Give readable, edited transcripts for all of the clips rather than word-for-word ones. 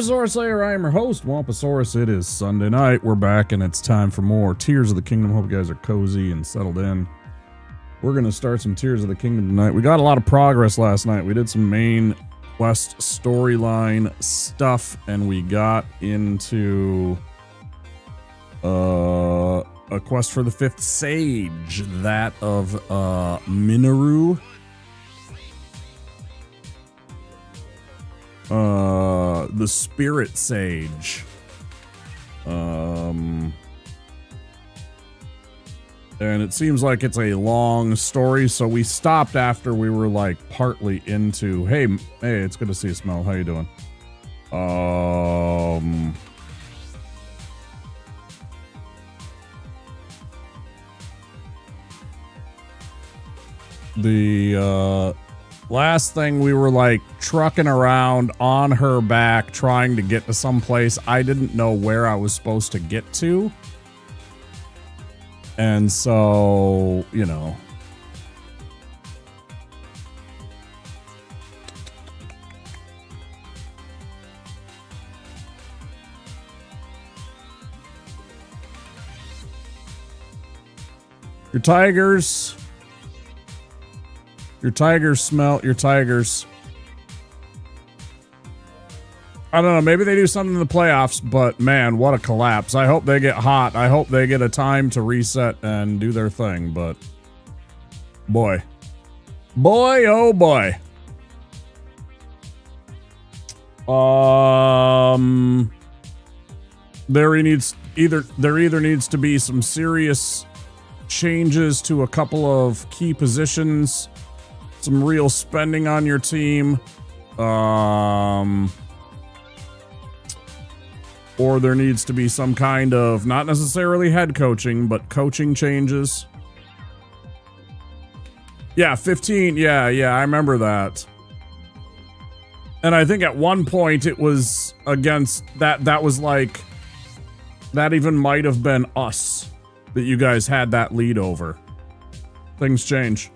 Wampasaurus Slayer, I am your host, Wampasaurus. It is Sunday night. We're back and it's time for more Tears of the Kingdom. Hope you guys are cozy and settled in. We're going to start some Tears of the Kingdom tonight. We got a lot of progress last night. We did some main quest storyline stuff and we got into a quest for the 5th Sage, that of Minoru. The Spirit Sage. And it seems like it's a long story, so we stopped after we were like partly into, hey, it's good to see you, Smell. How you doing? The last thing, we were like trucking around on her back trying to get to some place I didn't know where I was supposed to get to. And so, you know. Your tigers. Your tigers smell. Your tigers. I don't know. Maybe they do something in the playoffs, but man, what a collapse. I hope they get hot. I hope they get a time to reset and do their thing, but boy. Boy, oh boy. There either needs to be some serious changes to a couple of key positions, some real spending on your team, or there needs to be some kind of, not necessarily head coaching, but coaching changes. Yeah, 15. Yeah, I remember that. And I think at one point it was against that was like, that even might have been us that you guys had that lead over. Things change.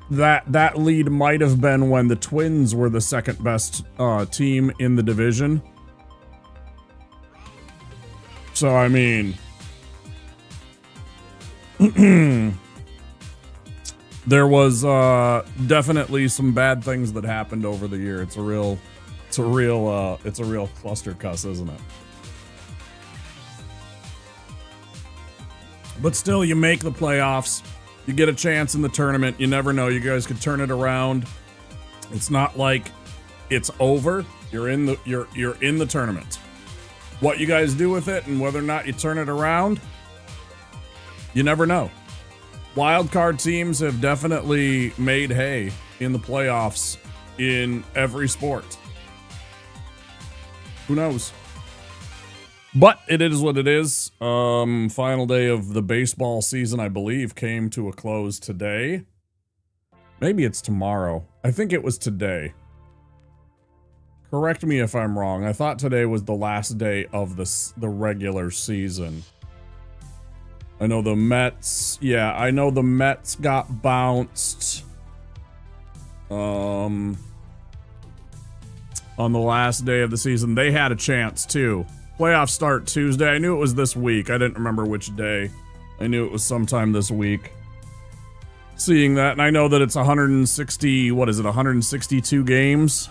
That lead might have been when the Twins were the second best team in the division. So, I mean, there was definitely some bad things that happened over the year. It's a real cluster cuss, isn't it? But still, you make the playoffs. You get a chance in the tournament. You never know. You guys could turn it around. It's not like it's over. You're in the tournament. What you guys do with it and whether or not you turn it around, you never know. Wildcard teams have definitely made hay in the playoffs in every sport. Who knows? But it is what it is. Final day of the baseball season, I believe, came to a close today. Maybe it's tomorrow. I think it was today. Correct me if I'm wrong. I thought today was the last day of the regular season. I know the Mets. Yeah, I know the Mets got bounced. On the last day of the season, they had a chance too. Playoffs start Tuesday. I knew it was this week. I didn't remember which day. I knew it was sometime this week. Seeing that, and I know that it's 160, what is it, 162 games?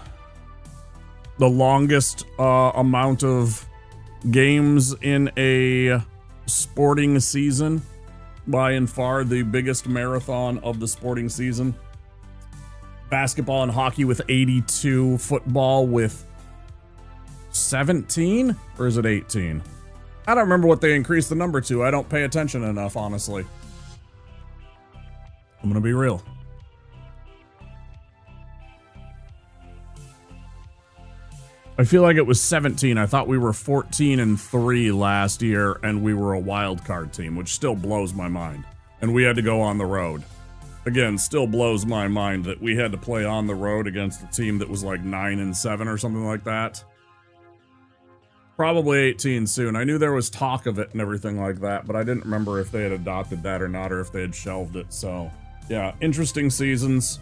The longest amount of games in a sporting season. By and far the biggest marathon of the sporting season. Basketball and hockey with 82, football with 17, or is it 18? I don't remember what they increased the number to. I don't pay attention enough, honestly. I'm gonna be real. I feel like it was 17. I thought we were 14-3 last year, and we were a wild card team, which still blows my mind. And we had to go on the road. Again, still blows my mind that we had to play on the road against a team that was like 9-7 or something like that. Probably 18 soon. I knew there was talk of it and everything like that, but I didn't remember if they had adopted that or not, or if they had shelved it. So, yeah, interesting seasons.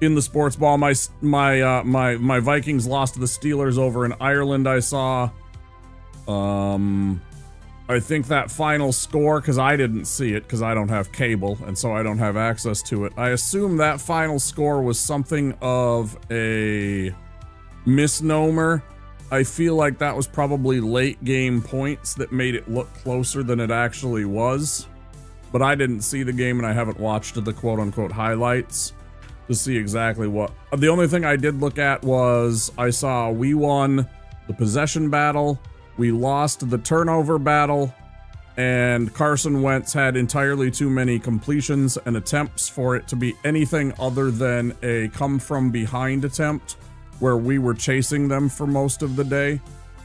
in the sports ball. My Vikings lost to the Steelers over in Ireland, I saw. I think that final score, because I didn't see it, because I don't have cable, and so I don't have access to it. I assume that final score was something of a misnomer. I feel like that was probably late game points that made it look closer than it actually was. But I didn't see the game, and I haven't watched the quote-unquote highlights to see exactly what. The only thing I did look at was I saw we won the possession battle, we lost the turnover battle, and Carson Wentz had entirely too many completions and attempts for it to be anything other than a come-from-behind attempt where we were chasing them for most of the day.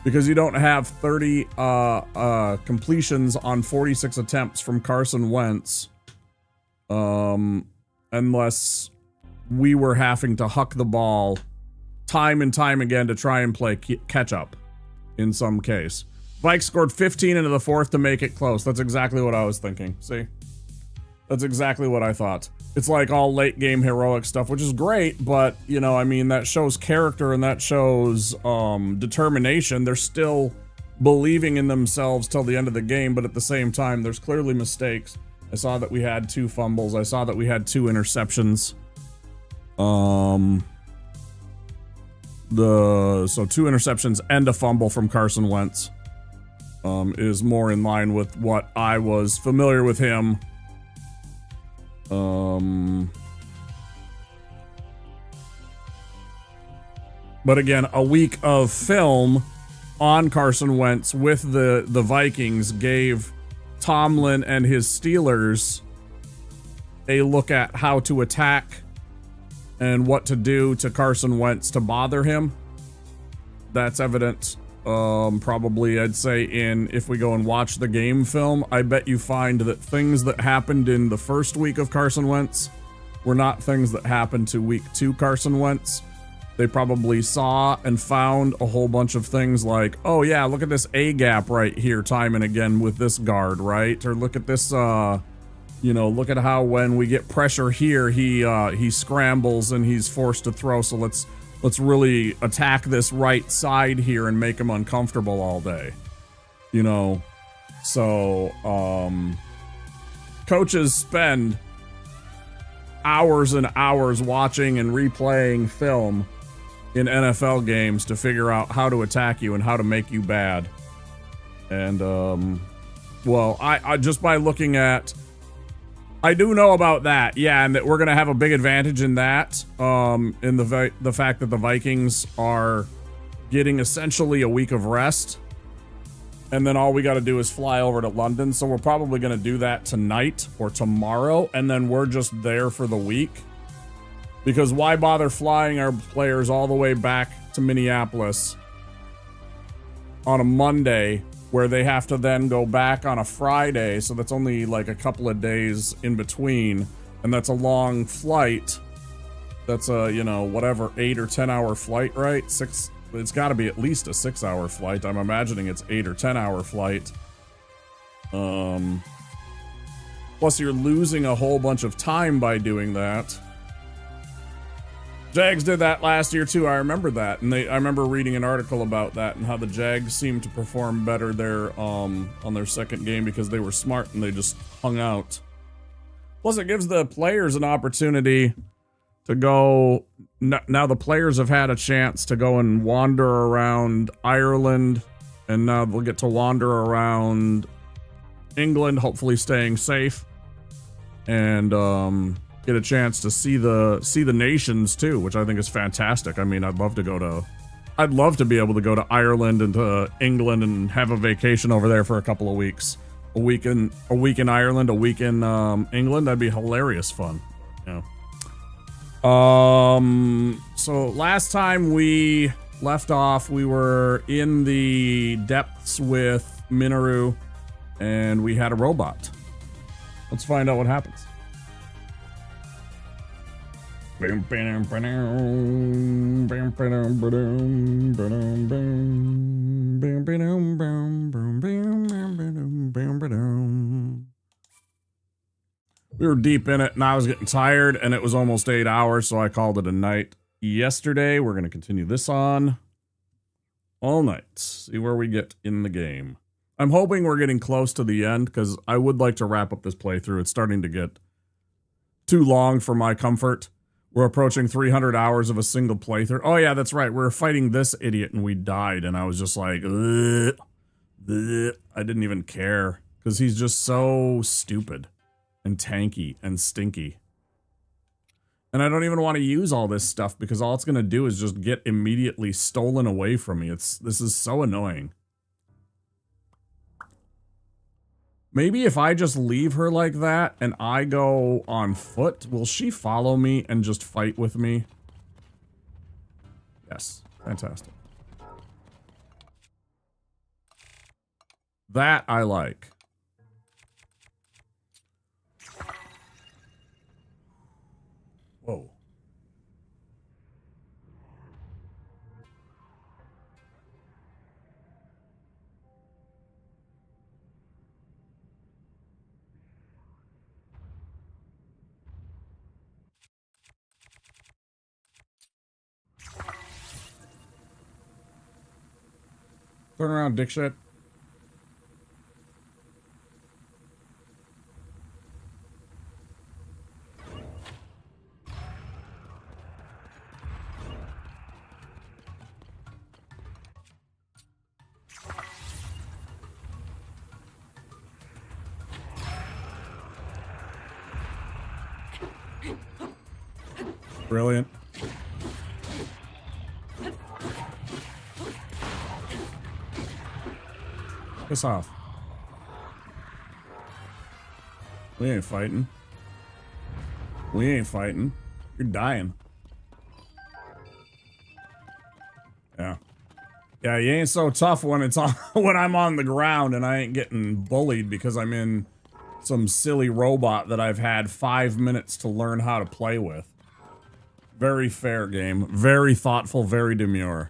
Because you don't have 30 completions on 46 attempts from Carson Wentz unless we were having to huck the ball time and time again to try and play catch up in some case. Vikes scored 15 into the fourth to make it close. That's exactly what I was thinking. See? That's exactly what I thought. It's like all late game heroic stuff, which is great, but, you know, I mean, that shows character and that shows determination. They're still believing in themselves till the end of the game, but at the same time, there's clearly mistakes. I saw that we had 2 fumbles. I saw that we had 2 interceptions. So 2 interceptions and a fumble from Carson Wentz is more in line with what I was familiar with him. But again, a week of film on Carson Wentz with the Vikings gave Tomlin and his Steelers a look at how to attack and what to do to Carson Wentz to bother him. That's evident, probably, I'd say, if we go and watch the game film, I bet you find that things that happened in the first week of Carson Wentz were not things that happened to week 2 Carson Wentz. They probably saw and found a whole bunch of things like, oh yeah, look at this A gap right here time and again with this guard, right? Or look at this, you know, look at how when we get pressure here, he scrambles and he's forced to throw. So let's really attack this right side here and make him uncomfortable all day. You know, so coaches spend hours and hours watching and replaying film in NFL games to figure out how to attack you and how to make you bad. And, well, I just by looking at, I do know about that, yeah, and that we're going to have a big advantage in that, in the fact that the Vikings are getting essentially a week of rest, and then all we got to do is fly over to London, so we're probably going to do that tonight or tomorrow, and then we're just there for the week, because why bother flying our players all the way back to Minneapolis on a Monday where they have to then go back on a Friday, so that's only like a couple of days in between, and that's a long flight. That's a, you know, whatever, 8 or 10 hour flight, right? It's got to be at least a 6 hour flight. I'm imagining it's 8 or 10 hour flight. Plus you're losing a whole bunch of time by doing that. Jags did that last year too. I remember that, and I remember reading an article about that and how the Jags seemed to perform better there on their second game because they were smart and they just hung out. Plus, it gives the players an opportunity to go. Now the players have had a chance to go and wander around Ireland, and now they'll get to wander around England, hopefully staying safe, and get a chance to see the nations too, which I think is fantastic. I mean, I'd love to be able to go to Ireland and to England and have a vacation over there for a couple of weeks. A week in Ireland, a week in England. That'd be hilarious fun. Yeah. So last time we left off, we were in the depths with Minoru, and we had a robot. Let's find out what happens. We were deep in it, and I was getting tired, and it was almost 8 hours, so I called it a night yesterday. We're going to continue this on all night. See where we get in the game. I'm hoping we're getting close to the end, because I would like to wrap up this playthrough. It's starting to get too long for my comfort. We're approaching 300 hours of a single playthrough. Oh, yeah, that's right. We were fighting this idiot, and we died, and I was just like, ugh, ugh. I didn't even care, because he's just so stupid and tanky and stinky. And I don't even want to use all this stuff because all it's going to do is just get immediately stolen away from me. This is so annoying. Maybe if I just leave her like that and I go on foot, will she follow me and just fight with me? Yes. Fantastic. That I like. Whoa. Turn around, dick shit. Brilliant. Piss off. We ain't fighting. We ain't fighting. You're dying. Yeah. Yeah, you ain't so tough when it's on when I'm on the ground and I ain't getting bullied because I'm in some silly robot that I've had 5 minutes to learn how to play with. Very fair game. Very thoughtful, very demure.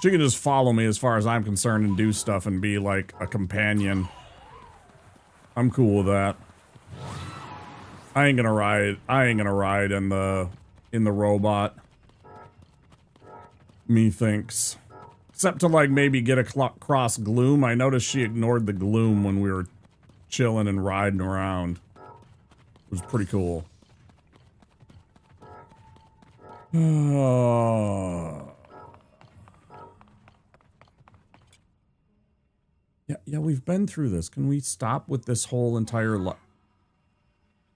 She can just follow me as far as I'm concerned and do stuff and be like a companion. I'm cool with that. I ain't gonna ride in the robot. Methinks. Except to like maybe get across Gloom. I noticed she ignored the Gloom when we were chilling and riding around. It was pretty cool. Yeah, we've been through this. Can we stop with this whole entire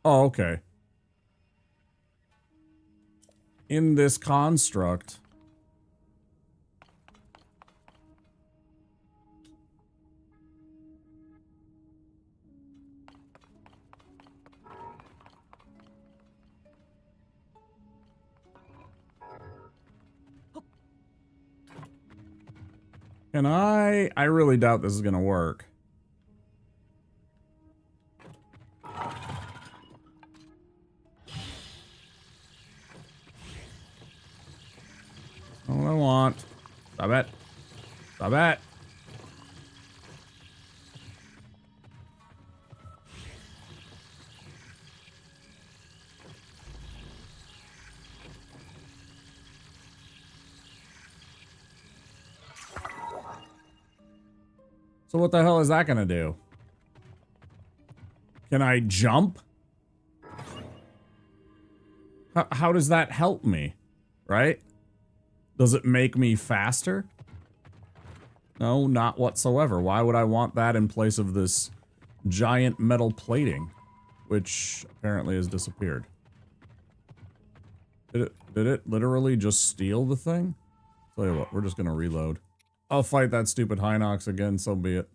Oh, okay. In this construct. Can I really doubt this is gonna work. Not what I want. Stop it. Stop it. So what the hell is that gonna do? Can I jump? How does that help me? Right? Does it make me faster? No, not whatsoever. Why would I want that in place of this giant metal plating? Which apparently has disappeared. Did it literally just steal the thing? Tell you what, we're just gonna reload. I'll fight that stupid Hinox again, so be it.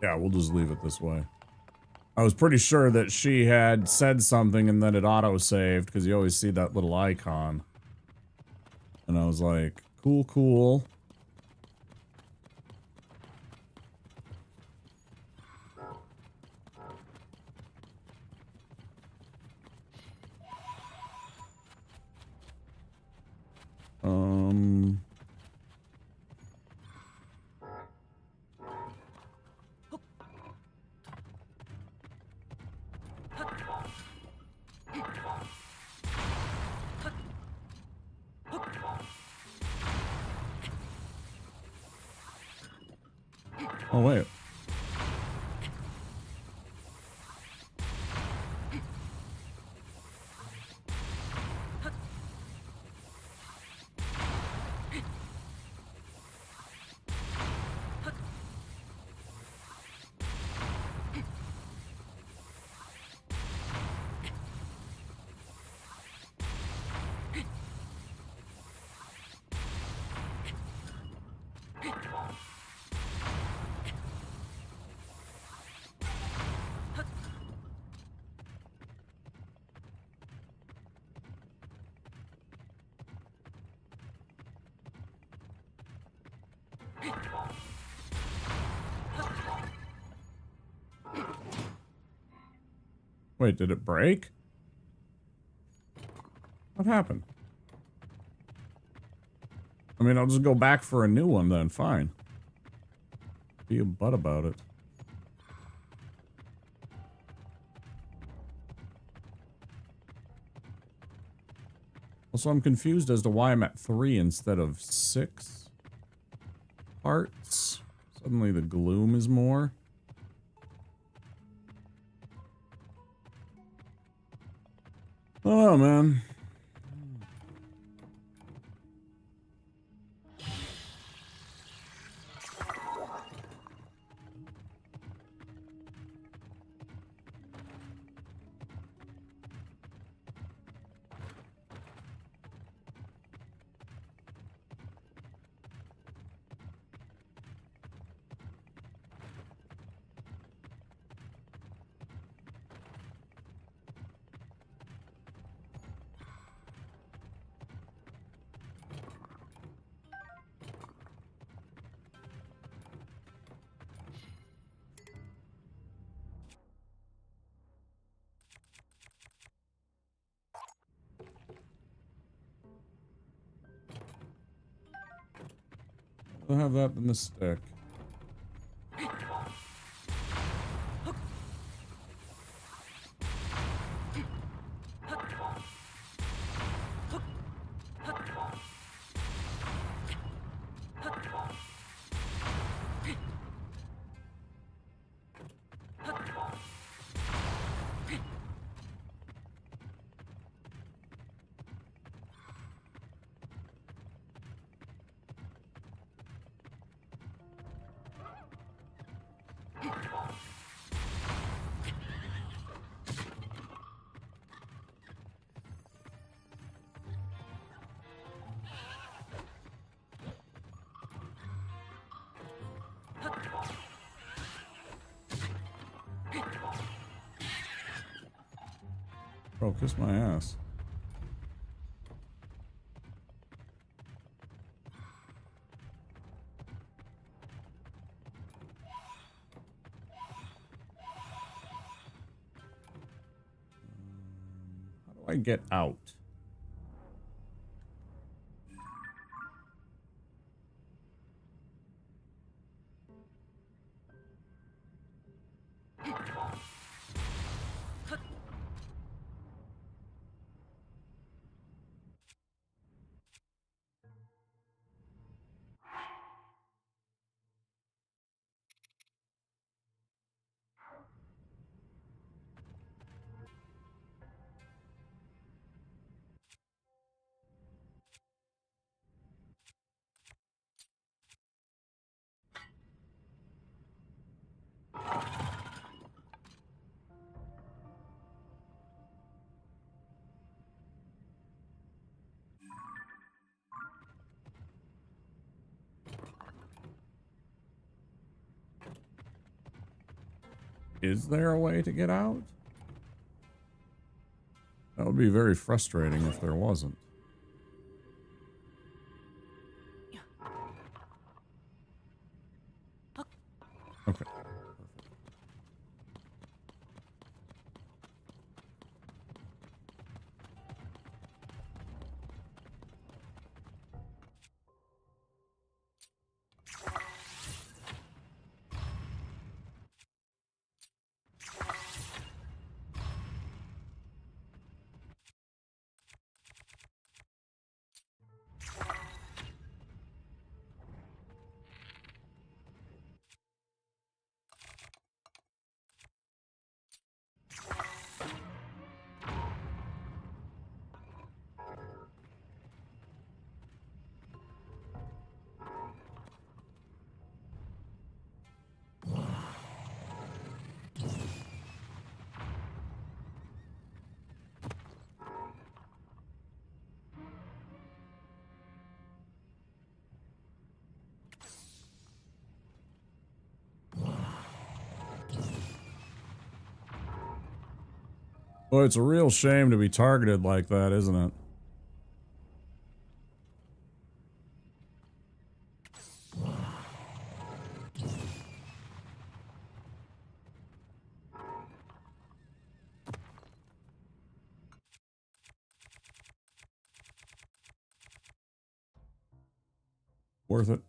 Yeah, we'll just leave it this way. I was pretty sure that she had said something and then it auto-saved, because you always see that little icon. And I was like, cool, cool. Oh, wait. Wait, did it break? What happened? I mean, I'll just go back for a new one then, fine. Be a butt about it. Also, I'm confused as to why I'm at 3 instead of 6 parts. Suddenly the gloom is more. Oh, man. I'll have that in the stick. Bro, kiss my ass. How do I get out? Is there a way to get out? That would be very frustrating if there wasn't. Okay. Well, it's a real shame to be targeted like that, isn't it? Worth it.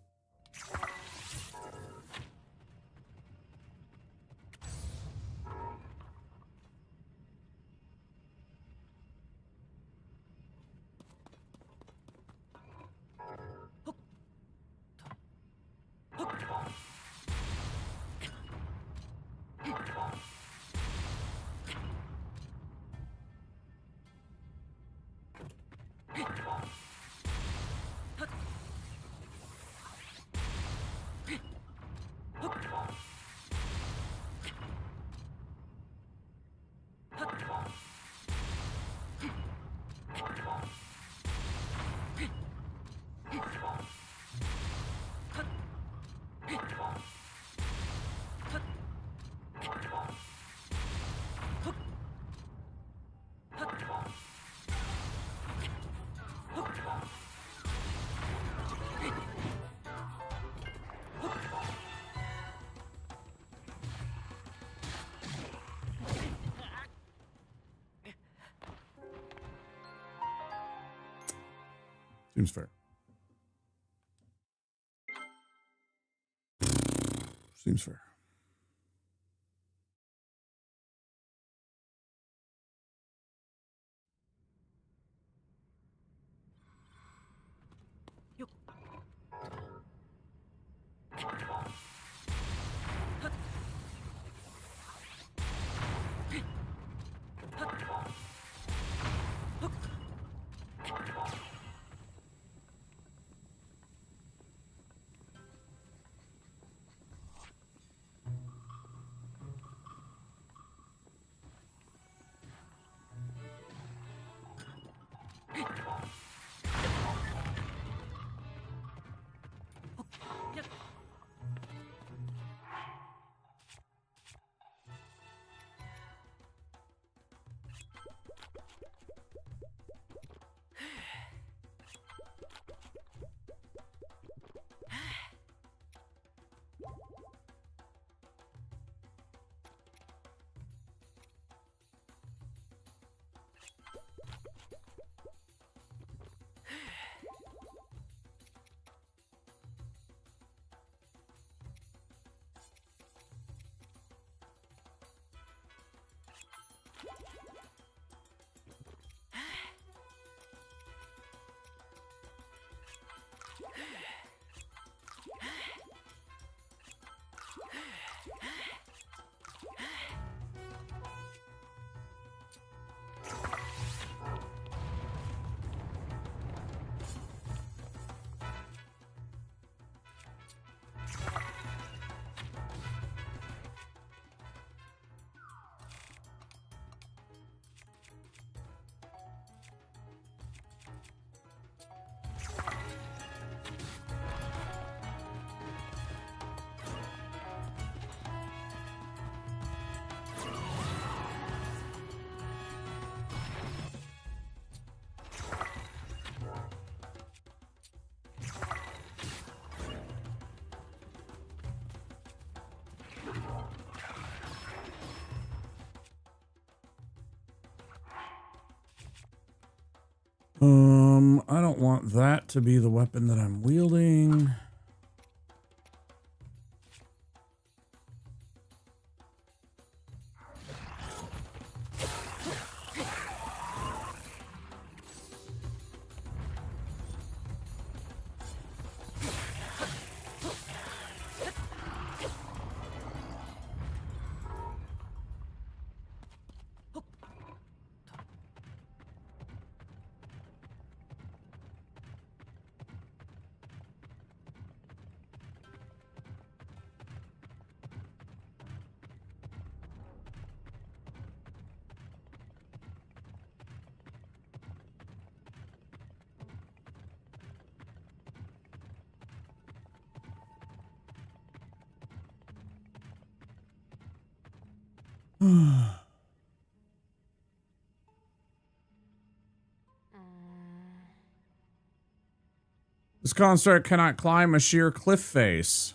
Seems fair. Seems fair. I don't want that to be the weapon that I'm wielding. This construct cannot climb a sheer cliff face.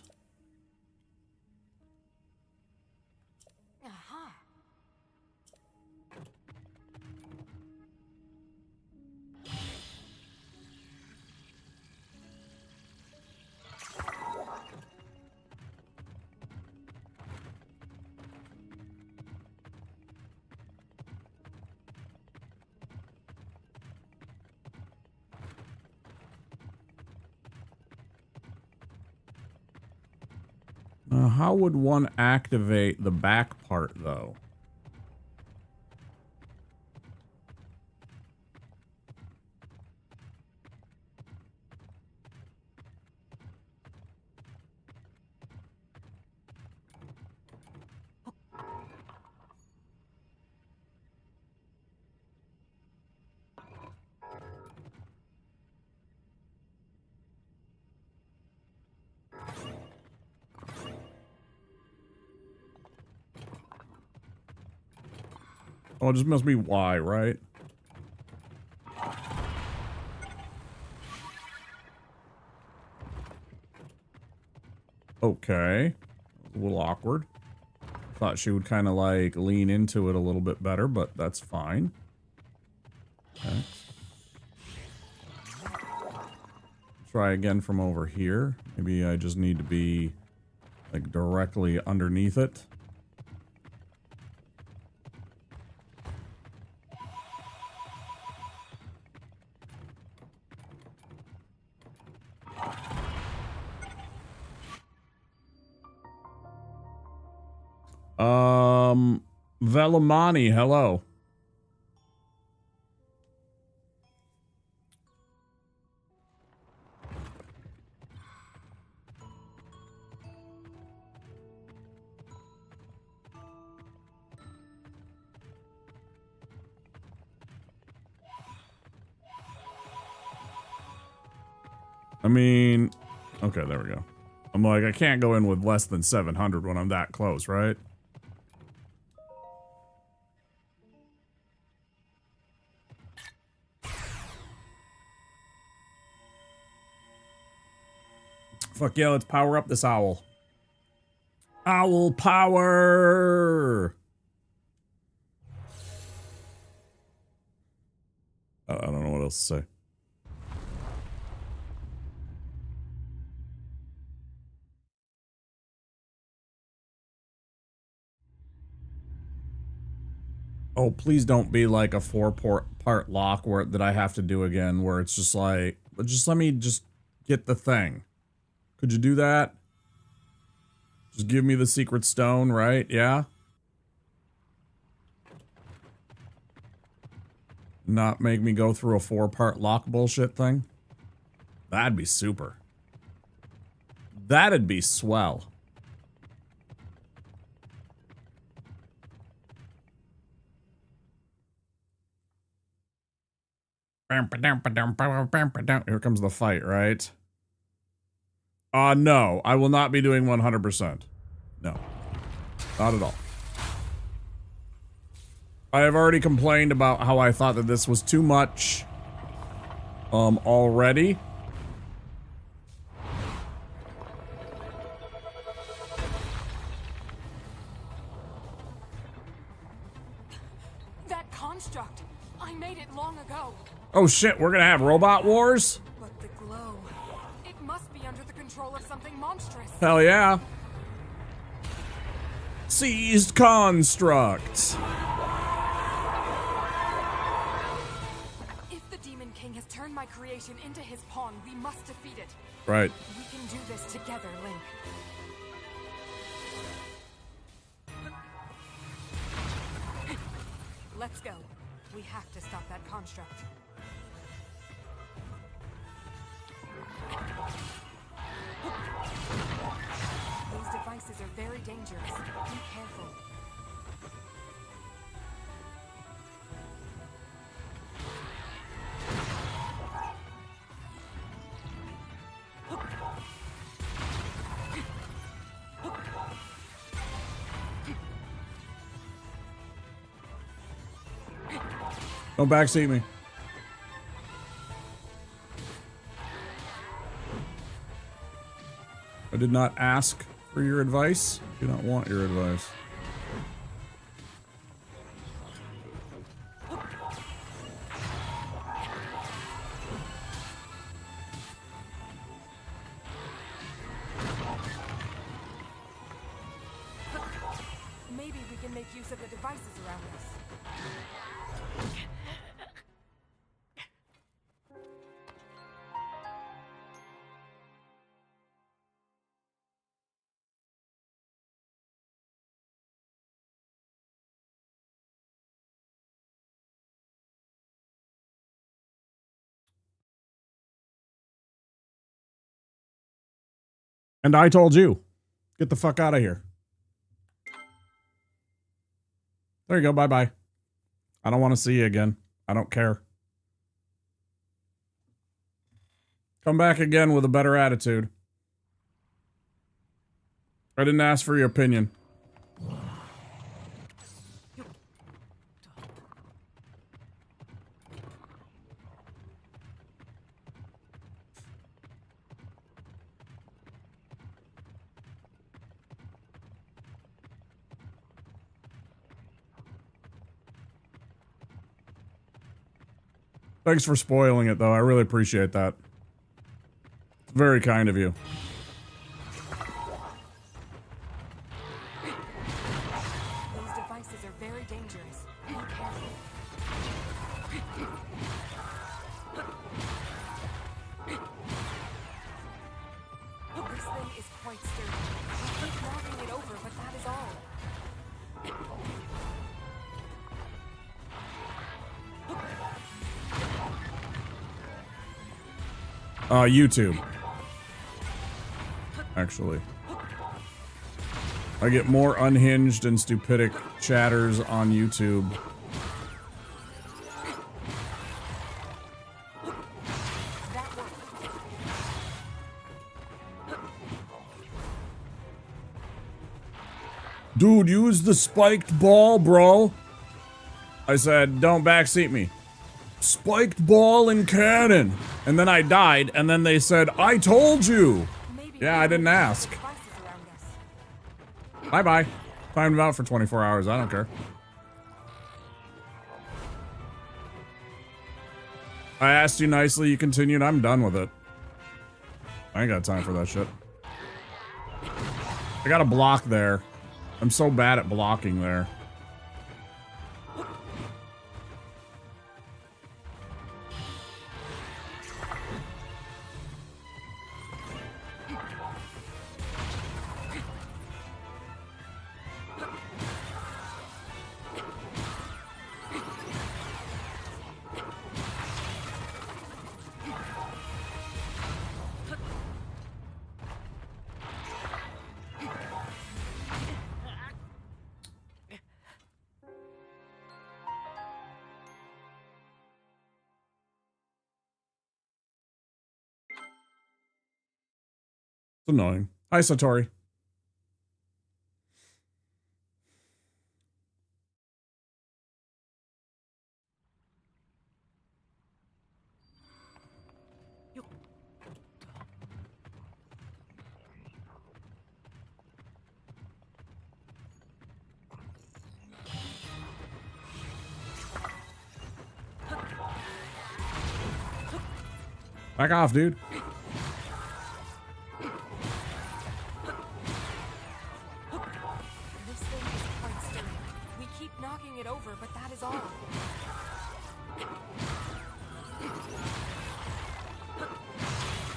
How would one activate the back part, though? Oh, it just must be Y, right? Okay. A little awkward. Thought she would kind of like lean into it a little bit better, but that's fine. Okay. Try again from over here. Maybe I just need to be like directly underneath it. Velamani, hello. I mean, okay, there we go. I'm like, I can't go in with less than 700 when I'm that close, right? Fuck yeah, let's power up this owl. Owl power! I don't know what else to say. Oh, please don't be like a 4-part lock where that I have to do again, where it's just like, just let me just get the thing. Could you do that? Just give me the secret stone, right? Yeah? Not make me go through a 4-part lock bullshit thing? That'd be super. That'd be swell. Here comes the fight, right? No. I will not be doing 100%. No. Not at all. I have already complained about how I thought that this was too much. Already. That construct! I made it long ago. Oh shit, we're gonna have robot wars? But the glow, it must be under the control of something monstrous. Hell yeah. Seized constructs. If the Demon King has turned my creation into his pawn, we must defeat it. Right. We can do this together, Link. Let's go. We have to stop that construct. These devices are very dangerous. Be careful. Don't backseat me. I did not ask for your advice. Do not want your advice. Maybe we can make use of the devices around us. And I told you, get the fuck out of here. There you go. Bye-bye. I don't want to see you again. I don't care. Come back again with a better attitude. I didn't ask for your opinion. Thanks for spoiling it, though. I really appreciate that. It's very kind of you. These devices are very dangerous. Be careful. This thing is quite sturdy. We keep knocking it over, but that is all. YouTube. Actually. I get more unhinged and stupidic chatters on YouTube. That worked. Dude, use the spiked ball, bro. I said, don't backseat me. Spiked ball and cannon. And then I died, and then they said, I told you. Maybe Yeah, I didn't ask. devices around us. Bye-bye. Timed out for 24 hours. I don't care. I asked you nicely. You continued. I'm done with it. I ain't got time for that shit. I got a block there. I'm so bad at blocking there. It's annoying. Hi, Satori. Back off, dude. This thing is quite sturdy. We keep knocking it over, but that is all.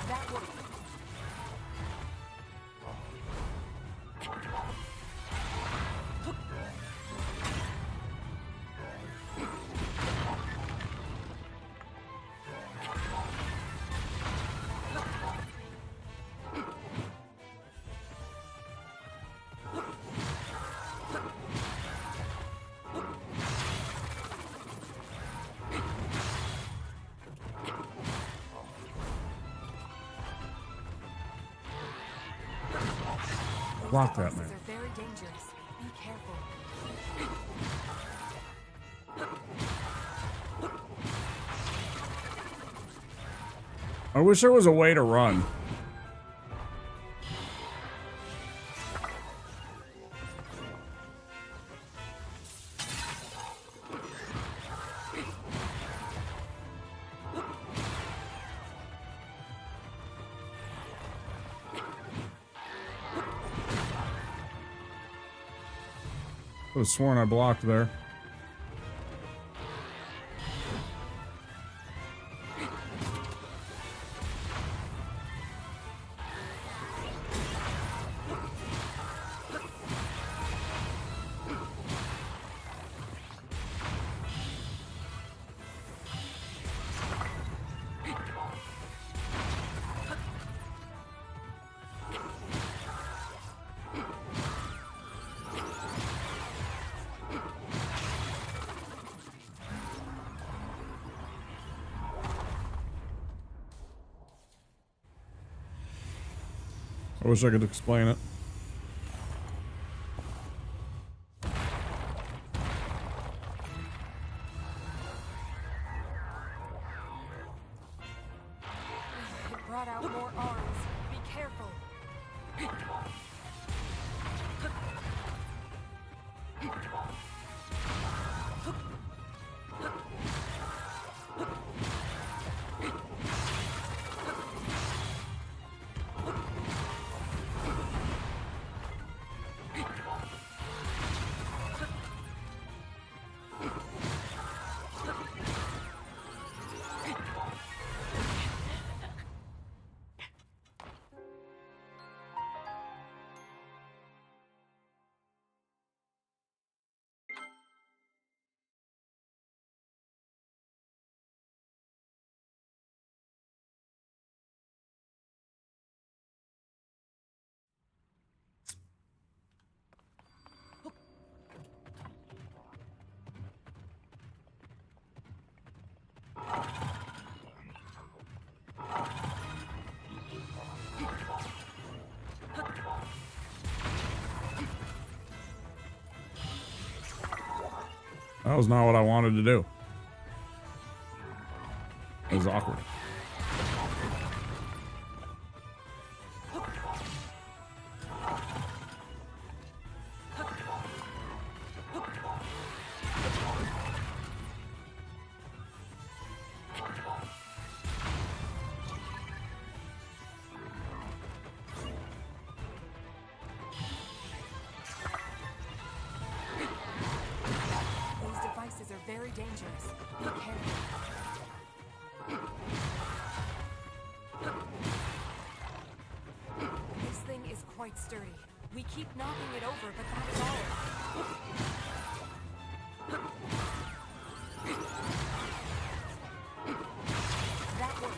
That worked. Block that, man. These are very dangerous. Be careful. I wish there was a way to run. I was sworn I blocked there. I wish I could explain it. It brought out more arms. Be careful. That was not what I wanted to do. It was awkward. These devices are very dangerous. Be careful. This thing is quite sturdy. We keep knocking it over, but that is all. That worked.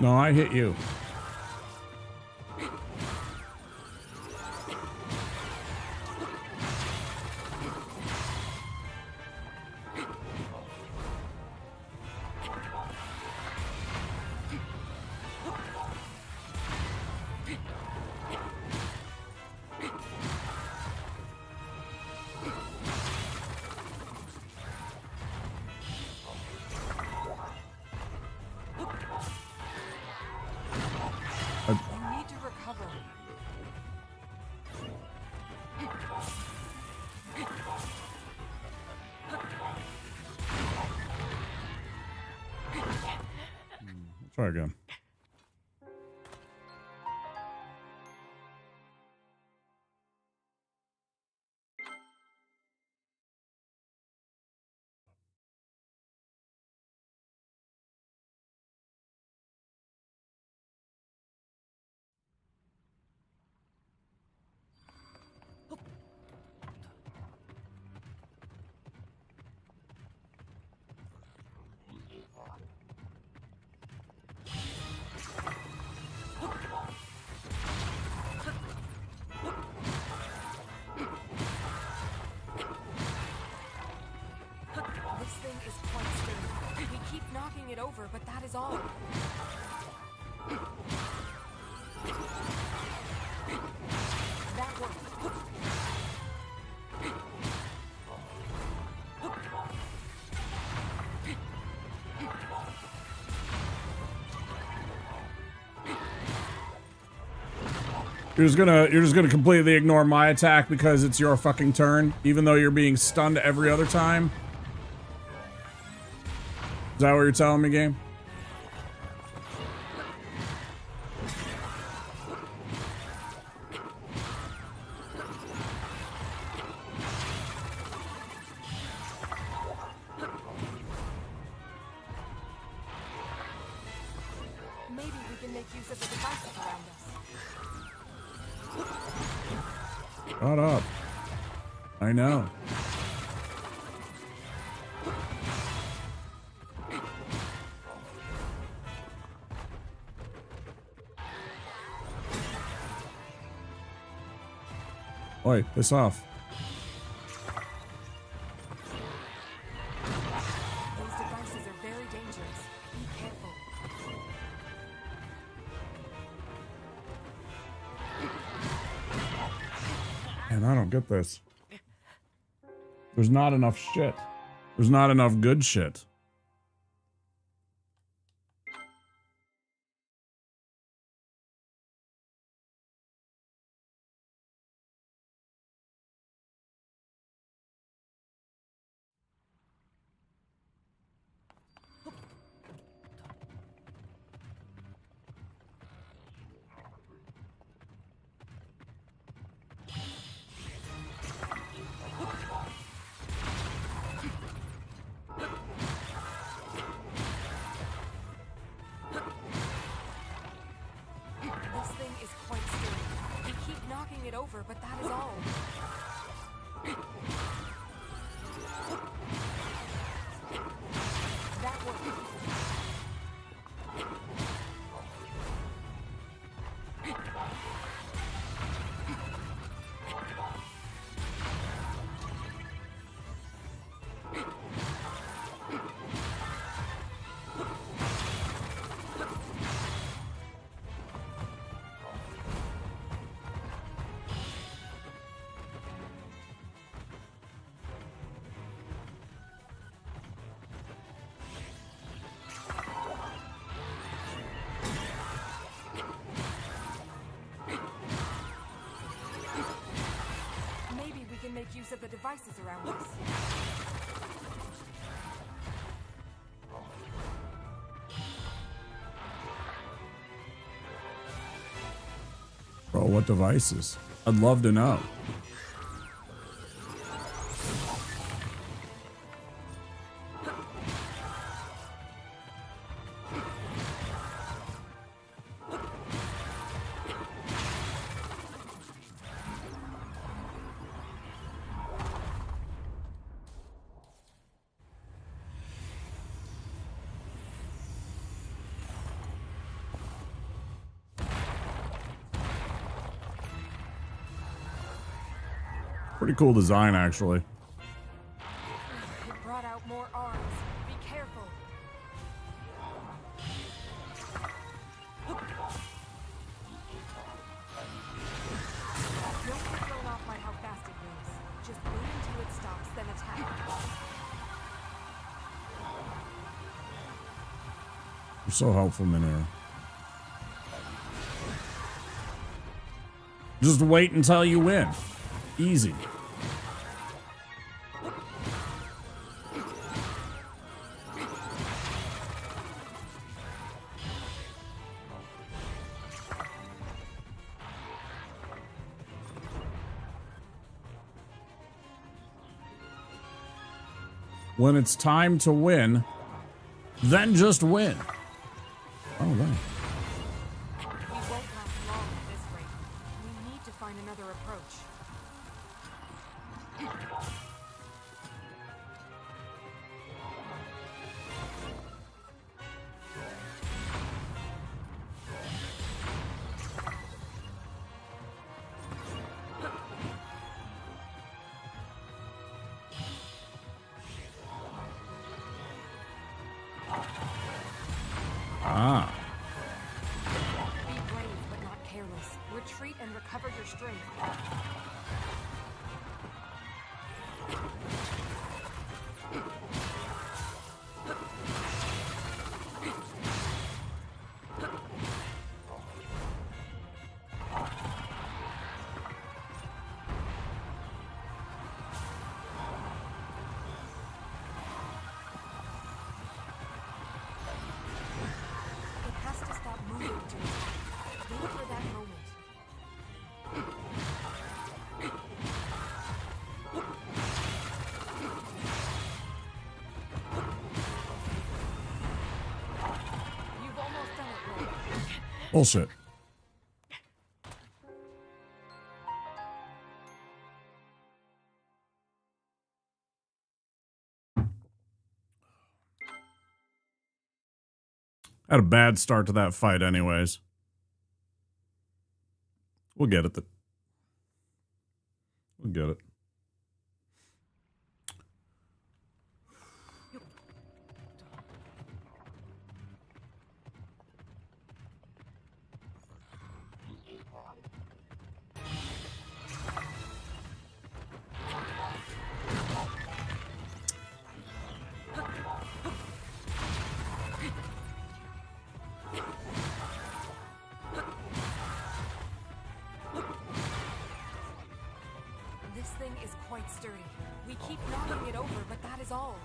No, I hit you. Try again. This thing is quite sturdy. We keep knocking it over, but that is all. That worked. You're just gonna completely ignore my attack because it's your fucking turn, even though you're being stunned every other time? Is that what you're telling me, game? Maybe we can make use of the devices around us. Shut up. I know. Oi, piss off. Those devices are very dangerous. Be careful. Man, I don't get this. There's not enough shit. There's not enough good shit. This thing is quite sturdy. We keep knocking it over, but that is all. That worked. Maybe we can make use of the devices around us. Bro, what devices? I'd love to know. Pretty cool design, actually. It brought out more arms. Be careful. Don't get thrown off by how fast it moves. Just wait until it stops, then attack. You're so helpful, Minera. Just wait until you win. Easy. When it's time to win, then just win. Oh, wow. We won't last long at this rate. We need to find another approach. Ah. Be brave, but not careless. Retreat and recover your strength. It has to stop moving to attack. Wait for that moment. You've almost done it, Roy. Bullshit. Had a bad start to that fight anyways. We'll get it. We'll get it. This thing is quite sturdy. We keep knocking it over, but that is all.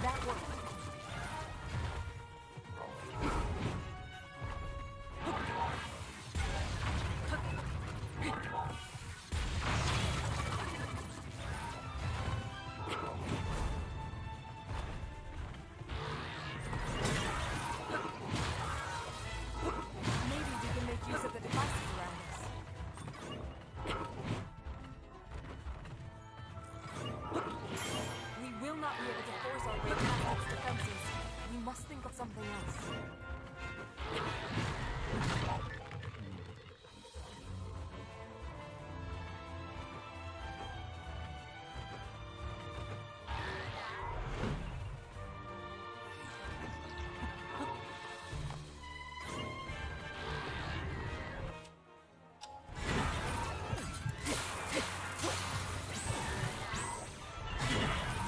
That worked. Maybe we can make use of the devices around us. We will not be able to force our way past its defenses. We must think of something else.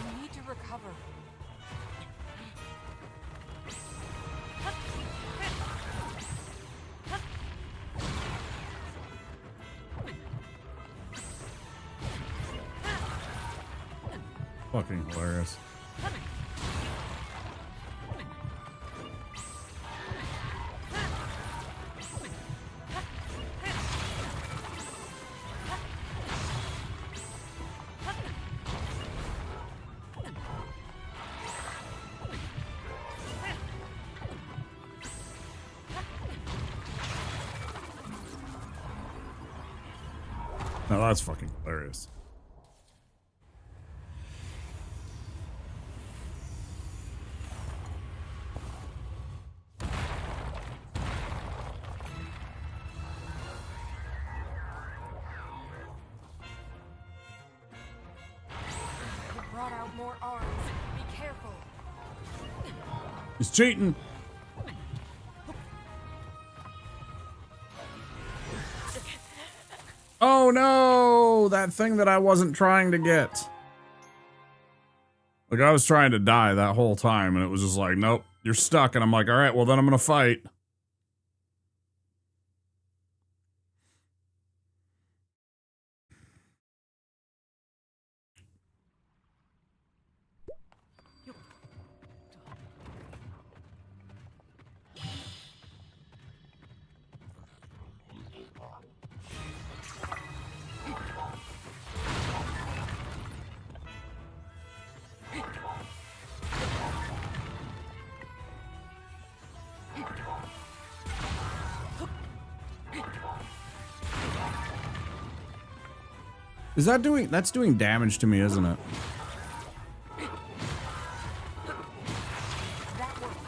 We need to recover. Fucking hilarious. No, that's fucking hilarious. It brought out more arms. Be careful. He's cheating. Oh no! That thing that I wasn't trying to get. Like, I was trying to die that whole time, and it was just like, nope, you're stuck. And I'm like, all right, well, then I'm gonna fight. Is that doing... That's doing damage to me, isn't it? That worked.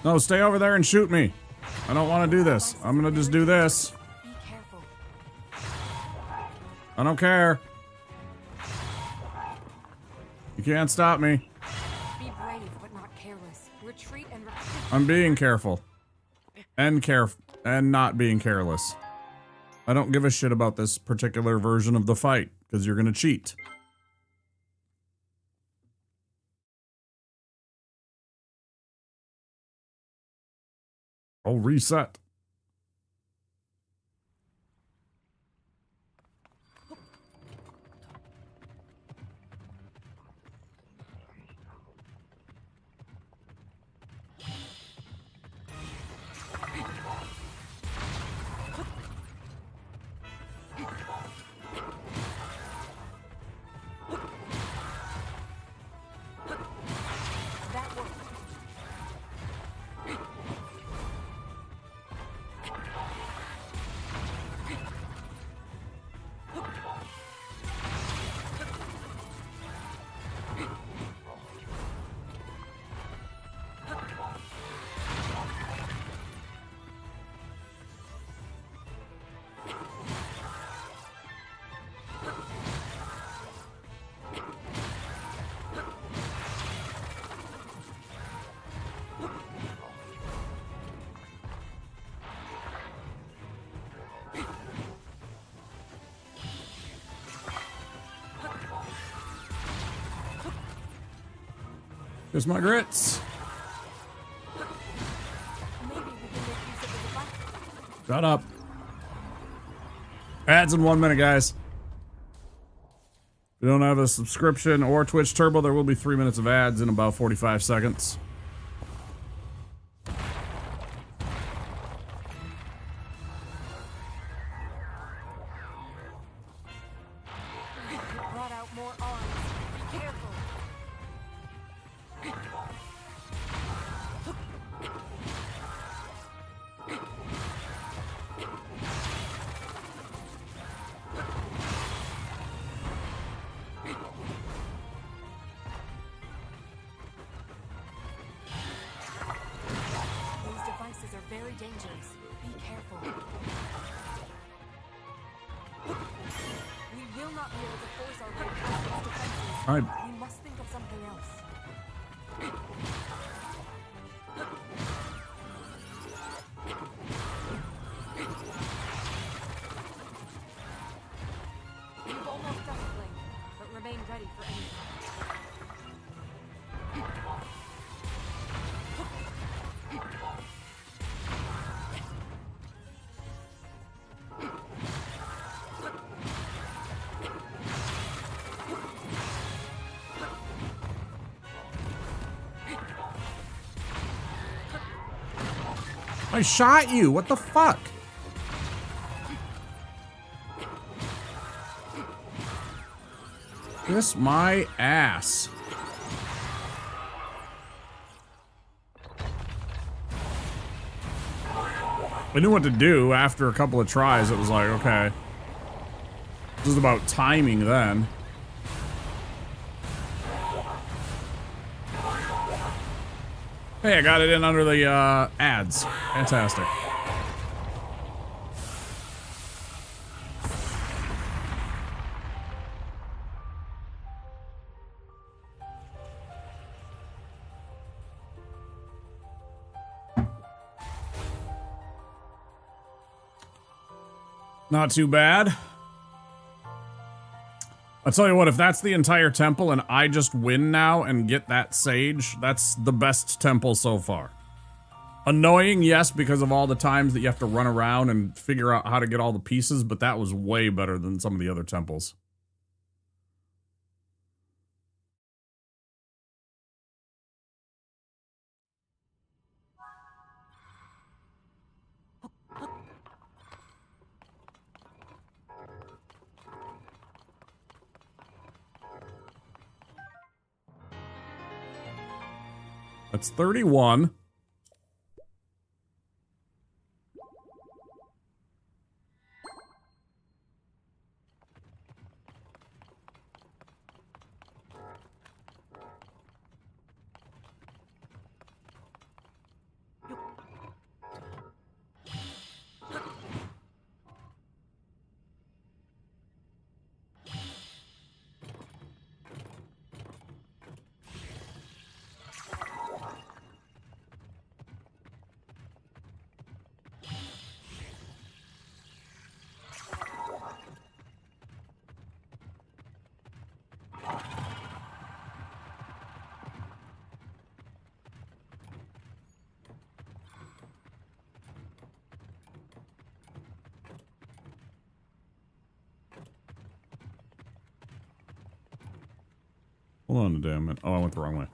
No, stay over there and shoot me. I don't want to do this. I'm gonna just do this. Be careful. I don't care. You can't stop me. Be brave, but not careless. Retreat and I'm being careful. And not being careless. I don't give a shit about this particular version of the fight, because you're gonna cheat. I'll reset. that worked. Here's my grits. Maybe we can make use of the device. Shut up. Ads in 1 minute, guys. If you don't have a subscription or Twitch Turbo, there will be 3 minutes of ads in about 45 seconds. It brought out more arms. Be careful. These devices are very dangerous. Be careful. We will not be able to force our way past these defenses. We must think of something else. You've almost done it, Link, but remain ready for anything. I shot you. What the fuck? Kiss my ass. I knew what to do after a couple of tries. It was like, okay. This is about timing then. Hey, I got it in under the ads. Fantastic. Not too bad. I'll tell you what, if that's the entire temple and I just win now and get that sage, that's the best temple so far. Annoying, yes, because of all the times that you have to run around and figure out how to get all the pieces, but that was way better than some of the other temples. That's 31. Hold on a damn minute. Oh, I went the wrong way.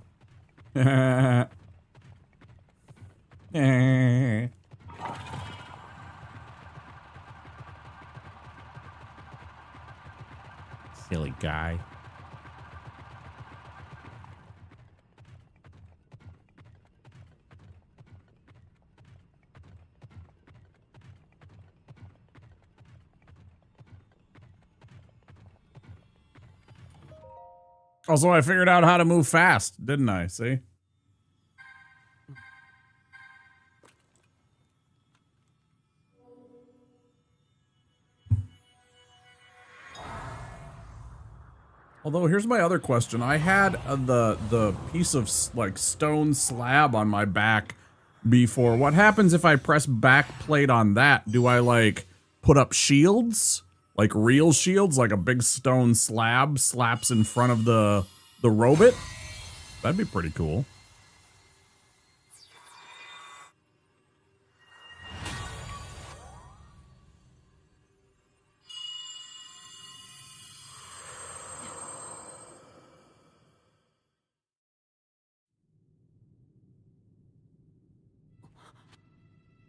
Silly guy. Also, I figured out how to move fast, didn't I? See? Although, here's my other question. I had the piece of, like, stone slab on my back before. What happens if I press back plate on that? Do I, like, put up shields? Like, real shields? Like a big stone slab slaps in front of the robot? That'd be pretty cool.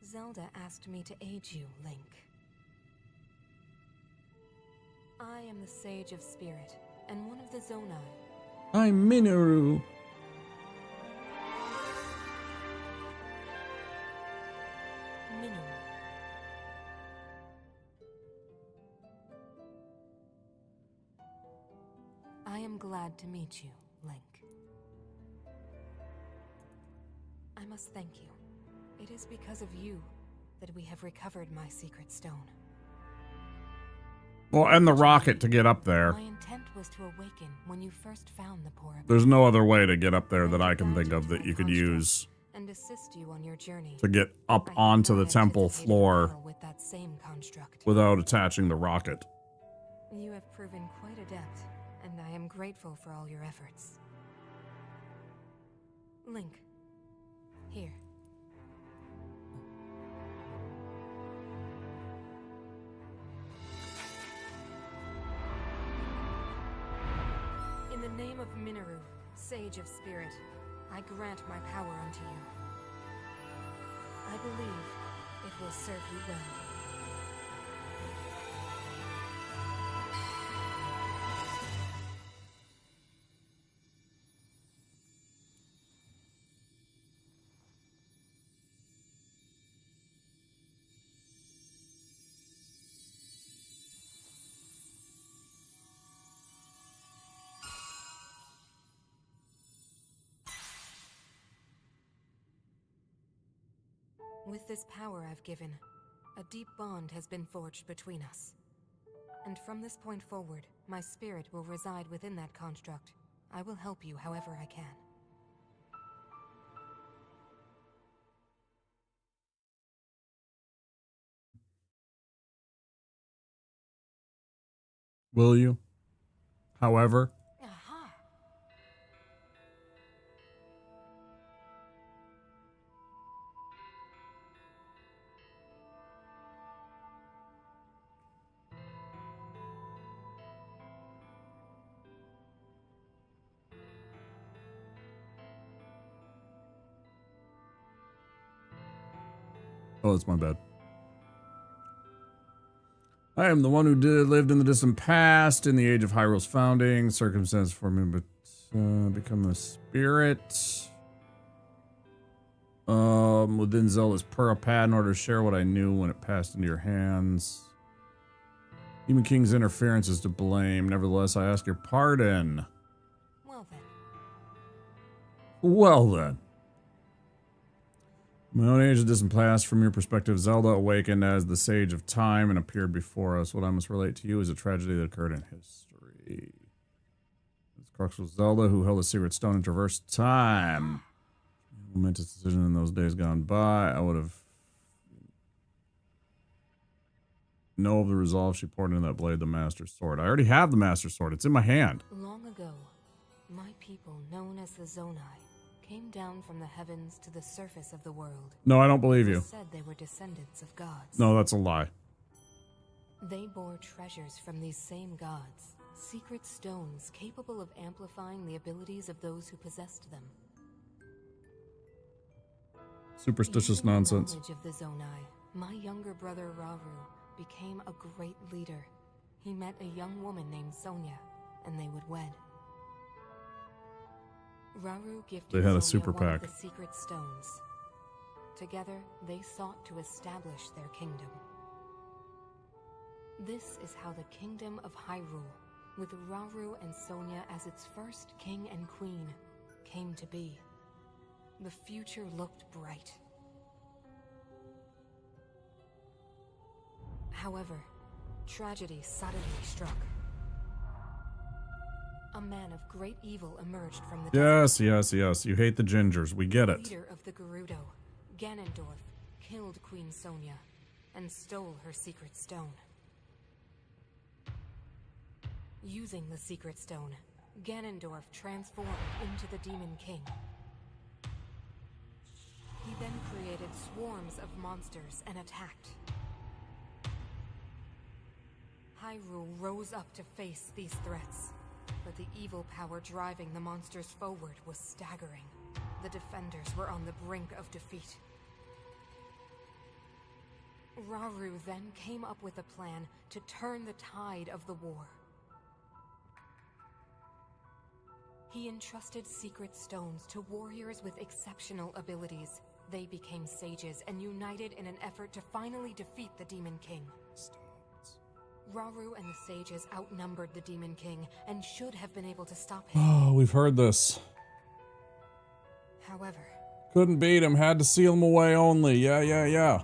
Zelda asked me to aid you, Link. I am the Sage of Spirit, and one of the Zonai. I'm Minoru. Minoru. I am glad to meet you, Link. I must thank you. It is because of you that we have recovered my secret stone. Well, and the rocket to get up there. My intent was to awaken when you first found the poor. There's no other way to get up there that I can think of that you could use and assist you on your journey to get up onto the temple floor with that same construct. without attaching the rocket. You have proven quite adept, and I am grateful for all your efforts. Link, here. In the name of Minoru, Sage of Spirit, I grant my power unto you. I believe it will serve you well. With this power I've given, a deep bond has been forged between us. And from this point forward, my spirit will reside within that construct. I will help you however I can. Will you? However? Aha! Oh, it's my bad. I am the one who lived in the distant past, in the age of Hyrule's founding. Circumstance for me, but become a spirit. Within Zelda's Pearl Pad in order to share what I knew when it passed into your hands. Demon King's interference is to blame. Nevertheless, I ask your pardon. Well then. Well then. My own age of distant past, from your perspective, Zelda awakened as the Sage of Time and appeared before us. What I must relate to you is a tragedy that occurred in history. This crux was Zelda, who held a secret stone and traversed time. Momentous decision in those days gone by. I would have know of the resolve she poured into that blade, the Master Sword. I already have the Master Sword. It's in my hand. Long ago, my people, known as the Zonai, came down from the heavens to the surface of the world. No, I don't believe you. Said they were descendants of gods. No, that's a lie. They bore treasures from these same gods, secret stones capable of amplifying the abilities of those who possessed them. Superstitious Using nonsense. The knowledge of the Zonai, my younger brother Rauru became a great leader. He met a young woman named Sonia, and they would wed. Rauru gifted They had a Sonia super one of pack. the secret stones. Together, they sought to establish their kingdom. This is how the kingdom of Hyrule, with Rauru and Sonia as its first king and queen, came to be. The future looked bright. However, tragedy suddenly struck. A man of great evil emerged from the desert. Yes. You hate the gingers. We get The it. leader of the Gerudo, Ganondorf, killed Queen Sonia and stole her secret stone. Using the secret stone, Ganondorf transformed into the Demon King. He then created swarms of monsters and attacked. Hyrule rose up to face these threats, but the evil power driving the monsters forward was staggering. The defenders were on the brink of defeat. Rauru then came up with a plan to turn the tide of the war. He entrusted secret stones to warriors with exceptional abilities. They became sages and united in an effort to finally defeat the Demon King. Rauru and the sages outnumbered the Demon King and should have been able to stop him. Oh, we've heard this. However, Couldn't beat him. Had to seal him away only. Yeah.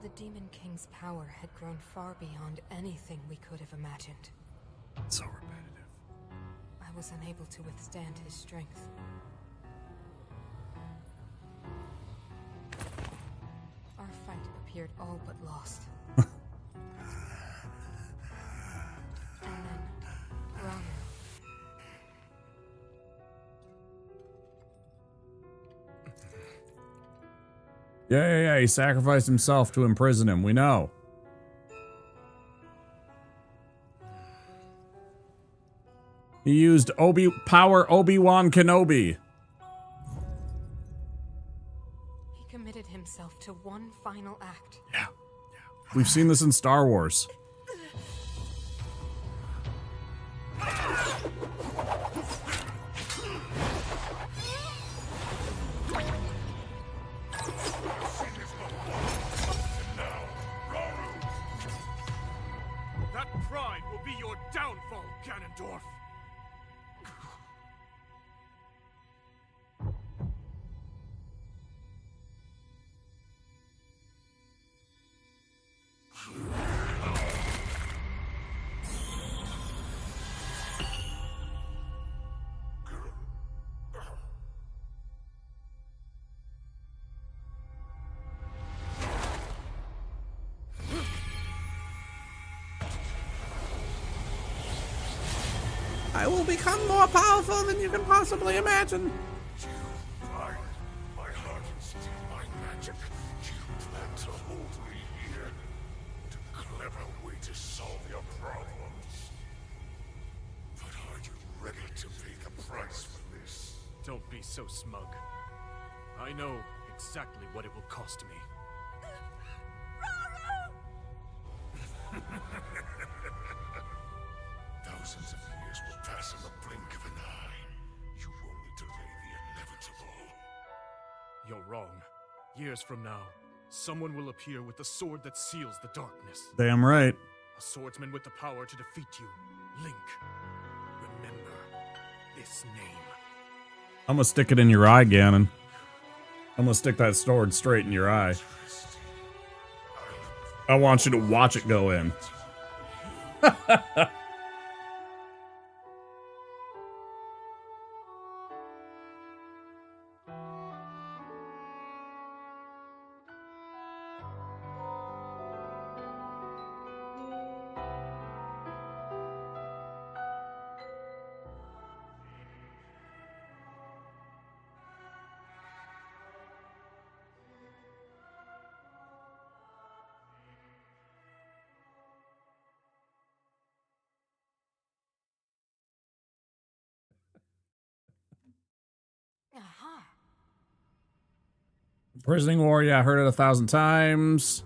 the Demon King's power had grown far beyond anything we could have imagined. So repetitive. I was unable to withstand his strength. Our fight appeared all but lost. And then, Rauru. Yeah. He sacrificed himself to imprison him. We know. He used Obi-Wan Kenobi. He committed himself to one final act. Yeah. We've seen this in Star Wars. That pride will be your downfall, Ganondorf! I will become more powerful than you can possibly imagine. You blind my heart and steal my magic. You plan to hold me here. What a clever way to solve your problems. But are you ready to pay the price for this? Don't be so smug. I know exactly what it will cost me. Thousands of years will pass in the blink of an eye. You only delay the You're wrong. Years from now, someone will appear with the sword that seals the darkness. Damn right. A swordsman with the power to defeat you. Link. Remember this name. I'm gonna stick it in your eye, Ganon. I'm gonna stick that sword straight in your eye. I want you to watch it go in. Aha! Imprisoning war, yeah, I heard it 1,000 times.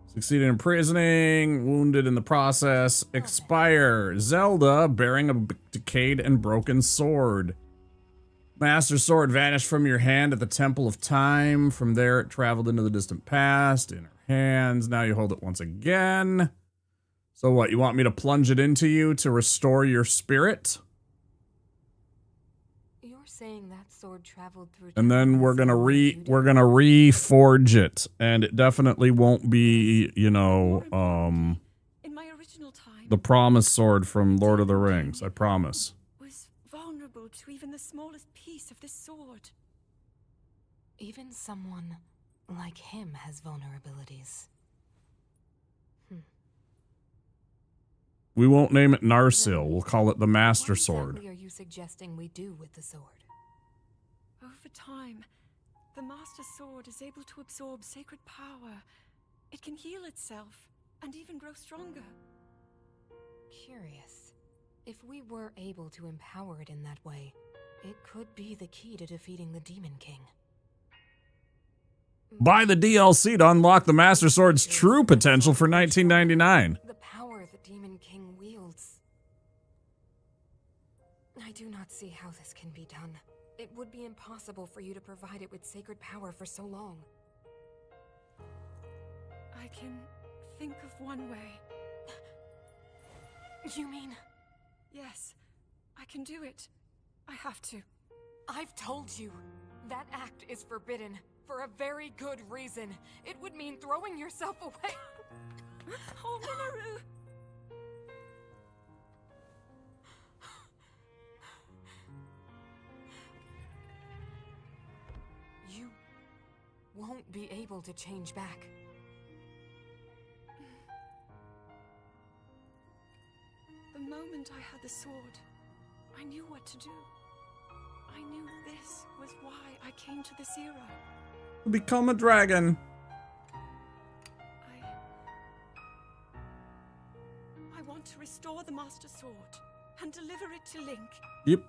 Succeeded in imprisoning, wounded in the process. Expire. Zelda bearing a decayed and broken sword. Master sword vanished from your hand at the Temple of Time. From there, it traveled into the distant past. In her hands. Now you hold it once again. So what, you want me to plunge it into you to restore your spirit? You're saying that sword traveled through And then time we're the gonna same way you did? reforge it. And it definitely won't be, you know, In my original time, the promised sword from Lord of the Rings. I promise. was vulnerable to even the smallest piece of this sword. Even someone like him has vulnerabilities. We won't name it Narsil. We'll call it the Master Sword. What exactly are you suggesting we do with the sword? Over time, the Master Sword is able to absorb sacred power. It can heal itself, and even grow stronger. Curious. If we were able to empower it in that way, it could be the key to defeating the Demon King. Buy the DLC to unlock the Master Sword's true potential for $19.99. The power the Demon King wields. I do not see how this can be done. It would be impossible for you to provide it with sacred power for so long. I can think of one way. You mean? Yes, I can do it. I have to. I've told you. That act is forbidden. For a very good reason. It would mean throwing yourself away. Oh, Minoru! You won't be able to change back. The moment I had the sword, I knew what to do. I knew this was why I came to this era. Become a dragon. I want to restore the Master Sword and deliver it to Link. Yep.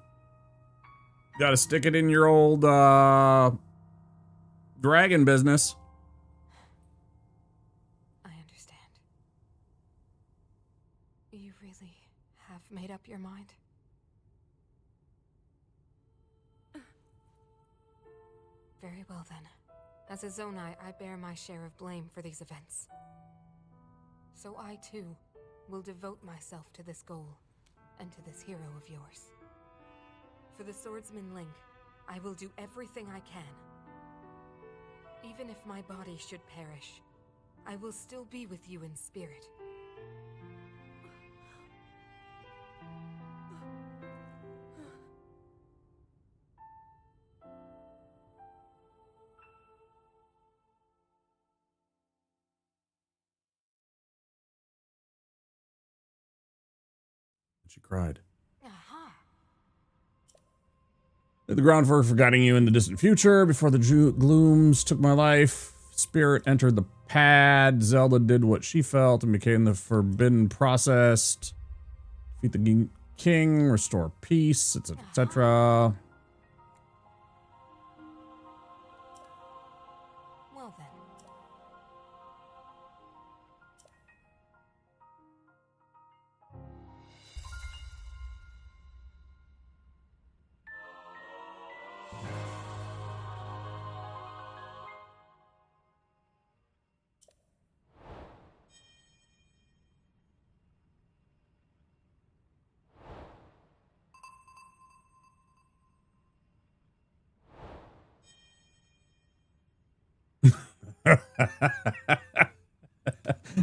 Gotta stick it in your old, dragon business. I understand. You really have made up your mind? Very well then. As a Zonai, I bear my share of blame for these events. So I too will devote myself to this goal and to this hero of yours. For the swordsman Link, I will do everything I can. Even if my body should perish, I will still be with you in spirit. She cried. Aha! Laid the groundwork for guiding you in the distant future. Before the glooms took my life, spirit entered the pad. Zelda did what she felt and became the forbidden process. Defeat the king, restore peace, etc., etc. Well then.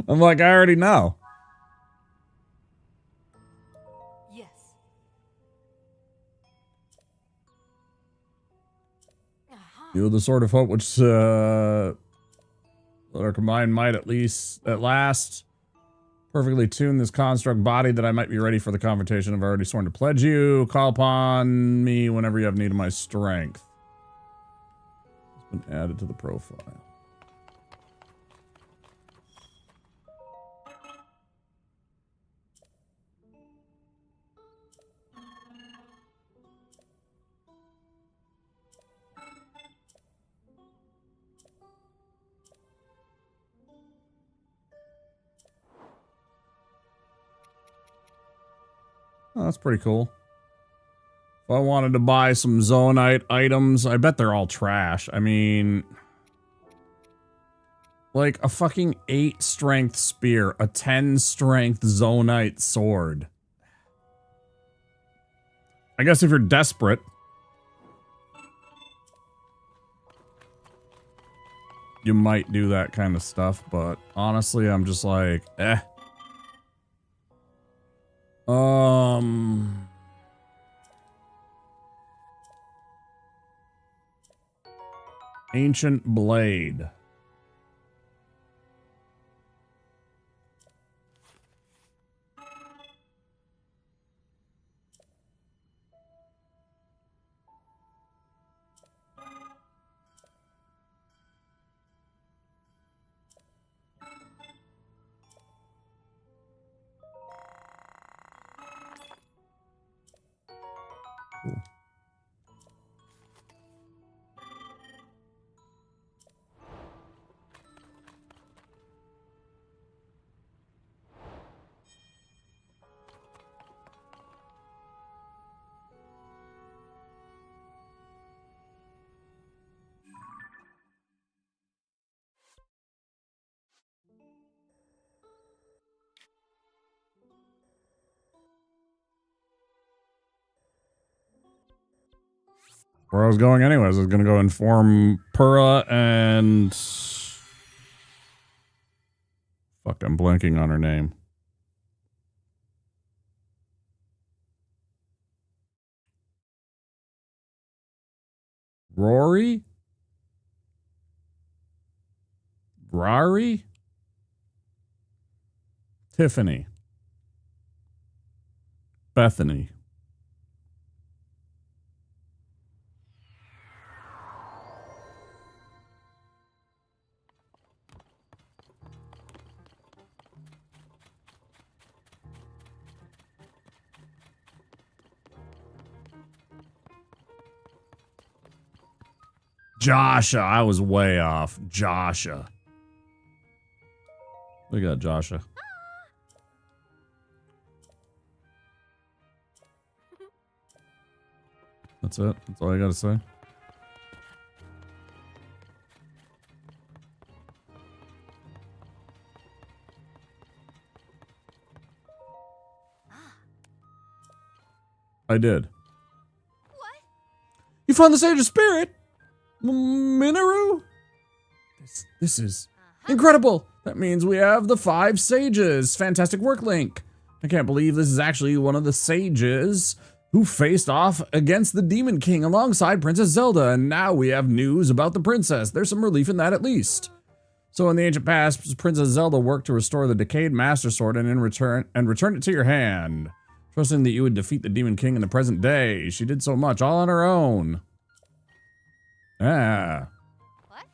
I'm like, I already know. Yes. You the sort of hope which let our combined might at last perfectly tune this construct body that I might be ready for the confrontation. I've already sworn to pledge you. Call upon me whenever you have need of my strength. It's been added to the profile. Oh, that's pretty cool. If I wanted to buy some Zonite items, I bet they're all trash. I mean, like a fucking 8 strength spear, a 10 strength Zonite sword. I guess if you're desperate. You might do that kind of stuff, but honestly, I'm just like, eh. Ancient Blade. Cool. Where I was going anyways, I was gonna go inform Pura and... Fuck, I'm blanking on her name. Rory? Rari? Tiffany. Bethany. Josha. I was way off. Josha. Look at that, Josha. That's it. That's all I gotta say. I did. What? You found the Sage of Spirit? Minoru? This is incredible. That means we have the 5 sages. Fantastic work, Link. I can't believe this is actually one of the sages who faced off against the Demon King alongside Princess Zelda, and now we have news about the princess. There's some relief in that at least. So in the ancient past, Princess Zelda worked to restore the decayed Master Sword and return it to your hand. Trusting that you would defeat the Demon King in the present day. She did so much all on her own. Ah. What?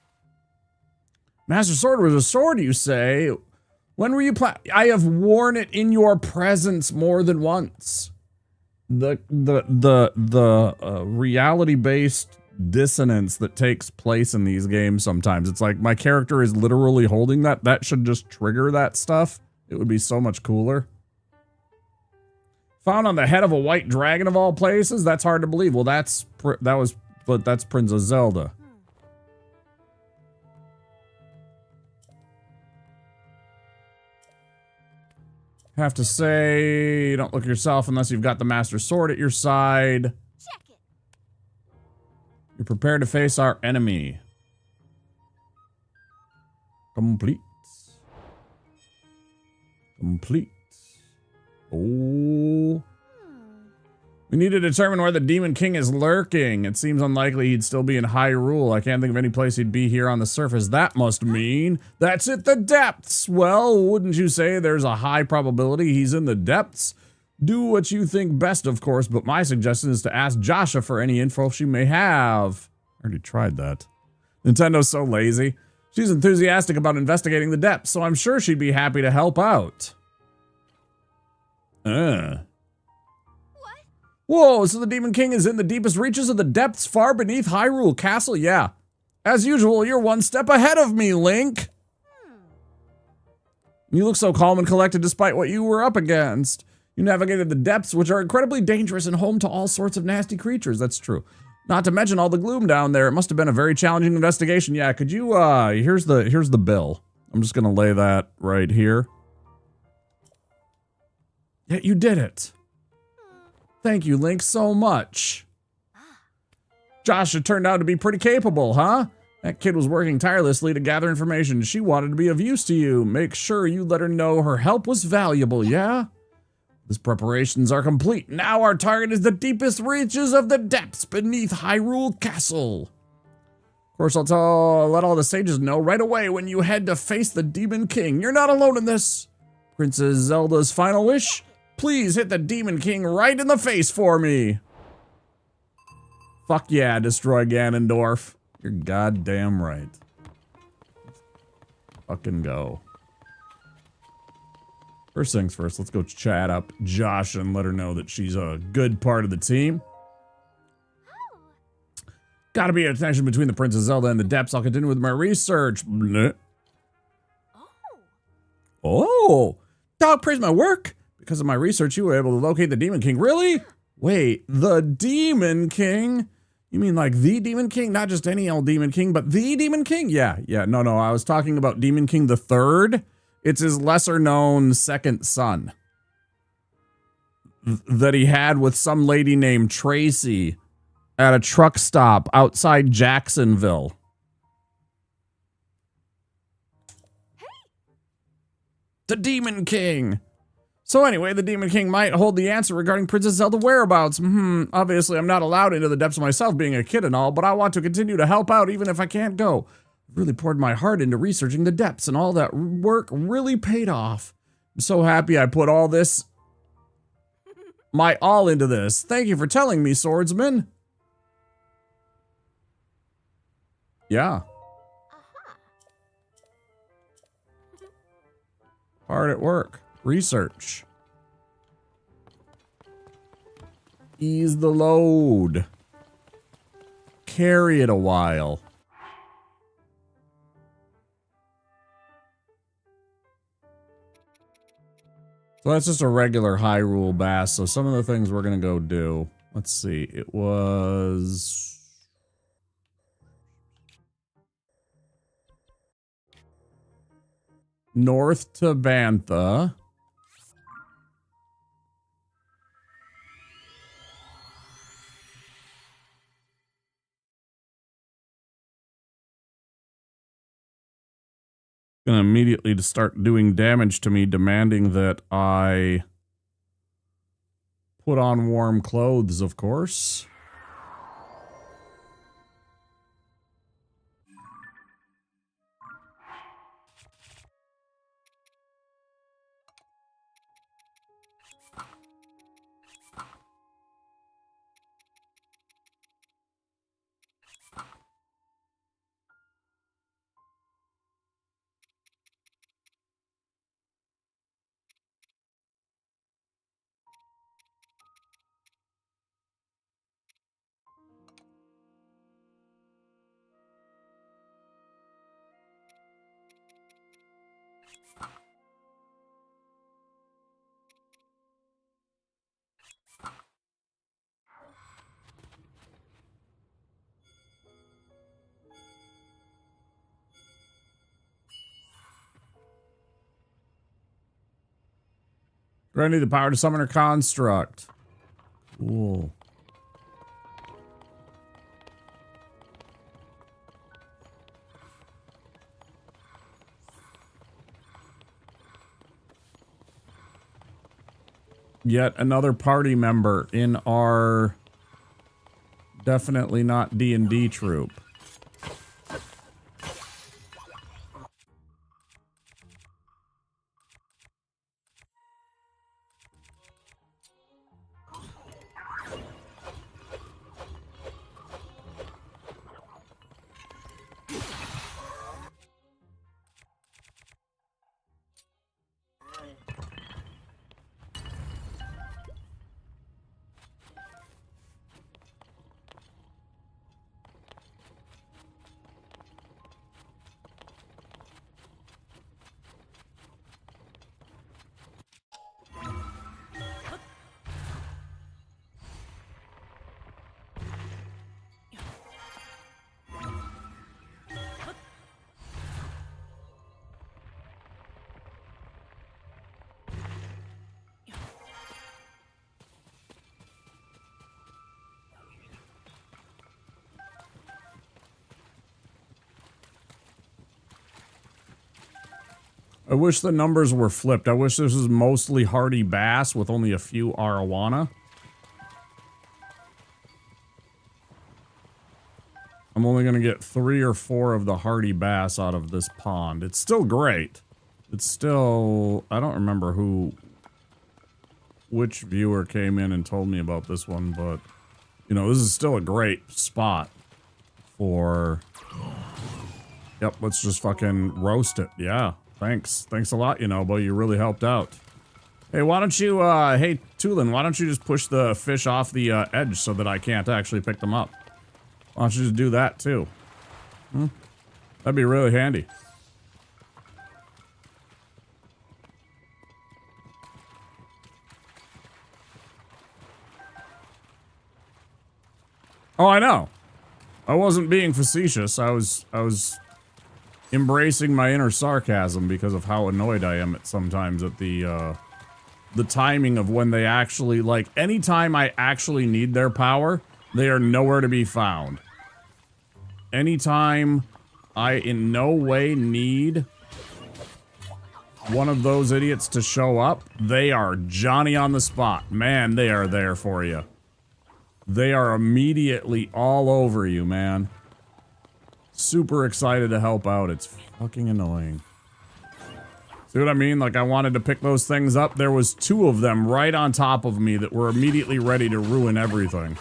Master Sword was restored, you say? When were you I have worn it in your presence more than once. The reality-based dissonance that takes place in these games sometimes. It's like my character is literally holding that. That should just trigger that stuff. It would be so much cooler. Found on the head of a white dragon of all places? That's hard to believe. Well, that's Princess Zelda. Have to say, don't look yourself unless you've got the Master Sword at your side. Check it. You're prepared to face our enemy. Complete. Complete. Oh. We need to determine where the Demon King is lurking. It seems unlikely he'd still be in Hyrule. I can't think of any place he'd be here on the surface. That must mean that's at the depths. Well, wouldn't you say there's a high probability he's in the depths? Do what you think best, of course, but my suggestion is to ask Joshua for any info she may have. I already tried that. Nintendo's so lazy. She's enthusiastic about investigating the depths, so I'm sure she'd be happy to help out. Whoa, so the Demon King is in the deepest reaches of the depths far beneath Hyrule Castle? Yeah. As usual, you're one step ahead of me, Link. You look so calm and collected despite what you were up against. You navigated the depths, which are incredibly dangerous and home to all sorts of nasty creatures. That's true. Not to mention all the gloom down there. It must have been a very challenging investigation. Yeah, could you, here's the bill. I'm just gonna lay that right here. Yeah, you did it. Thank you, Link, so much. Joshua turned out to be pretty capable, huh? That kid was working tirelessly to gather information. She wanted to be of use to you. Make sure you let her know her help was valuable, yeah? These preparations are complete. Now our target is the deepest reaches of the depths beneath Hyrule Castle. Of course, I'll let all the sages know right away when you head to face the Demon King. You're not alone in this. Princess Zelda's final wish? Please hit the Demon King right in the face for me. Fuck yeah, destroy Ganondorf. You're goddamn right. Fucking go. First things first, let's go chat up Josh and let her know that she's a good part of the team. Gotta be a connection between the Princess Zelda and the depths. I'll continue with my research. Oh, dog, praise my work. Because of my research, you were able to locate the Demon King. Really? Wait, the Demon King? You mean like the Demon King? Not just any old Demon King, but the Demon King? Yeah, no, I was talking about Demon King the Third. It's his lesser-known second son. That he had with some lady named Tracy at a truck stop outside Jacksonville. Hey. The Demon King! So anyway, the Demon King might hold the answer regarding Princess Zelda whereabouts. Obviously, I'm not allowed into the depths myself, being a kid and all, but I want to continue to help out even if I can't go. I've really poured my heart into researching the depths, and all that work really paid off. I'm so happy I put all this, my all into this. Thank you for telling me, swordsman. Yeah. Hard at work. Research. Ease the load. Carry it a while. So that's just a regular Hyrule Bass. So some of the things we're gonna go do. Let's see. It was north to Bantha. Gonna immediately to start doing damage to me, demanding that I put on warm clothes, of course. Do I need the power to summon her construct? Cool. Yet another party member in our definitely not D&D troop. I wish the numbers were flipped. I wish this was mostly hardy bass with only a few arowana. I'm only going to get 3 or 4 of the hardy bass out of this pond. It's still great. It's still... I don't remember which viewer came in and told me about this one, but... You know, this is still a great spot for... Yep, let's just fucking roast it. Yeah. Thanks. Thanks a lot, you know, but you really helped out. Hey, why don't you, hey, Tulin, why don't you just push the fish off the edge so that I can't actually pick them up? Why don't you just do that, too? That'd be really handy. Oh, I know. I wasn't being facetious. I was embracing my inner sarcasm because of how annoyed I am sometimes at the timing of when they actually, like, anytime I actually need their power, they are nowhere to be found. Anytime I in no way need one of those idiots to show up, they are Johnny on the spot. Man, they are there for you. They are immediately all over you, man. Super excited to help out. It's fucking annoying. See what I mean? Like, I wanted to pick those things up. There was 2 of them right on top of me that were immediately ready to ruin everything.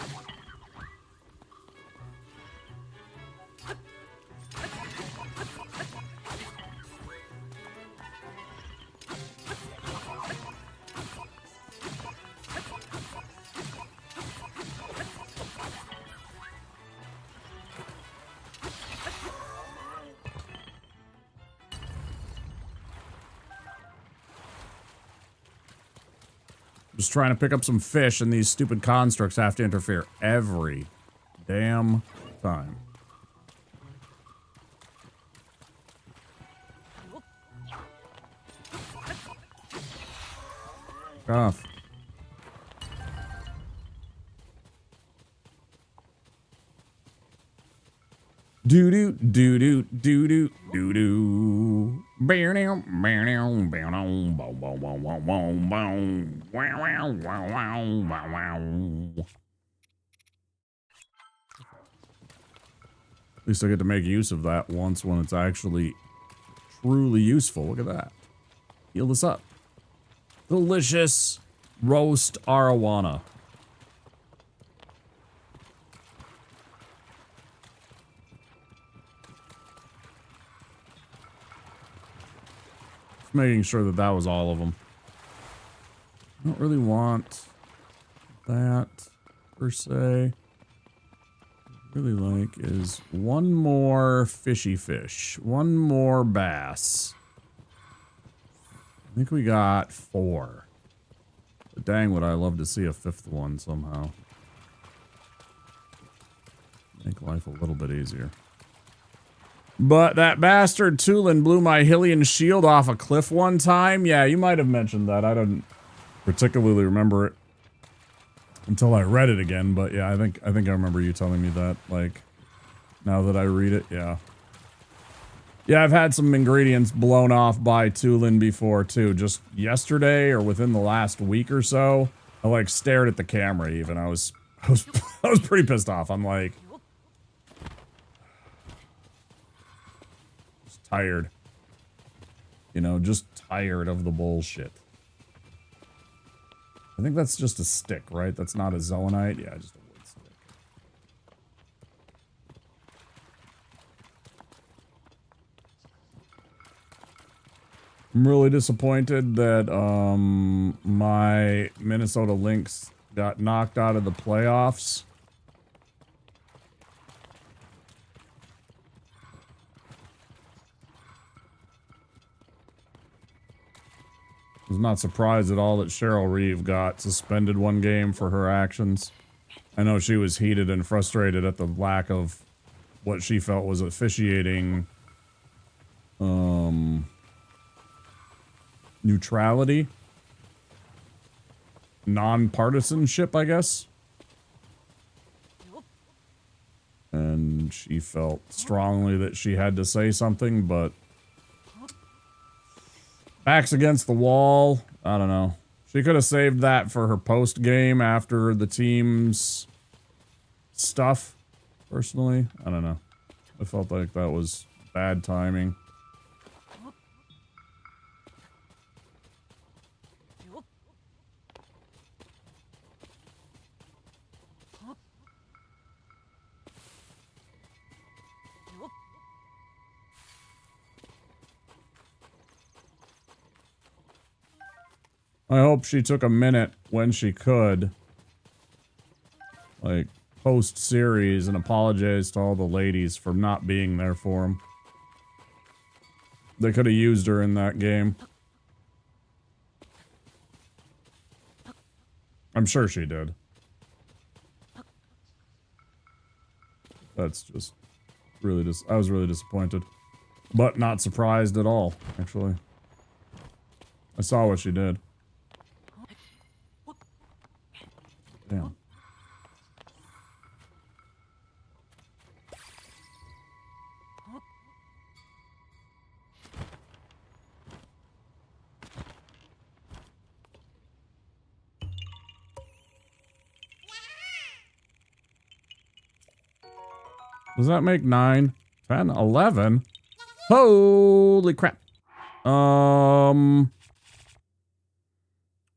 Just trying to pick up some fish, and these stupid constructs have to interfere every damn time. Off. Do do do do do do do do. Bear down, bear down, bear down, bow bow wow wow wow wow wow wow wow wow wow. At least I get to make use of that once when it's actually truly useful. Look at that. Heal this up. Delicious roast arowana. Making sure that that was all of them. I don't really want that per se. What I really like is one more fishy fish, one more bass. I think we got 4. But dang, would I love to see a 5th one somehow. Make life a little bit easier. But that bastard Tulin blew my Hylian shield off a cliff one time. Yeah, you might have mentioned that. I don't particularly remember it until I read it again. But yeah, I think I remember you telling me that. Like, now that I read it, yeah. Yeah, I've had some ingredients blown off by Tulin before too. Just yesterday or within the last week or so, I like stared at the camera even. I was I was pretty pissed off. I'm like just tired. You know, just tired of the bullshit. I think that's just a stick, right? That's not a zoanite. Yeah, just a wood stick. I'm really disappointed that my Minnesota Lynx got knocked out of the playoffs. I was not surprised at all that Cheryl Reeve got suspended one game for her actions. I know she was heated and frustrated at the lack of what she felt was officiating neutrality, non-partisanship, I guess. And she felt strongly that she had to say something, but backs against the wall. I don't know. She could have saved that for her post game after the team's stuff. Personally, I don't know. I felt like that was bad timing. I hope she took a minute when she could, like, post-series and apologized to all the ladies for not being there for them. They could have used her in that game. I'm sure she did. That's just really I was really disappointed. But not surprised at all, actually. I saw what she did. Damn. Does that make 9, 10, 11? Holy crap.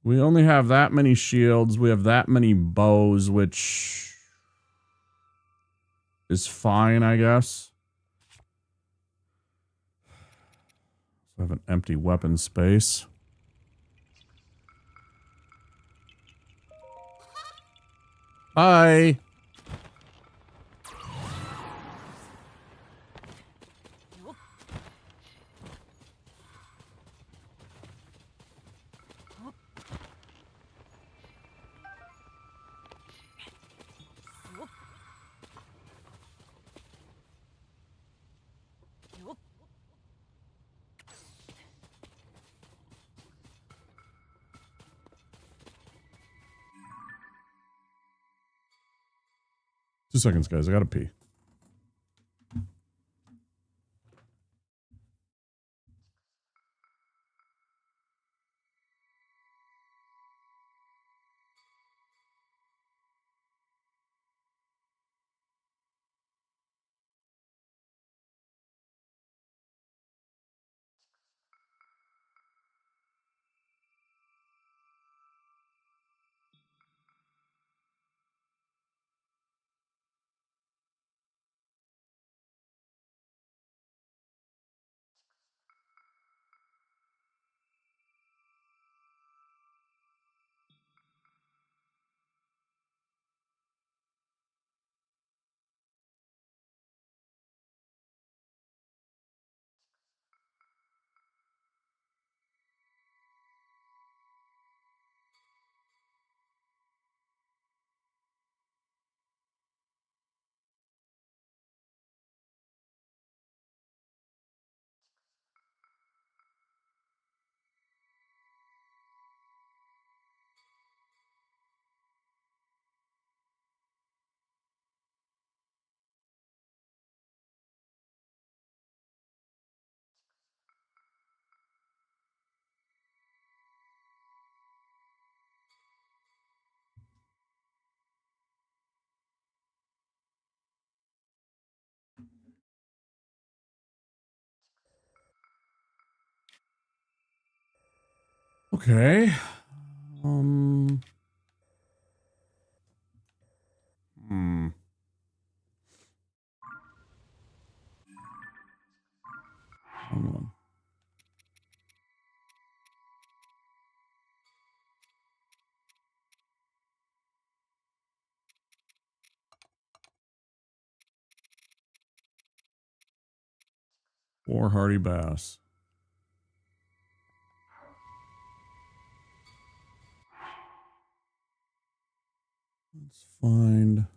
We only have that many shields. We have that many bows, which is fine, I guess. So I have an empty weapon space. Bye. Two seconds, guys. I gotta pee. Okay. Hold on. Four hardy bass. Let's find.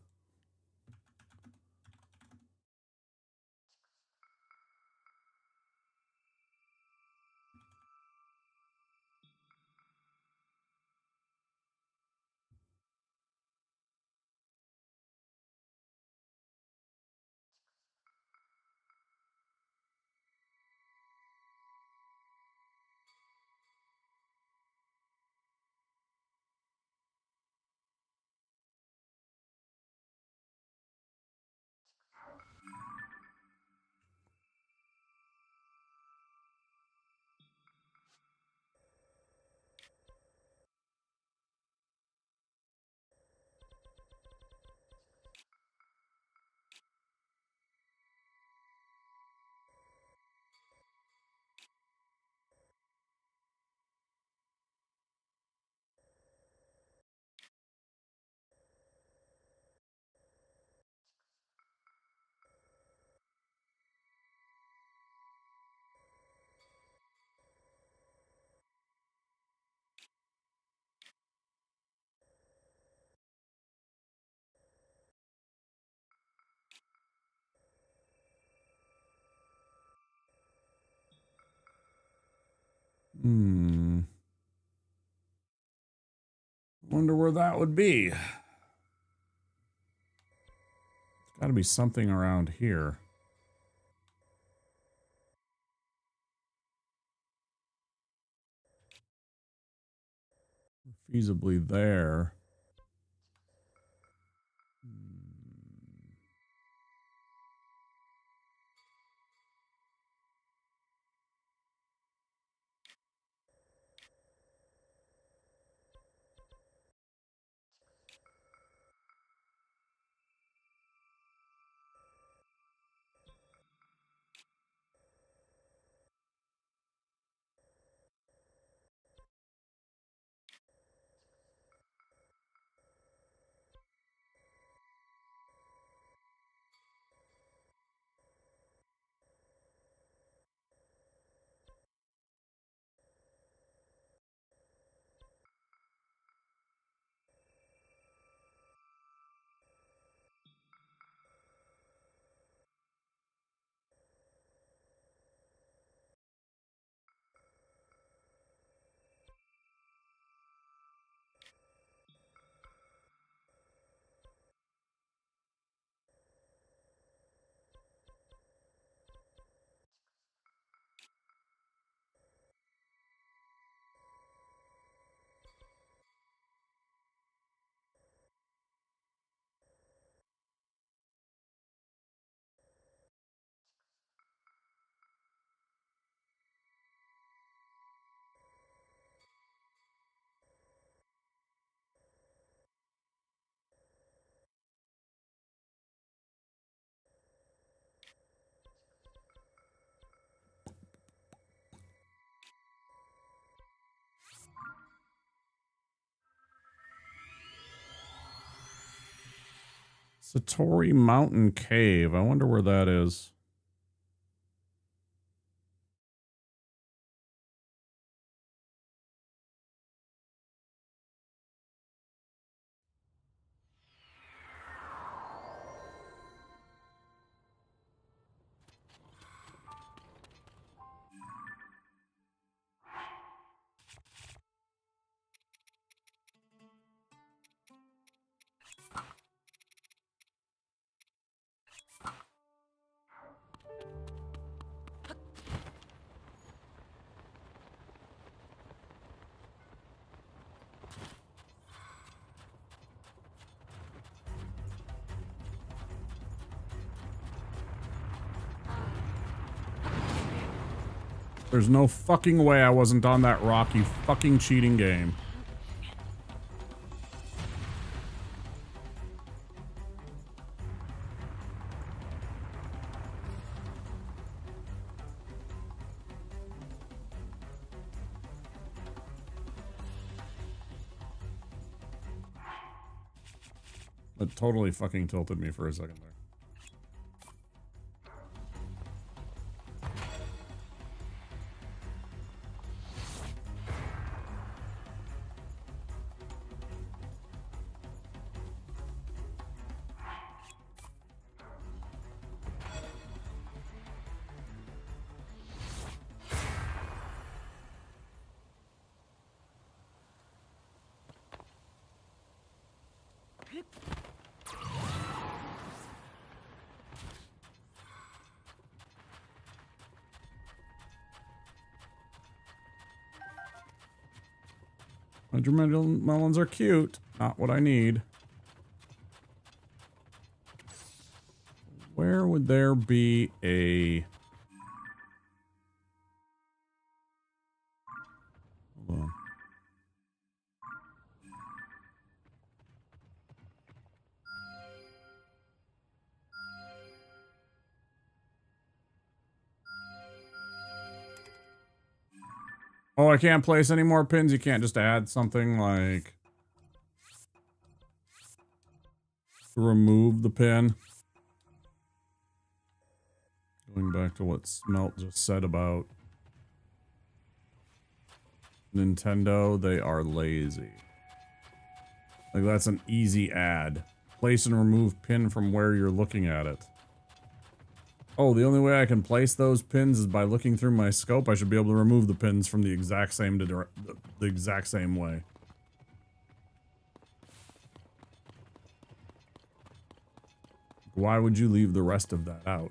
Wonder where that would be. It's got to be something around here. Feasibly there. Satori Mountain Cave. I wonder where that is. There's no fucking way I wasn't on that rock, you fucking cheating game. It totally fucking tilted me for a second there. Melons are cute. Not what I need. Where would there be a... Hold on. Oh, I can't place any more pins. You can't just add something like remove the pin. Going back to what Smelt just said about Nintendo, they are lazy. Like, that's an easy add. Place and remove pin from where you're looking at it. Oh, the only way I can place those pins is by looking through my scope. I should be able to remove the pins from the exact same way. Why would you leave the rest of that out?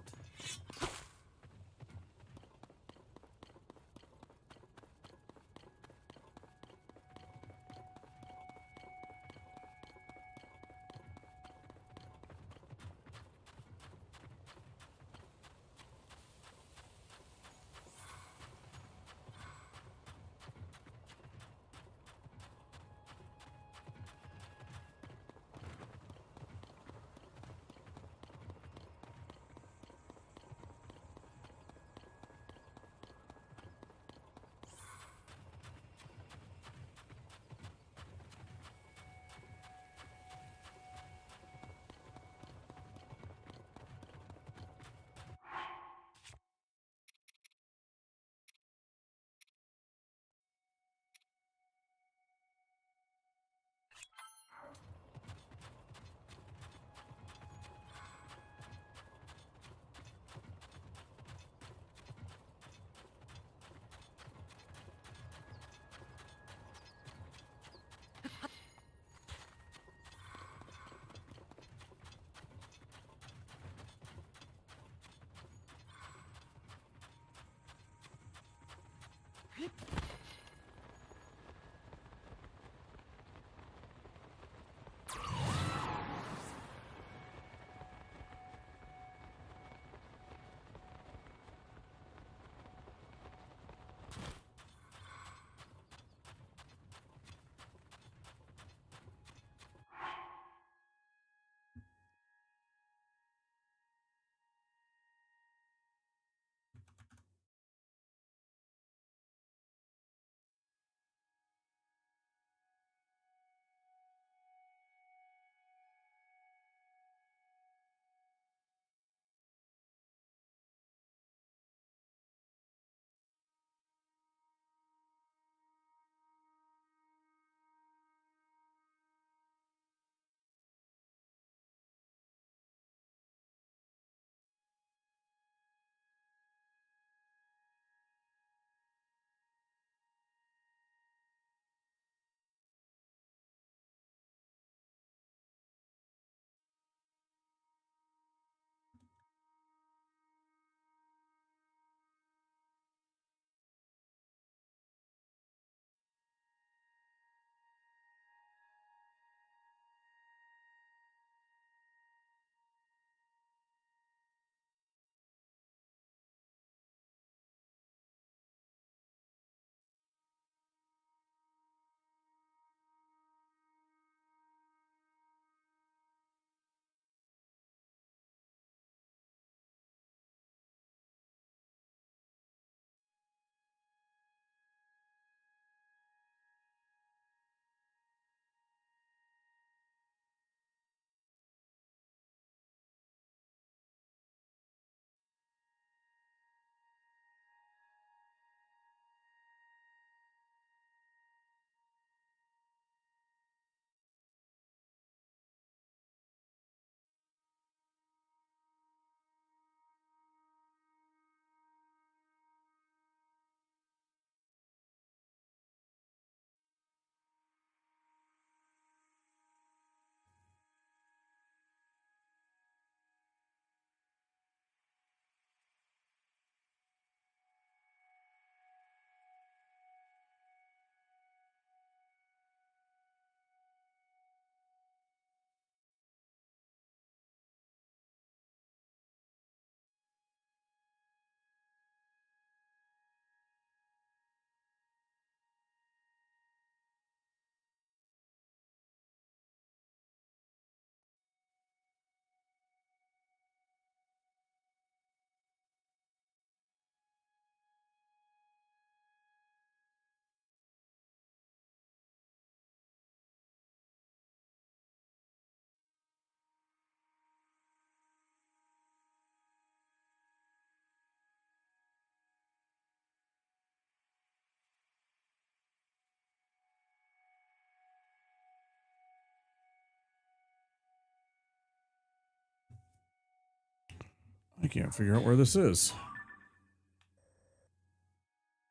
I can't figure out where this is.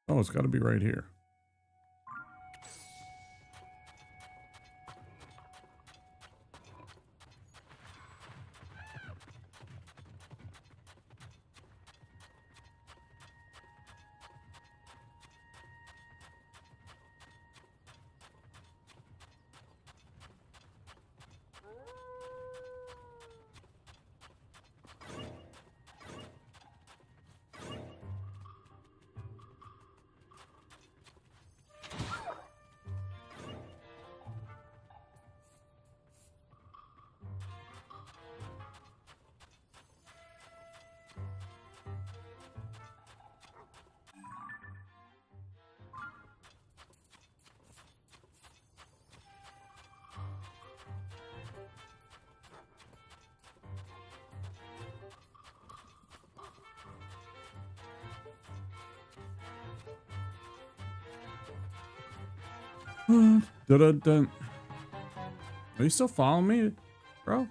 Oh, it's got to be right here. Dun-dun-dun. Are you still following me, bro?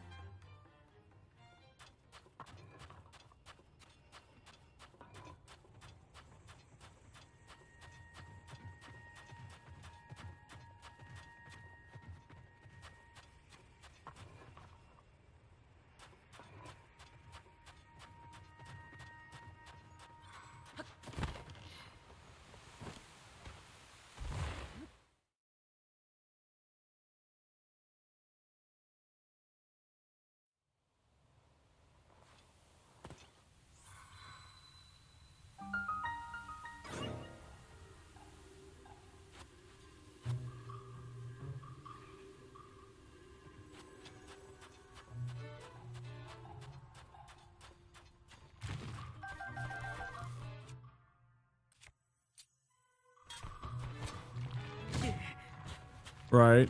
Right.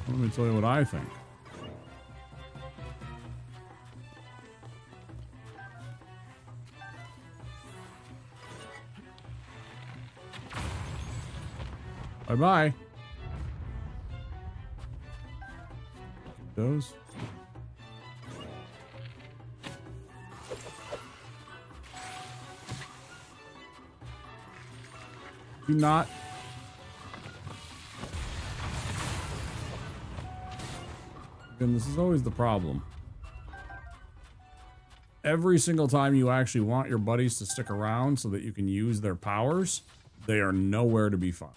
Let me tell you what I think. Bye-bye. Those. Do not. And this is always the problem. Every single time you actually want your buddies to stick around so that you can use their powers, they are nowhere to be found.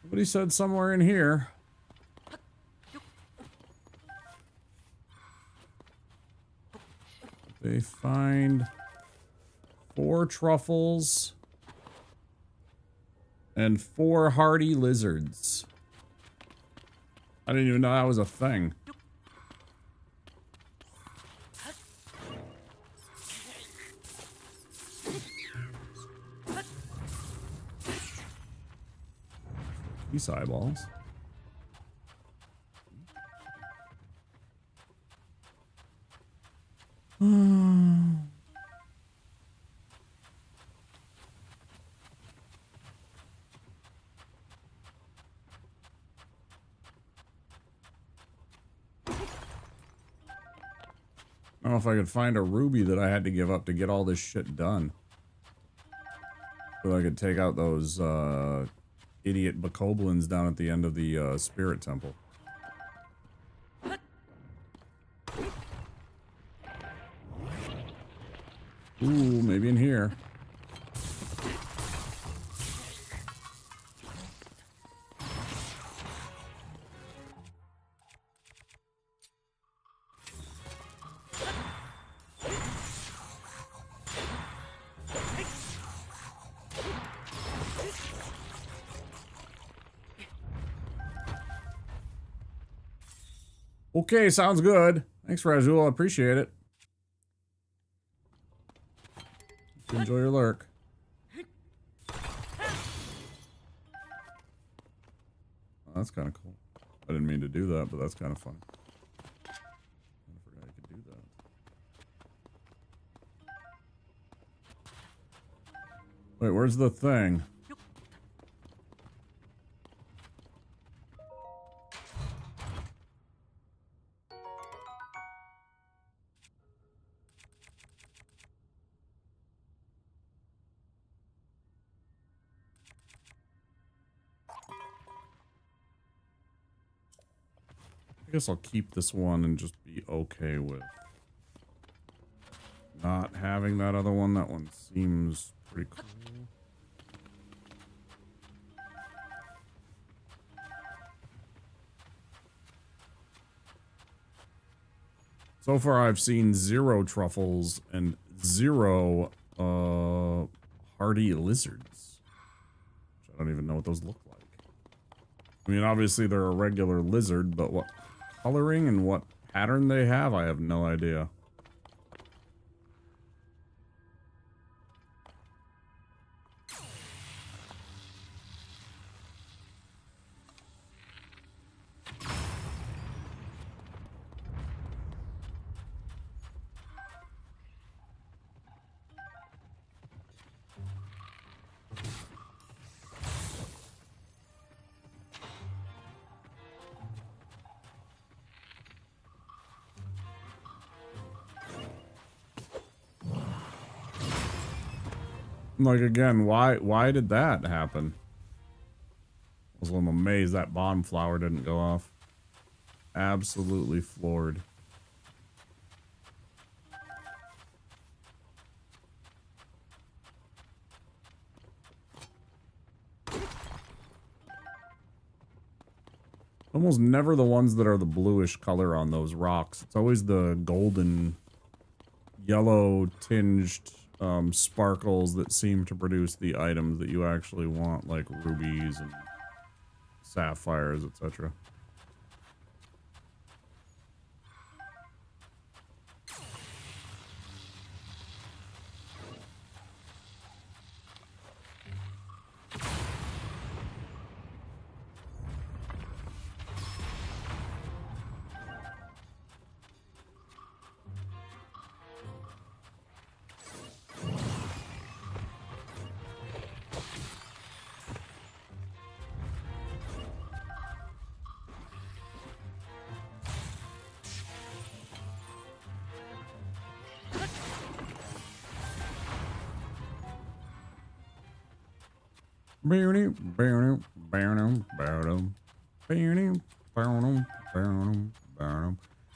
Somebody said somewhere in here. They find 4 truffles and 4 hardy lizards. I didn't even know that was a thing. These eyeballs. I don't know if I could find a ruby that I had to give up to get all this shit done. So I could take out those idiot bokoblins down at the end of the spirit temple. Ooh, maybe in here. Okay, sounds good. Thanks, Razul. I appreciate it. Enjoy your lurk. Oh, that's kind of cool. I didn't mean to do that, but that's kind of funny. I forgot I could do that. Wait, where's the thing? I guess I'll keep this one and just be okay with not having that other one. That one seems pretty cool. So far I've seen 0 truffles and 0 hardy lizards. Which I don't even know what those look like. I mean, obviously they're a regular lizard, but what coloring and what pattern they have, I have no idea. Like, again, why did that happen? I'm amazed that bomb flower didn't go off. Absolutely floored. Almost never the ones that are the bluish color on those rocks. It's always the golden, yellow tinged sparkles that seem to produce the items that you actually want, like rubies and sapphires, etc.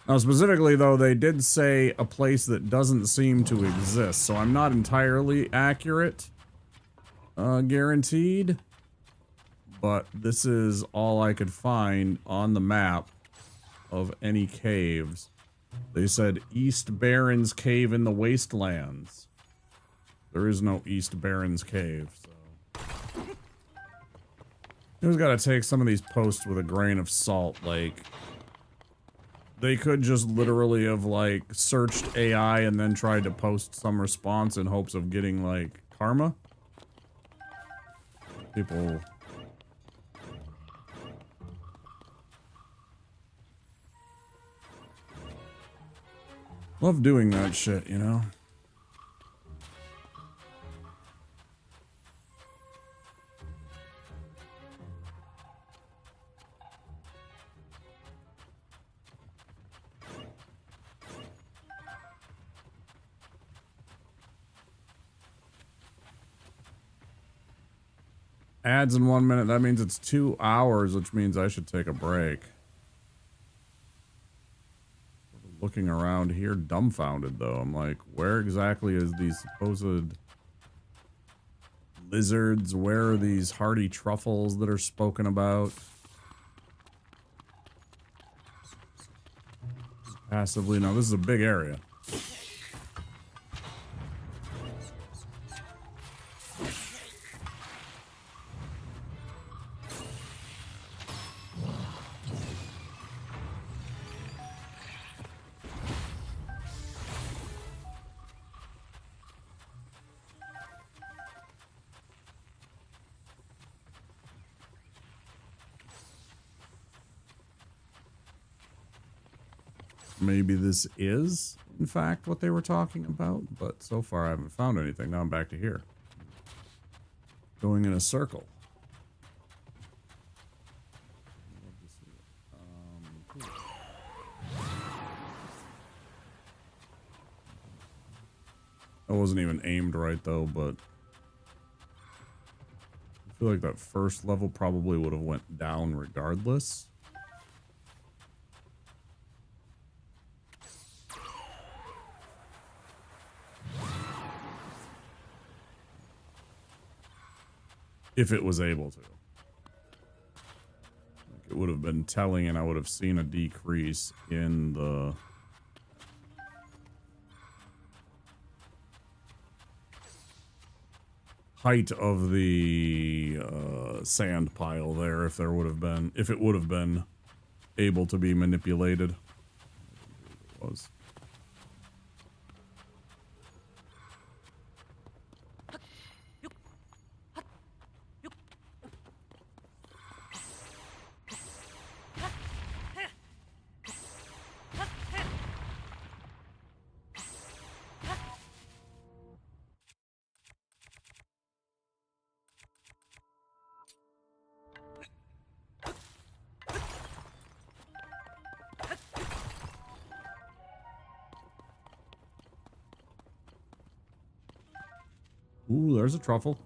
Now, specifically, though, they did say a place that doesn't seem to exist, so I'm not entirely accurate, guaranteed, but this is all I could find on the map of any caves. They said East Barrens Cave in the Wastelands. There is no East Barrens Cave, so... You always gotta take some of these posts with a grain of salt, like... They could just literally have, like, searched AI and then tried to post some response in hopes of getting, like, karma. People... love doing that shit, you know? Ads in 1 minute, that means it's 2 hours, which means I should take a break. Looking around here dumbfounded though. I'm like, where exactly is these supposed lizards? Where are these hardy truffles that are spoken about? Passively, no, this is a big area. maybe this is, in fact, what they were talking about. But so far, I haven't found anything. Now I'm back to here. Going in a circle. I wasn't even aimed right, though, but I feel like that first level probably would have went down regardless. If it was able to. Like it would have been telling and I would have seen a decrease in the... height of the sand pile there if there would have been, if it would have been able to be manipulated. It was. Ooh, there's a truffle.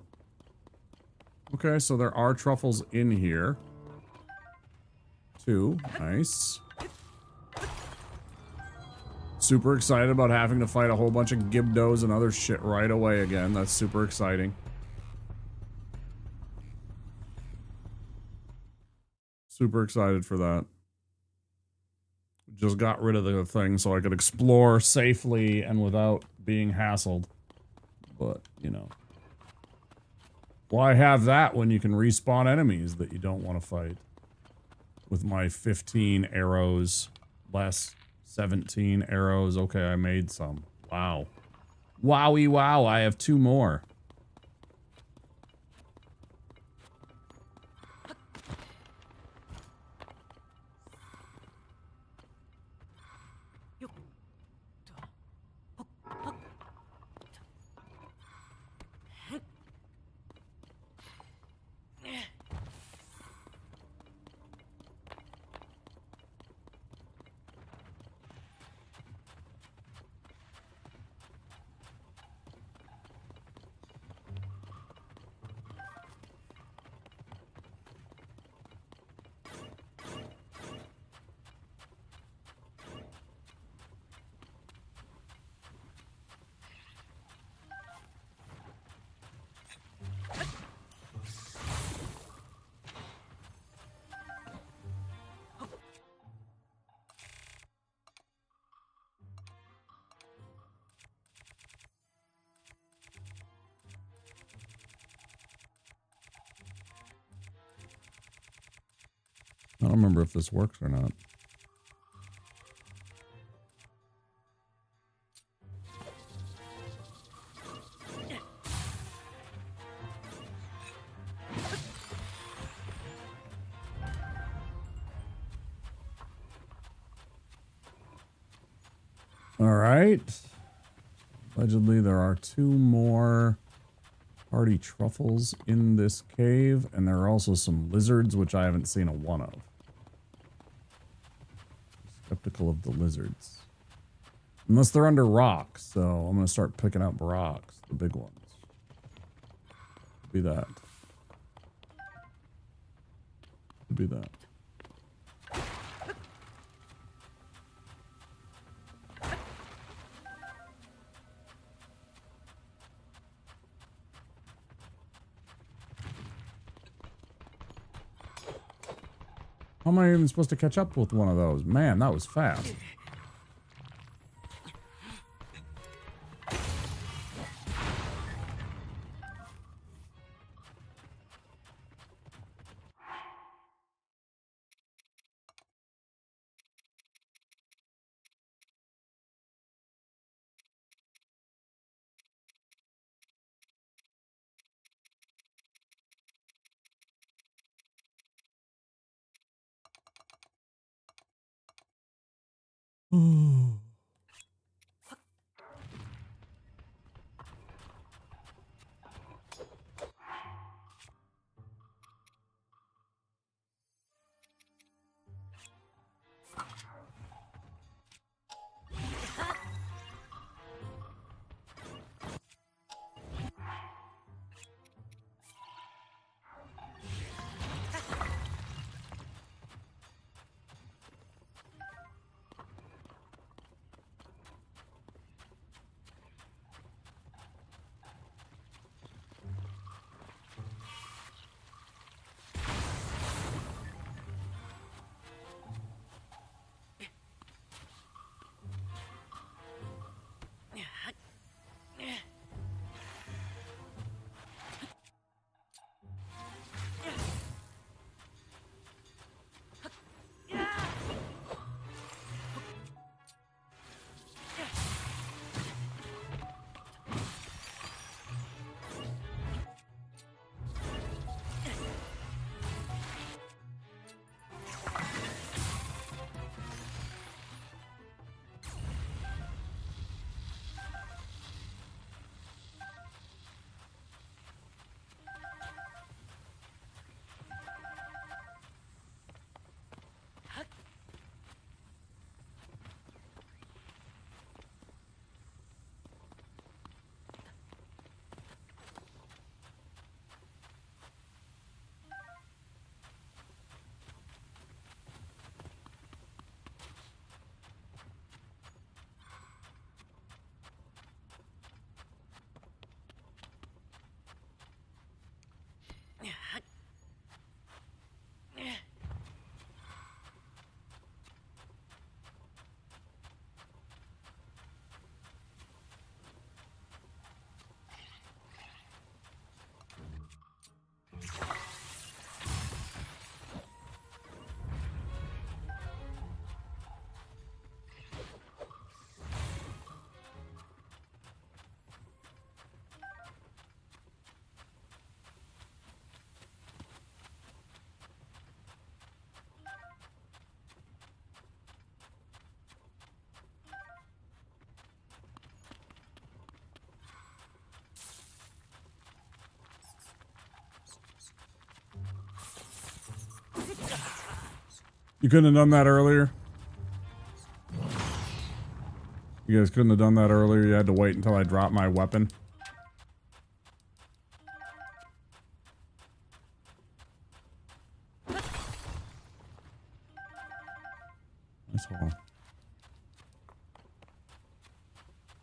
Okay, so there are truffles in here. 2. Nice. Super excited about having to fight a whole bunch of Gibdos and other shit right away again. That's super exciting. Super excited for that. Just got rid of the thing so I could explore safely and without being hassled. But, you know. Why have that when you can respawn enemies that you don't want to fight? With my 15 arrows, less 17 arrows. Okay, I made some. Wow. Wowie wow, I have 2 more. I don't remember if this works or not. All right. Allegedly, there are 2 more party truffles in this cave, and there are also some lizards, which I haven't seen a one of. Skeptical of the lizards. Unless they're under rocks, so I'm going to start picking up rocks, the big ones. Be that. Be that. How am I even supposed to catch up with one of those? Man, that was fast. You couldn't have done that earlier? You guys couldn't have done that earlier? You had to wait until I dropped my weapon? Nice haul.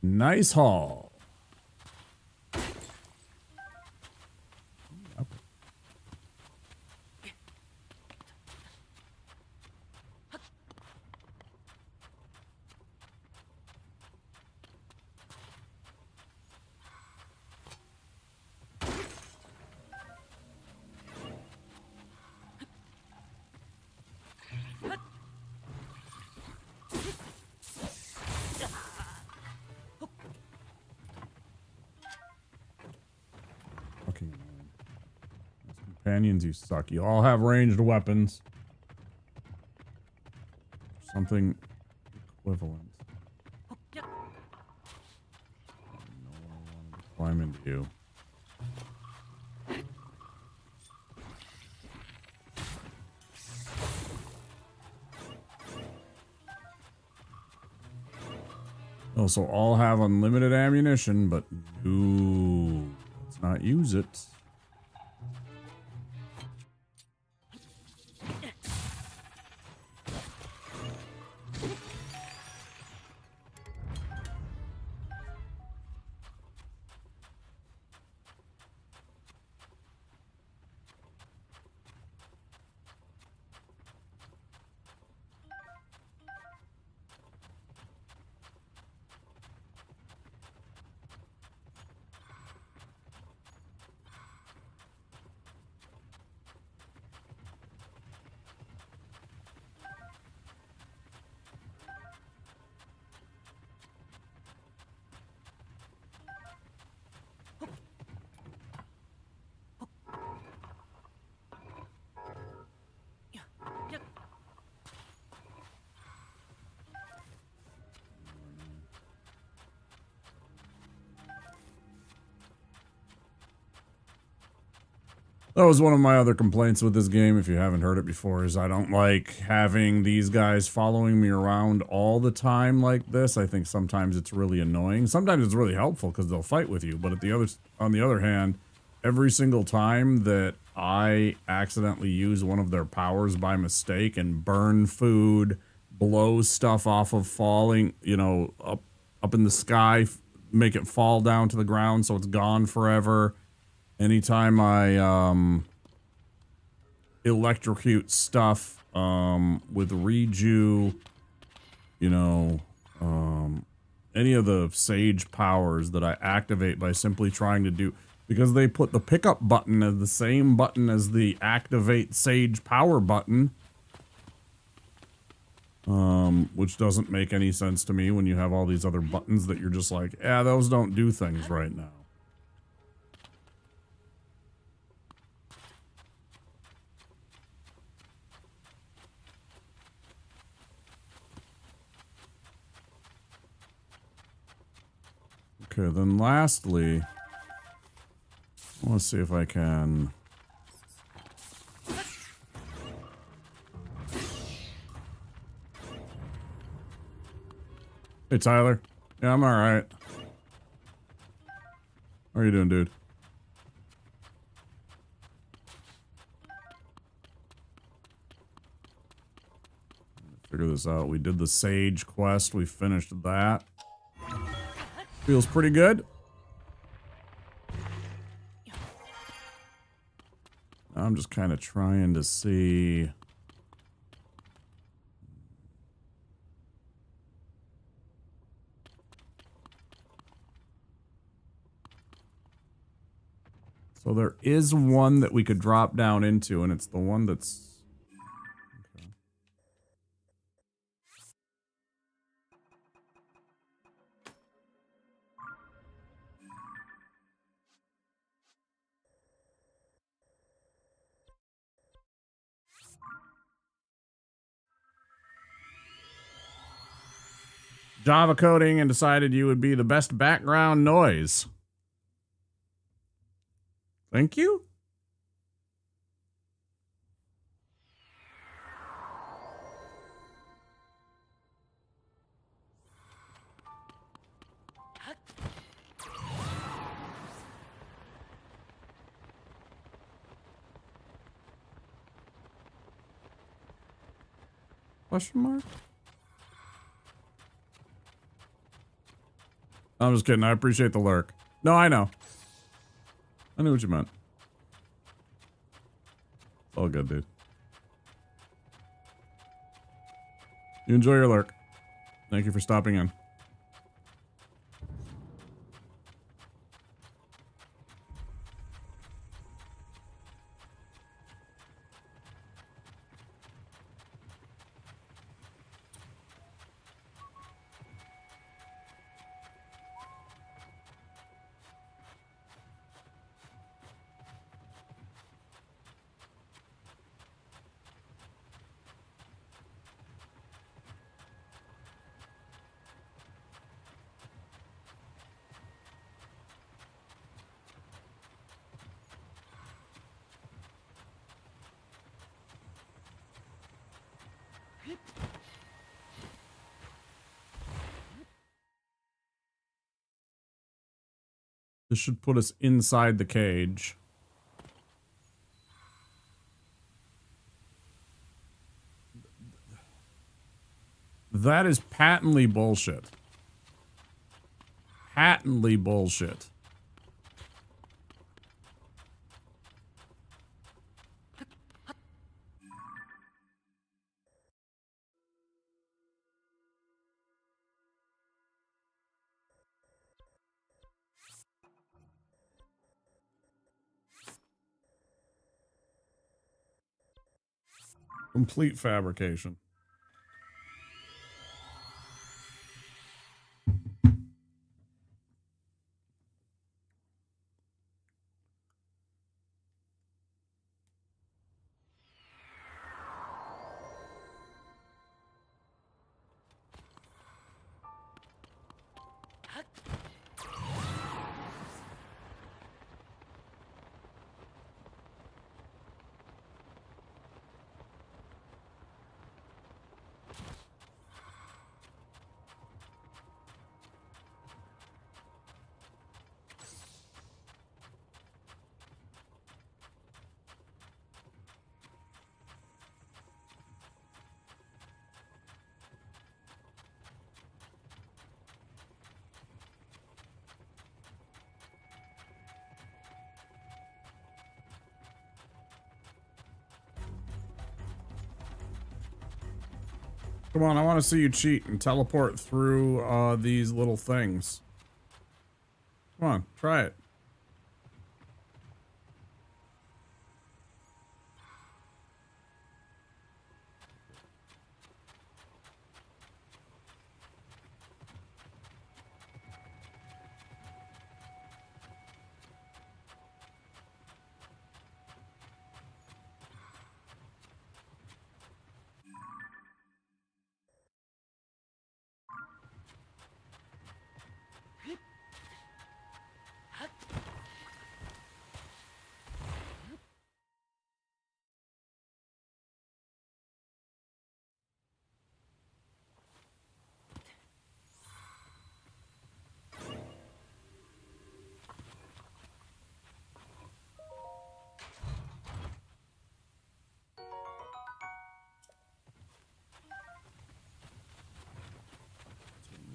Nice haul. Companions, you suck. You all have ranged weapons. Something equivalent. No, I wanted to climb into you. Oh, so all have unlimited ammunition, but no, let's not use it. That was one of my other complaints with this game, if you haven't heard it before, is I don't like having these guys following me around all the time like this. I think sometimes it's really annoying. Sometimes it's really helpful because they'll fight with you. But on the other hand, every single time that I accidentally use one of their powers by mistake and burn food, blow stuff off of falling, you know, up in the sky, make it fall down to the ground so it's gone forever. Anytime I electrocute stuff with reju, you know, any of the sage powers that I activate by simply trying to do, because they put the pickup button as the same button as the activate sage power button, which doesn't make any sense to me when you have all these other buttons that you're just like, yeah, those don't do things right now. Okay, then lastly, I want to see if I can... Hey, Tyler. Yeah, I'm alright. How are you doing, dude? Figure this out. We did the Sage quest. We finished that. Feels pretty good. I'm just kind of trying to see... So there is one that we could drop down into, and it's the one that's... Okay. Java coding and decided you would be the best background noise. Thank you. Question mark? I'm just kidding. I appreciate the lurk. No, I know. I knew what you meant. It's all good, dude. You enjoy your lurk. Thank you for stopping in. This should put us inside the cage. That is patently bullshit. Patently bullshit. Complete fabrication. Come on, I want to see you cheat and teleport through these little things. Come on, try it.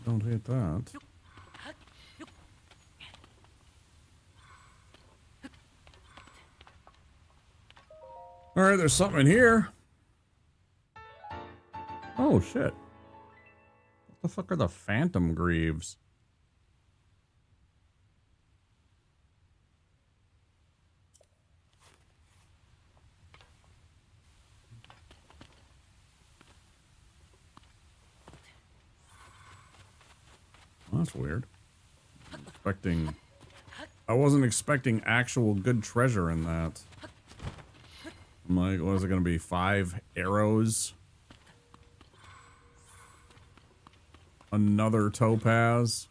Don't hit that. All right, there's something in here. Oh, shit. What the fuck are the phantom greaves? Well, that's weird. I wasn't expecting actual good treasure in that. I'm like, what is it gonna be? 5 arrows? Another topaz?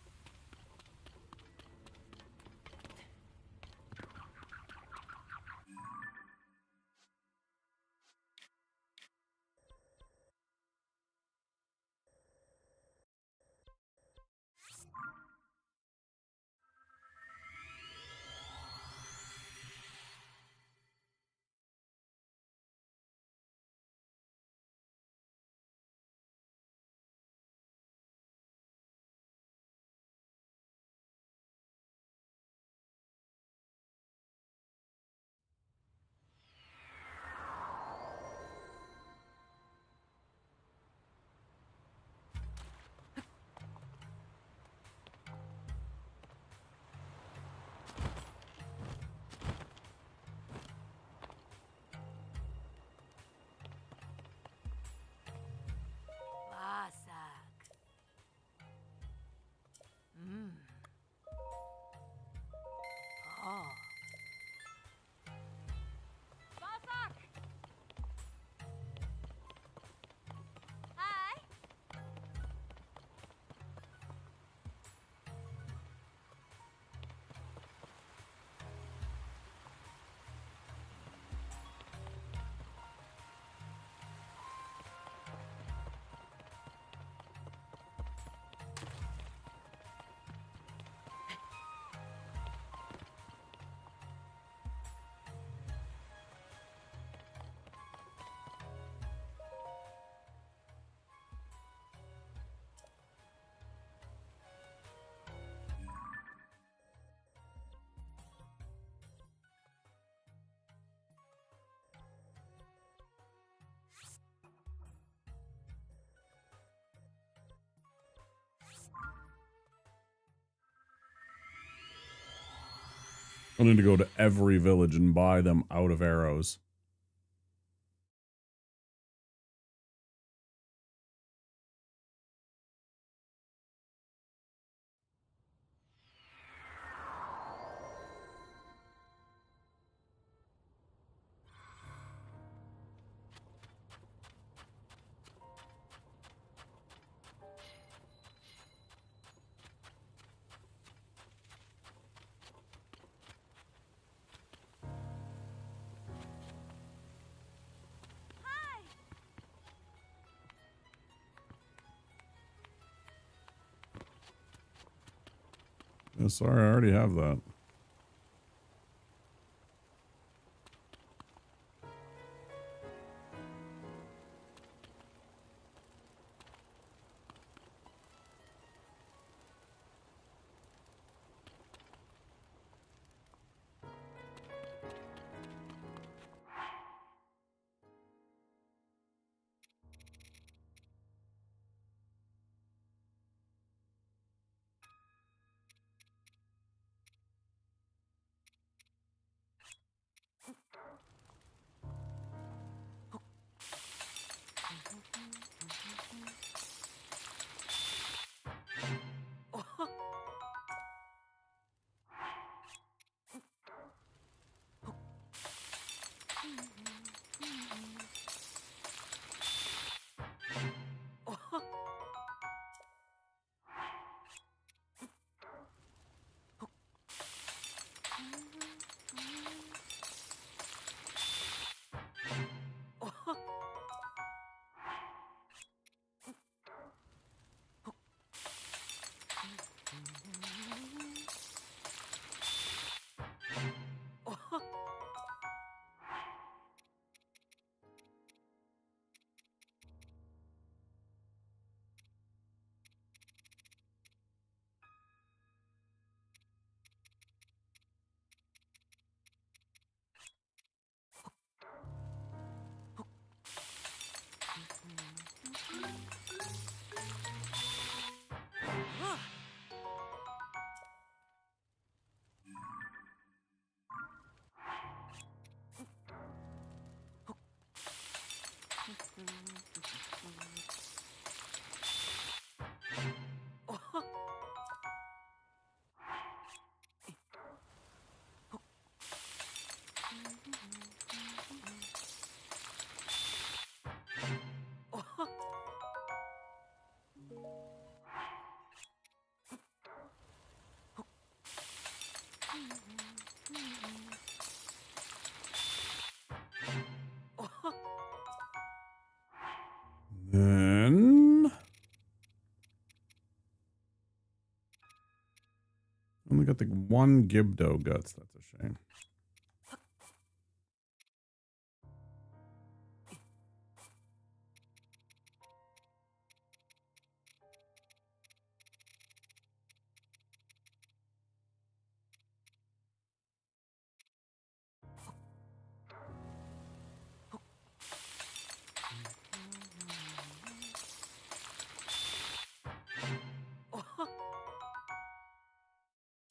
Vasak. Mmm. Oh. Vasak! Hi. I need to go to every village and buy them out of arrows. Yeah, sorry, I already have that. And only got the one Gibdo guts. That's a shame.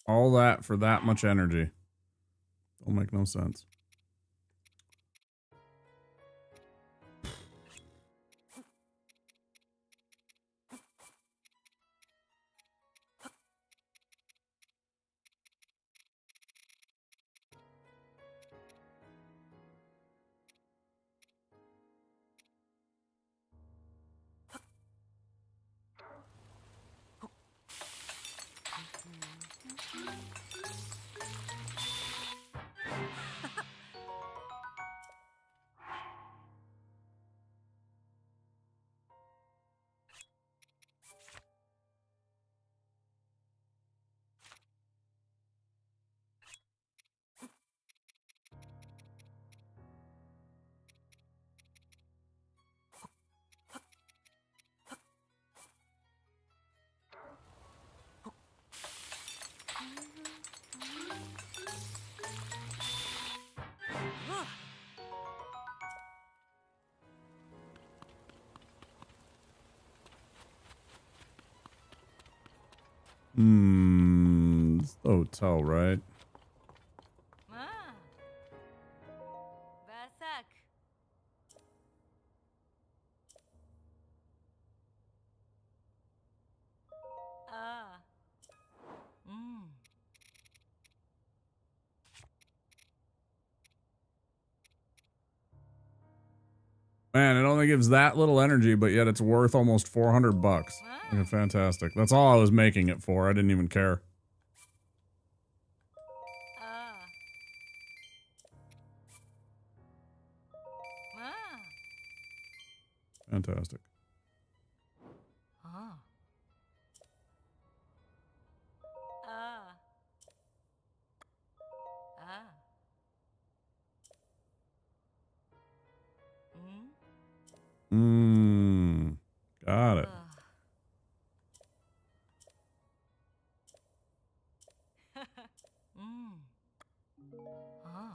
All that for that much energy. Don't make no sense. It's the hotel, right? Ah. Basak. Ah. Mm. Man, it only gives that little energy, but yet it's worth almost 400 bucks. Fucking fantastic. That's all I was making it for. I didn't even care. Ah. Ah. Fantastic. Ah. Ah. Ah. Got it. Mm. Ah.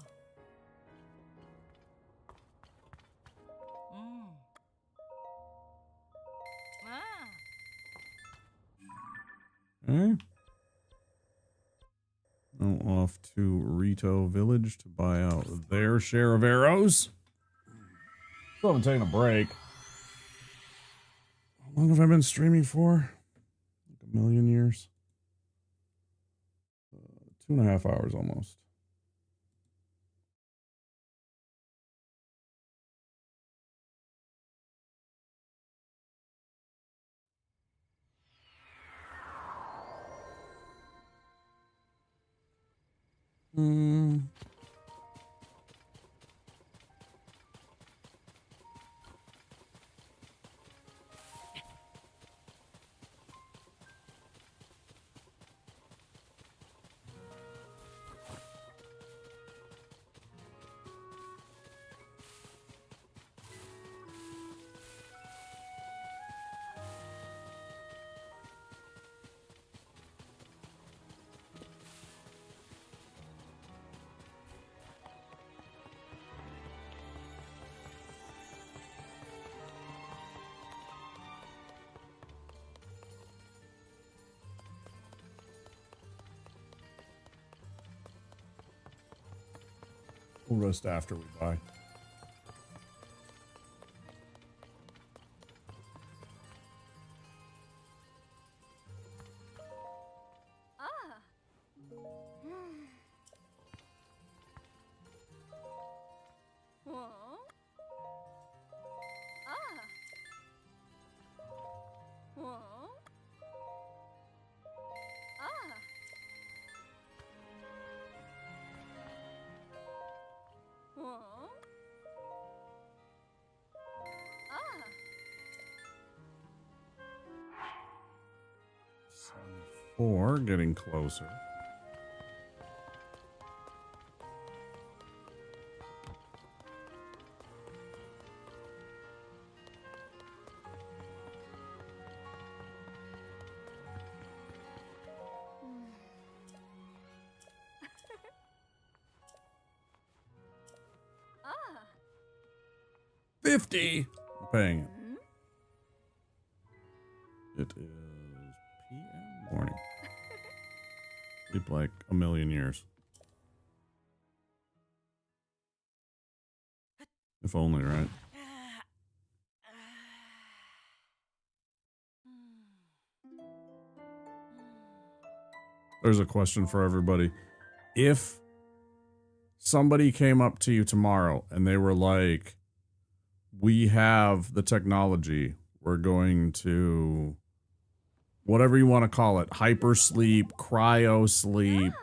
Mm. Ah. Okay. Now off to Rito Village to buy out their share of arrows. Still haven't taken a break. How long have I been streaming for? Like a million years. 2.5 hours almost. We'll rest after we buy. Ah. Whoa. Ah. Whoa. Ah. Whoa. 4, getting closer. Ah. 50. I'm paying it. It is PM morning. Sleep like a million years. If only, right? There's a question for everybody. If somebody came up to you tomorrow and they were like, we have the technology, we're going to, whatever you want to call it, hypersleep, cryo sleep,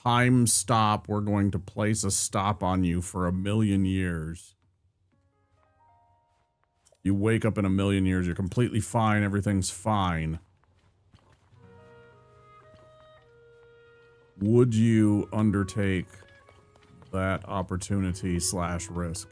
time stop, we're going to place a stop on you for 1 million years. You wake up in 1 million years, you're completely fine, everything's fine. Would you undertake that opportunity / risk?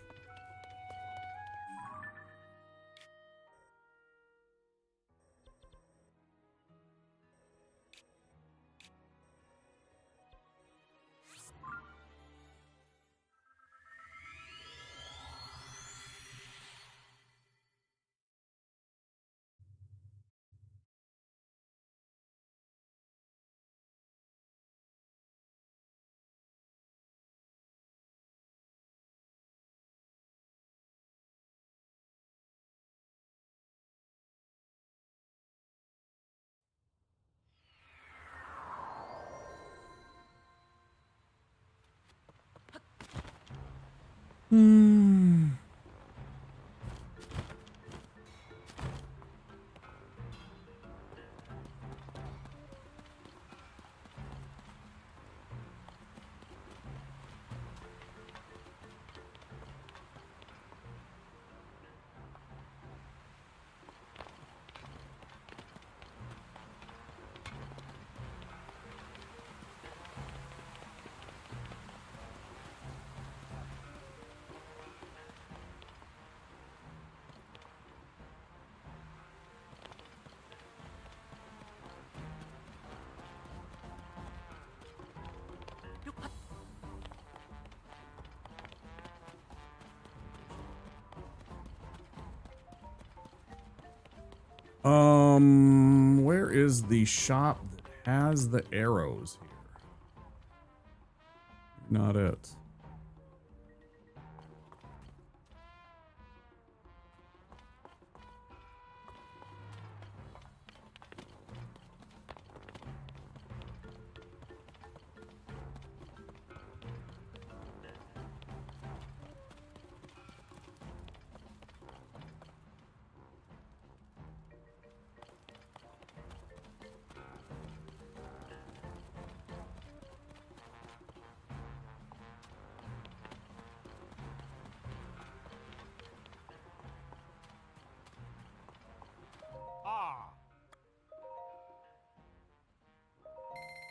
Where is the shop that has the arrows here? Not it. Ah.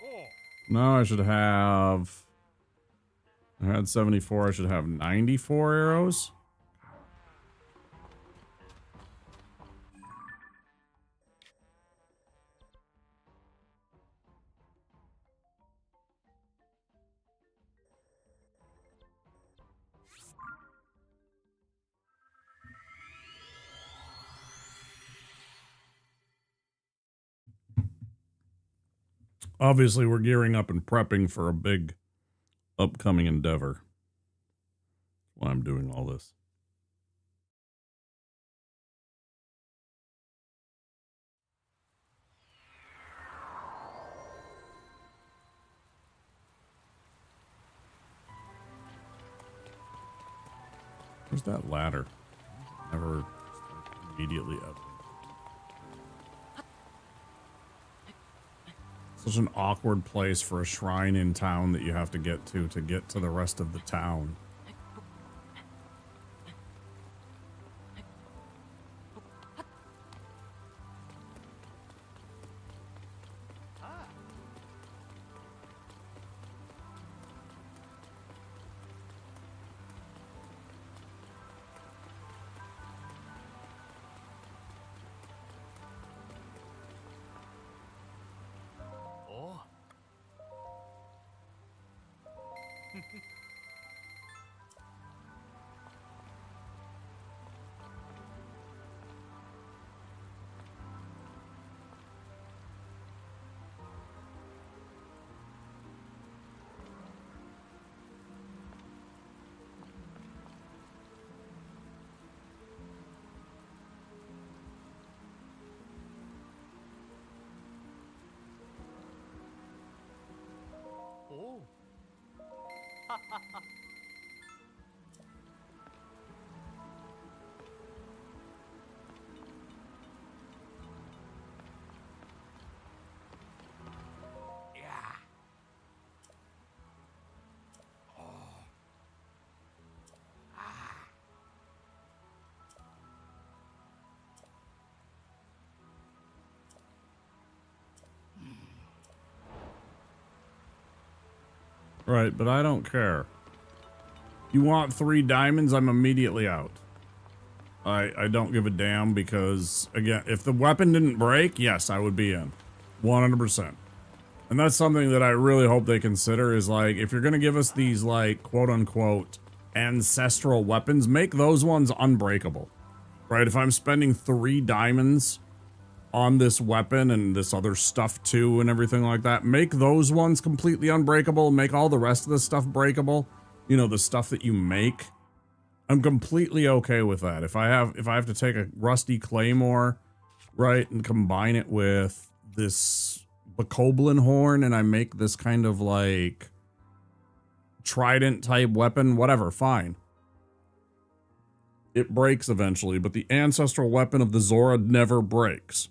Oh. No, I should have... I had 74, I should have 94 arrows. Obviously, we're gearing up and prepping for a big upcoming endeavor. That's why I'm doing all this. Where's that ladder? Never immediately up. Such an awkward place for a shrine in town that you have to get to the rest of the town. Right, but I don't care. You want 3 diamonds, I'm immediately out. I don't give a damn because, again, if the weapon didn't break, yes, I would be in. 100%. And that's something that I really hope they consider is, like, if you're going to give us these, like, quote-unquote ancestral weapons, make those ones unbreakable. Right? If I'm spending 3 diamonds on this weapon and this other stuff too and everything like that, make those ones completely unbreakable, make all the rest of the stuff breakable. You know, the stuff that you make. I'm completely okay with that. If I have to take a rusty claymore, right, and combine it with this Bokoblin horn and I make this kind of like trident type weapon, whatever, fine. It breaks eventually, but the ancestral weapon of the Zora never breaks.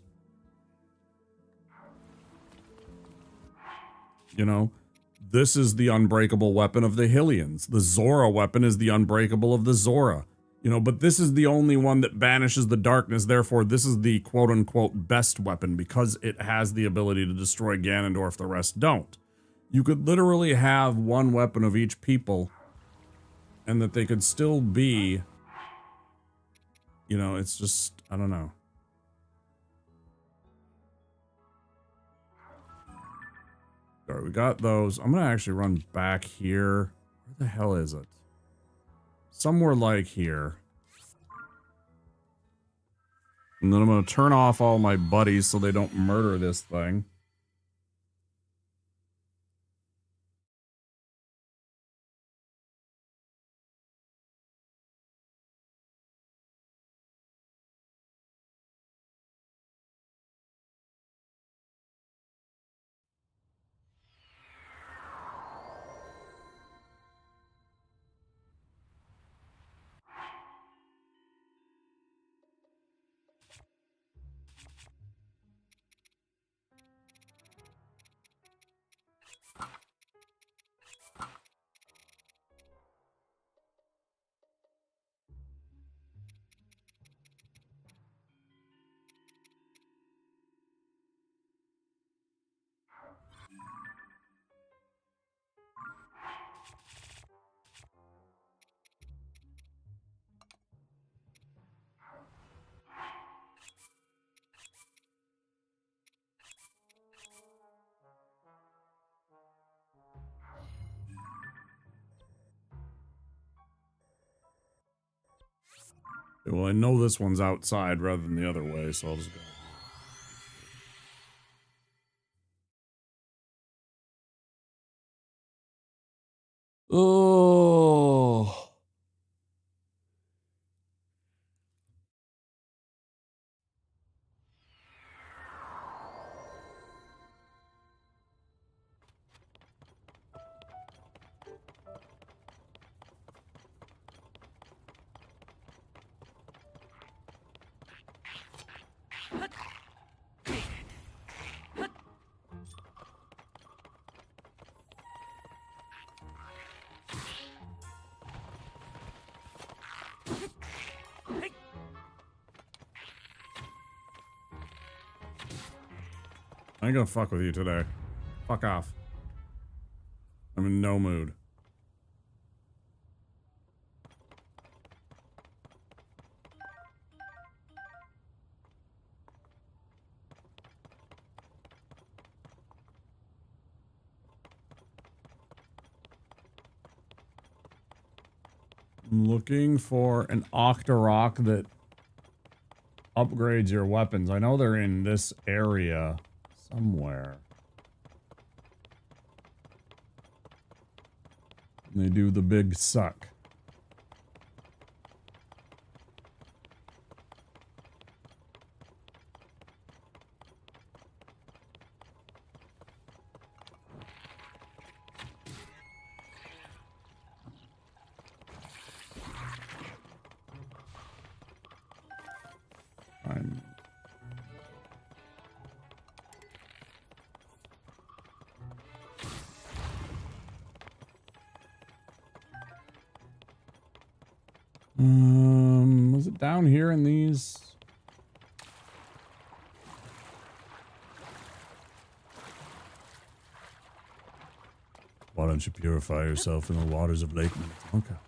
You know? This is the unbreakable weapon of the Hylians. The Zora weapon is the unbreakable of the Zora. You know, but this is the only one that banishes the darkness. Therefore, this is the quote-unquote best weapon because it has the ability to destroy Ganondorf. The rest don't. You could literally have one weapon of each people and that they could still be... You know, it's just... I don't know. All right, we got those. I'm going to actually run back here. Where the hell is it? Somewhere like here. And then I'm going to turn off all my buddies so they don't murder this thing. Well, I know this one's outside rather than the other way, so I'll just go. Oh. I ain't gonna fuck with you today. Fuck off. I'm in no mood. I'm looking for an Octorok that upgrades your weapons. I know they're in this area somewhere. And they do the big suck. Was it down here in these? Whatever. don't you purify yourself in the waters of Lake Minnetonka?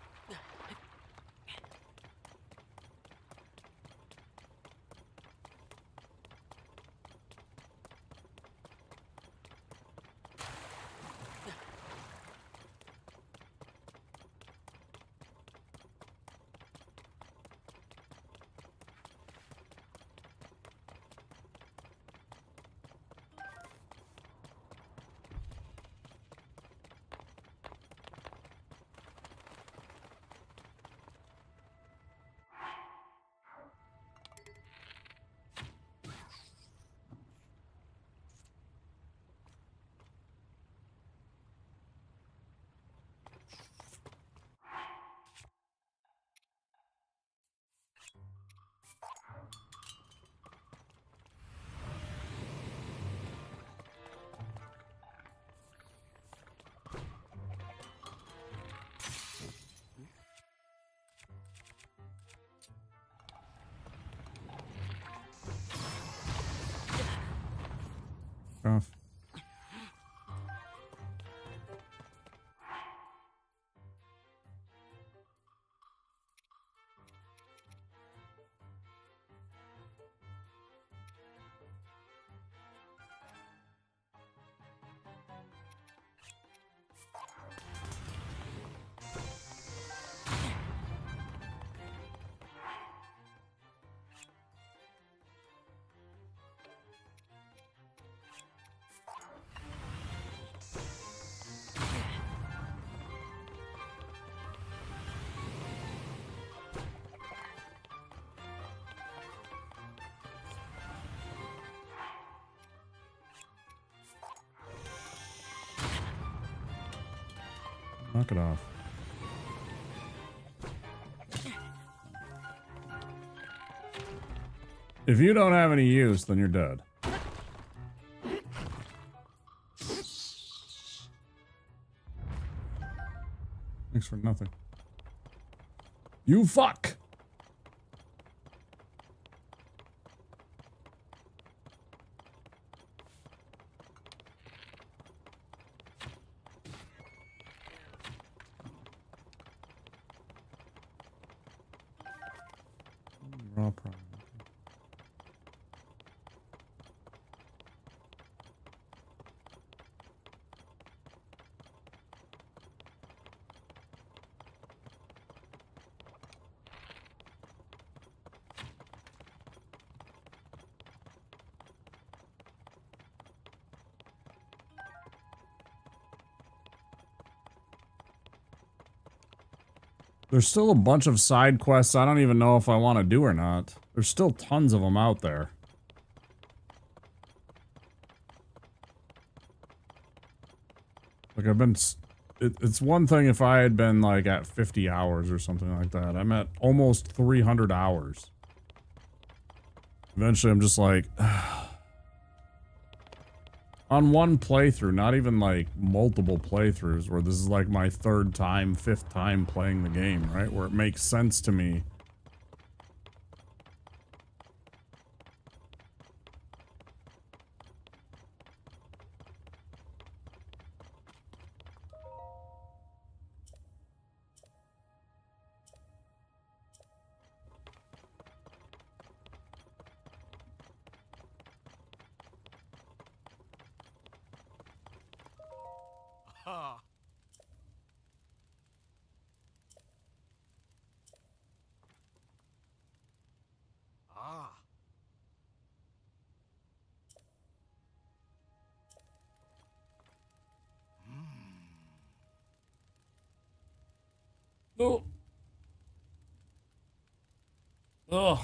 Off. Knock it off. If you don't have any use, then you're dead. Thanks for nothing. You fuck! Raw problem. There's still a bunch of side quests I don't even know if I want to do or not. There's still tons of them out there. Like I've been... It's one thing if I had been like at 50 hours or something like that. I'm at almost 300 hours. Eventually I'm just like... on one playthrough, not even like multiple playthroughs where this is like my third time, fifth time playing the game, right? Where it makes sense to me. Ah. Ah. Oh. Ugh.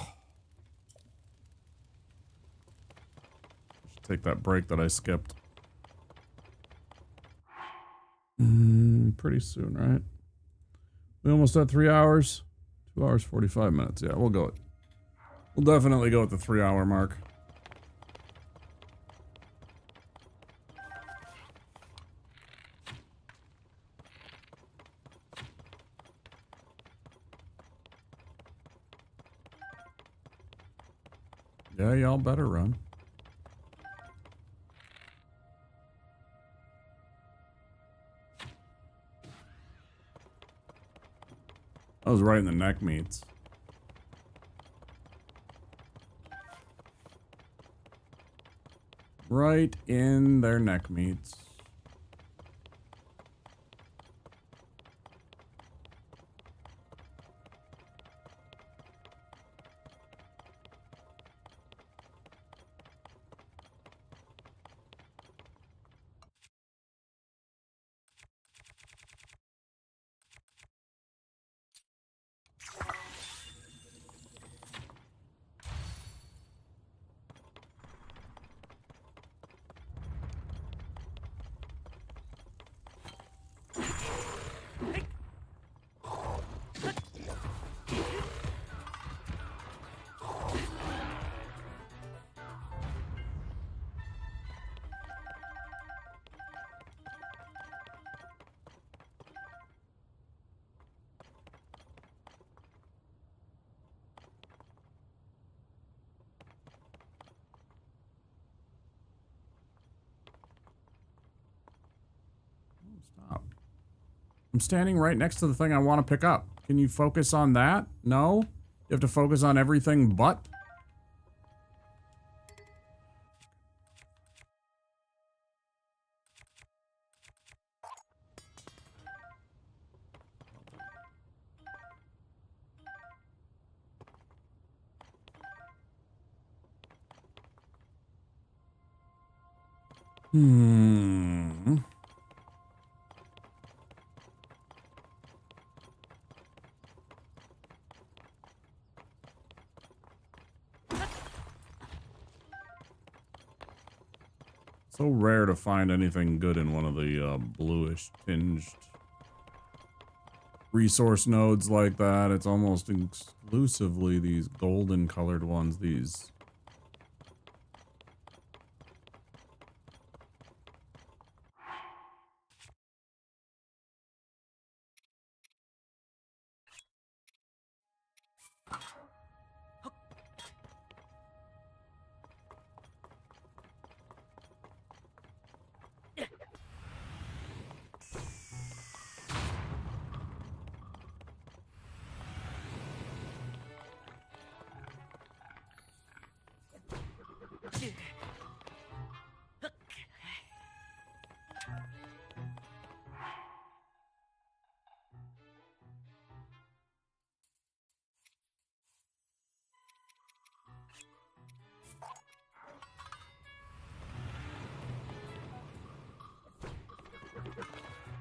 Should take that break that I skipped. Pretty soon, right? We almost at 3 hours. 2 hours, 45 minutes. Yeah, we'll go. We'll definitely go at the 3 hour mark. Yeah, y'all better run. was right in the neck meats. Right in their neck meats. Stop. I'm standing right next to the thing I want to pick up. Can you focus on that? No? You have to focus on everything but? Hmm. So rare to find anything good in one of the bluish tinged resource nodes like that. It's almost exclusively these golden colored ones. These.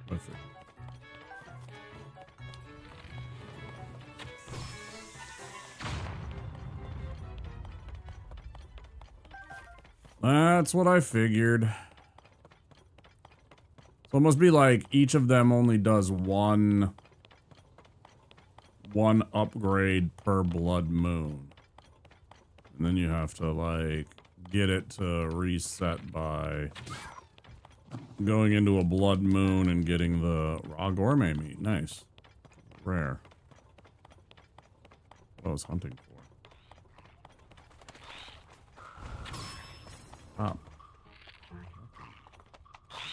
Perfect. That's what I figured. So it must be like each of them only does one upgrade per blood moon. And then you have to like get it to reset by going into a blood moon and getting the raw gourmet meat. Nice. Rare. What I was hunting for. Stop.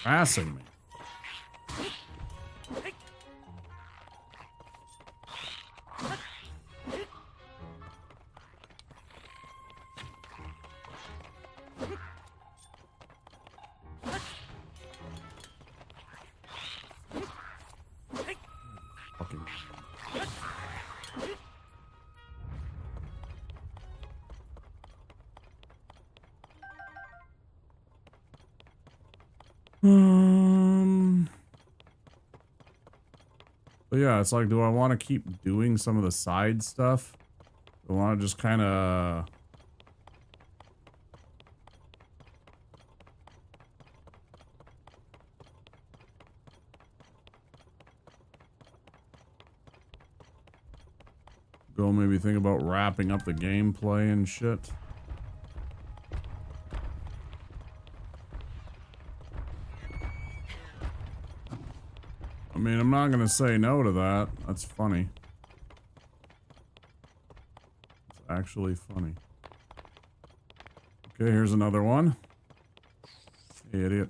Harassing me. Fucking. But yeah, it's like, do I want to keep doing some of the side stuff? Do I want to just kind of... go maybe think about wrapping up the gameplay and shit? I mean, I'm not gonna say no to that. That's funny. It's actually funny. Okay, here's another one. Hey, idiot.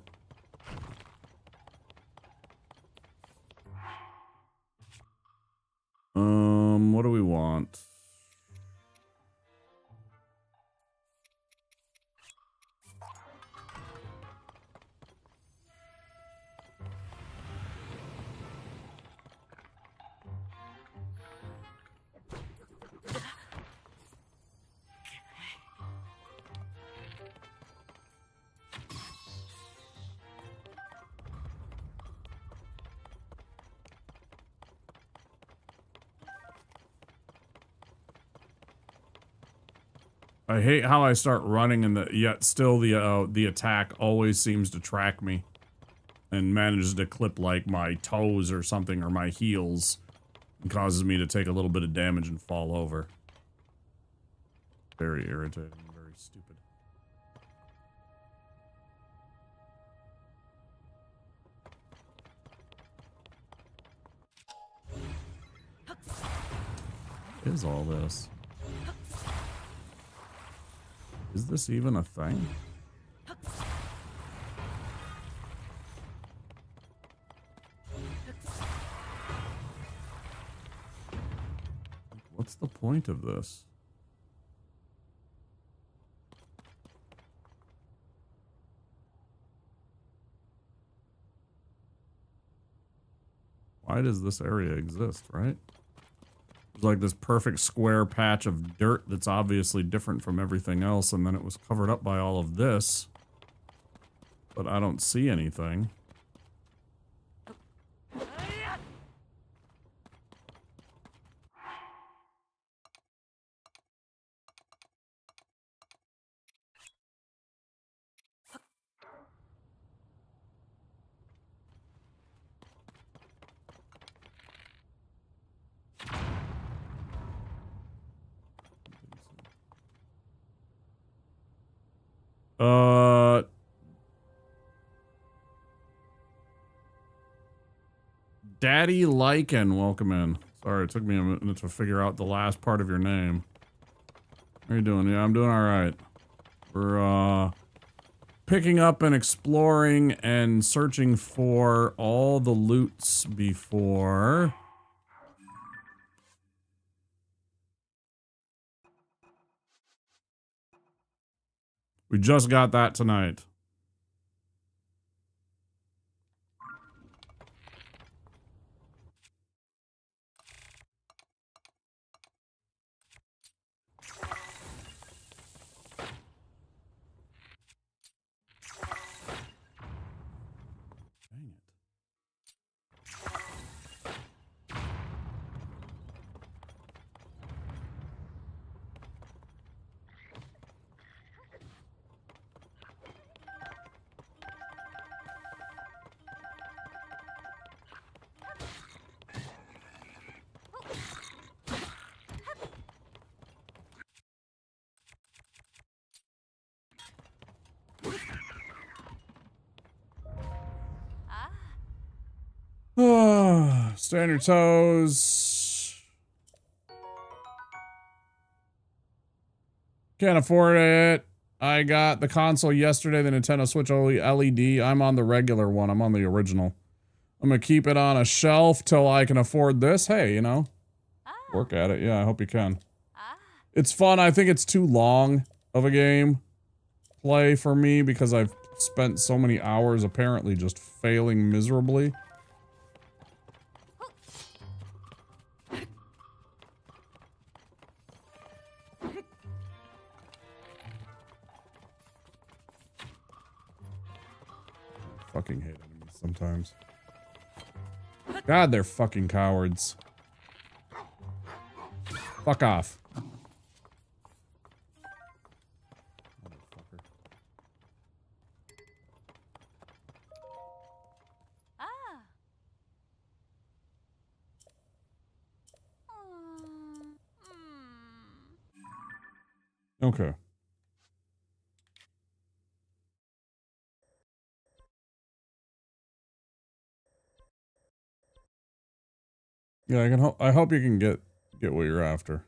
I hate how I start running and yet still the attack always seems to track me and manages to clip like my toes or something or my heels and causes me to take a little bit of damage and fall over. Very irritating, very stupid. What is all this? Is this even a thing? What's the point of this? Why does this area exist, right? It's like this perfect square patch of dirt that's obviously different from everything else, and then it was covered up by all of this. But I don't see anything. Daddy Lycan, welcome in. Sorry, it took me a minute to figure out the last part of your name. How are you doing? Yeah, I'm doing alright. We're, picking up and exploring and searching for all the loots before... We just got that tonight. Dang it. Stay on your toes. Can't afford it. I got the console yesterday, the Nintendo Switch LED. I'm on the regular one. I'm on the original. I'm gonna keep it on a shelf till I can afford this. Hey, you know, work at it. Yeah, I hope you can. It's fun. I think it's too long of a game play for me because I've spent so many hours apparently just failing miserably. Fucking hate enemies sometimes. God, they're fucking cowards. Fuck off. Motherfucker. Okay. Yeah, I hope you can get what you're after.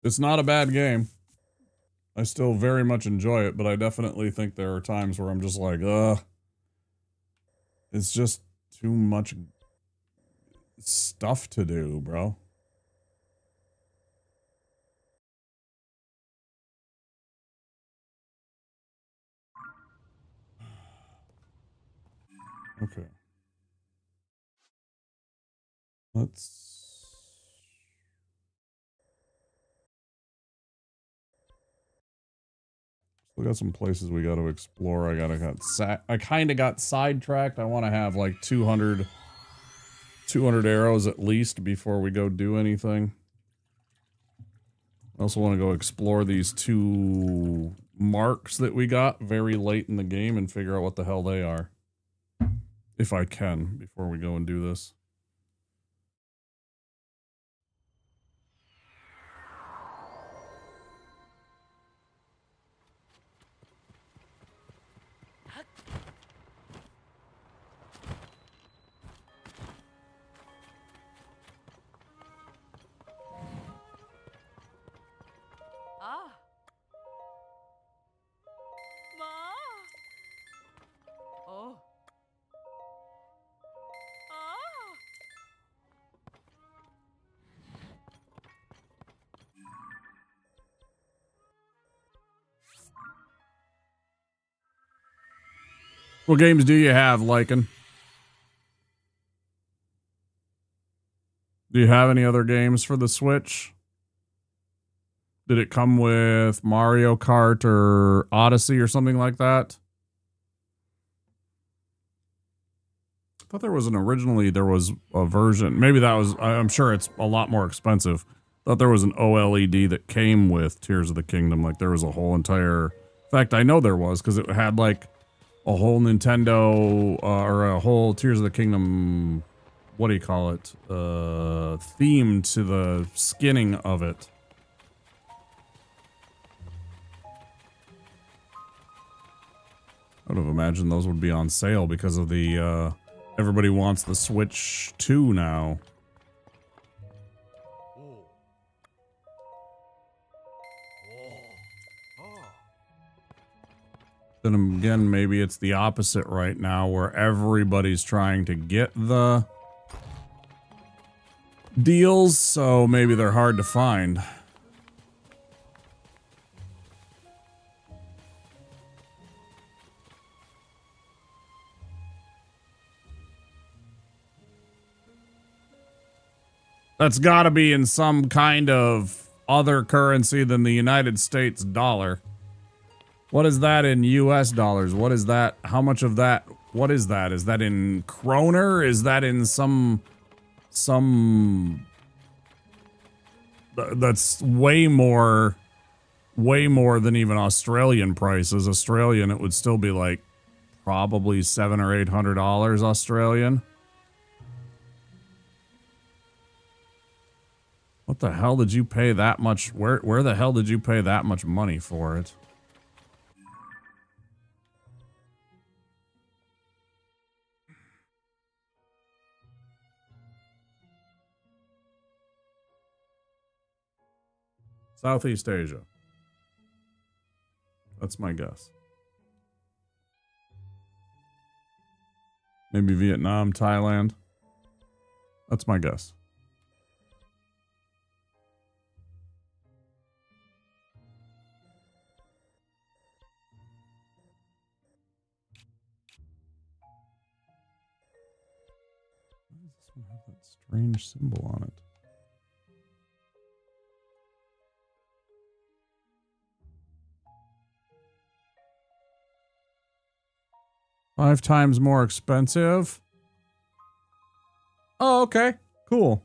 It's not a bad game. I still very much enjoy it, but I definitely think there are times where I'm just like, it's just too much stuff to do, bro. Okay. We got some places we got to explore. I kind of got sidetracked. I want to have like 200 200 arrows at least before we go do anything. I also want to go explore these 2 marks that we got very late in the game and figure out what the hell they are. If I can, before we go and do this. Ah. Ma. Oh. Ah. What games do you have, Lycan? Do you have any other games for the Switch? Did it come with Mario Kart or Odyssey or something like that? I thought there was there was a version. Maybe that was, I'm sure it's a lot more expensive. Thought there was an OLED that came with Tears of the Kingdom. Like there was a whole entire, in fact, I know there was because it had like a whole Nintendo or a whole Tears of the Kingdom, what do you call it? Theme to the skinning of it. I would have imagined those would be on sale because of the, everybody wants the Switch 2 now. Then again, maybe it's the opposite right now where everybody's trying to get the deals, so maybe they're hard to find. That's got to be in some kind of other currency than the United States dollar. What is that in US dollars? What is that? How much of that? What is that? Is that in kroner? Is that in some that's way more than even Australian prices. Australian, it would still be like probably $700 or $800 Australian. What the hell did you pay that much? Where the hell did you pay that much money for it? Southeast Asia. That's my guess. Maybe Vietnam, Thailand. That's my guess. Why does this one have that strange symbol on it? Five times more expensive. Oh, okay. Cool.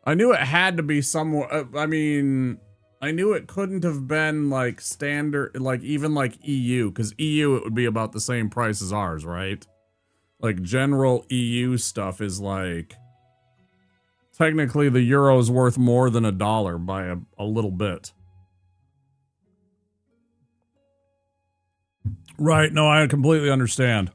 I knew it had to be somewhere. I mean, I knew it couldn't have been like standard, like even like EU, because EU it would be about the same price as ours, right? Like general EU stuff is like, technically the euro's worth more than $1 by a little bit. Right, no, I completely understand.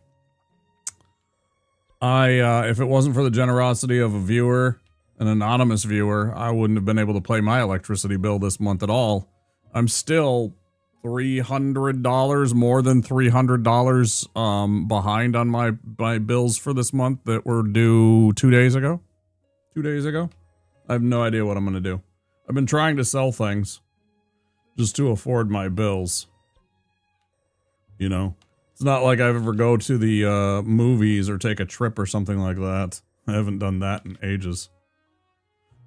If it wasn't for the generosity of a viewer, an anonymous viewer, I wouldn't have been able to pay my electricity bill this month at all. I'm still $300, more than $300 behind on my bills for this month that were due 2 days ago. 2 days ago. I have no idea what I'm going to do. I've been trying to sell things just to afford my bills. You know, it's not like I've ever go to the movies or take a trip or something like that. I haven't done that in ages.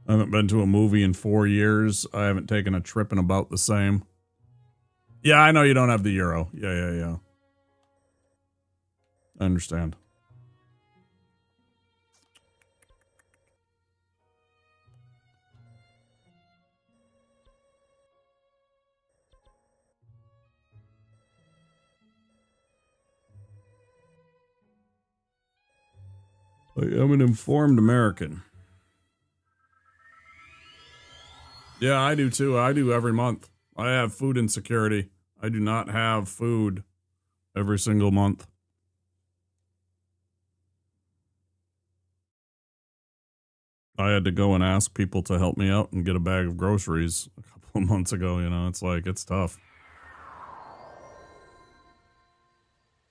I haven't been to a movie in 4 years. I haven't taken a trip in about the same. Yeah, I know you don't have the euro. Yeah. I understand. I am an informed American. Yeah, I do too. I do every month. I have food insecurity. I do not have food every single month. I had to go and ask people to help me out and get a bag of groceries a couple of months ago. You know, it's like, it's tough.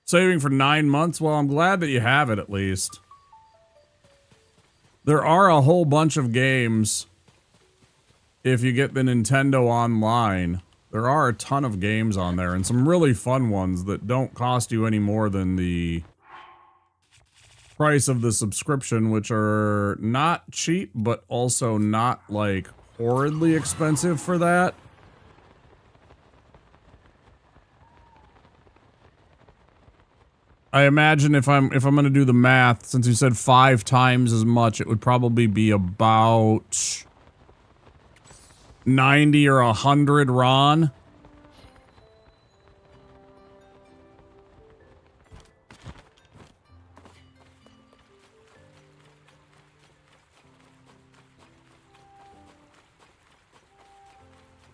Saving for 9 months? Well, I'm glad that you have it at least. There are a whole bunch of games if you get the Nintendo Online. There are a ton of games on there and some really fun ones that don't cost you any more than the price of the subscription, which are not cheap, but also not like horridly expensive for that. I imagine if I'm going to do the math, since you said 5 times as much, it would probably be about 90 or 100 RON.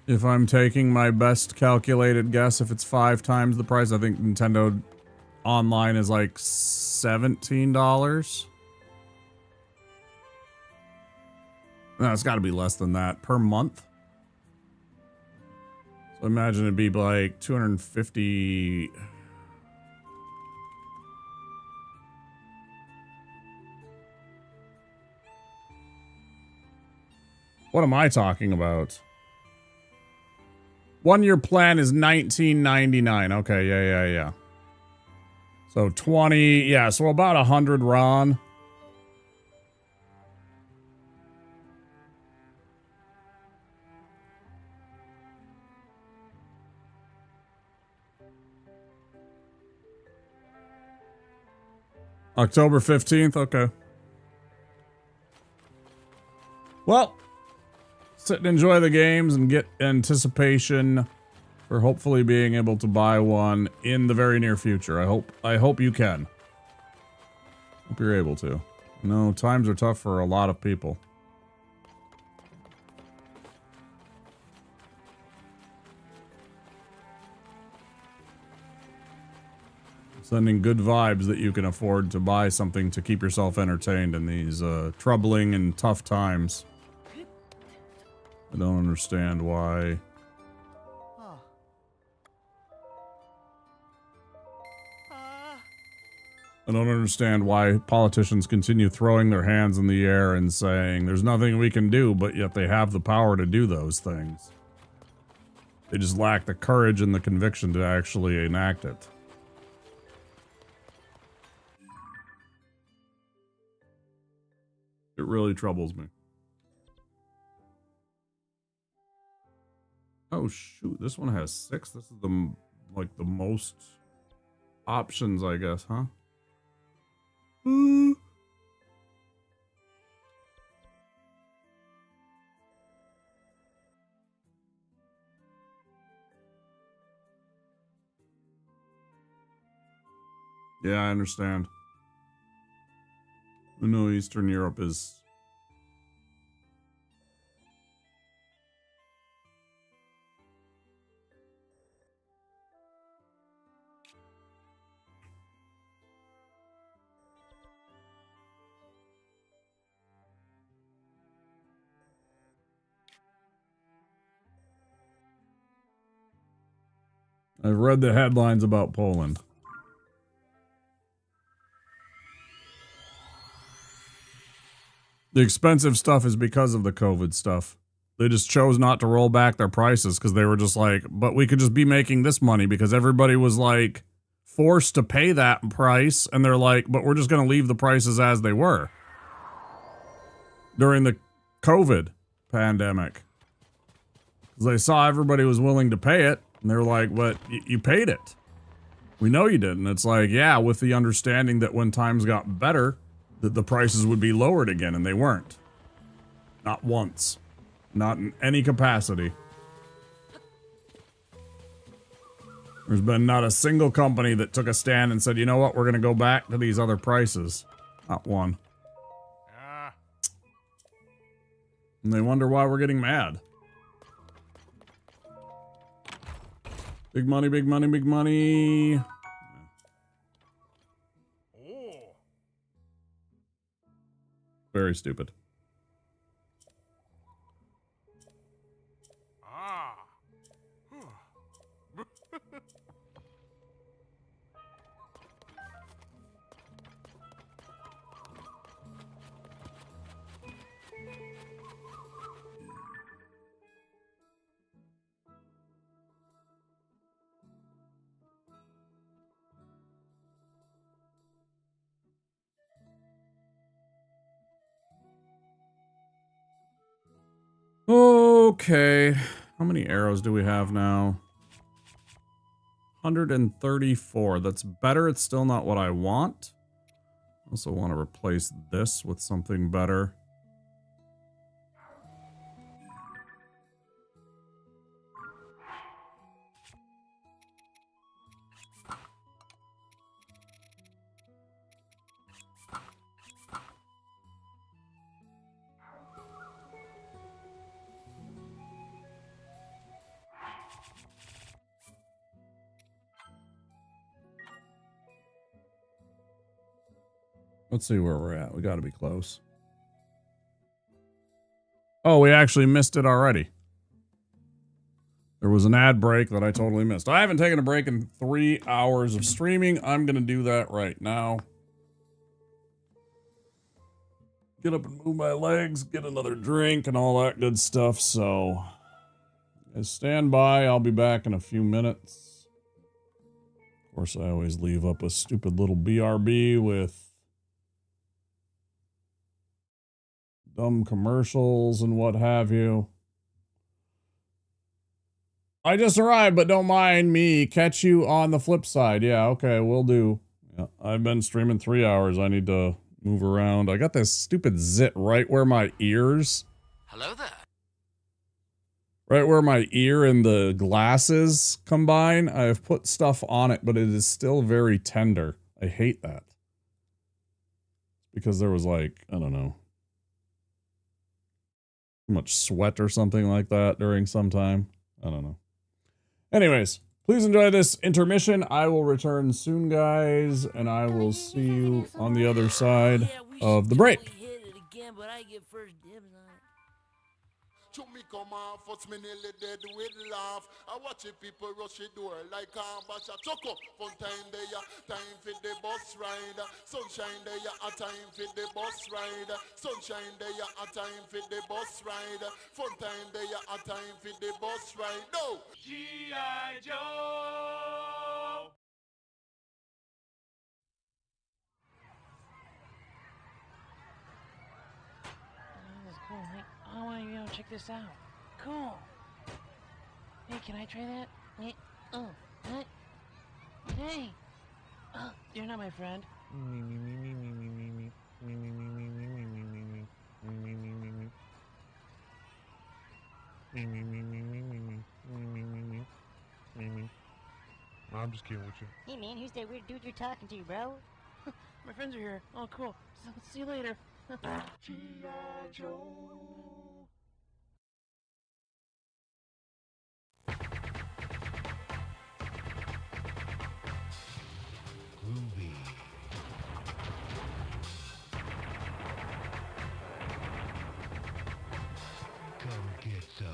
If I'm taking my best calculated guess, if it's 5 times the price, I think Nintendo Online is like $17. No, it's got to be less than that per month. So imagine it'd be like 250. What am I talking about? 1-year plan is $19.99. Okay, yeah. So 20, yeah, so about 100 RON. October 15th, okay. Well, sit and enjoy the games and get anticipation for hopefully being able to buy one in the very near future. I hope you can. Hope you're able to. No, times are tough for a lot of people. Sending good vibes that you can afford to buy something to keep yourself entertained in these troubling and tough times. I don't understand why. I don't understand why politicians continue throwing their hands in the air and saying there's nothing we can do, but yet they have the power to do those things. They just lack the courage and the conviction to actually enact it. It really troubles me. Oh shoot, this one has 6. This is the most options, I guess, huh? Yeah, I understand. I know Eastern Europe is... I've read the headlines about Poland. The expensive stuff is because of the COVID stuff. They just chose not to roll back their prices because they were just like, but we could just be making this money because everybody was like forced to pay that price. And they're like, but we're just going to leave the prices as they were during the COVID pandemic. Because they saw everybody was willing to pay it. And they're like, but you paid it. We know you did. And it's like, yeah, with the understanding that when times got better, that the prices would be lowered again. And they weren't. Not once. Not in any capacity. There's been not a single company that took a stand and said, you know what, we're going to go back to these other prices. Not one. And they wonder why we're getting mad. Big money, big money, big money. Oh. Very stupid. Ah. Okay. How many arrows do we have now? 134. That's better. It's still not what I want. I also want to replace this with something better. Let's see where we're at. We got to be close. Oh, we actually missed it already. There was an ad break that I totally missed. I haven't taken a break in 3 hours of streaming. I'm going to do that right now. Get up and move my legs, get another drink, and all that good stuff. So, stand by. I'll be back in a few minutes. Of course, I always leave up a stupid little BRB with dumb commercials and what have you. I just arrived, but don't mind me. Catch you on the flip side. Yeah, okay, will do. Yeah, I've been streaming 3 hours. I need to move around. I got this stupid zit right where my ears. Hello there. Right where my ear and the glasses combine. I've put stuff on it, but it is still very tender. I hate that. Because there was like, I don't know, too much sweat or something like that during some time. I don't know. Anyways, please enjoy this intermission. I will return soon, guys, and I will see you on the other side of the break. To me come off, what's me nearly dead with laugh. I watch the people rush the door like a batch of choco. Fun time there, time for the bus ride. Sunshine there, a time for the bus ride. Sunshine there, a time for the bus ride. Fun time there, a time for the bus ride. No! G.I. Joe! This is cool. Hey, I want to check this out. Cool. Hey, can I try that? Hey, hey. You're not my friend. I'm just kidding with you. Hey man, who's that weird dude you're talking to, bro? My friends are here. Oh, cool. So, see you later. G.I. Joe! Groovy. Come get some.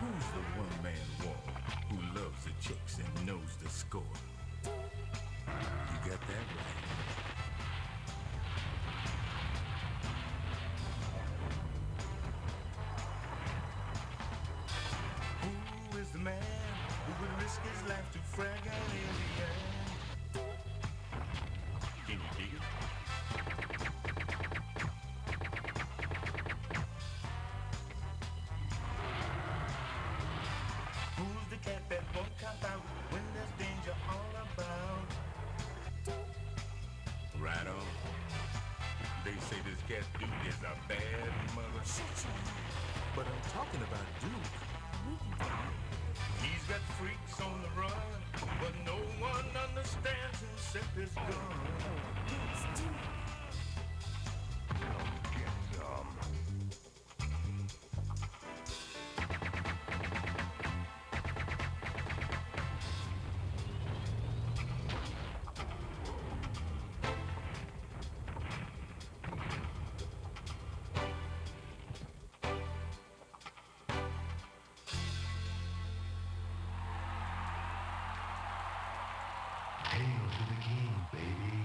Who's the one-man war who loves the chicks and knows the score? You got that right. Who is the man who would risk his life to frag an alien? Can you dig it? Who's the cat that won't cop out when there's danger all about? get beat is a bad mother. But I'm talking about Duke. He's got freaks on the run, but no one understands except his gun. Get some. Hail to the king, baby.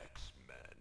X-Men.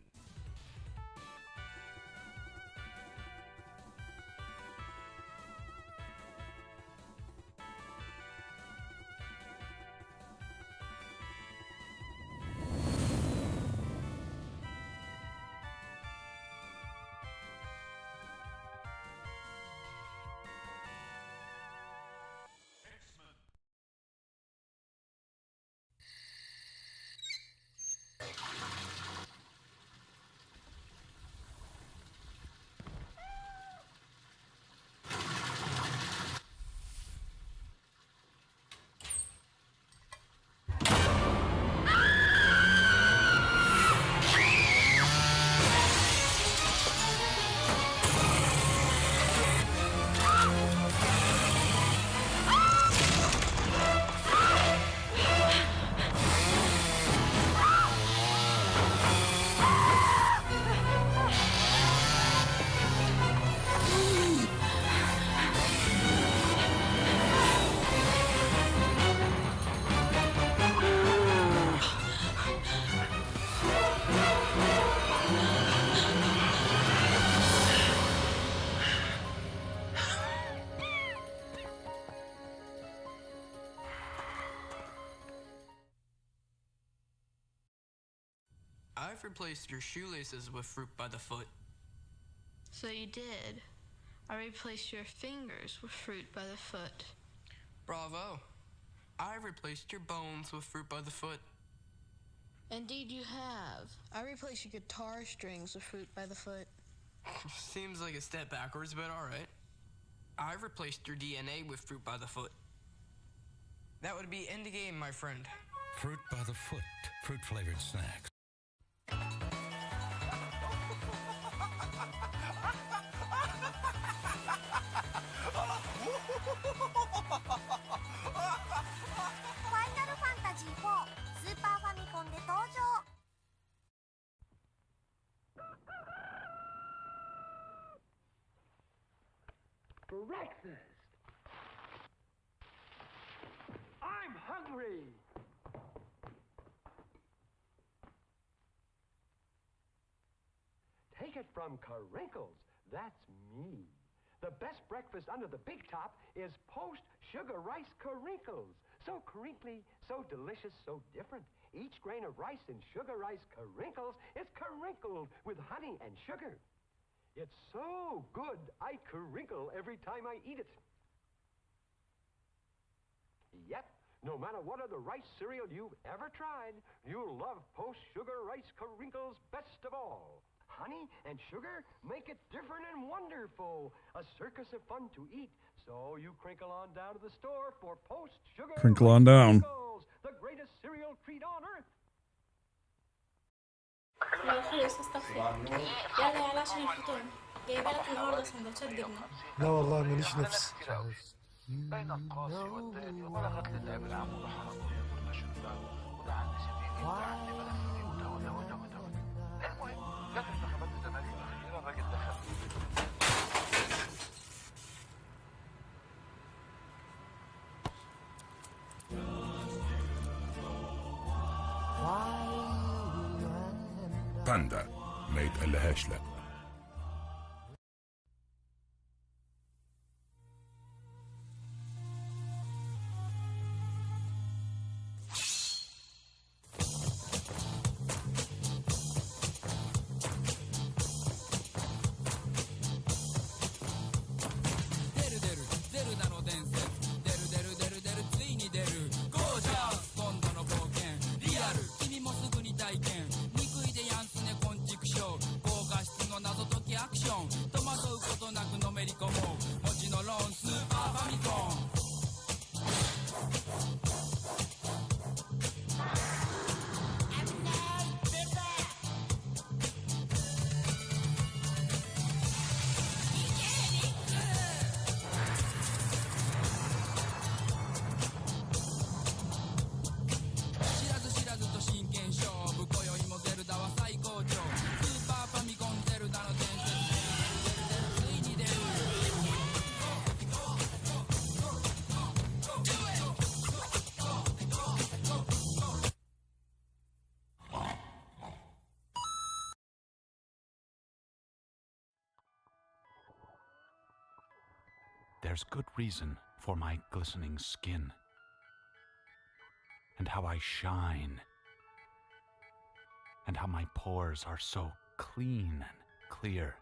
I've replaced your shoelaces with fruit by the foot. So you did. I replaced your fingers with fruit by the foot. Bravo. I've replaced your bones with fruit by the foot. Indeed you have. I replaced your guitar strings with fruit by the foot. Seems like a step backwards, but alright. I've replaced your DNA with fruit by the foot. That would be end game, my friend. Fruit by the foot. Fruit-flavored snacks. Breakfast! I'm hungry! Take it from Carinkles. That's me. The best breakfast under the big top is post-sugar rice Carinkles. So crinkly, so delicious, so different. Each grain of rice in sugar rice Carinkles is crinkled with honey and sugar. It's so good, I crinkle every time I eat it. Yep, no matter what other rice cereal you've ever tried, you'll love post-sugar rice Carinkles best of all. Honey and sugar make it different and wonderful. A circus of fun to eat. So you crinkle on down to the store for post-sugar Crinkle on down. Carinkles, the greatest cereal treat on earth. لو خلص استغفر يلا يلا عشان الفطور جايبه لك النهارده سندوتشات جبنه لا والله ماليش نفس بين القاسي والداني وبلغت للعب العمود حركه يقول شباب وده عندي سنين وده عندي ملفين وده المهم جت انتخابات الزمالك الاخيره الراجل دخل باندا ما يتقلهاش لا. there's good reason for my glistening skin, and how I shine, and how my pores are so clean and clear.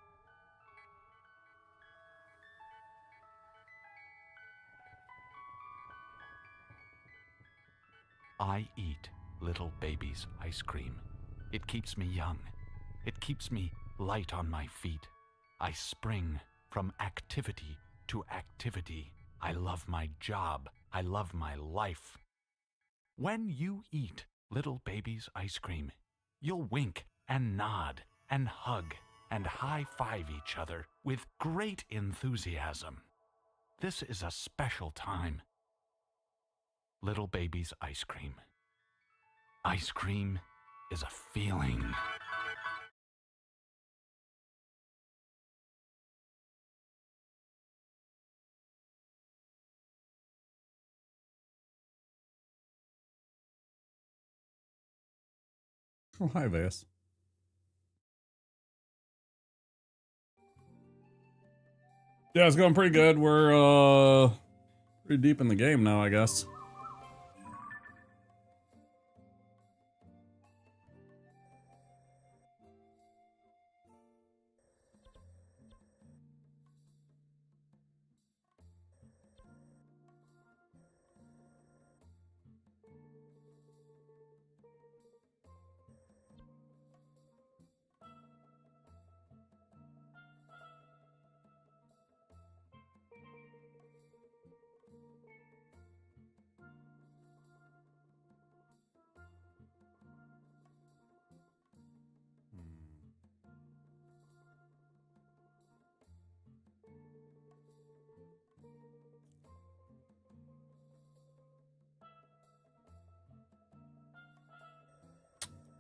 I eat little baby's ice cream. It keeps me young. It keeps me light on my feet. I spring from activity to activity. I love my job. I love my life. When you eat little baby's ice cream, you'll wink and nod and hug and high-five each other with great enthusiasm. This is a special time. Little baby's ice cream. Ice cream is a feeling. Oh, hi, Vase. Yeah, it's going pretty good. We're pretty deep in the game now, I guess.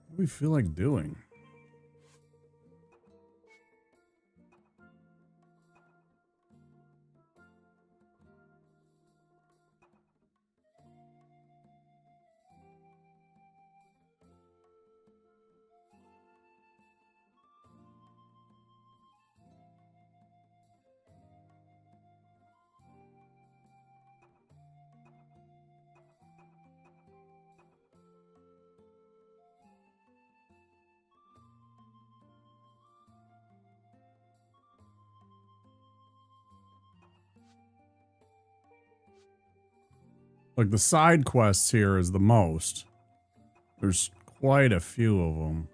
What do we feel like doing? Like, the side quests here is the most. There's quite a few of them.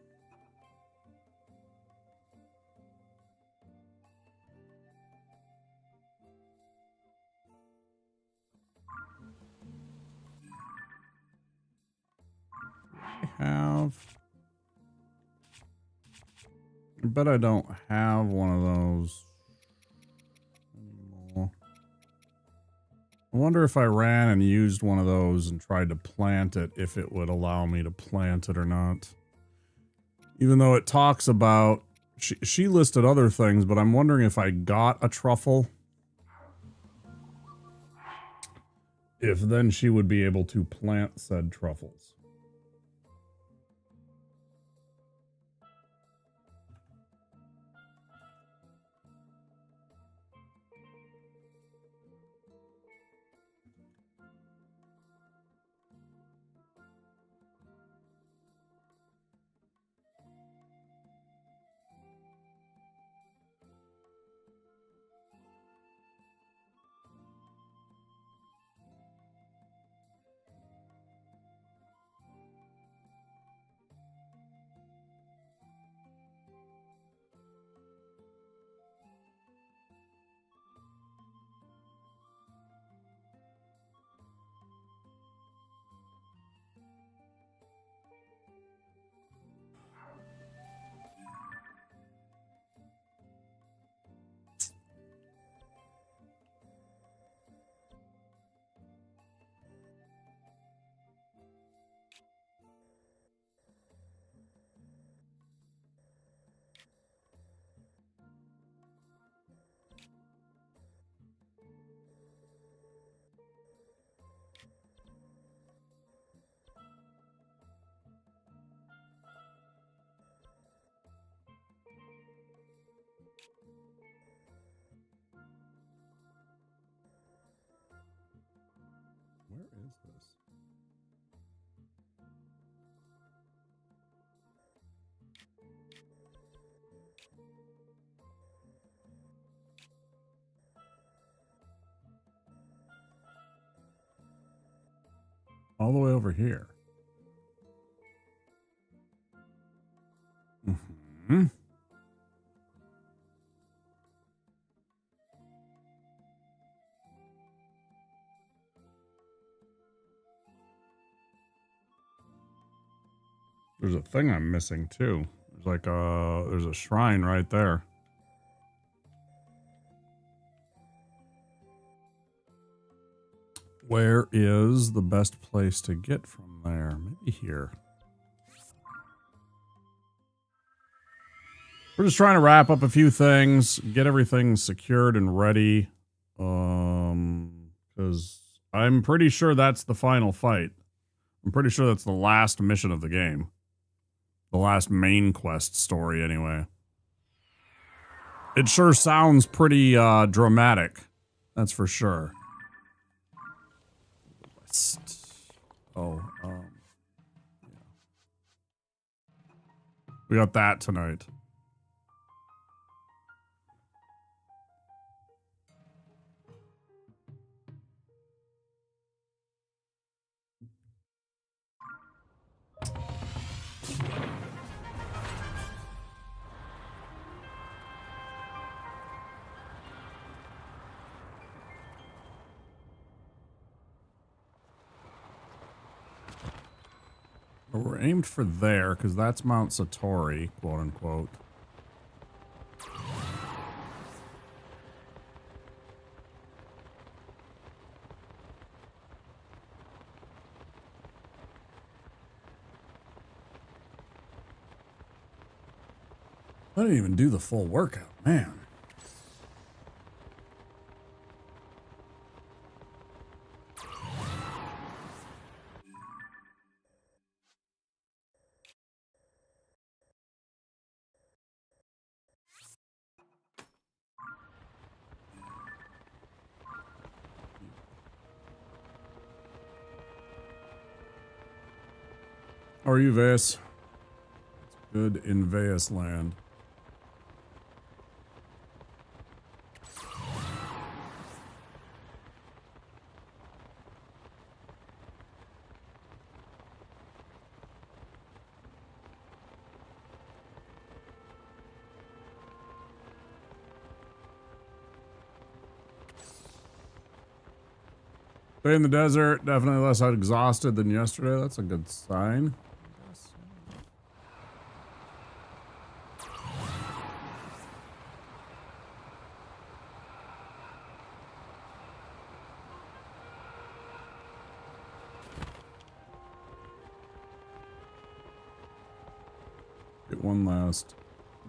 I bet I don't have one of those anymore. I wonder if I ran and used one of those and tried to plant it, if it would allow me to plant it or not. Even though it talks about... She listed other things, but I'm wondering if I got a truffle, if then she would be able to plant said truffles. All the way over here. Mm-hmm. There's a thing I'm missing too. There's like there's a shrine right there. Where is the best place to get from there? Maybe here. We're just trying to wrap up a few things, get everything secured and ready. Because I'm pretty sure that's the final fight. I'm pretty sure that's the last mission of the game. The last main quest story, anyway. It sure sounds pretty dramatic. That's for sure. Oh, yeah. We got that tonight. We're aimed for there, because that's Mount Satori, quote unquote. I didn't even do the full workout, man. How are you, Veus? It's good in Veus land. Stay in the desert, definitely less exhausted than yesterday. That's a good sign. Get one last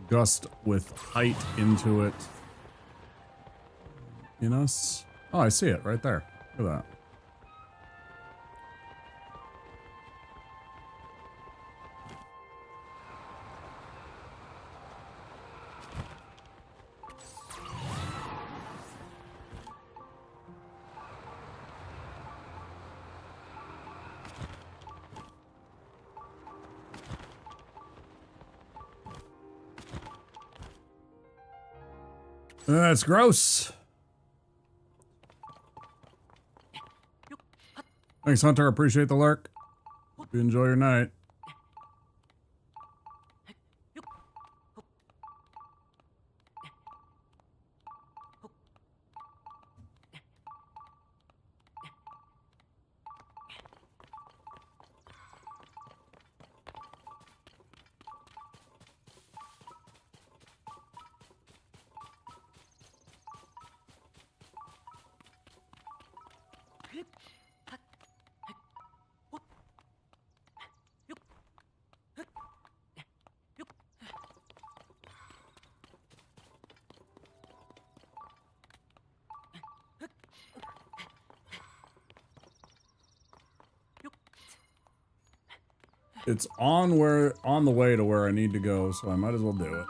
gust with height into it. In us. Oh, I see it right there. Look at that. That's gross. Thanks, Hunter. Appreciate the lurk. Hope you enjoy your night. It's on the way to where I need to go, so I might as well do it.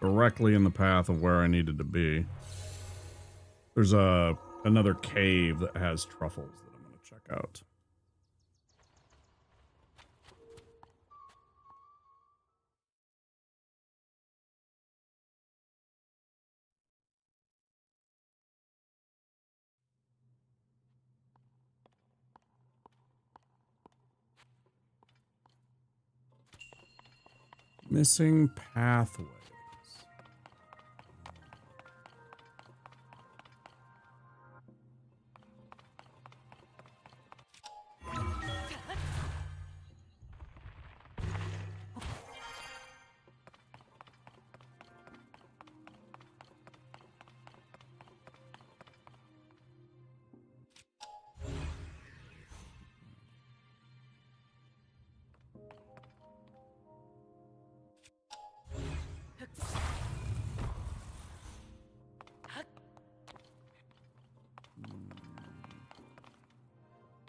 Directly in the path of where I needed to be. There's a another cave that has truffles that I'm going to check out. Missing pathways.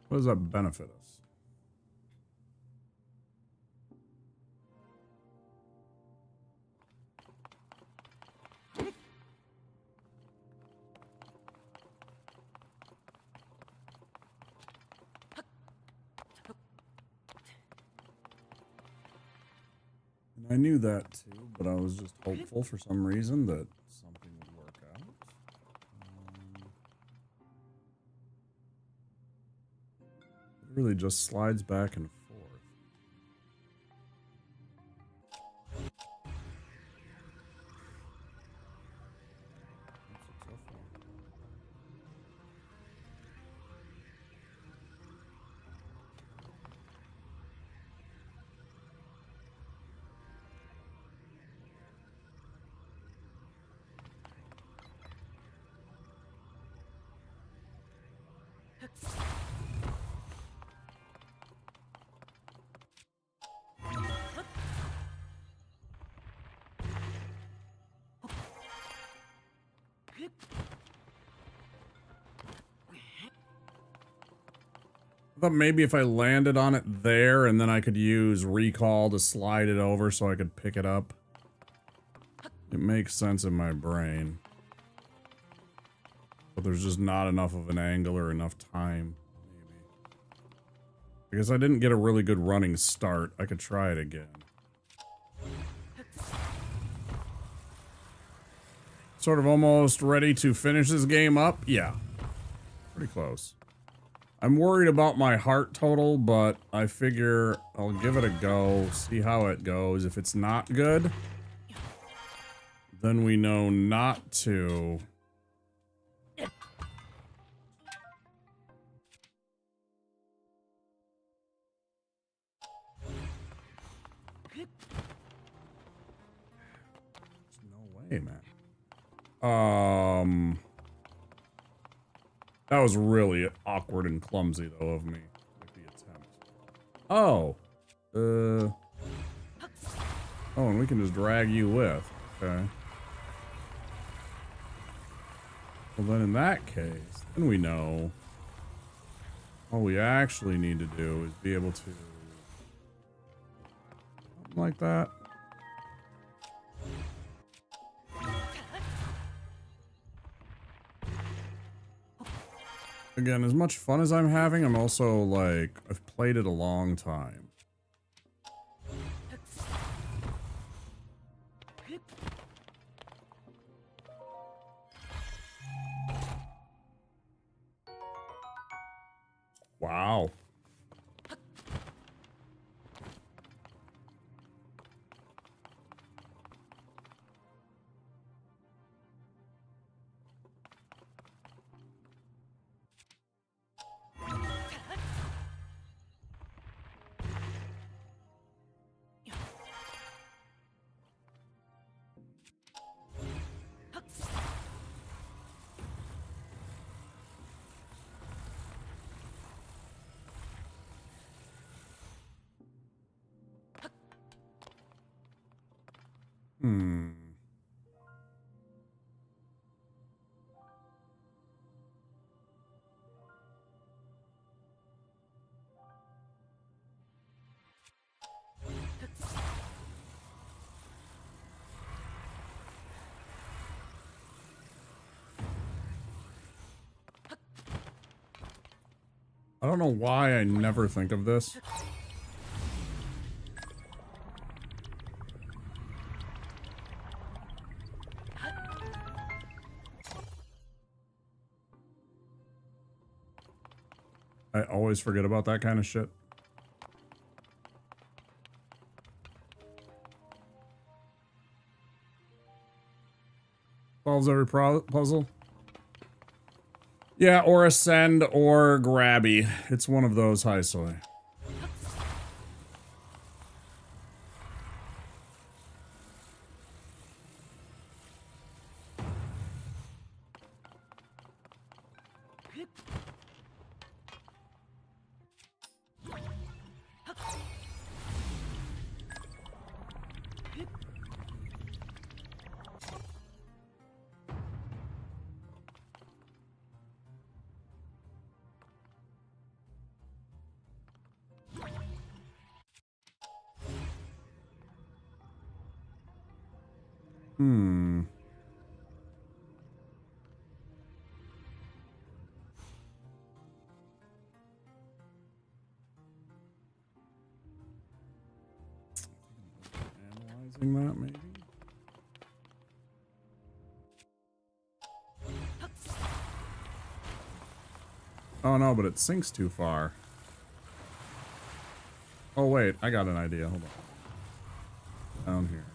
What does that benefit us? And I knew that too, but I was just hopeful for some reason that something would work out. It really just slides back and forth. That's a tough one. I thought maybe if I landed on it there and then I could use recall to slide it over so I could pick it up. It makes sense in my brain. But there's just not enough of an angle or enough time, maybe. Because I didn't get a really good running start. I could try it again. Sort of almost ready to finish this game up? Yeah. Pretty close. I'm worried about my heart total, but I figure I'll give it a go, see how it goes. If it's not good, then we know not to. There's no way, man. That was really awkward and clumsy, though, of me. Like the attempt. Oh. Oh, and we can just drag you with. Okay. Well, then in that case, then we know all we actually need to do is be able to... something like that. Again, as much fun as I'm having, I'm also like, I've played it a long time. Wow. I don't know why I never think of this. I always forget about that kind of shit. Solves every puzzle. Yeah, or ascend or grabby. It's one of those, hi soy. Hmm. Analyzing that, maybe? Oh no, but it sinks too far. Oh wait, I got an idea. Hold on. Down here.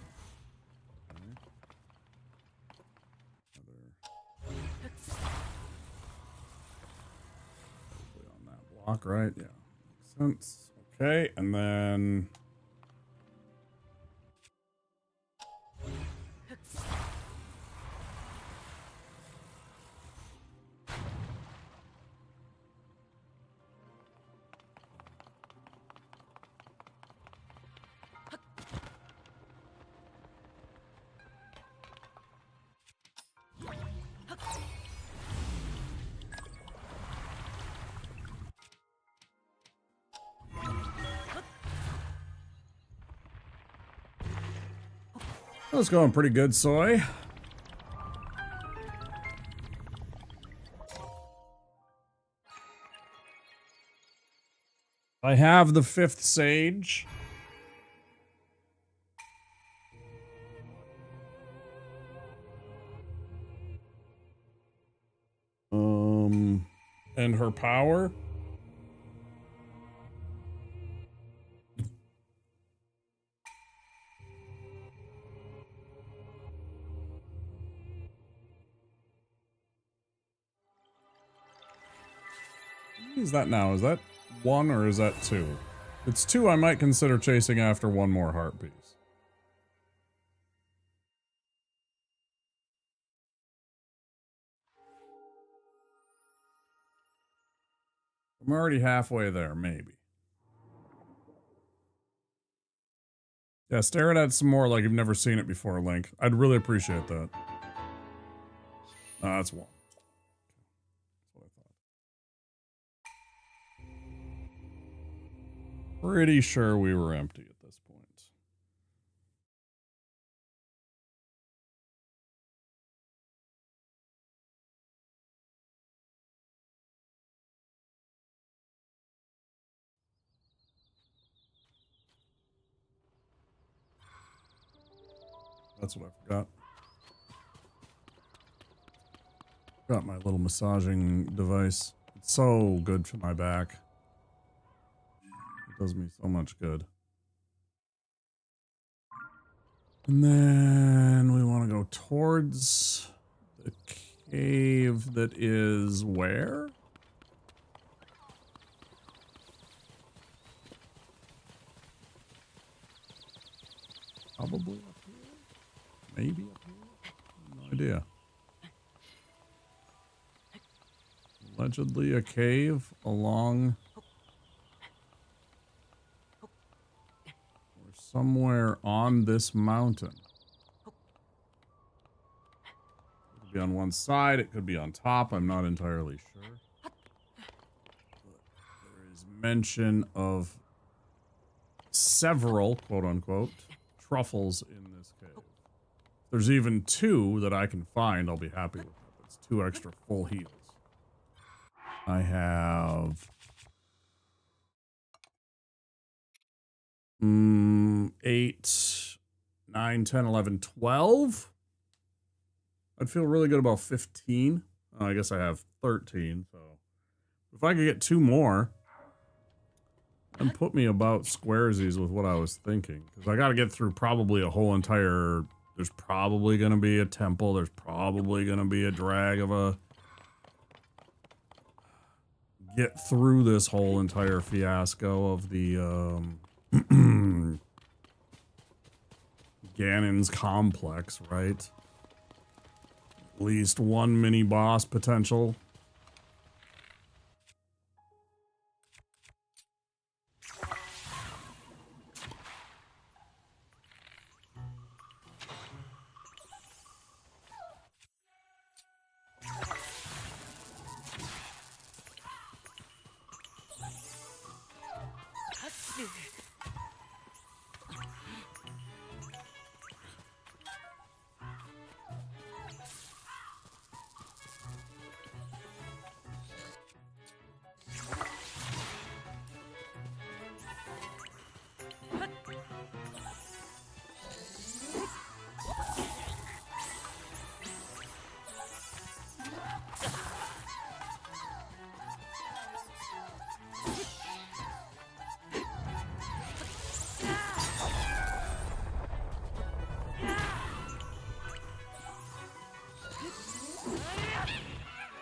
On that block, right? Yeah. Makes sense. Okay, and then that's going pretty good, soy. I have the 5th sage. And her power. What is that now? Is that 1 or is that 2? If it's 2, I might consider chasing after 1 more heart piece. I'm already halfway there, maybe. Yeah, stare at some more like you've never seen it before, Link. I'd really appreciate that. That's 1. That's what I thought. Pretty sure we were empty at this point. That's what I forgot. Got my little massaging device. It's so good for my back. It does me so much good. And then we want to go towards the cave that is where? Probably up here? Maybe up here? No idea. Allegedly a cave along or somewhere on this mountain. It could be on one side, it could be on top, I'm not entirely sure. But there is mention of several, quote unquote, truffles in this cave. If there's even 2 that I can find, I'll be happy with that. That's 2 extra full heals. I have 8, 9, 10, 11, 12. I'd feel really good about 15. I guess I have 13, so if I could get 2 more and put me about squaresies with what I was thinking, because I got to get through probably a whole entire. There's probably going to be a temple. There's probably going to be a drag of a. Get through this whole entire fiasco of the Ganon's complex, right? At least one mini boss potential.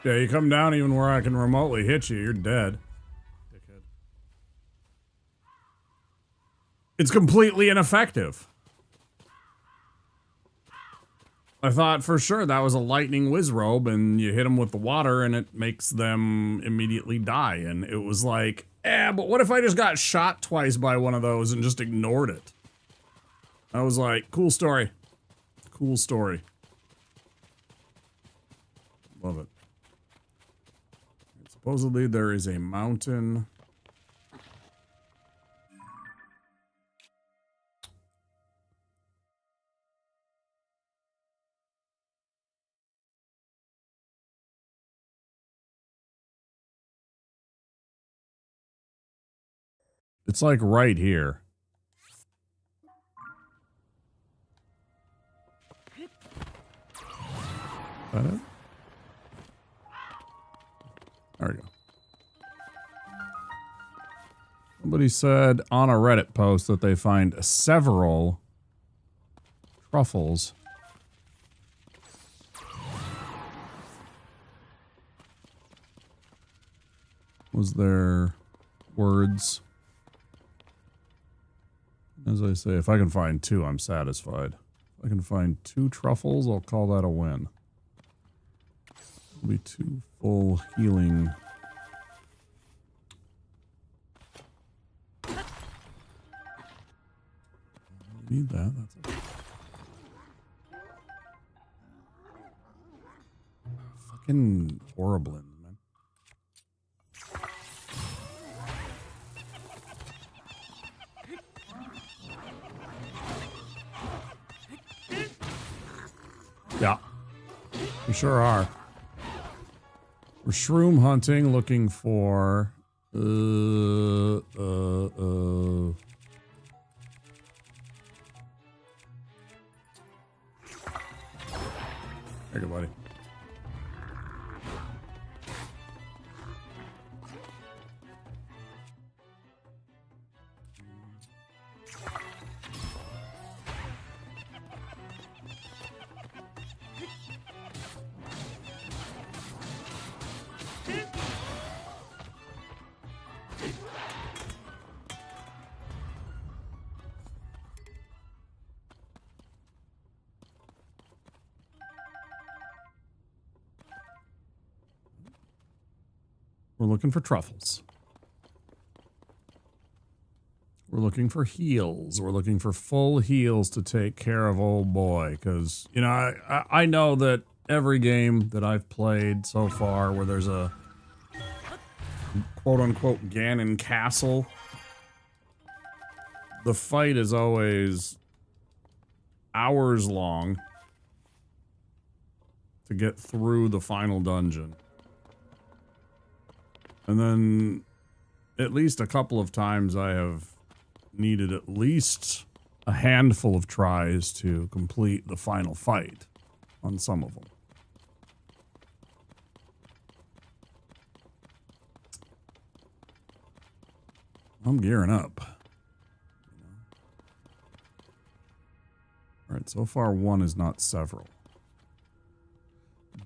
Yeah, you come down even where I can remotely hit you, you're dead. Dickhead. It's completely ineffective. I thought for sure that was a lightning whiz robe and you hit them with the water and it makes them immediately die. And it was like, but what if I just got shot twice by one of those and just ignored it? I was like, cool story. Cool story. Love it. Supposedly there is a mountain. It's like right here. Is that it? There we go. Somebody said on a Reddit post that they find several truffles. Was there words? As I say, if I can find 2, I'm satisfied. If I can find 2 truffles, I'll call that a win. It'll be 2 full healing. I need that. That's okay. Fucking horrible. Yeah, we sure are. We're shroom hunting, looking for Here you go, buddy. We're looking for truffles. We're looking for heals. We're looking for full heals to take care of old boy. Because, you know, I know that every game that I've played so far where there's a quote-unquote Ganon castle, the fight is always hours long to get through the final dungeon. And then at least a couple of times I have needed at least a handful of tries to complete the final fight on some of them. I'm gearing up. Alright, so far one is not several.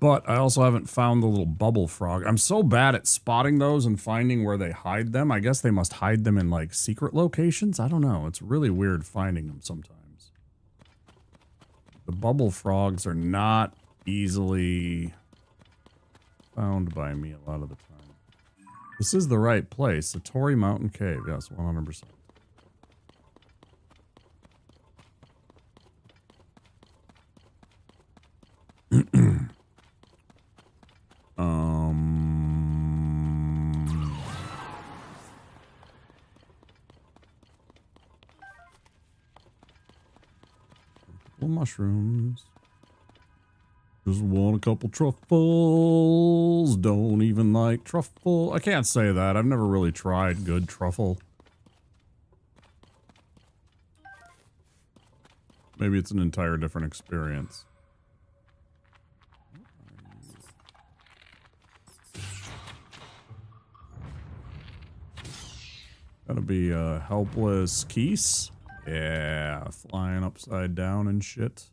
But I also haven't found the little bubble frog. I'm so bad at spotting those and finding where they hide them. I guess they must hide them in, like, secret locations? I don't know. It's really weird finding them sometimes. The bubble frogs are not easily found by me a lot of the time. This is the right place. The Tory Mountain Cave. Yes, 100%. Couple mushrooms. Just want a couple truffles. Don't even like truffle. I can't say that. I've never really tried good truffle. Maybe it's an entire different experience. Gotta be a helpless Keese. Yeah, flying upside down and shit.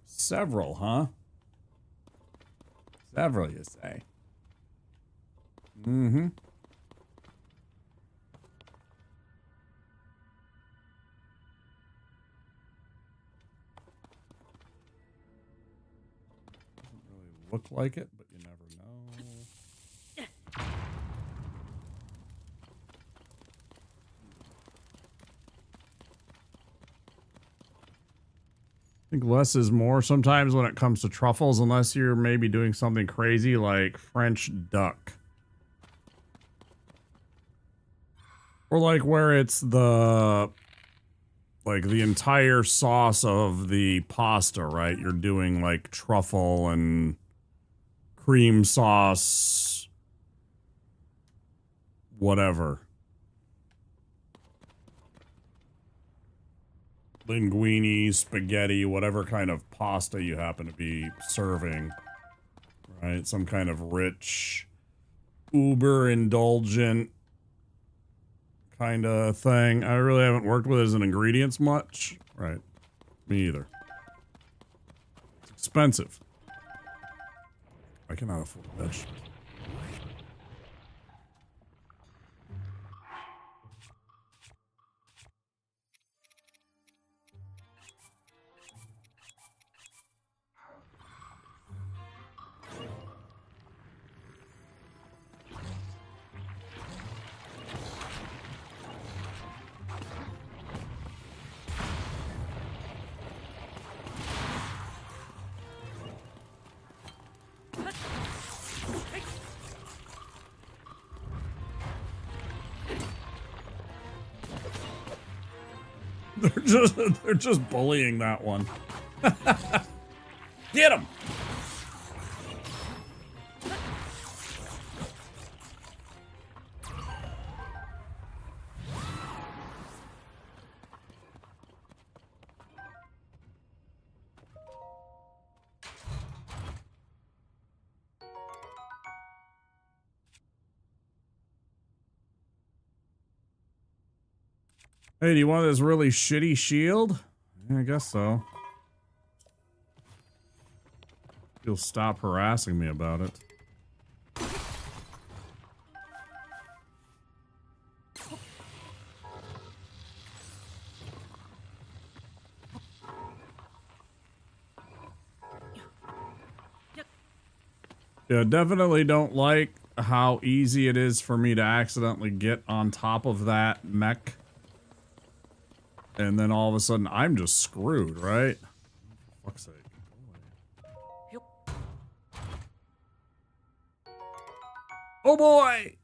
Several, huh? Several, you say? Mm-hmm. Look like it, but you never know. I think less is more sometimes when it comes to truffles, unless you're maybe doing something crazy like French duck. Or like where it's the entire sauce of the pasta, right? You're doing like truffle and cream sauce, whatever. Linguine, spaghetti, whatever kind of pasta you happen to be serving, right? Some kind of rich, uber indulgent kind of thing. I really haven't worked with it as an ingredients much. Right. Me either. It's expensive. I cannot afford vegetables. They're just bullying that one. Get him! Hey, do you want this really shitty shield? Yeah, I guess so. You'll stop harassing me about it. Yeah, definitely don't like how easy it is for me to accidentally get on top of that mech. And then all of a sudden, I'm just screwed, right? For fuck's sake. Oh boy!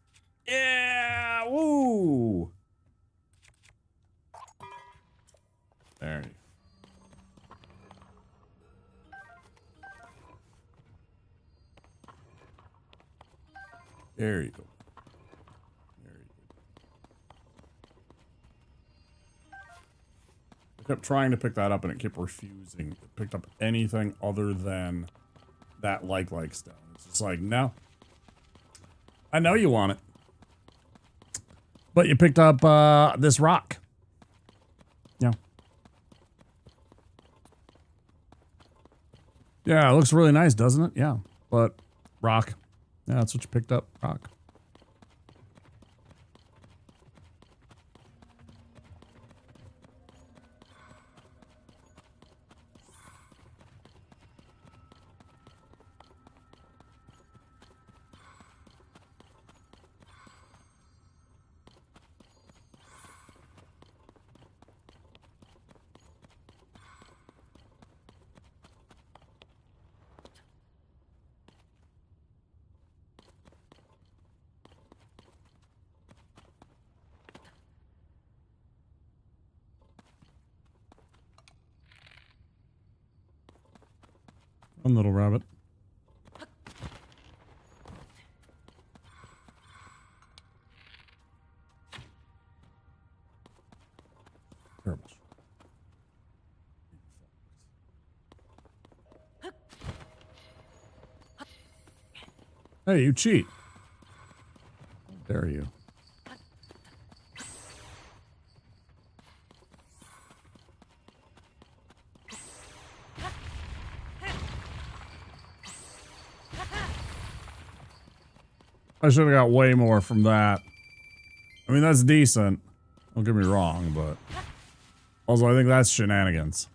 Yeah! Woo! There you go. There you go. I kept trying to pick that up and it kept refusing. It picked up anything other than that like stone. It's just like, no. I know you want it. But you picked up this rock. Yeah. Yeah, it looks really nice, doesn't it? Yeah. But rock. Yeah, that's what you picked up. Rock. One little rabbit. Terrible. Hey, you cheat. How dare you? I should have got way more from that. I mean, that's decent. Don't get me wrong, but also I think that's shenanigans.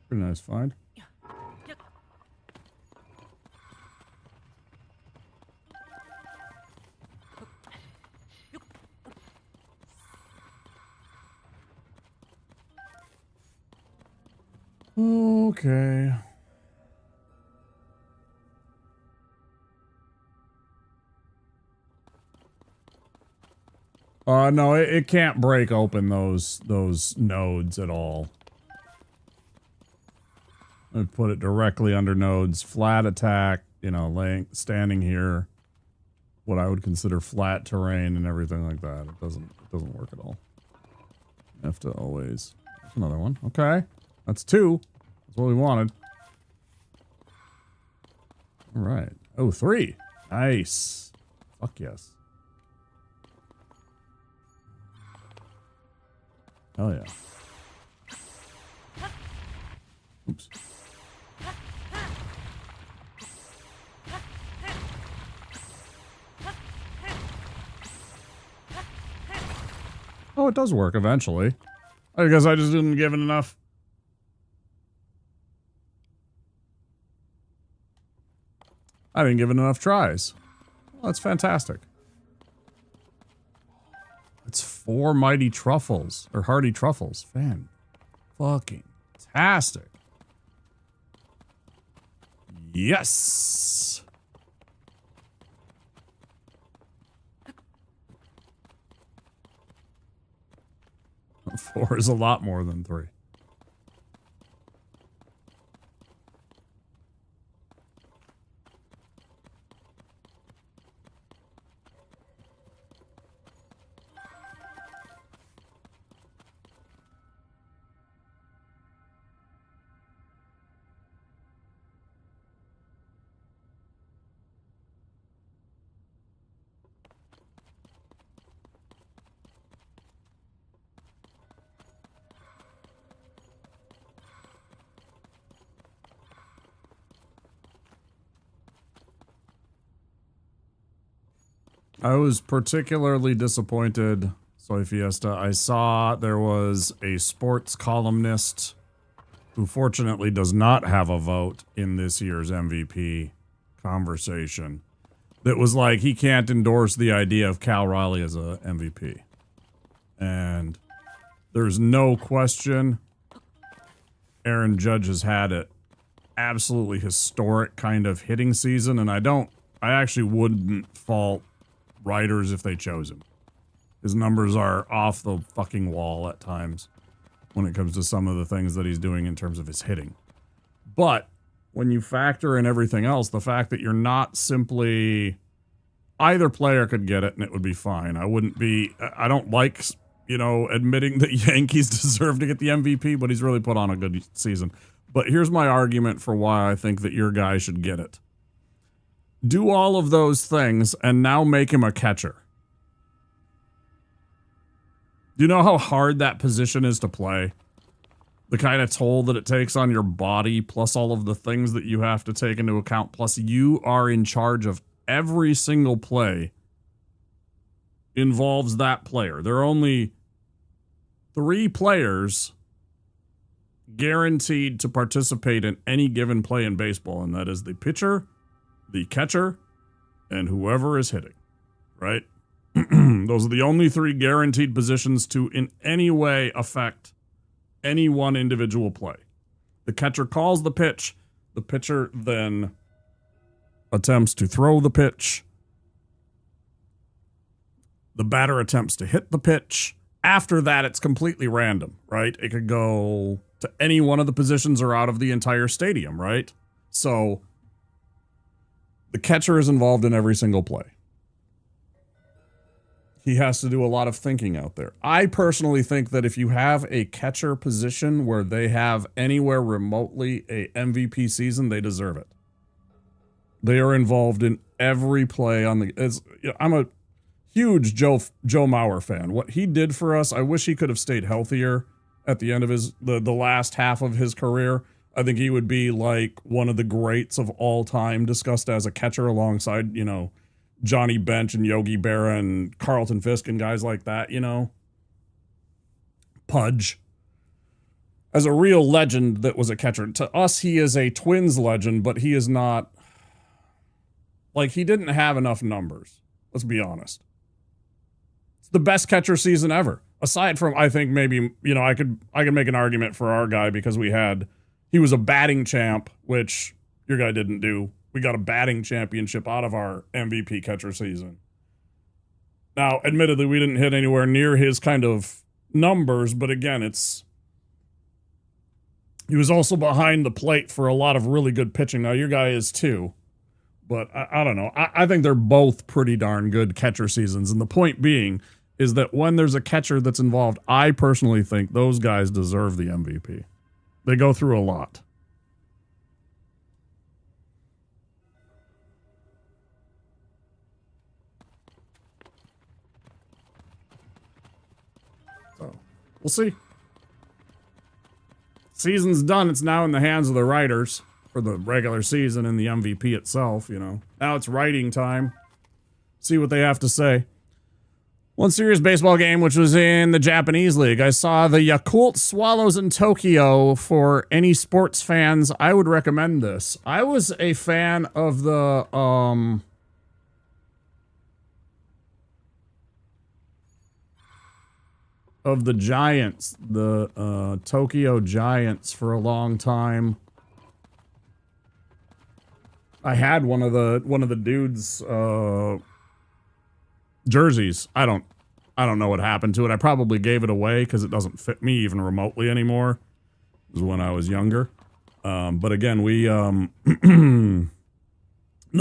Pretty nice find. Okay. No, it can't break open those nodes at all. I put it directly under nodes, flat attack, you know, standing here, what I would consider flat terrain and everything like that. It doesn't work at all. You have to always. There's another one. Okay. That's 2. That's what we wanted. All right. Oh, 3. Nice. Fuck yes. Hell yeah. Oops. Oh, it does work eventually. I guess I just didn't give it enough. I didn't give it enough tries. Well, that's fantastic. It's 4 mighty truffles, or hardy truffles. Fan. Fucking fantastic. Yes! 4 is a lot more than 3. I was particularly disappointed, Soy Fiesta. I saw there was a sports columnist who fortunately does not have a vote in this year's MVP conversation that was like, he can't endorse the idea of Cal Raleigh as a MVP. And there's no question Aaron Judge has had an absolutely historic kind of hitting season, and I actually wouldn't fault writers if they chose him. His numbers are off the fucking wall at times when it comes to some of the things that he's doing in terms of his hitting. But when you factor in everything else, the fact that you're not simply... Either player could get it and it would be fine. I don't like, admitting that Yankees deserve to get the MVP, but he's really put on a good season. But here's my argument for why I think that your guy should get it. Do all of those things and now make him a catcher. Do you know how hard that position is to play? The kind of toll that it takes on your body, plus all of the things that you have to take into account, plus you are in charge of every single play involves that player. There are only 3 players guaranteed to participate in any given play in baseball, and that is the pitcher, the catcher, and whoever is hitting, right? Those are the only 3 guaranteed positions to in any way affect any one individual play. The catcher calls the pitch. The pitcher then attempts to throw the pitch. The batter attempts to hit the pitch. After that, it's completely random, right? It could go to any one of the positions or out of the entire stadium, right? So the catcher is involved in every single play. He has to do a lot of thinking out there. I personally think that if you have a catcher position where they have anywhere remotely a MVP season, they deserve it. They are involved in every play on the... I'm a huge Joe Mauer fan. What he did for us, I wish he could have stayed healthier at the end of the last half of his career. I think he would be like one of the greats of all time, discussed as a catcher alongside, Johnny Bench and Yogi Berra and Carlton Fisk and guys like that, Pudge. As a real legend that was a catcher. To us, he is a Twins legend, but he is not... he didn't have enough numbers. Let's be honest. It's the best catcher season ever. Aside from, I think maybe, I could make an argument for our guy because he was a batting champ, which your guy didn't do. We got a batting championship out of our MVP catcher season. Now, admittedly, we didn't hit anywhere near his kind of numbers, but again, he was also behind the plate for a lot of really good pitching. Now, your guy is too. But I don't know. I think they're both pretty darn good catcher seasons. And the point being is that when there's a catcher that's involved, I personally think those guys deserve the MVP. They go through a lot. So, we'll see. Season's done. It's now in the hands of the writers. For the regular season and the MVP itself, Now it's writing time. See what they have to say. One serious baseball game, which was in the Japanese League. I saw the Yakult Swallows in Tokyo. For any sports fans, I would recommend this. I was a fan of the, Giants, the Tokyo Giants for a long time. I had one of the dudes' jerseys. I don't know what happened to it. I probably gave it away because it doesn't fit me even remotely anymore. It was when I was younger. But again, we I don't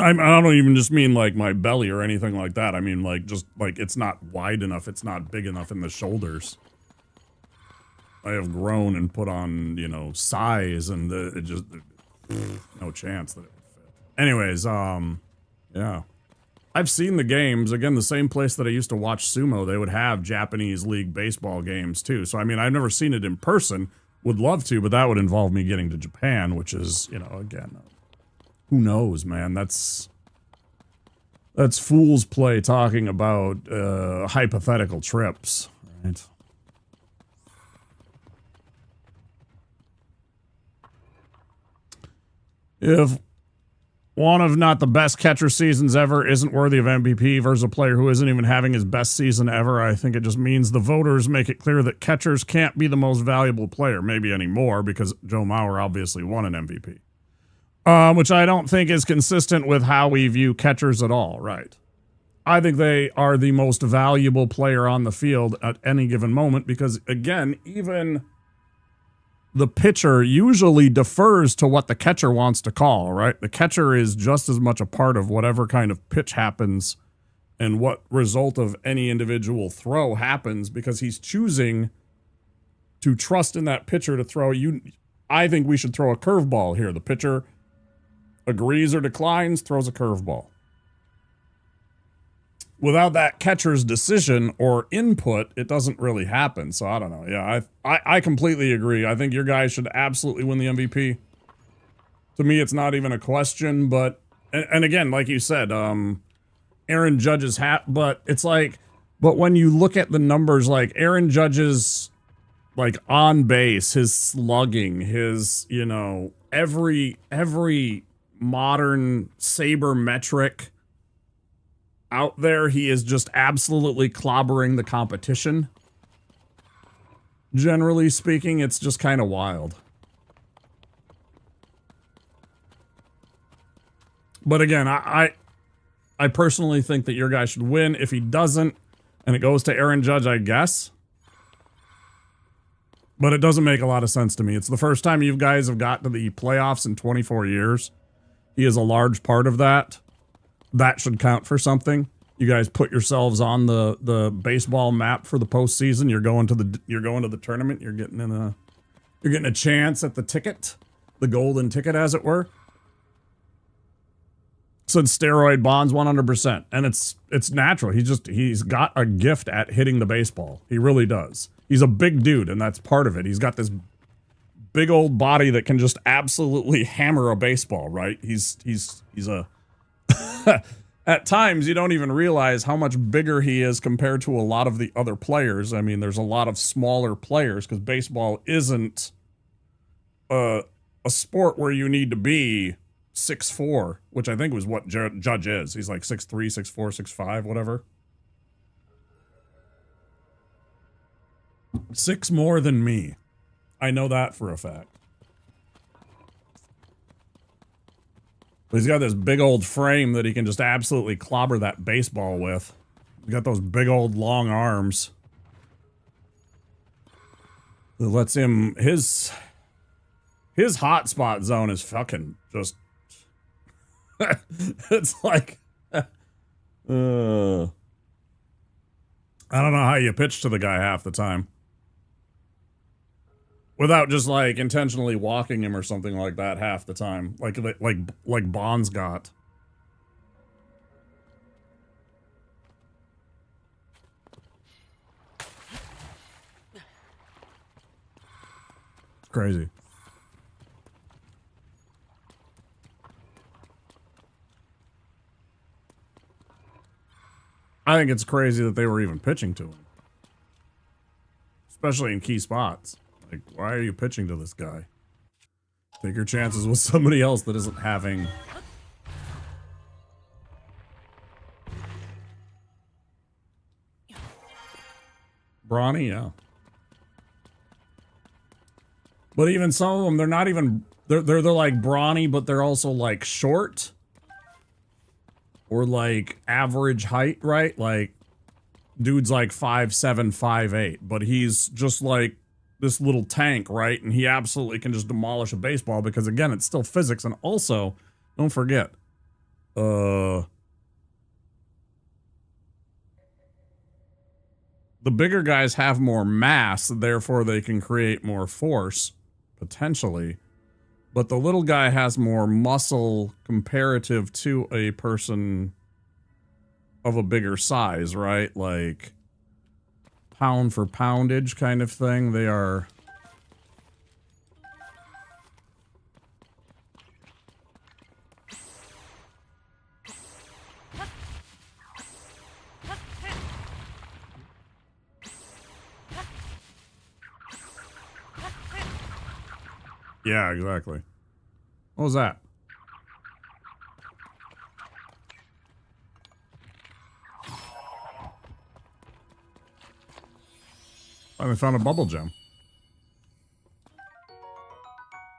even just mean like my belly or anything like that. I mean just it's not wide enough. It's not big enough in the shoulders. I have grown and put on size, and it just no chance that it. Anyways, yeah. I've seen the games. Again, the same place that I used to watch sumo, they would have Japanese League baseball games too. So, I mean, I've never seen it in person. Would love to, but that would involve me getting to Japan, which is, again, who knows, man? That's fool's play talking about hypothetical trips, right? If one of not the best catcher seasons ever isn't worthy of MVP versus a player who isn't even having his best season ever, I think it just means the voters make it clear that catchers can't be the most valuable player, maybe anymore, because Joe Mauer obviously won an MVP. Which I don't think is consistent with how we view catchers at all, right? I think they are the most valuable player on the field at any given moment because, again, even the pitcher usually defers to what the catcher wants to call, right? The catcher is just as much a part of whatever kind of pitch happens and what result of any individual throw happens because he's choosing to trust in that pitcher to throw. I think we should throw a curveball here. The pitcher agrees or declines, throws a curveball. Without that catcher's decision or input, it doesn't really happen. So I don't know. Yeah, I completely agree. I think your guy should absolutely win the MVP. To me, it's not even a question. But and again, like you said, Aaron Judge's hat. But it's like, but when you look at the numbers, like Aaron Judge's like on base, his slugging, his every modern Saber metric out there, he is just absolutely clobbering the competition. Generally speaking, it's just kind of wild. But again, I personally think that your guy should win. If he doesn't, and it goes to Aaron Judge, I guess. But it doesn't make a lot of sense to me. It's the first time you guys have got to the playoffs in 24 years. He is a large part of that. That should count for something. You guys put yourselves on the baseball map for the postseason. You're going to the tournament. You're getting a chance at the ticket, the golden ticket, as it were. Said steroid bonds 100%, and it's natural. He's got a gift at hitting the baseball. He really does. He's a big dude, and that's part of it. He's got this big old body that can just absolutely hammer a baseball, right? He's a at times you don't even realize how much bigger he is compared to a lot of the other players. I mean, there's a lot of smaller players because baseball isn't a sport where you need to be 6'4", which I think was what Judge is. He's like 6'3", 6'4", 6'5", whatever. 6 more than me. I know that for a fact. But he's got this big old frame that he can just absolutely clobber that baseball with. He's got those big old long arms. That lets him, his hotspot zone is fucking just, it's like, I don't know how you pitch to the guy half the time. Without just like intentionally walking him or something like that half the time, like Bonds got. It's crazy. I think it's crazy that they were even pitching to him, especially in key spots. Like, why are you pitching to this guy? Take your chances with somebody else that isn't having... Brawny, yeah. But even some of them, they're not even... They're like brawny, but they're also like short. Or like average height, right? Like, dude's like 5'7", 5'8", but he's just like this little tank, right? And he absolutely can just demolish a baseball because, again, it's still physics. And also, don't forget, the bigger guys have more mass, therefore they can create more force, potentially. But the little guy has more muscle comparative to a person of a bigger size, right? Like, pound for poundage kind of thing. They are... Yeah, exactly. What was that? Finally found a bubble gem.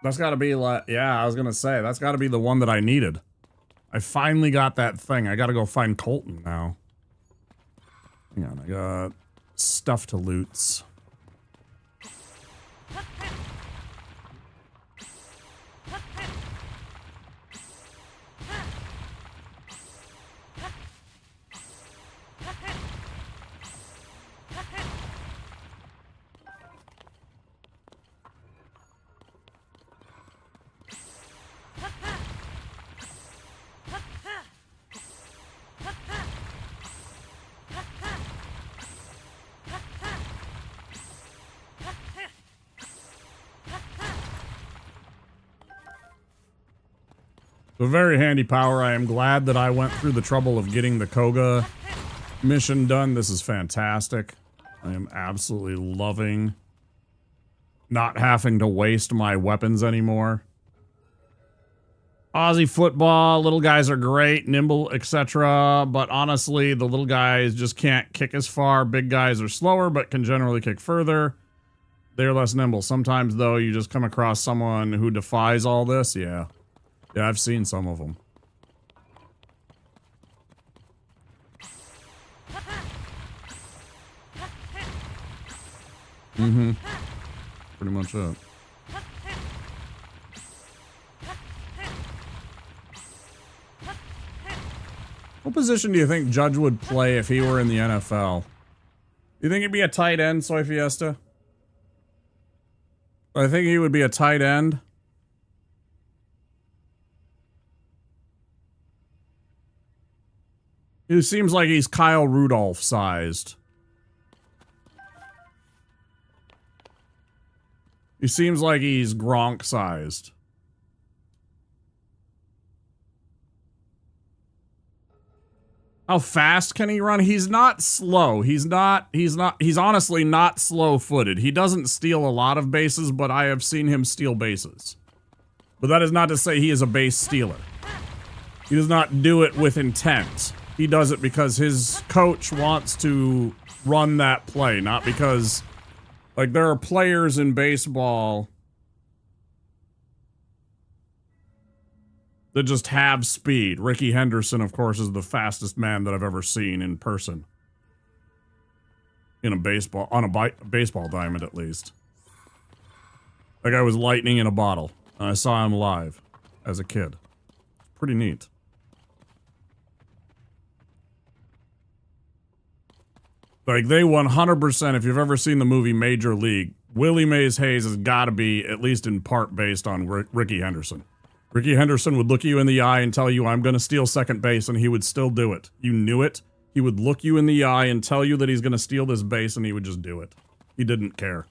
That's gotta be like, yeah, I was gonna say, that's gotta be the one that I needed. I finally got that thing. I gotta go find Colton now. Hang on, I got stuff to loot. A very handy power. I am glad that I went through the trouble of getting the Koga mission done. This is fantastic. I am absolutely loving not having to waste my weapons anymore. Aussie football, little guys are great, nimble, etc. But honestly, the little guys just can't kick as far. Big guys are slower, but can generally kick further. They're less nimble. Sometimes, though, you just come across someone who defies all this. Yeah. Yeah, I've seen some of them. Mm-hmm. Pretty much it. What position do you think Judge would play if he were in the NFL? Do you think he'd be a tight end, Soy Fiesta? I think he would be a tight end. He seems like he's Kyle Rudolph sized. He seems like he's Gronk sized. How fast can he run? He's not slow. He's honestly not slow-footed. He doesn't steal a lot of bases, but I have seen him steal bases. But that is not to say he is a base stealer. He does not do it with intent. He does it because his coach wants to run that play, not because, like, there are players in baseball that just have speed. Ricky Henderson, of course, is the fastest man that I've ever seen in person. In a baseball, on a baseball diamond, at least. That guy was lightning in a bottle. I saw him live as a kid. Pretty neat. Like, they 100%, if you've ever seen the movie Major League, Willie Mays Hayes has got to be, at least in part, based on Ricky Henderson. Ricky Henderson would look you in the eye and tell you, I'm going to steal second base, and he would still do it. You knew it. He would look you in the eye and tell you that he's going to steal this base, and he would just do it. He didn't care.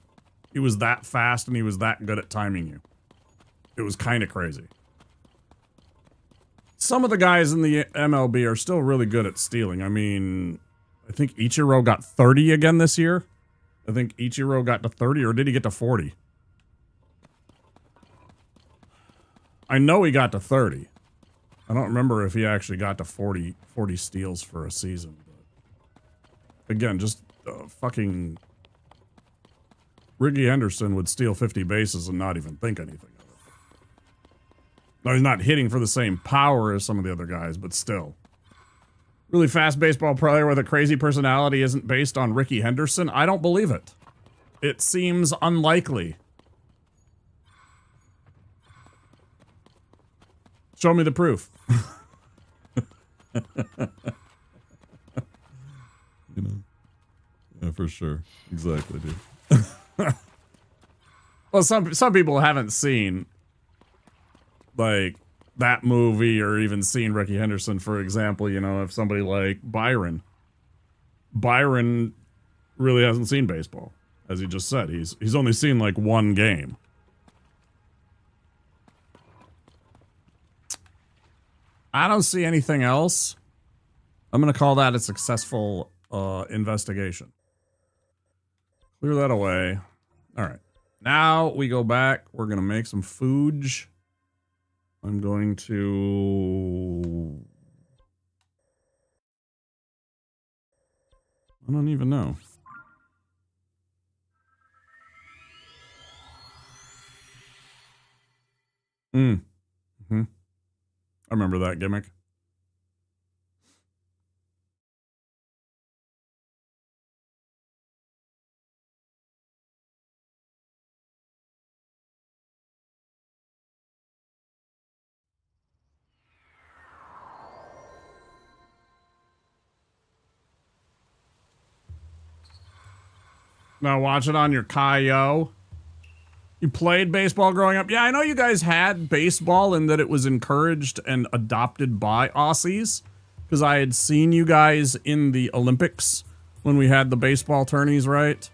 He was that fast, and he was that good at timing you. It was kind of crazy. Some of the guys in the MLB are still really good at stealing. I mean, I think Ichiro got 30 again this year. I think Ichiro got to 30, or did he get to 40? I know he got to 30. I don't remember if he actually got to 40 steals for a season. But again, just fucking Ricky Henderson would steal 50 bases and not even think anything of it. No, he's not hitting for the same power as some of the other guys, but still. Really fast baseball player with a crazy personality isn't based on Ricky Henderson? I don't believe it. It seems unlikely. Show me the proof. You know. Yeah, for sure. Exactly, dude. Well, some people haven't seen, like, that movie or even seen Ricky Henderson, for example. You know, if somebody like Byron really hasn't seen baseball, as he just said. He's only seen like one game. I don't see anything else. I'm going to call that a successful investigation. Clear that away. All right. Now we go back. We're going to make some food. I'm going to... I don't even know. Mm-hmm. I remember that gimmick. Now watch it on your Kaio. You played baseball growing up? Yeah, I know you guys had baseball and that it was encouraged and adopted by Aussies. Because I had seen you guys in the Olympics when we had the baseball tourneys, right?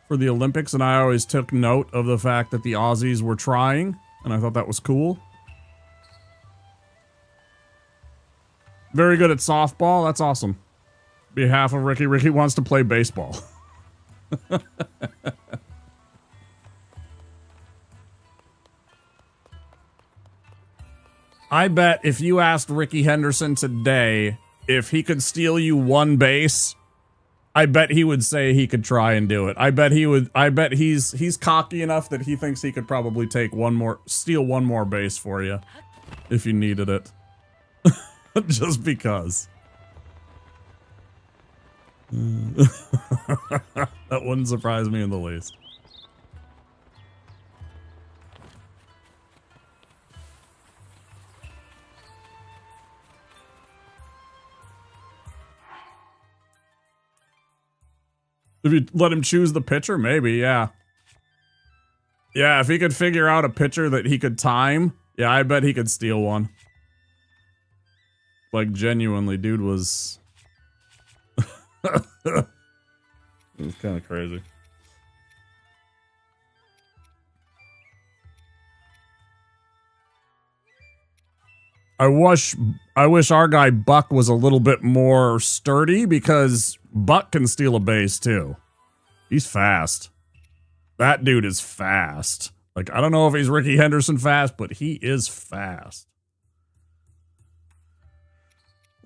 For the Olympics, and I always took note of the fact that the Aussies were trying, and I thought that was cool. Very good at softball. That's awesome. Behalf of Ricky, Ricky wants to play baseball. I bet if you asked Ricky Henderson today if he could steal you one base, I bet he would say he could try and do it. I bet he would. I bet he's cocky enough that he thinks he could probably take steal one more base for you if you needed it. Just because. That wouldn't surprise me in the least. If you let him choose the pitcher, maybe, yeah. Yeah, if he could figure out a pitcher that he could time, yeah, I bet he could steal one. Like, genuinely, dude was... It was kind of crazy. I wish our guy Buck was a little bit more sturdy because Buck can steal a base too. He's fast. That dude is fast. Like, I don't know if he's Ricky Henderson fast, but he is fast.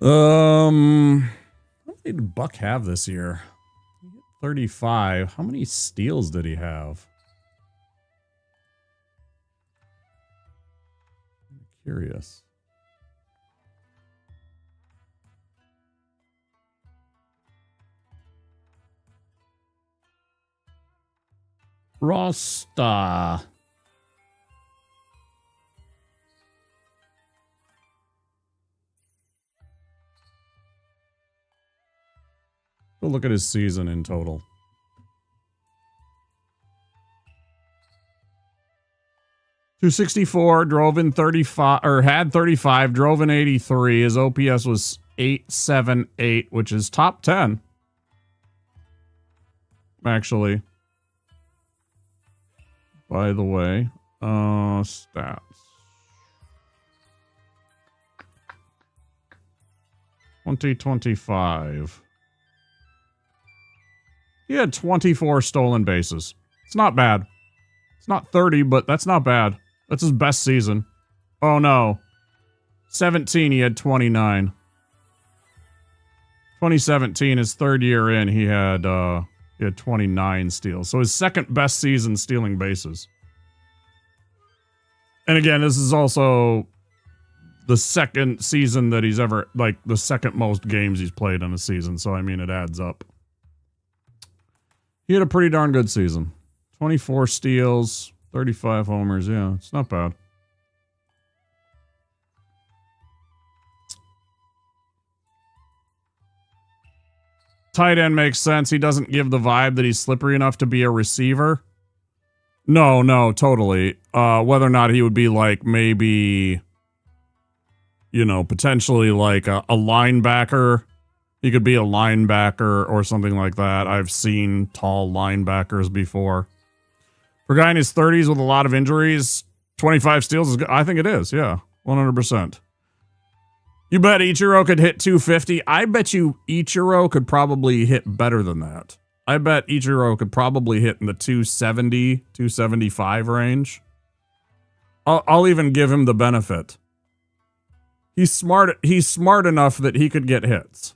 How many did Buck have this year? 35. How many steals did he have? I'm curious. Rosta. Go look at his season in total. .264, drove in 35, or had 35, drove in 83. His OPS was 878, which is top 10. Actually. By the way, stats. .2025. He had 24 stolen bases. It's not bad. It's not 30, but that's not bad. That's his best season. Oh no. 17, he had 29. 2017, his third year in, he had 29 steals. So his second best season stealing bases. And again, this is also the second season that he's ever, like, the second most games he's played in a season. So, I mean, it adds up. He had a pretty darn good season. 24 steals, 35 homers. Yeah, it's not bad. Tight end makes sense. He doesn't give the vibe that he's slippery enough to be a receiver. No, totally. Whether or not he would be like maybe, you know, potentially like a linebacker. He could be a linebacker or something like that. I've seen tall linebackers before. For a guy in his 30s with a lot of injuries, 25 steals is good. I think it is, yeah. 100%. You bet Ichiro could hit 250. I bet you Ichiro could probably hit better than that. I bet Ichiro could probably hit in the 270, 275 range. I'll even give him the benefit. He's smart enough that he could get hits.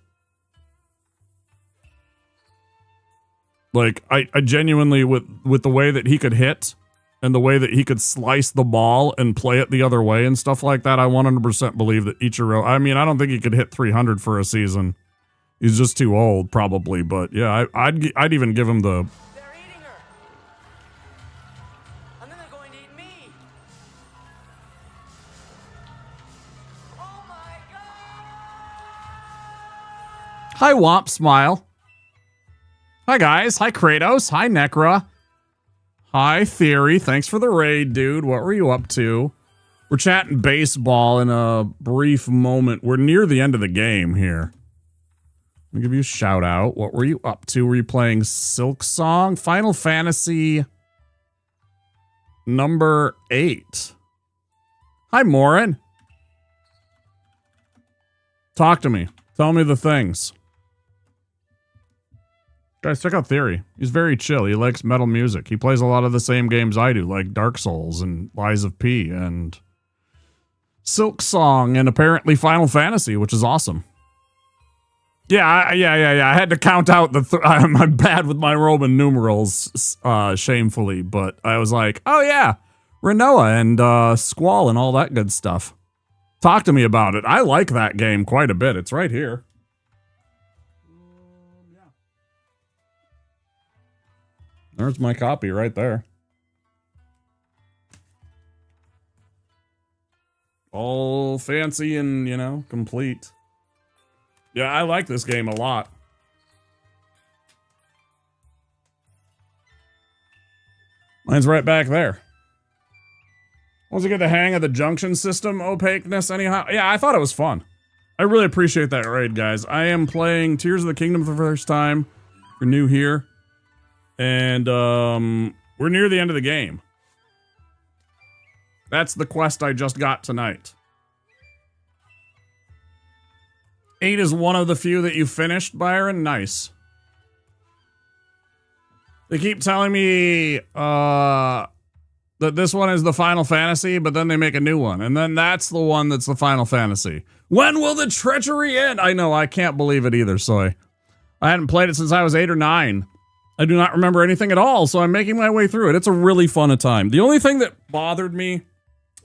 Like, I genuinely, with the way that he could hit and the way that he could slice the ball and play it the other way and stuff like that, I 100% believe that Ichiro, I mean, I don't think he could hit 300 for a season. He's just too old, probably. But yeah, I'd even give him the... They're eating her! And then they're going to eat me! Oh my god! Hi, Womp Smile. Hi, guys. Hi, Kratos. Hi, Necra. Hi, Theory. Thanks for the raid, dude. What were you up to? We're chatting baseball in a brief moment. We're near the end of the game here. Let me give you a shout out. What were you up to? Were you playing Silk Song? Final Fantasy number 8. Hi, Morin. Talk to me. Tell me the things. Guys, check out Theory. He's very chill. He likes metal music. He plays a lot of the same games I do, like Dark Souls and Lies of P and Silk Song and apparently Final Fantasy, which is awesome. Yeah. I had to count out the... I'm bad with my Roman numerals, shamefully, but I was like, oh yeah, Renoa and Squall and all that good stuff. Talk to me about it. I like that game quite a bit. It's right here. There's my copy right there. All fancy and, you know, complete. Yeah, I like this game a lot. Mine's right back there. Once you get the hang of the junction system opaqueness anyhow. Yeah, I thought it was fun. I really appreciate that raid, guys. I am playing Tears of the Kingdom for the first time. If you're new here. And we're near the end of the game. That's the quest I just got tonight. 8 is one of the few that you finished, Byron. Nice. They keep telling me that this one is the Final Fantasy, but then they make a new one. And then that's the one that's the Final Fantasy. When will the treachery end? I know, I can't believe it either, Soy. I hadn't played it since I was 8 or 9. I do not remember anything at all, so I'm making my way through it. It's a really fun a time. The only thing that bothered me,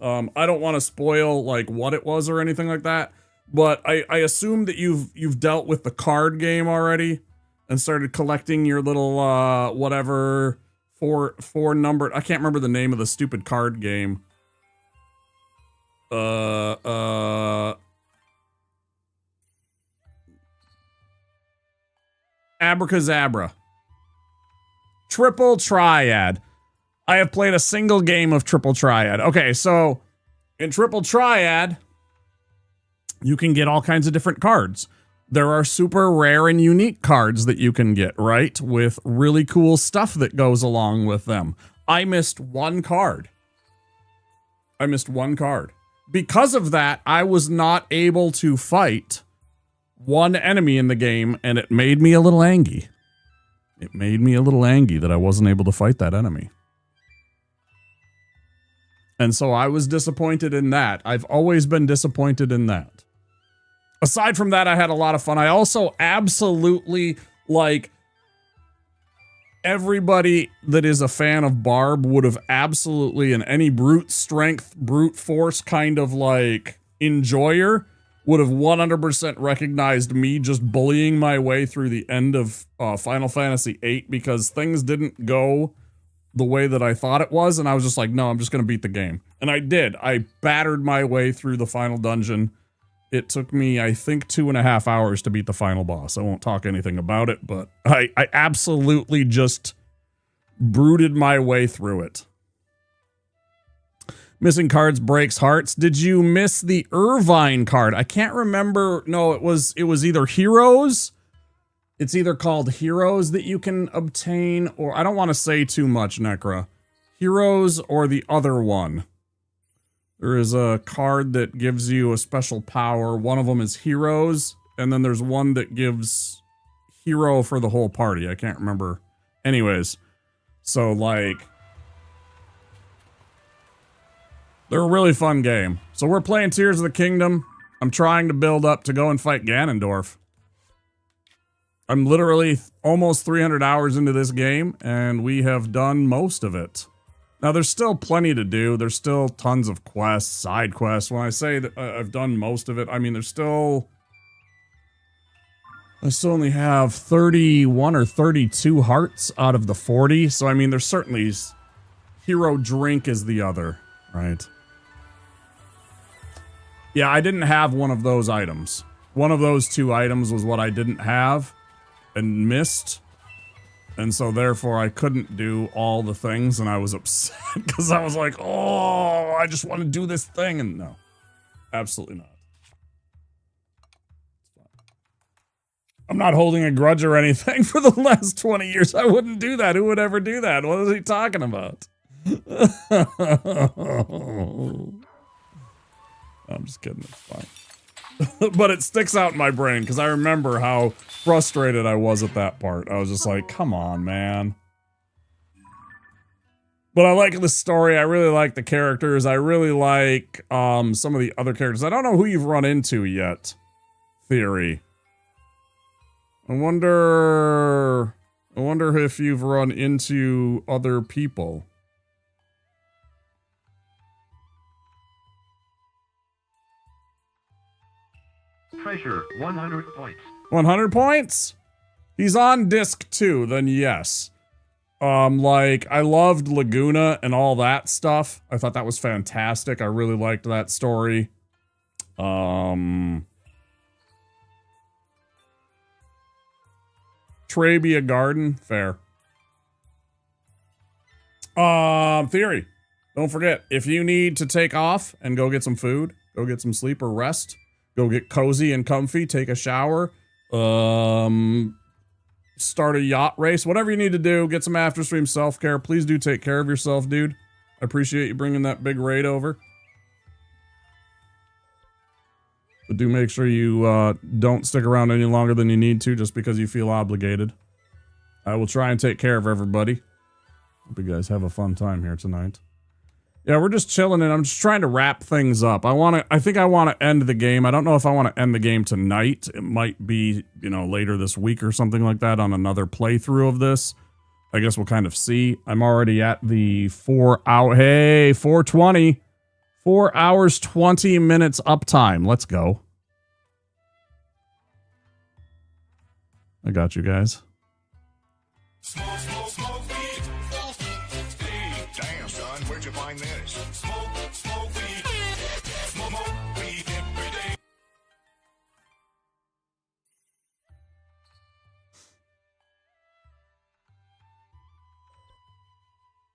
I don't want to spoil like what it was or anything like that, but I assume that you've dealt with the card game already and started collecting your little whatever four numbered. I can't remember the name of the stupid card game. Abracazabra. Triple Triad. I have played a single game of Triple Triad. Okay, so in Triple Triad, you can get all kinds of different cards. There are super rare and unique cards that you can get, right? With really cool stuff that goes along with them. I missed one card. Because of that, I was not able to fight one enemy in the game, and it made me a little angry. It made me a little angry that I wasn't able to fight that enemy. And so I was disappointed in that. I've always been disappointed in that. Aside from that, I had a lot of fun. I also absolutely, like, everybody that is a fan of Barb would have absolutely, in any brute strength, brute force kind of, like, enjoyer, would have 100% recognized me just bullying my way through the end of Final Fantasy VIII because things didn't go the way that I thought it was, and I was just like, no, I'm just going to beat the game. And I did. I battered my way through the final dungeon. It took me, I think, 2.5 hours to beat the final boss. I won't talk anything about it, but I absolutely just brooded my way through it. Missing cards breaks hearts. Did you miss the Irvine card? I can't remember. No, it was either Heroes. It's either called Heroes that you can obtain, or I don't want to say too much, Necra. Heroes or the other one. There is a card that gives you a special power. One of them is Heroes, and then there's one that gives Hero for the whole party. I can't remember. Anyways, so like, they're a really fun game. So we're playing Tears of the Kingdom. I'm trying to build up to go and fight Ganondorf. I'm literally almost 300 hours into this game, and we have done most of it. Now, there's still plenty to do. There's still tons of quests, side quests. When I say that I've done most of it, I mean, I still only have 31 or 32 hearts out of the 40. So, I mean, there's certainly... Hero Drink is the other, right? Yeah, I didn't have one of those items. One of those two items was what I didn't have and missed. And so therefore I couldn't do all the things, and I was upset because I was like, oh, I just want to do this thing. And no, absolutely not. I'm not holding a grudge or anything for the last 20 years. I wouldn't do that. Who would ever do that? What is he talking about? I'm just kidding. It's fine. But it sticks out in my brain because I remember how frustrated I was at that part. I was just like, come on, man. But I like the story. I really like the characters. I really like some of the other characters. I don't know who you've run into yet, Theory. I wonder if you've run into other people. Treasure, 100 points. 100 points? He's on disc 2, then yes. Like, I loved Laguna and all that stuff. I thought that was fantastic. I really liked that story. Trabia Garden, fair. Theory. Don't forget, if you need to take off and go get some food, go get some sleep or rest, go get cozy and comfy, take a shower, start a yacht race, whatever you need to do, get some after stream self-care. Please do take care of yourself, dude. I appreciate you bringing that big raid over. But do make sure you don't stick around any longer than you need to just because you feel obligated. I will try and take care of everybody. Hope you guys have a fun time here tonight. Yeah, we're just chilling and I'm just trying to wrap things up. I think I want to end the game. I don't know if I want to end the game tonight. It might be, you know, later this week or something like that on another playthrough of this. I guess we'll kind of see. I'm already at the 420. 4 hours, 20 minutes uptime. Let's go. I got you guys. Smoke, smoke, smoke weed. Hey, damn, son, where'd you find this? Smoke, smoke weed. Smoke, smoke weed every day.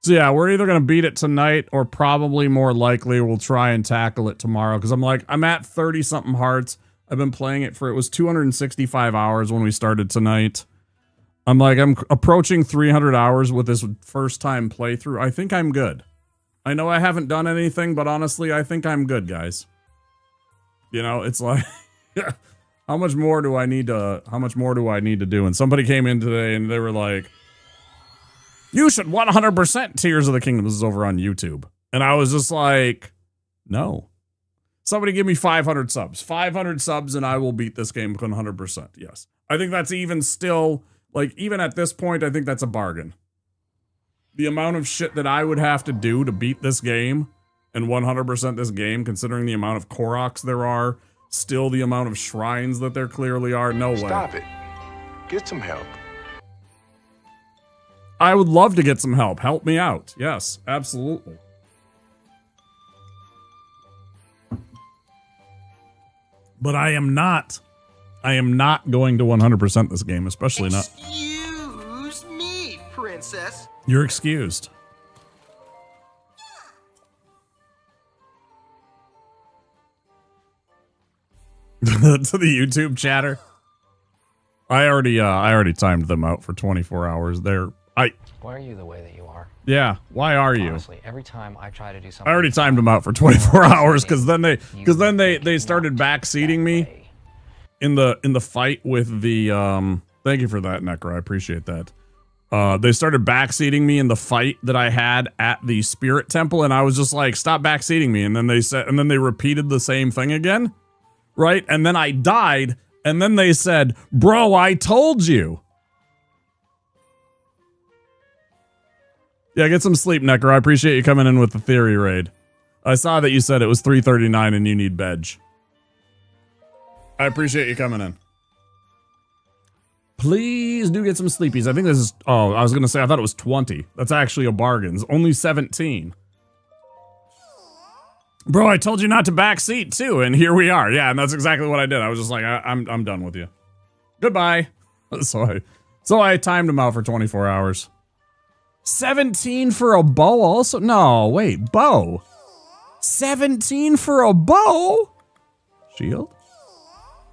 So yeah, we're either going to beat it tonight or probably more likely we'll try and tackle it tomorrow. Because I'm at 30-something hearts. I've been playing it for, it was 265 hours when we started tonight. I'm approaching 300 hours with this first time playthrough. I think I'm good. I know I haven't done anything, but honestly, I think I'm good, guys. You know, it's like, how much more do I need to do? And somebody came in today and they were like, you should 100% Tears of the Kingdom. This is over on YouTube. And I was just like, no. Somebody give me 500 subs. 500 subs and I will beat this game 100%. Yes. I think that's even still, like, even at this point, I think that's a bargain. The amount of shit that I would have to do to beat this game and 100% this game, considering the amount of Koroks there are, still the amount of shrines that there clearly are, no way. Stop it. Get some help. I would love to get some help. Help me out. Yes, absolutely. But I am not going to 100% this game, especially not. Excuse me, princess. You're excused. To the YouTube chatter. I already timed them out for 24 hours. Why are you the way that you are? Yeah, why are you? Honestly, every time I try to do something, I already timed them out for 24 hours because then they started backseating me in the fight with the thank you for that, Necro. I appreciate that. They started backseating me in the fight that I had at the Spirit Temple, and I was just like, stop backseating me. And then they repeated the same thing again, right? And then I died, and then they said, bro, I told you. Yeah, get some sleep, Necro. I appreciate you coming in with the theory raid. I saw that you said it was 3:39 and you need veg. I appreciate you coming in. Please do get some sleepies. I think this is... Oh, I was going to say, I thought it was 20. That's actually a bargain. It's only 17. Bro, I told you not to backseat too, and here we are. Yeah, and that's exactly what I did. I was just like, I'm done with you. Goodbye. So So I timed him out for 24 hours. 17 for a bow also? No, wait, bow. 17 for a bow? Shield?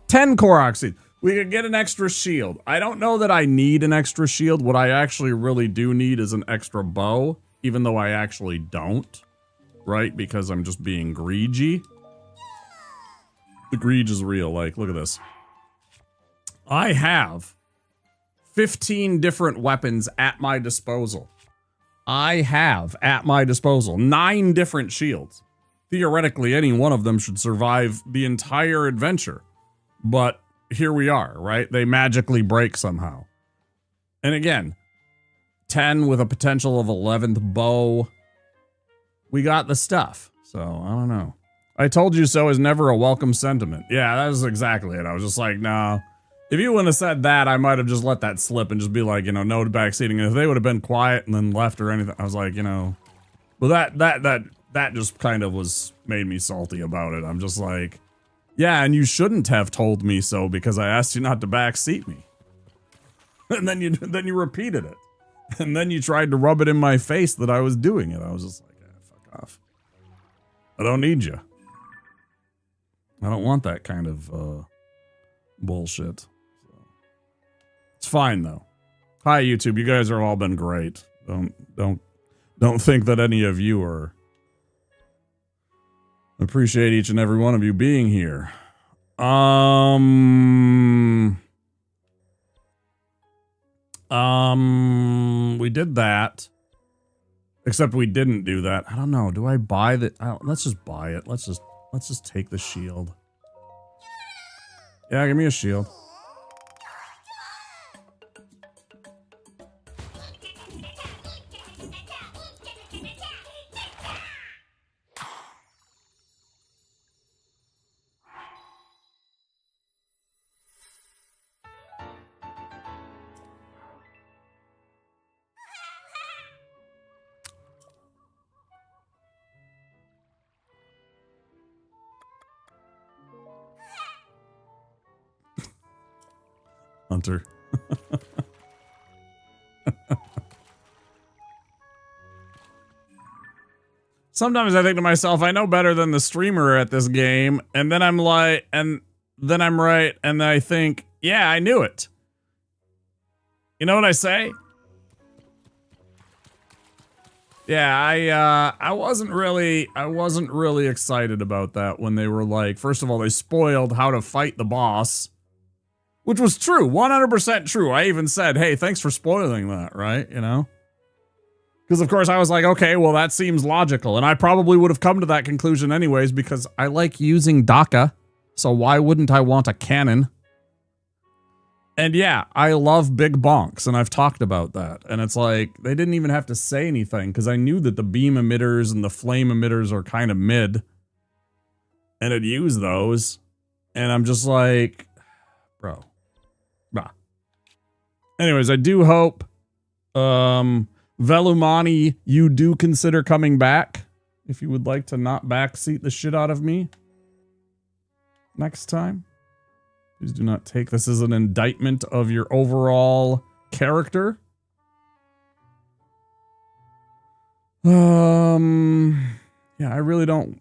10 Korok seeds. We could get an extra shield. I don't know that I need an extra shield. What I actually really do need is an extra bow, even though I actually don't, right? Because I'm just being greedy. The greed is real. Like, look at this. I have 15 different weapons at my disposal. I have at my disposal 9 different shields. Theoretically, any one of them should survive the entire adventure. But here we are, right? They magically break somehow. And again, 10 with a potential of 11th bow. We got the stuff. So, I don't know. I told you so is never a welcome sentiment. Yeah, that was exactly it. I was just like, nah. If you wouldn't have said that, I might have just let that slip and just be like, you know, no backseating. And if they would have been quiet and then left or anything, I was like, you know, well, that just kind of made me salty about it. I'm just like, yeah, and you shouldn't have told me so because I asked you not to backseat me. And then you repeated it. And then you tried to rub it in my face that I was doing it. I was just like, yeah, fuck off. I don't need you. I don't want that kind of bullshit. It's fine though. Hi YouTube, you guys are all been great. Don't think that any of you are. Appreciate each and every one of you being here. We did that. Except we didn't do that. I don't know. Do I buy the let's just buy it. Let's just take the shield. Yeah, give me a shield. Hunter. Sometimes I think to myself, I know better than the streamer at this game, and then I'm like, and then I'm right, and I think, yeah, I knew it. You know what I say? Yeah, I wasn't really excited about that when they were like, first of all, they spoiled how to fight the boss. Which was true, 100% true. I even said, hey, thanks for spoiling that, right? You know? Because, of course, I was like, okay, well, that seems logical. And I probably would have come to that conclusion anyways because I like using TOTK. So why wouldn't I want a cannon? And yeah, I love big bonks, and I've talked about that. And it's like, they didn't even have to say anything because I knew that the beam emitters and the flame emitters are kind of mid. And I'd use those. And I'm just like, bro. Bah. Anyways, I do hope, Velumani, you do consider coming back. If you would like to not backseat the shit out of me. Next time. Please do not take this as an indictment of your overall character. Yeah, I really don't.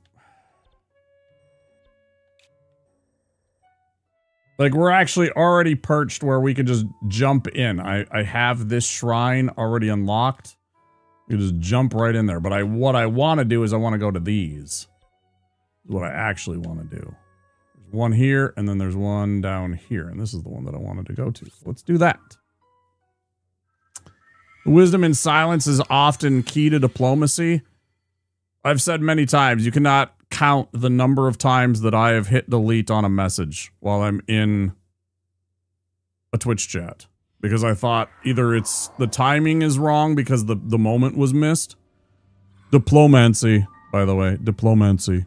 Like, we're actually already perched where we could just jump in. I have this shrine already unlocked. You just jump right in there. But what I want to do is I want to go to these. What I actually want to do. There's one here, and then there's one down here. And this is the one that I wanted to go to. So let's do that. Wisdom in silence is often key to diplomacy. I've said many times, you cannot count the number of times that I have hit delete on a message while I'm in a Twitch chat. Because I thought either it's the timing is wrong because the moment was missed. Diplomancy, by the way. Diplomancy.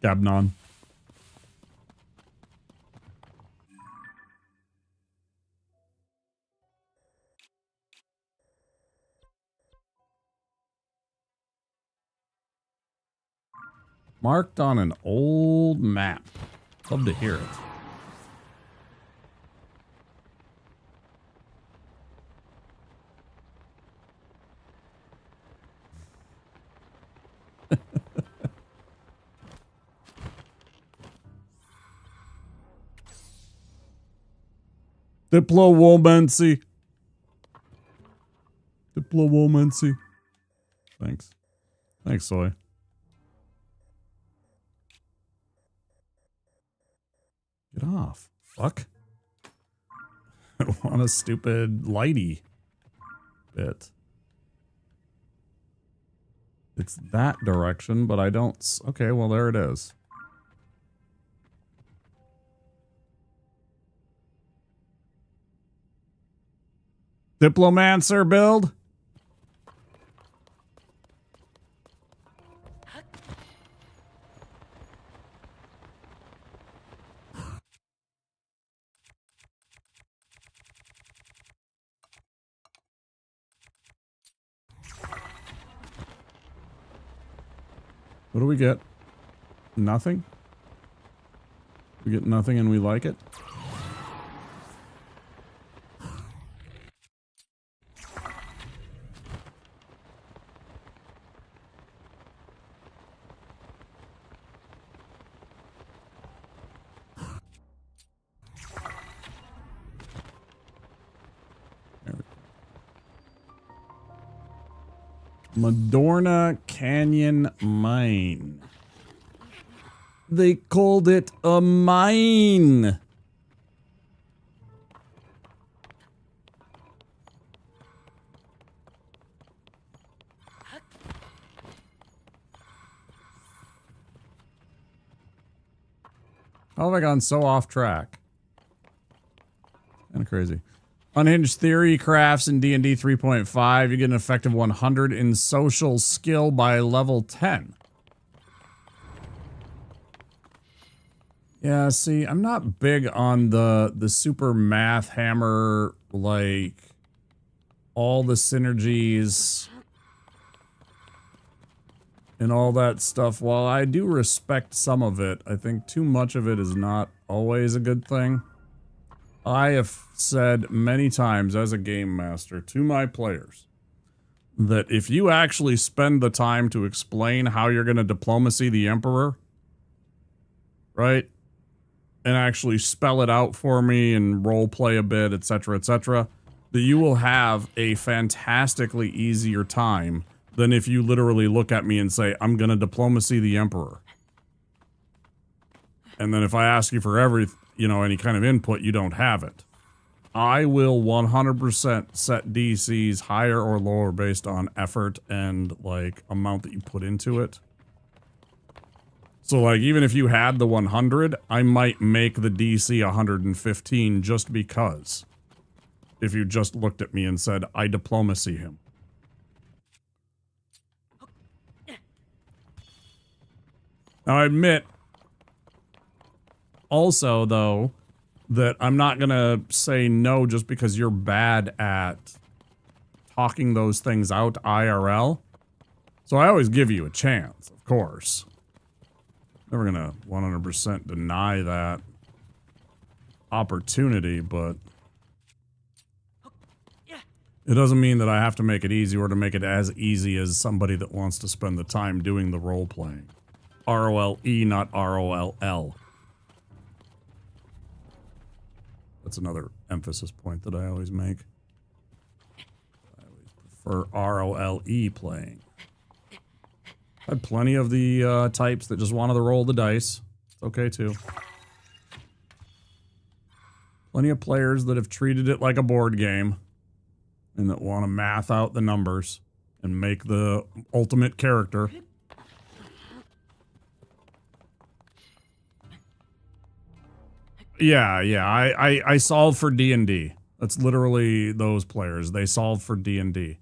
Gabnon. Marked on an old map. Love to hear it. Diplomancy. Diplomancy. Thanks. Thanks, Soy. Get off. Fuck. I don't want a stupid lighty bit. It's that direction, but I don't... Okay, well, there it is. Diplomancer build? What do we get? Nothing? We get nothing and we like it? Madorna Canyon Mine. They called it a mine. How have I gone so off track? Kind of crazy. Unhinged Theory crafts in D&D 3.5. You get an effective 100 in social skill by level 10. Yeah, see, I'm not big on the super math hammer, like, all the synergies and all that stuff. While I do respect some of it, I think too much of it is not always a good thing. I have said many times as a game master to my players that if you actually spend the time to explain how you're going to diplomacy the Emperor, right, and actually spell it out for me and role play a bit, etc., that you will have a fantastically easier time than if you literally look at me and say, I'm going to diplomacy the Emperor. And then if I ask you for any kind of input, you don't have it. I will 100% set DCs higher or lower based on effort and, like, amount that you put into it. So, like, even if you had the 100, I might make the DC 115 just because. If you just looked at me and said, I diplomacy him. Now, I admit, also, though, that I'm not gonna say no just because you're bad at talking those things out IRL. So I always give you a chance, of course. Never gonna 100% deny that opportunity, but it doesn't mean that I have to make it easy or to make it as easy as somebody that wants to spend the time doing the role playing. ROLE, not ROLL. That's another emphasis point that I always make. I always prefer ROLE playing. I had plenty of the types that just wanted to roll the dice. It's okay too. Plenty of players that have treated it like a board game and that want to math out the numbers and make the ultimate character. Yeah, I solve for D&D. That's literally those players. They solve for D&D.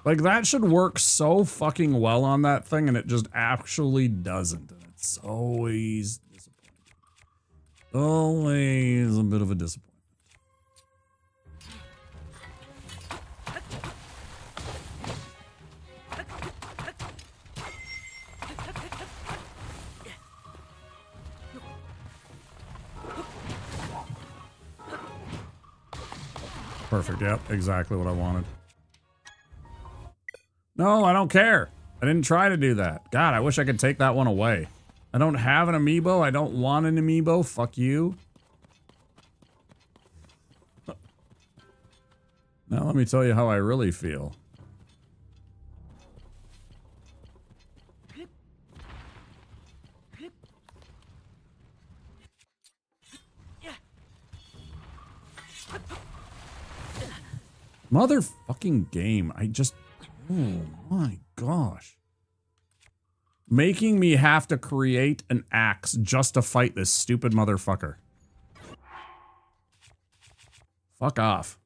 Like, that should work so fucking well on that thing, and it just actually doesn't. And it's always disappointing. Always a bit of a disappointment. Perfect, yep, exactly what I wanted. No, I don't care. I didn't try to do that. God, I wish I could take that one away. I don't have an amiibo. I don't want an amiibo. Fuck you. Now let me tell you how I really feel. Motherfucking game. I just... Oh my gosh. Making me have to create an axe just to fight this stupid motherfucker. Fuck off.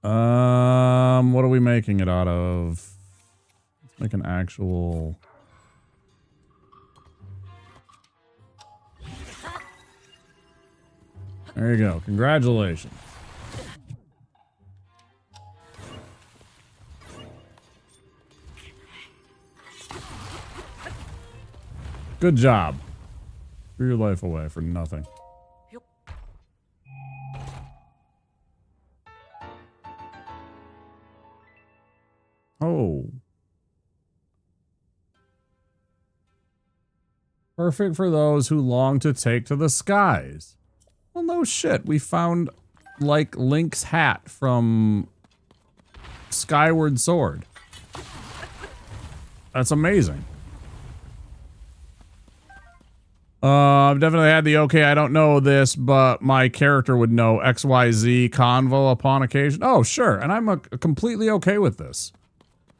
What are we making it out of? Let's make an actual... There you go. Congratulations. Good job. Threw your life away for nothing. Oh. Perfect for those who long to take to the skies. Well, no shit. We found, like, Link's hat from Skyward Sword. That's amazing. I've definitely had the okay, I don't know this, but my character would know XYZ convo upon occasion. Oh, sure. And I'm completely okay with this.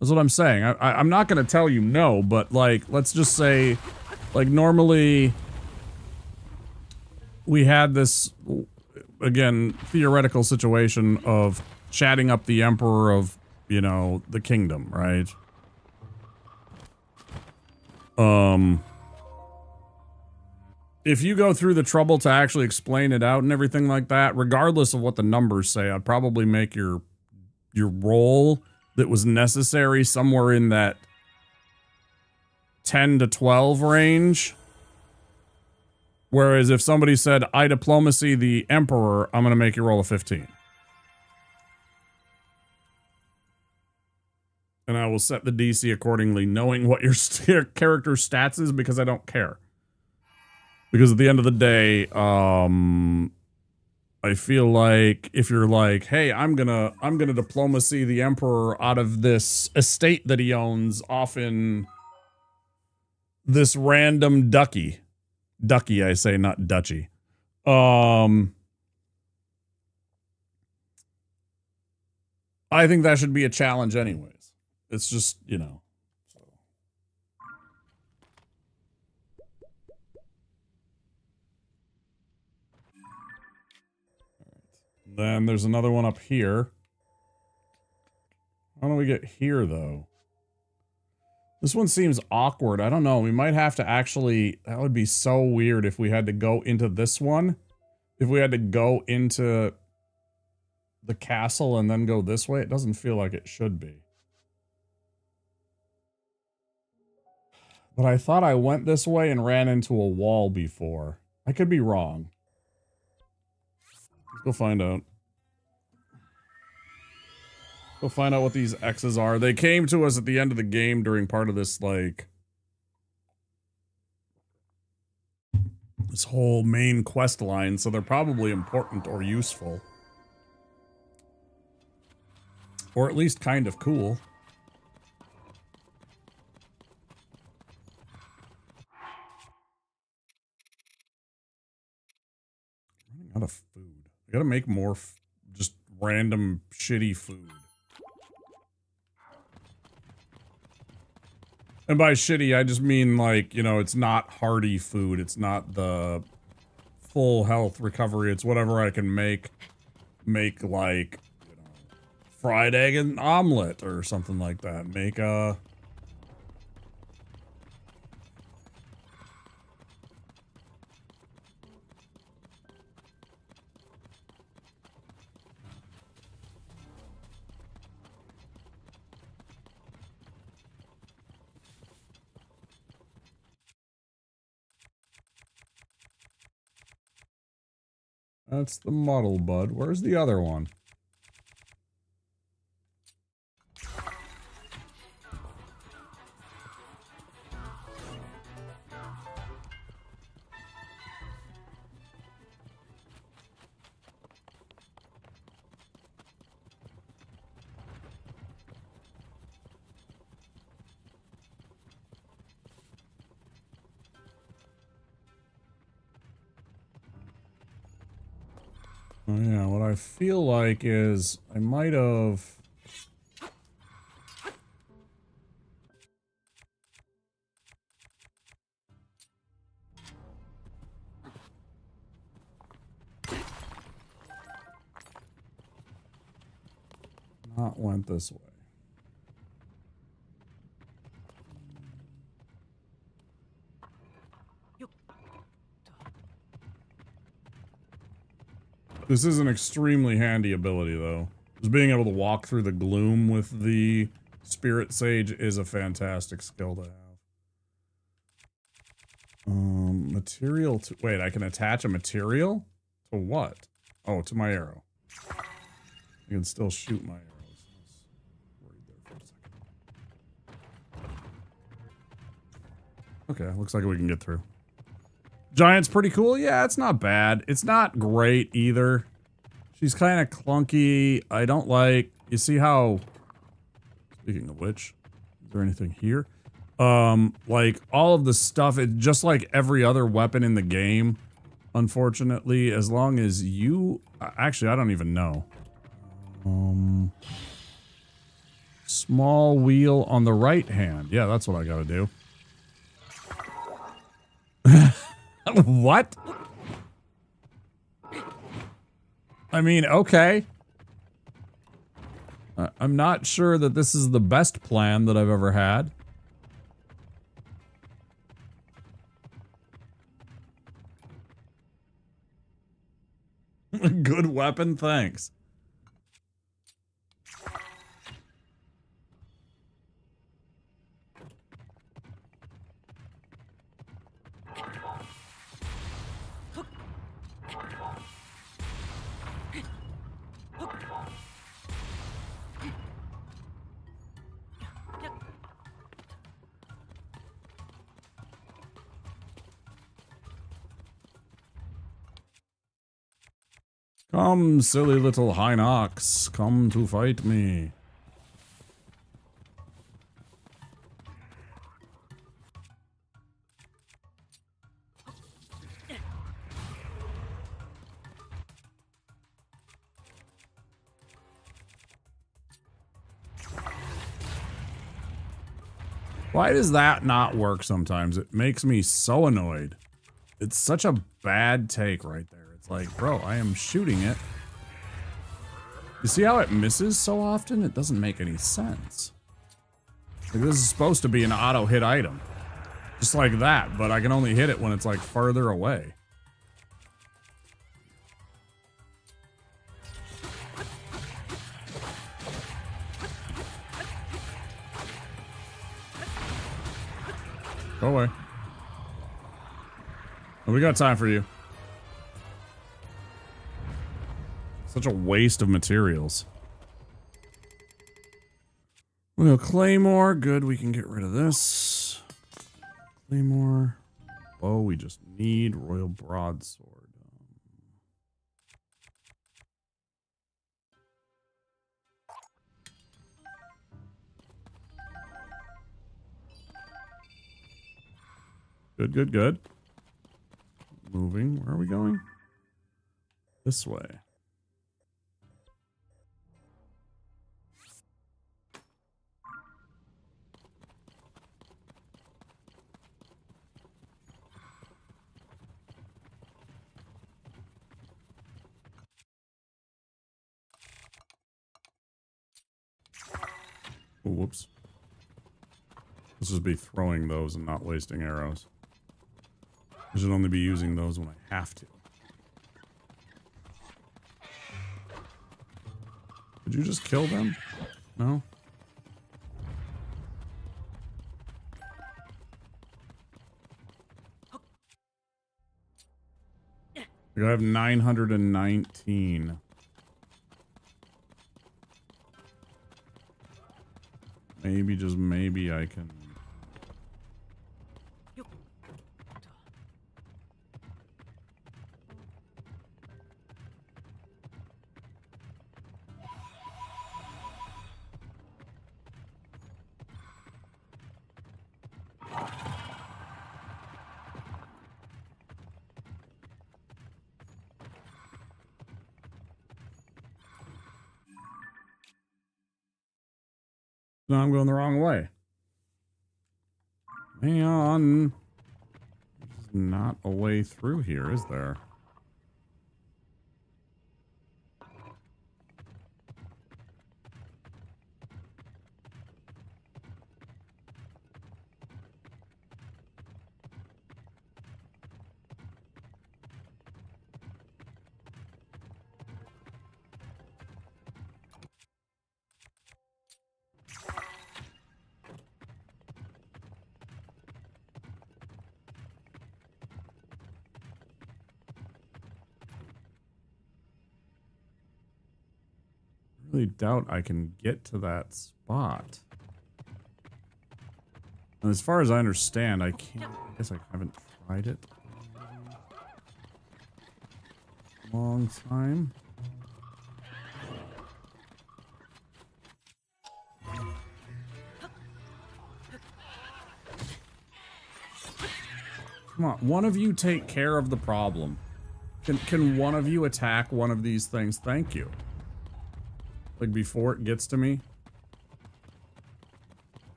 That's what I'm saying. I'm not going to tell you no, but, like, let's just say, like, normally we had this, again, theoretical situation of chatting up the Emperor of, you know, the kingdom, right? If you go through the trouble to actually explain it out and everything like that, regardless of what the numbers say, I'd probably make your roll that was necessary somewhere in that 10 to 12 range. Whereas if somebody said, I diplomacy the Emperor, I'm going to make you roll a 15. And I will set the DC accordingly, knowing what your character stats is, because I don't care. Because at the end of the day, I feel like if you're like, hey, I'm gonna diplomacy the Emperor out of this estate that he owns off in this random ducky. Ducky, I say, not duchy. I think that should be a challenge anyways. It's just, you know. Then there's another one up here. How do we get here, though? This one seems awkward. I don't know. We might have to actually... That would be so weird if we had to go into this one. If we had to go into the castle and then go this way. It doesn't feel like it should be. But I thought I went this way and ran into a wall before. I could be wrong. Let's go find out. Go find out what these X's are. They came to us at the end of the game during part of this, like... this whole main quest line, so they're probably important or useful. Or at least kind of cool. Running out of food. I gotta make more just random shitty food. And by shitty, I just mean, like, you know, it's not hearty food. It's not the full health recovery. It's whatever I can make, like, you know, fried egg and omelet or something like that. Make a... That's the muddle bud. Where's the other one? Oh yeah, what I feel like is I might have... not went this way. This is an extremely handy ability, though. Just being able to walk through the gloom with the Spirit Sage is a fantastic skill to have. Material to... Wait, I can attach a material? To what? Oh, to my arrow. I can still shoot my arrows. Okay, looks like we can get through. Giant's pretty cool. Yeah, it's not bad. It's not great either. She's kind of clunky. I don't like... You see how... Speaking of which, is there anything here? Like, all of the stuff, it just like every other weapon in the game, unfortunately, as long as you... Actually, I don't even know. Small wheel on the right hand. Yeah, that's what I gotta do. What? I mean, okay. I'm not sure that this is the best plan that I've ever had. Good weapon, thanks. Come, silly little Hinox, come to fight me. Why does that not work sometimes? It makes me so annoyed. It's such a bad take right there. It's like, bro, I am shooting it. You see how it misses so often? It doesn't make any sense. Like, this is supposed to be an auto hit item. Just like that, but I can only hit it when it's like further away. Go away. Oh, we got time for you. Such a waste of materials. Well, Claymore. Good, we can get rid of this. Claymore. Oh, we just need Royal Broadsword. Good, good, good. Moving. Where are we going? This way. Oh, whoops. Let's just be throwing those and not wasting arrows. I should only be using those when I have to. Did you just kill them? No? I have 919. Maybe, just maybe I can... No, I'm going the wrong way. Hang on. There's not a way through here, is there? I really doubt I can get to that spot. And as far as I understand, I can't. I guess I haven't tried it. Long time. Come on, one of you take care of the problem. Can one of you attack one of these things? Thank you. Like before it gets to me.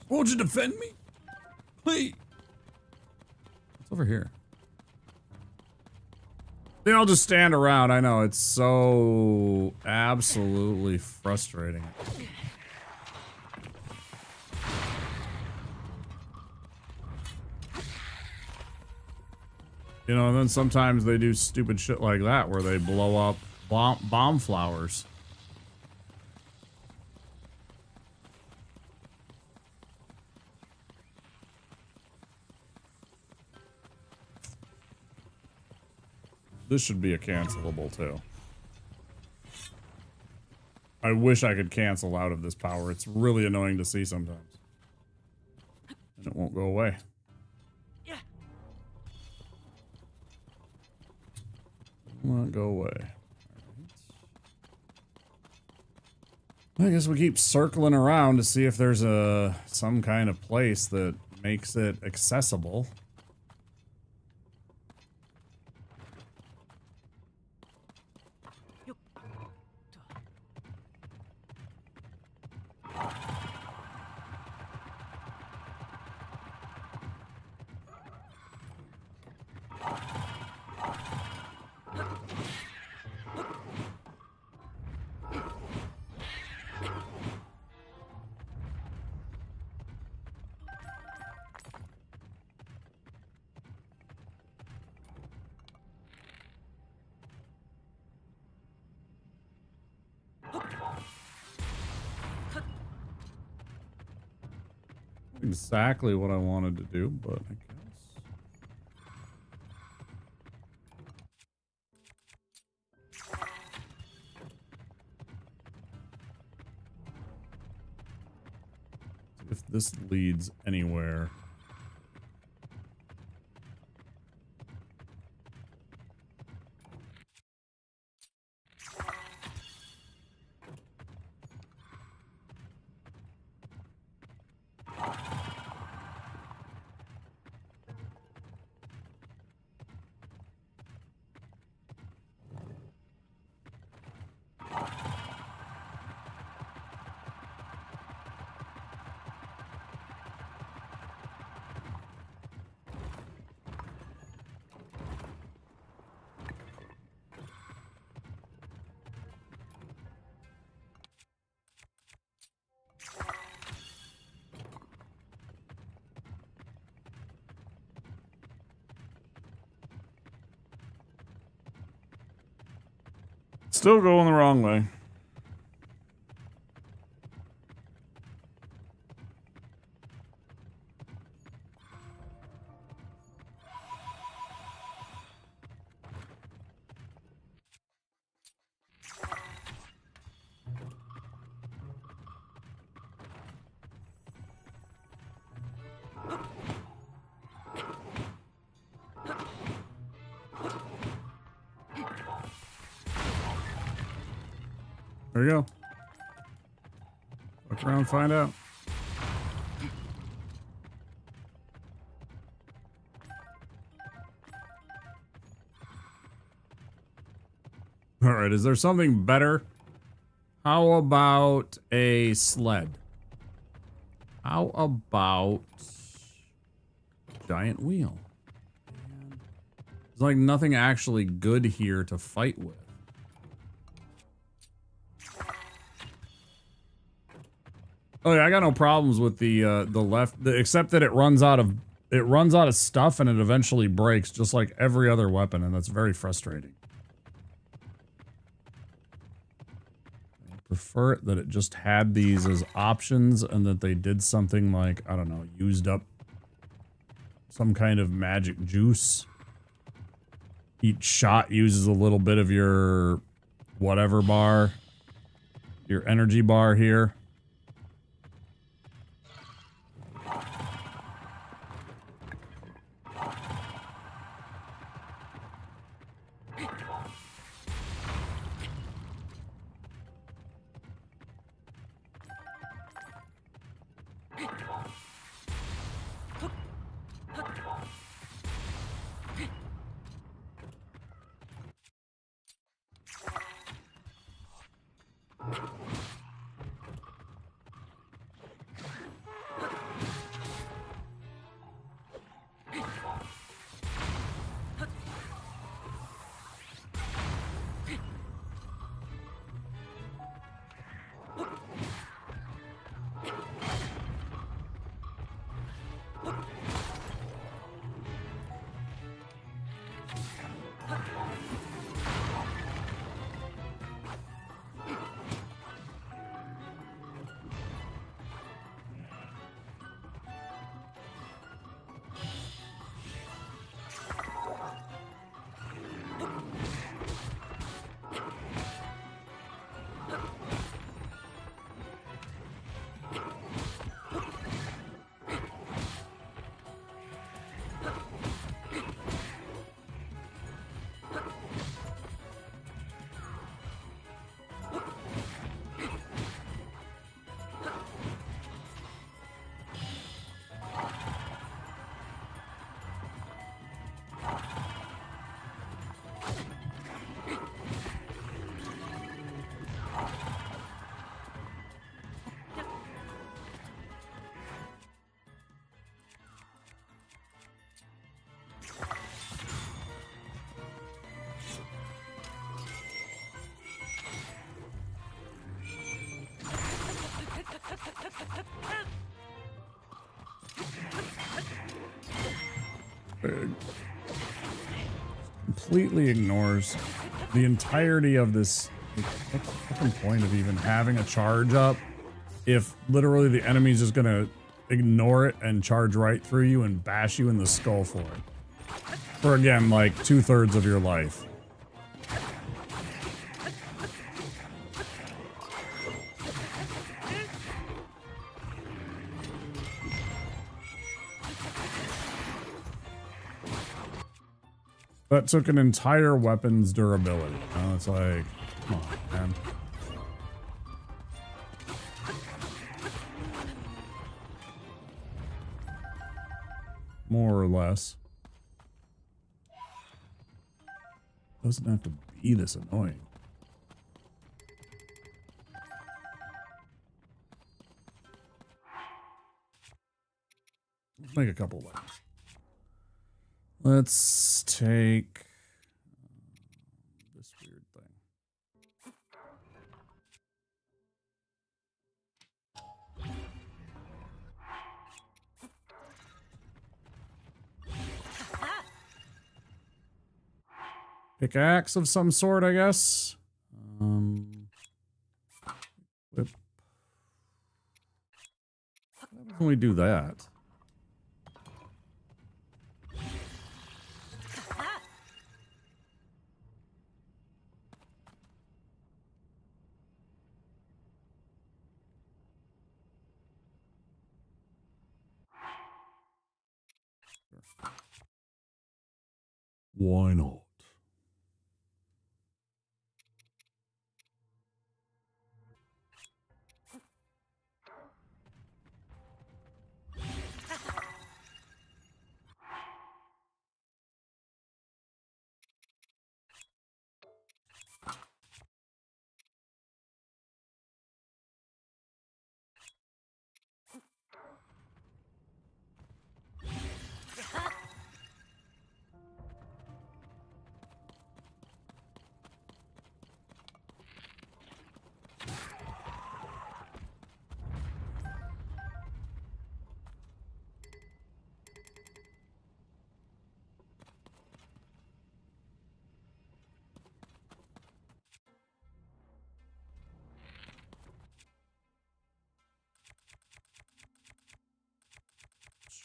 Won't you defend me? Please. What's over here? They all just stand around. I know, it's so absolutely frustrating. You know, and then sometimes they do stupid shit like that where they blow up bomb flowers. This should be a cancelable too. I wish I could cancel out of this power. It's really annoying to see sometimes. And it won't go away. Won't go away. I guess we keep circling around to see if there's some kind of place that makes it accessible. Exactly what I wanted to do, but I guess. If this leads anywhere. Still going the wrong way. There you go. Look around and find out. All right, is there something better? How about a sled? How about giant wheel? There's like nothing actually good here to fight with. Oh yeah, I got no problems with the left, except that it runs out of stuff and it eventually breaks, just like every other weapon, and that's very frustrating. I prefer it that it just had these as options and that they did something like, I don't know, used up some kind of magic juice. Each shot uses a little bit of your whatever bar, your energy bar here. Completely ignores the entirety of this. What's the fucking point of even having a charge up if literally the enemy's just gonna ignore it and charge right through you and bash you in the skull for it? For again, like 2/3 of your life. That took an entire weapon's durability. You know, it's like, come on, man. More or less. Doesn't have to be this annoying. Let's make a couple weapons. Let's take this weird thing. Pickaxe of some sort, I guess. Whip. Why doesn't we do that? Why not?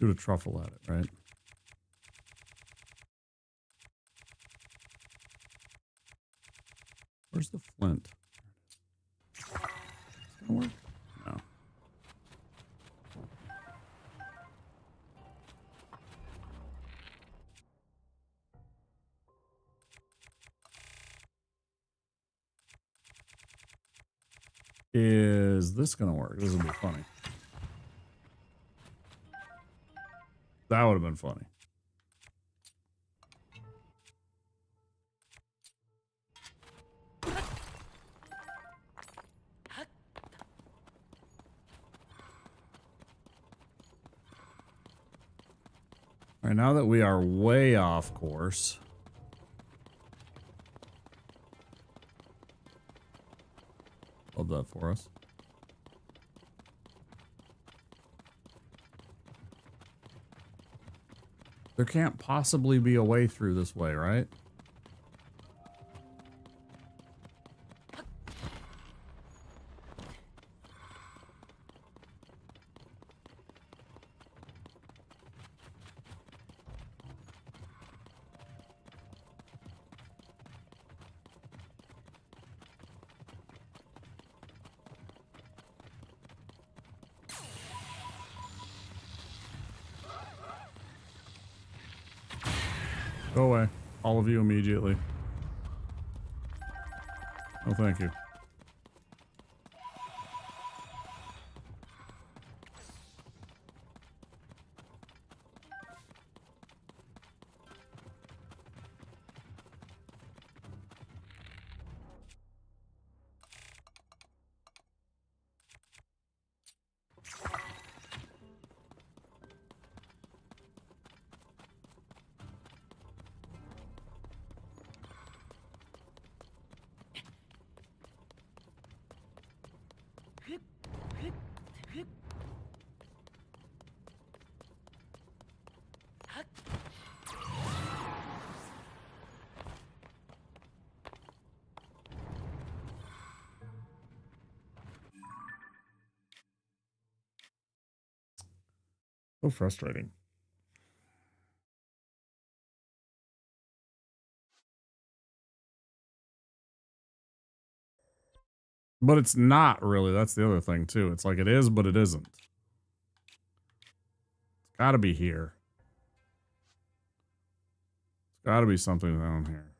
Shoot a truffle at it, right? Where's the flint? Is that gonna work? No. Is this gonna work? This will be funny. That would have been funny. All right, now that we are way off course. Hold that for us. There can't possibly be a way through this way, right? Go away. All of you immediately. Oh, thank you. So frustrating. But it's not really. That's the other thing, too. It's like it is, but it isn't. It's gotta be here. It's gotta be something down here.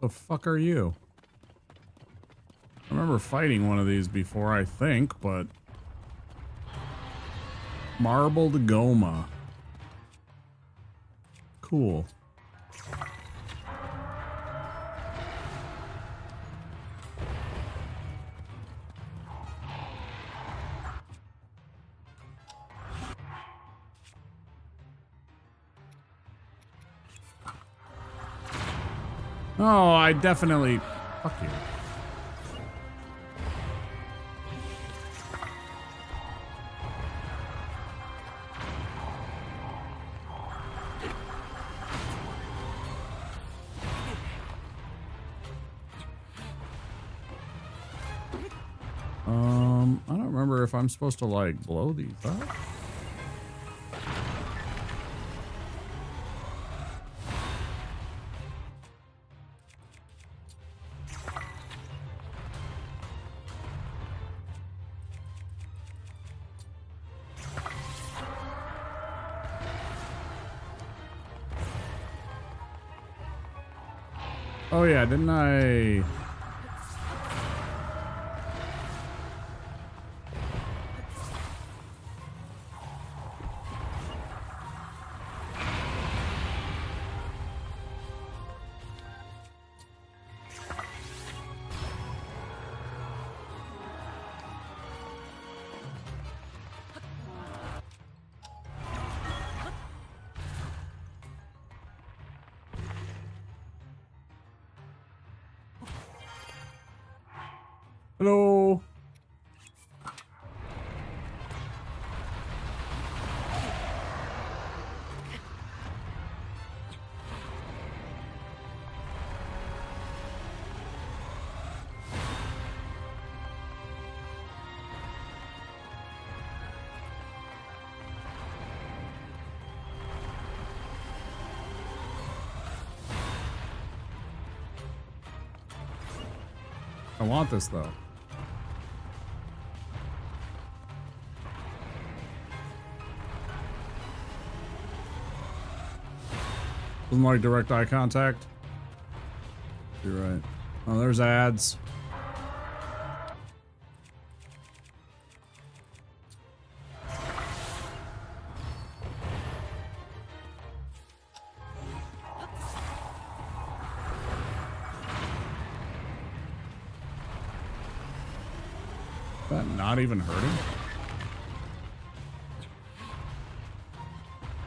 The fuck are you? I remember fighting one of these before, I think, but... Marbled Goma. Cool. Oh, I definitely... Fuck you. I don't remember if I'm supposed to, like, blow these up. Oh yeah, didn't I? Hello. I want this though. Doesn't like direct eye contact. You're right. Oh, there's ads. Is that not even hurting?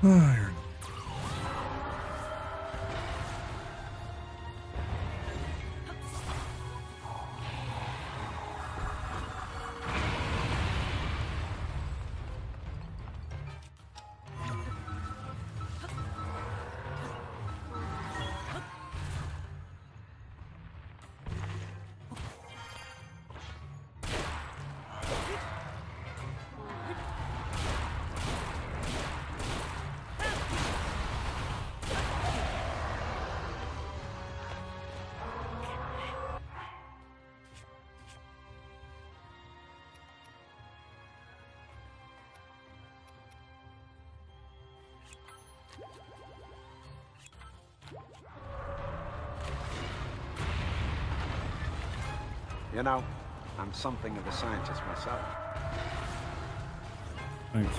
Oh, you're You know, I'm something of a scientist myself. Thanks.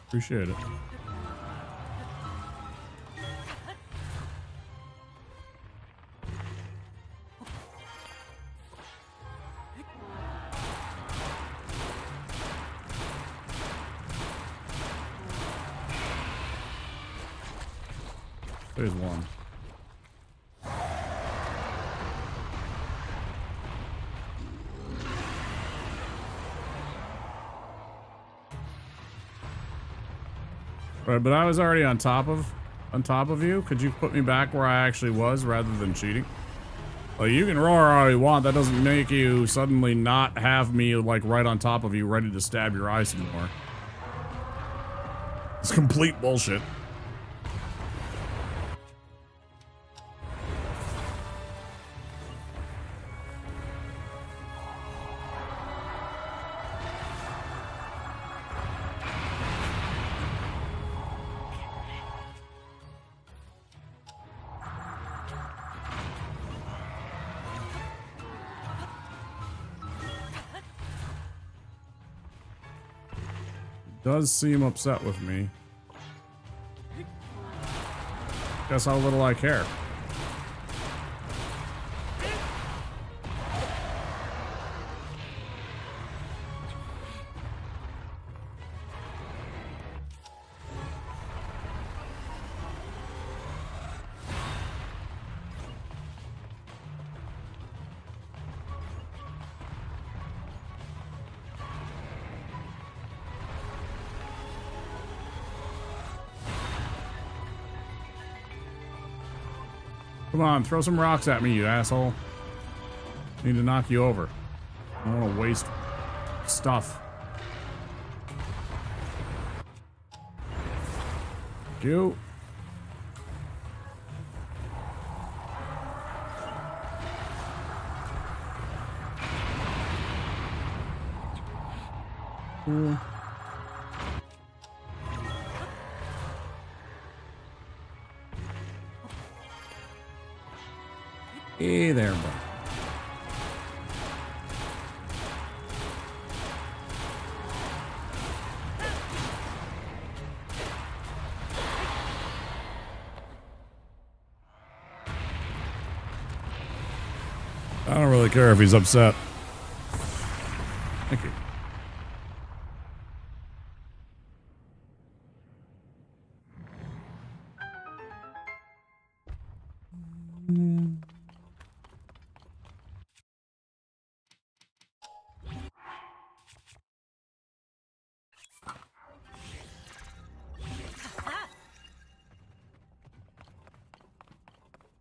Appreciate it. There's one. Right, but I was already on top of you. Could you put me back where I actually was rather than cheating? Well, you can roar all you want. That doesn't make you suddenly not have me like right on top of you, ready to stab your eyes anymore. It's complete bullshit. Does seem upset with me. Guess how little I care. Come on, throw some rocks at me, you asshole. I need to knock you over. I don't want to waste stuff. Thank you. Cool. Hey there, bud. I don't really care if he's upset. Thank you.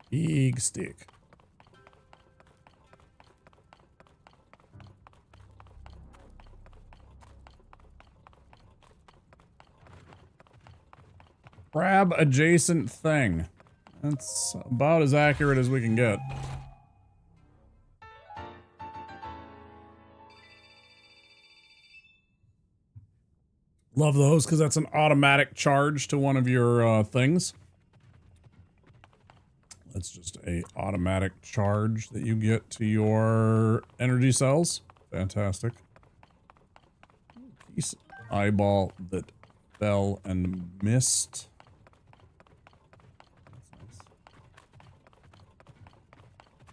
Big stick. Crab adjacent thing. That's about as accurate as we can get. Love those because that's an automatic charge to one of your things. That's just a automatic charge that you get to your energy cells. Fantastic. Piece eyeball that fell and missed. That's nice.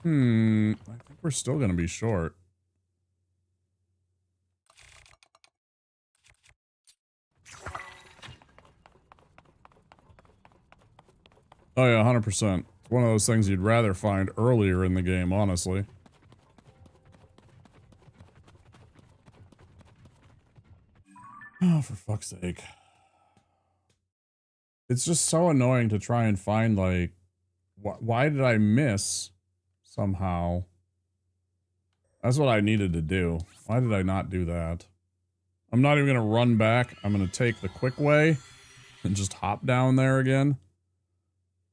I think we're still gonna be short. Oh yeah, 100%. It's one of those things you'd rather find earlier in the game, honestly. Oh, for fuck's sake. It's just so annoying to try and find, like, why did I miss somehow? That's what I needed to do. Why did I not do that? I'm not even going to run back. I'm going to take the quick way and just hop down there again.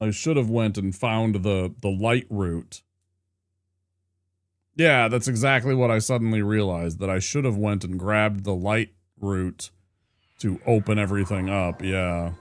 I should have went and found the light route. Yeah, that's exactly what I suddenly realized, that I should have went and grabbed the light route to open everything up. Yeah.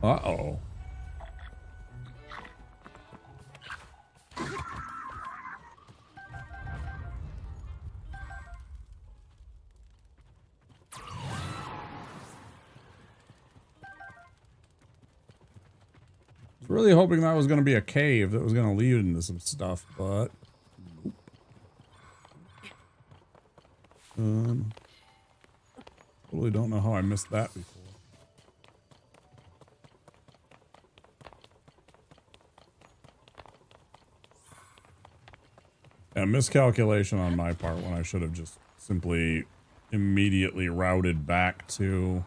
Uh-oh. I was really hoping that was going to be a cave that was going to lead into some stuff, but nope. Totally don't know how I missed that before. Yeah, miscalculation on my part when I should have just simply immediately routed back to...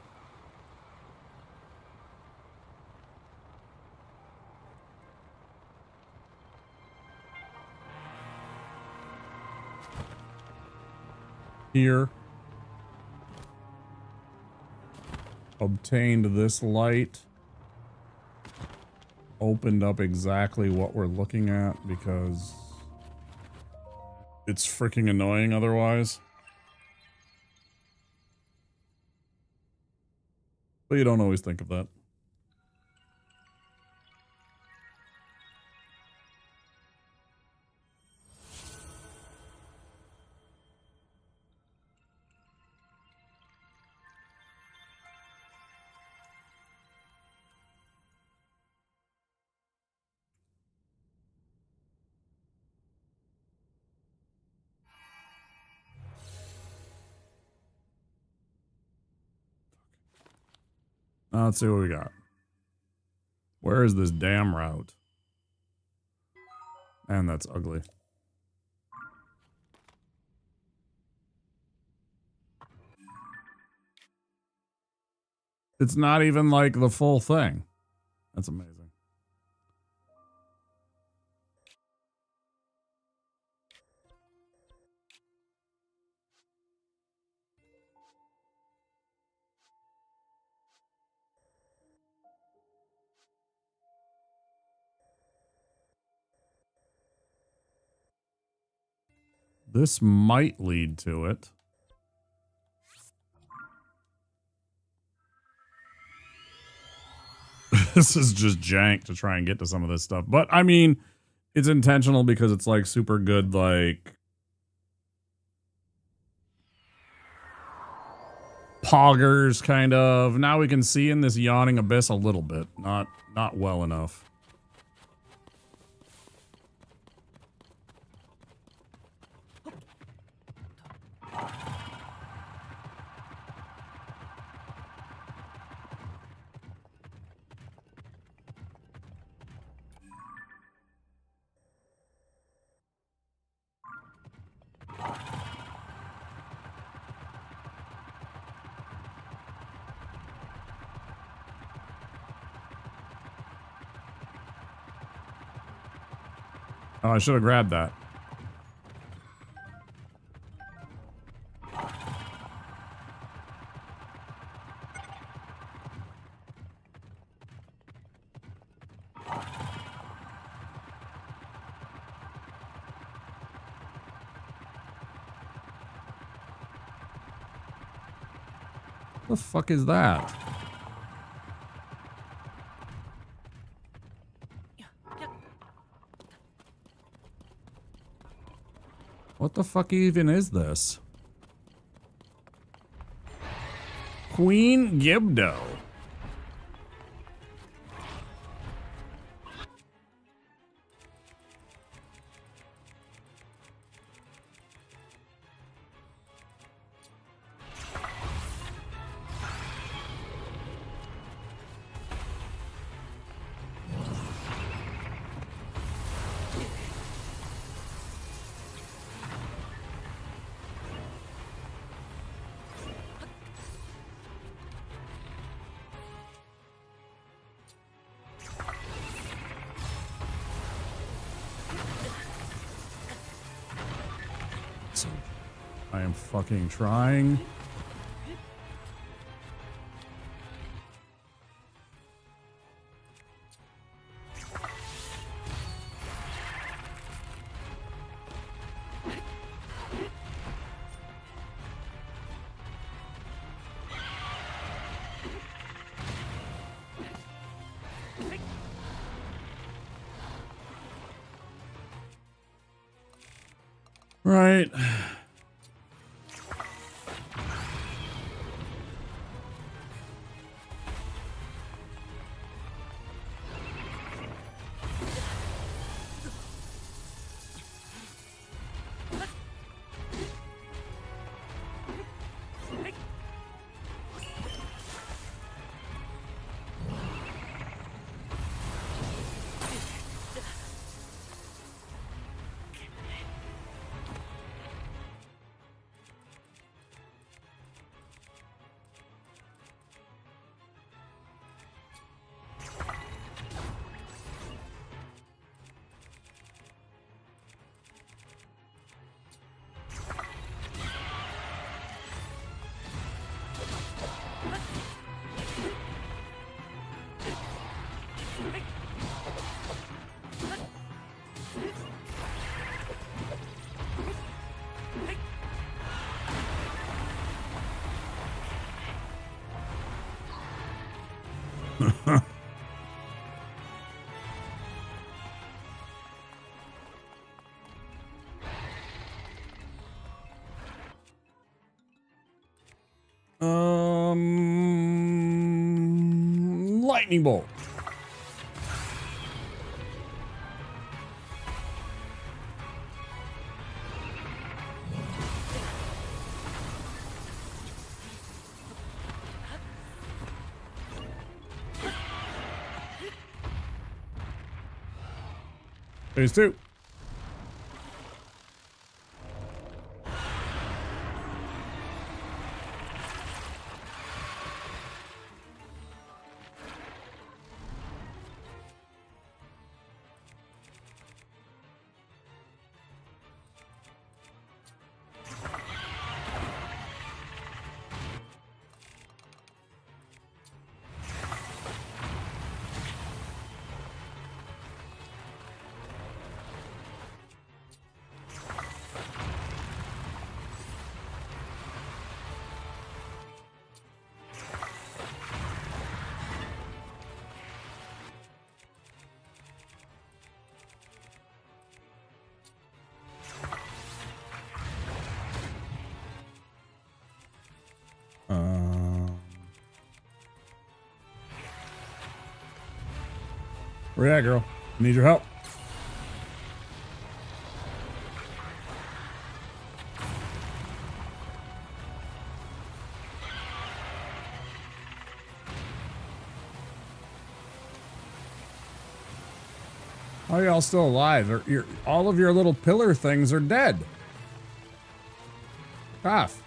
here. Obtained this light. opened up exactly what we're looking at because it's freaking annoying otherwise. But you don't always think of that. Now let's see what we got. Where is this damn route? Man, that's ugly. It's not even like the full thing. That's amazing. This might lead to it. This is just jank to try and get to some of this stuff. But, I mean, it's intentional because it's, like, super good, like... poggers, kind of. Now we can see in this yawning abyss a little bit. Not well enough. Oh, I should have grabbed that. What the fuck is that? What the fuck even is this? Queen Gibdo. I am fucking trying. Right. Lightning bolt. Phase 2. Where you at, girl? Need your help. How are y'all still alive? All of your little pillar things are dead. Cough.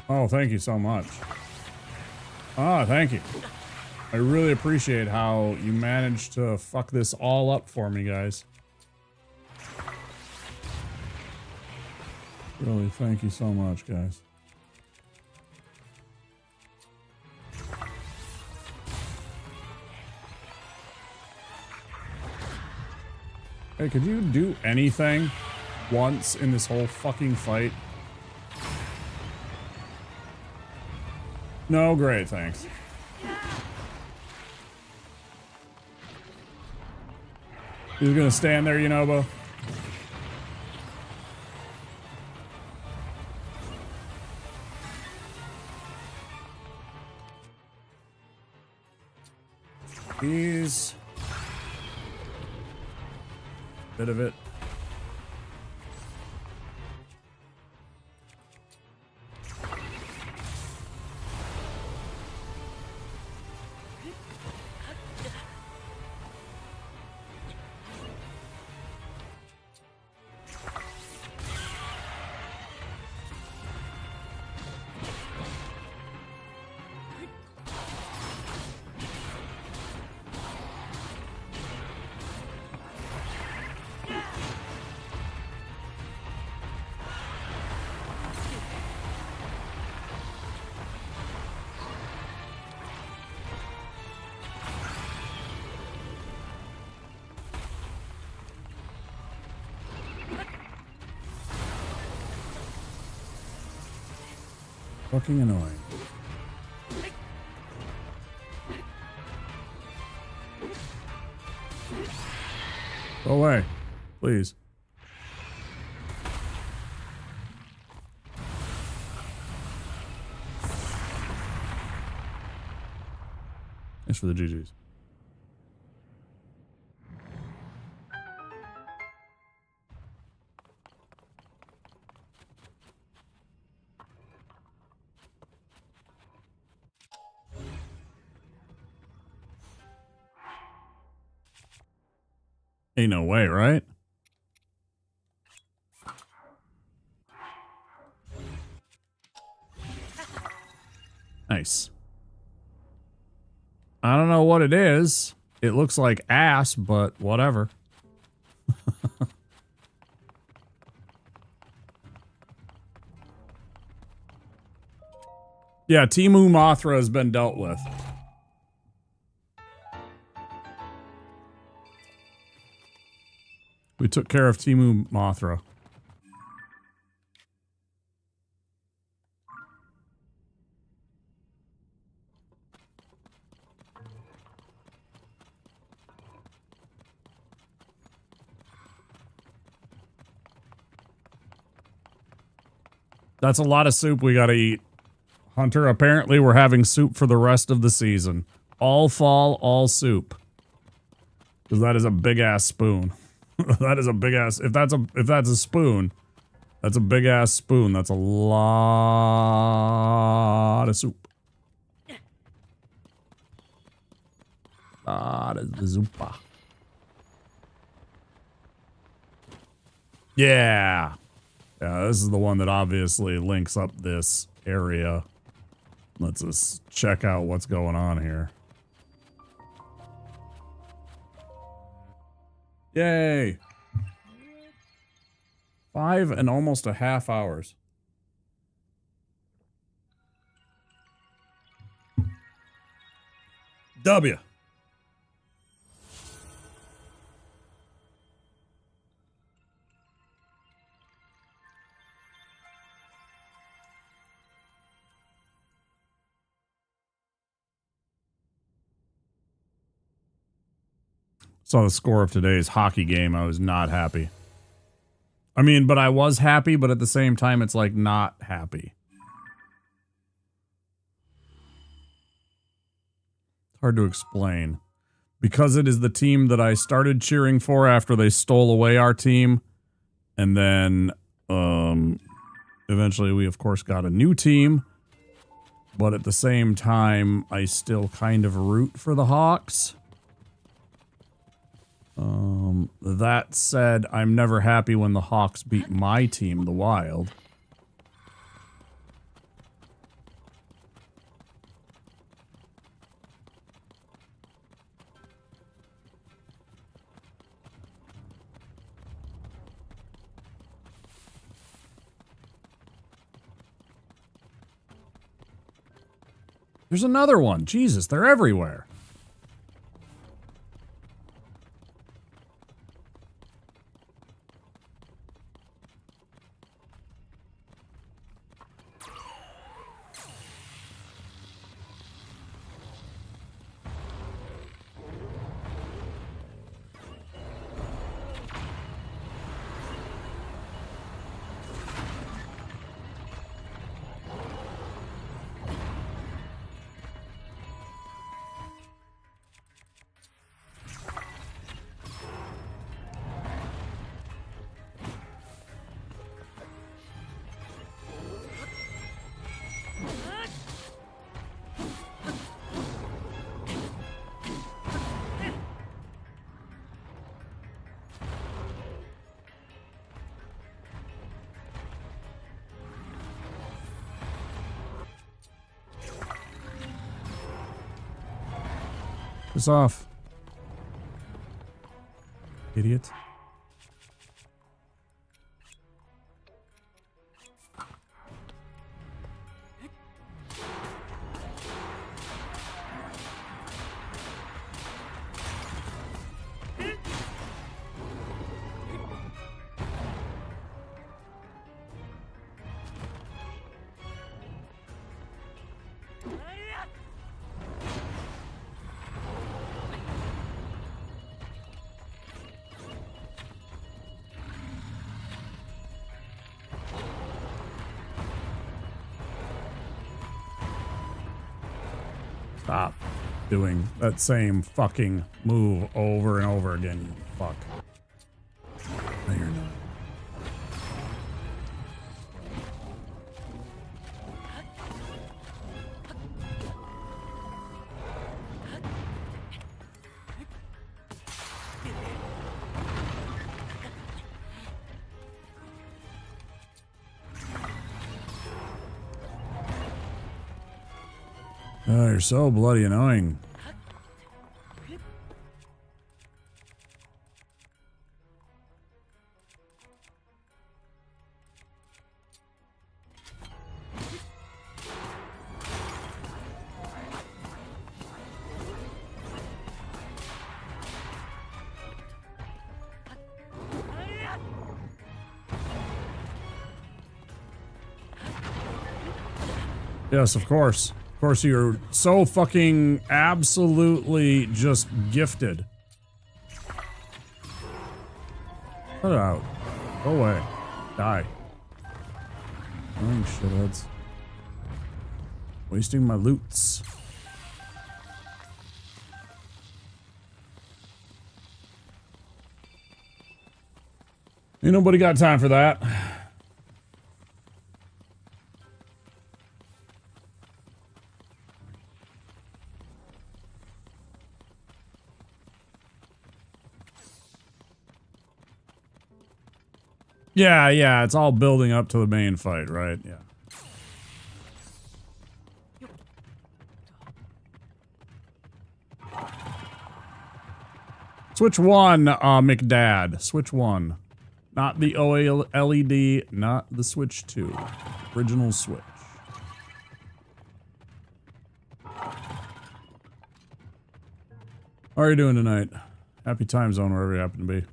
Oh, thank you so much. Ah, thank you. I really appreciate how you managed to fuck this all up for me, guys. Really, thank you so much, guys. Hey, could you do anything once in this whole fucking fight? No, great, thanks. He's gonna stand there, Yunobo. He's bit of it. Fucking annoying. Go away, please. Thanks for the GGs. Ain't no way, right? Nice. I don't know what it is. It looks like ass, but whatever. Yeah, Timu Mothra has been dealt with. We took care of Timu Mothra. That's a lot of soup we gotta eat. Hunter, apparently we're having soup for the rest of the season. All fall, all soup. Because that is a big ass spoon. That is a big ass. If that's a spoon, that's a big ass spoon. That's a lot of soup. Lot of zoopa. Yeah. Yeah, this is the one that obviously links up this area. Let's just check out what's going on here. Yay! 5 and almost a half hours. W. Saw the score of today's hockey game. I was not happy. I mean, but I was happy, but at the same time, it's like not happy. Hard to explain. Because it is the team that I started cheering for after they stole away our team. And then, eventually we, of course, got a new team. But at the same time, I still kind of root for the Hawks. That said, I'm never happy when the Hawks beat my team, the Wild. There's another one. Jesus, they're everywhere. Piss off. Idiot. Stop doing that same fucking move over and over again, you fuck. No, you're not. Oh, you're so bloody annoying. Yes, of course. Of course, you're so fucking absolutely just gifted. Cut it out. Go away. Die. Annoying shitheads. Wasting my loots. Ain't nobody got time for that. Yeah, it's all building up to the main fight, right? Yeah. Switch one, McDad. Switch one. Not the OLED, not the Switch 2. Original Switch. How are you doing tonight? Happy time zone wherever you happen to be.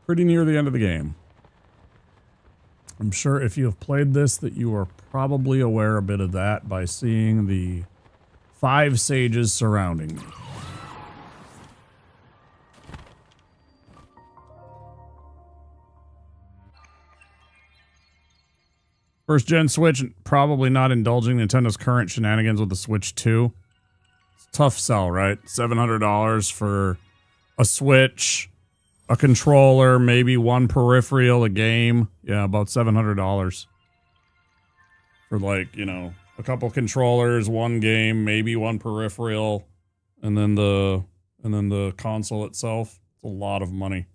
Pretty near the end of the game. I'm sure if you have played this that you are probably aware a bit of that by seeing the 5 sages surrounding me. First gen Switch, probably not indulging Nintendo's current shenanigans with the Switch 2. It's a tough sell, right? $700 for a Switch, a controller, maybe one peripheral, a game. Yeah, about $700. For like, you know, a couple controllers, one game, maybe one peripheral, and then the console itself. It's a lot of money.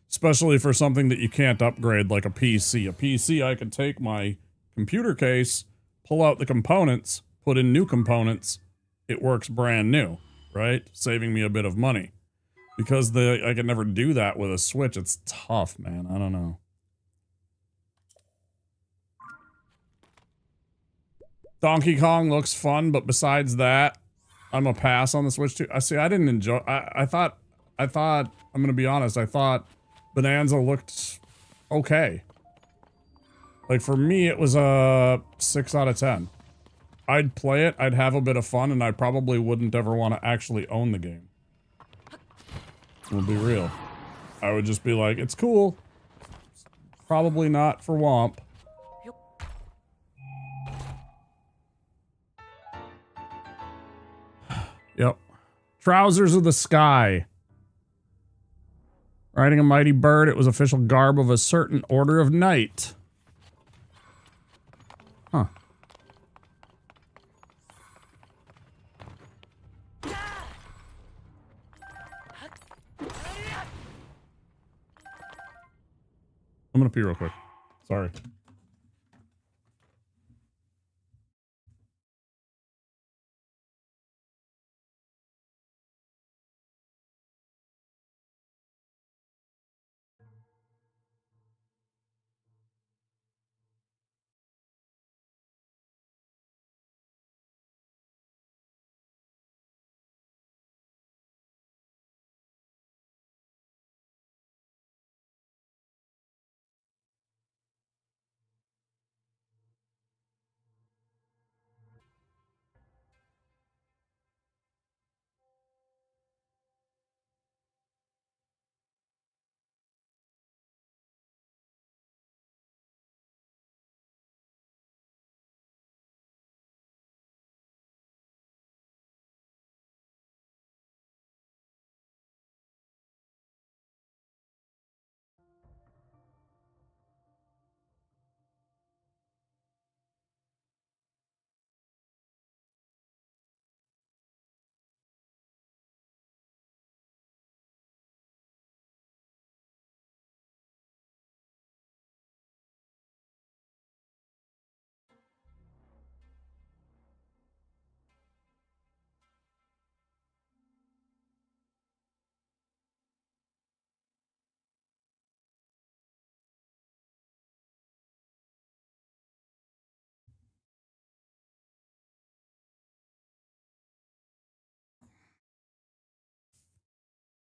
Especially for something that you can't upgrade like a PC. A PC, I could take my computer case, pull out the components, put in new components, it works brand new, right? Saving me a bit of money. Because I could never do that with a Switch. It's tough, man. I don't know. Donkey Kong looks fun, but besides that, I'm a pass on the Switch too. I see. I didn't enjoy. I thought. I'm gonna be honest. I thought Bonanza looked okay. Like for me, it was a 6 out of 10. I'd play it. I'd have a bit of fun, and I probably wouldn't ever want to actually own the game. We'll be real. I would just be like, it's cool. Probably not for Womp. Yep. Trousers of the Sky. Riding a mighty bird, it was official garb of a certain order of knight. Huh. I'm gonna pee real quick. Sorry.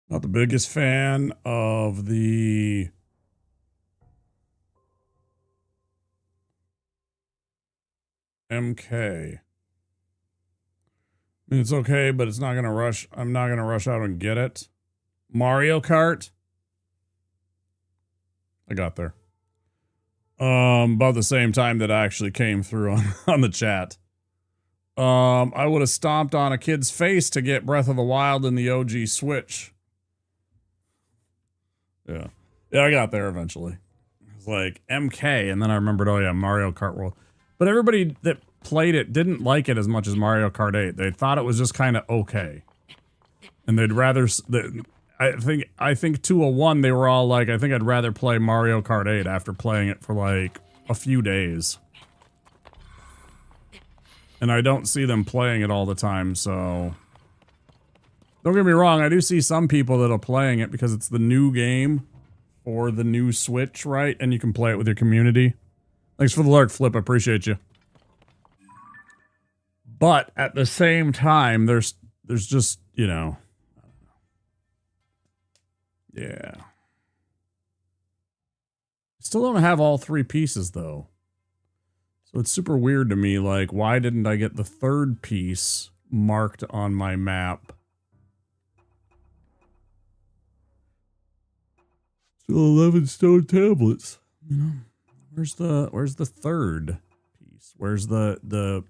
Not the biggest fan of the MK. I mean, it's okay, but it's not going to rush. I'm not going to rush out and get it. Mario Kart. I got there. About the same time that I actually came through on the chat. I would have stomped on a kid's face to get Breath of the Wild in the OG Switch. Yeah. Yeah, I got there eventually. It was like MK, and then I remembered, oh yeah, Mario Kart World. But everybody that played it didn't like it as much as Mario Kart 8. They thought it was just kind of okay. And they'd rather... I think 201, they were all like, I think I'd rather play Mario Kart 8 after playing it for like a few days. And I don't see them playing it all the time, so... Don't get me wrong, I do see some people that are playing it because it's the new game or the new Switch, right? And you can play it with your community. Thanks for the lurk, Flip, I appreciate you. But at the same time, there's just, you know... Yeah. Still don't have all three pieces, though. So it's super weird to me, like, why didn't I get the third piece marked on my map? Still 11 stone tablets. You know, where's the third piece? Where's the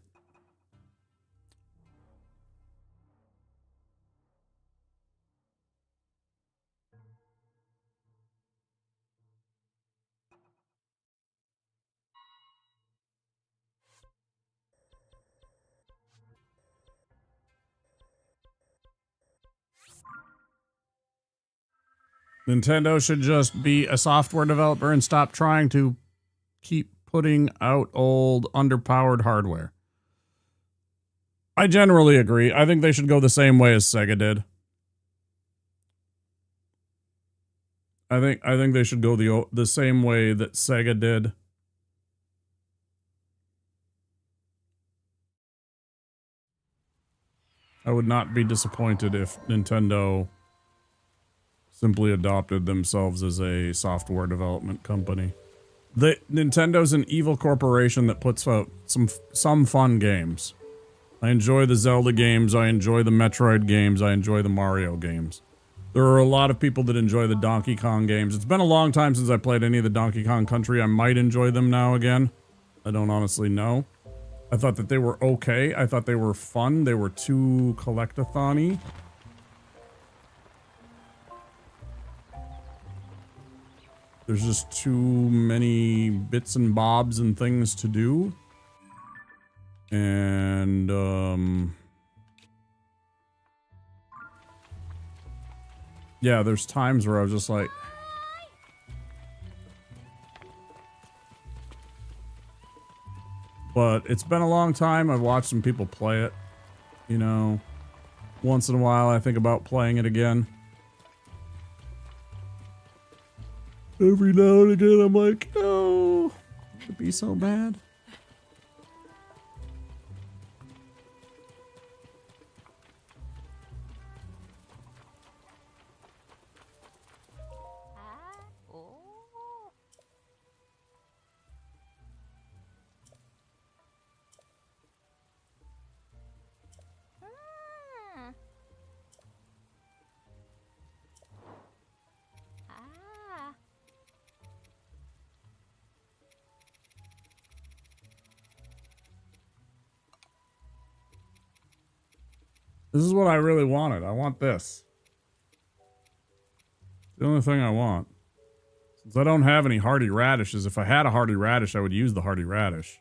Nintendo should just be a software developer and stop trying to keep putting out old, underpowered hardware. I generally agree. I think they should go the same way as Sega did. I think they should go the same way that Sega did. I would not be disappointed if Nintendo simply adopted themselves as a software development company. Nintendo's an evil corporation that puts out some fun games. I enjoy the Zelda games, I enjoy the Metroid games, I enjoy the Mario games. There are a lot of people that enjoy the Donkey Kong games. It's been a long time since I played any of the Donkey Kong Country. I might enjoy them now again. I don't honestly know. I thought that they were okay. I thought they were fun. They were too collectathon-y. There's just too many bits and bobs and things to do. And, yeah, there's times where I was just like... But it's been a long time. I've watched some people play it. You know, once in a while I think about playing it again. Every now and again I'm like, oh, would it be so bad? This is what I really wanted. I want this. The only thing I want. Since I don't have any hardy radishes, if I had a hardy radish, I would use the hardy radish.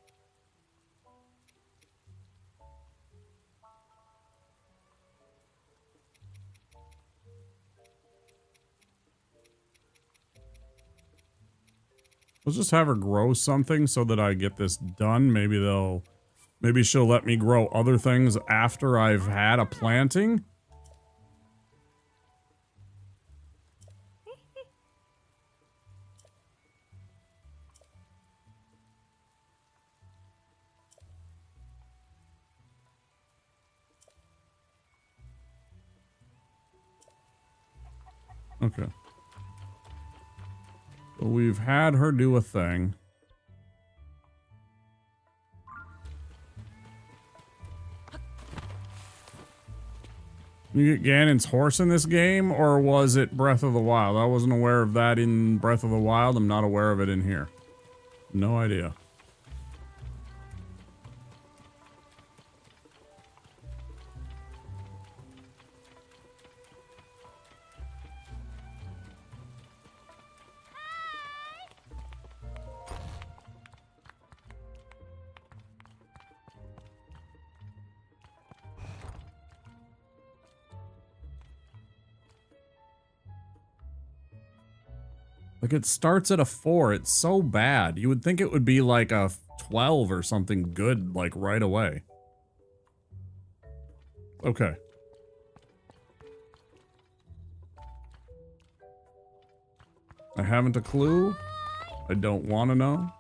Let's just have her grow something so that I get this done. Maybe she'll let me grow other things after I've had a planting. Okay. So we've had her do a thing. You get Ganon's horse in this game, or was it Breath of the Wild? I wasn't aware of that in Breath of the Wild. I'm not aware of it in here. No idea. Like, it starts at a 4. It's so bad. You would think it would be like a 12 or something good, like, right away. Okay. I haven't a clue. I don't want to know.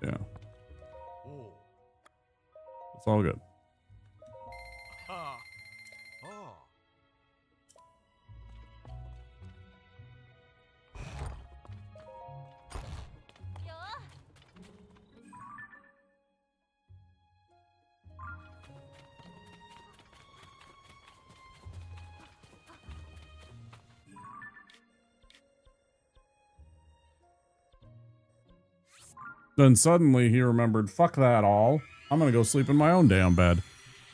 Yeah. It's all good. Then suddenly he remembered, fuck that all. I'm gonna go sleep in my own damn bed.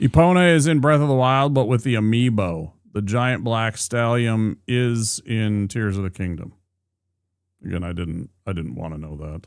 Epona is in Breath of the Wild, but with the amiibo. The giant black stallion is in Tears of the Kingdom. Again, I didn't want to know that.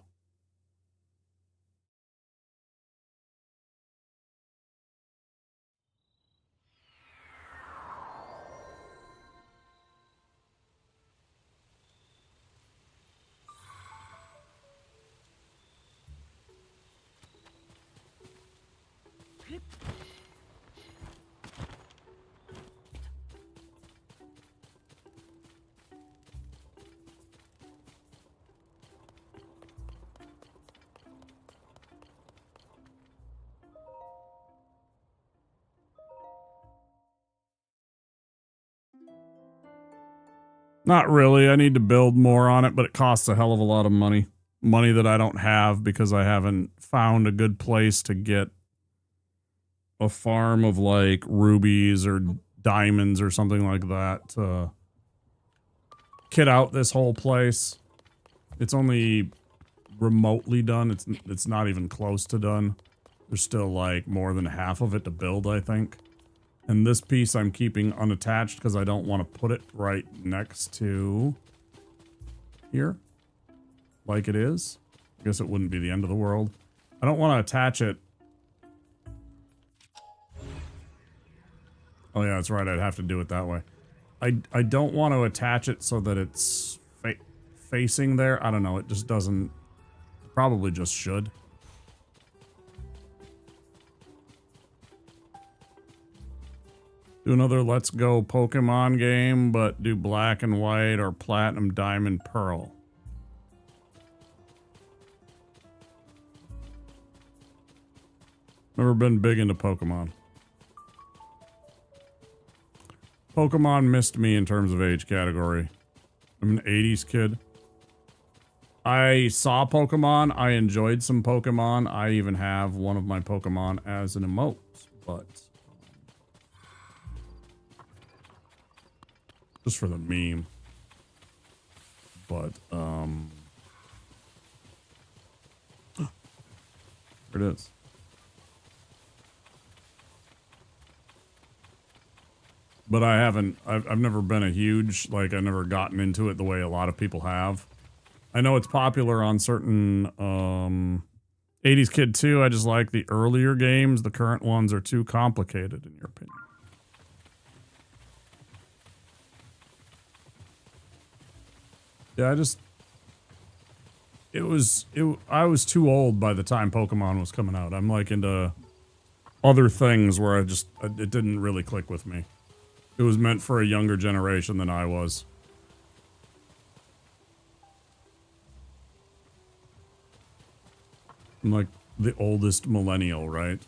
Not really. I need to build more on it, but it costs a hell of a lot of money. Money that I don't have because I haven't found a good place to get a farm of like rubies or diamonds or something like that to kit out this whole place. It's only remotely done. It's not even close to done. There's still like more than half of it to build, I think. And this piece I'm keeping unattached because I don't want to put it right next to here. Like it is. I guess it wouldn't be the end of the world. I don't want to attach it. Oh yeah, that's right. I'd have to do it that way. I don't want to attach it so that it's facing there. I don't know. It just doesn't. Probably just should. Do another Let's Go Pokemon game, but do black and white or platinum, diamond, pearl. Never been big into Pokemon. Pokemon missed me in terms of age category. I'm an 80s kid. I saw Pokemon. I enjoyed some Pokemon. I even have one of my Pokemon as an emote, but just for the meme. But, there it is. But I haven't, I've never been a huge, like, I've never gotten into it the way a lot of people have. I know it's popular on certain, 80s kid too. I just like the earlier games. The current ones are too complicated, in your opinion. Yeah, I was too old by the time Pokemon was coming out. I'm like into other things where it didn't really click with me. It was meant for a younger generation than I was. I'm like the oldest millennial, right?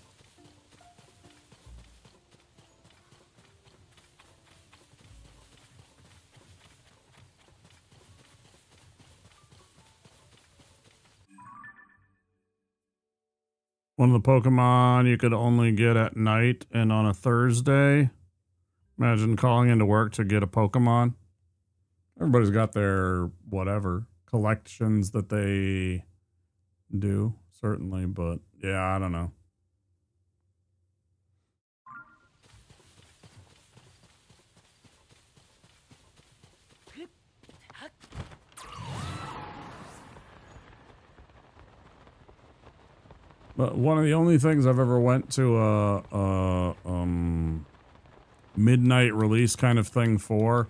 One of the Pokemon you could only get at night and on a Thursday. Imagine calling into work to get a Pokemon. Everybody's got their whatever collections that they do, certainly, but yeah, I don't know. But one of the only things I've ever went to a midnight release kind of thing for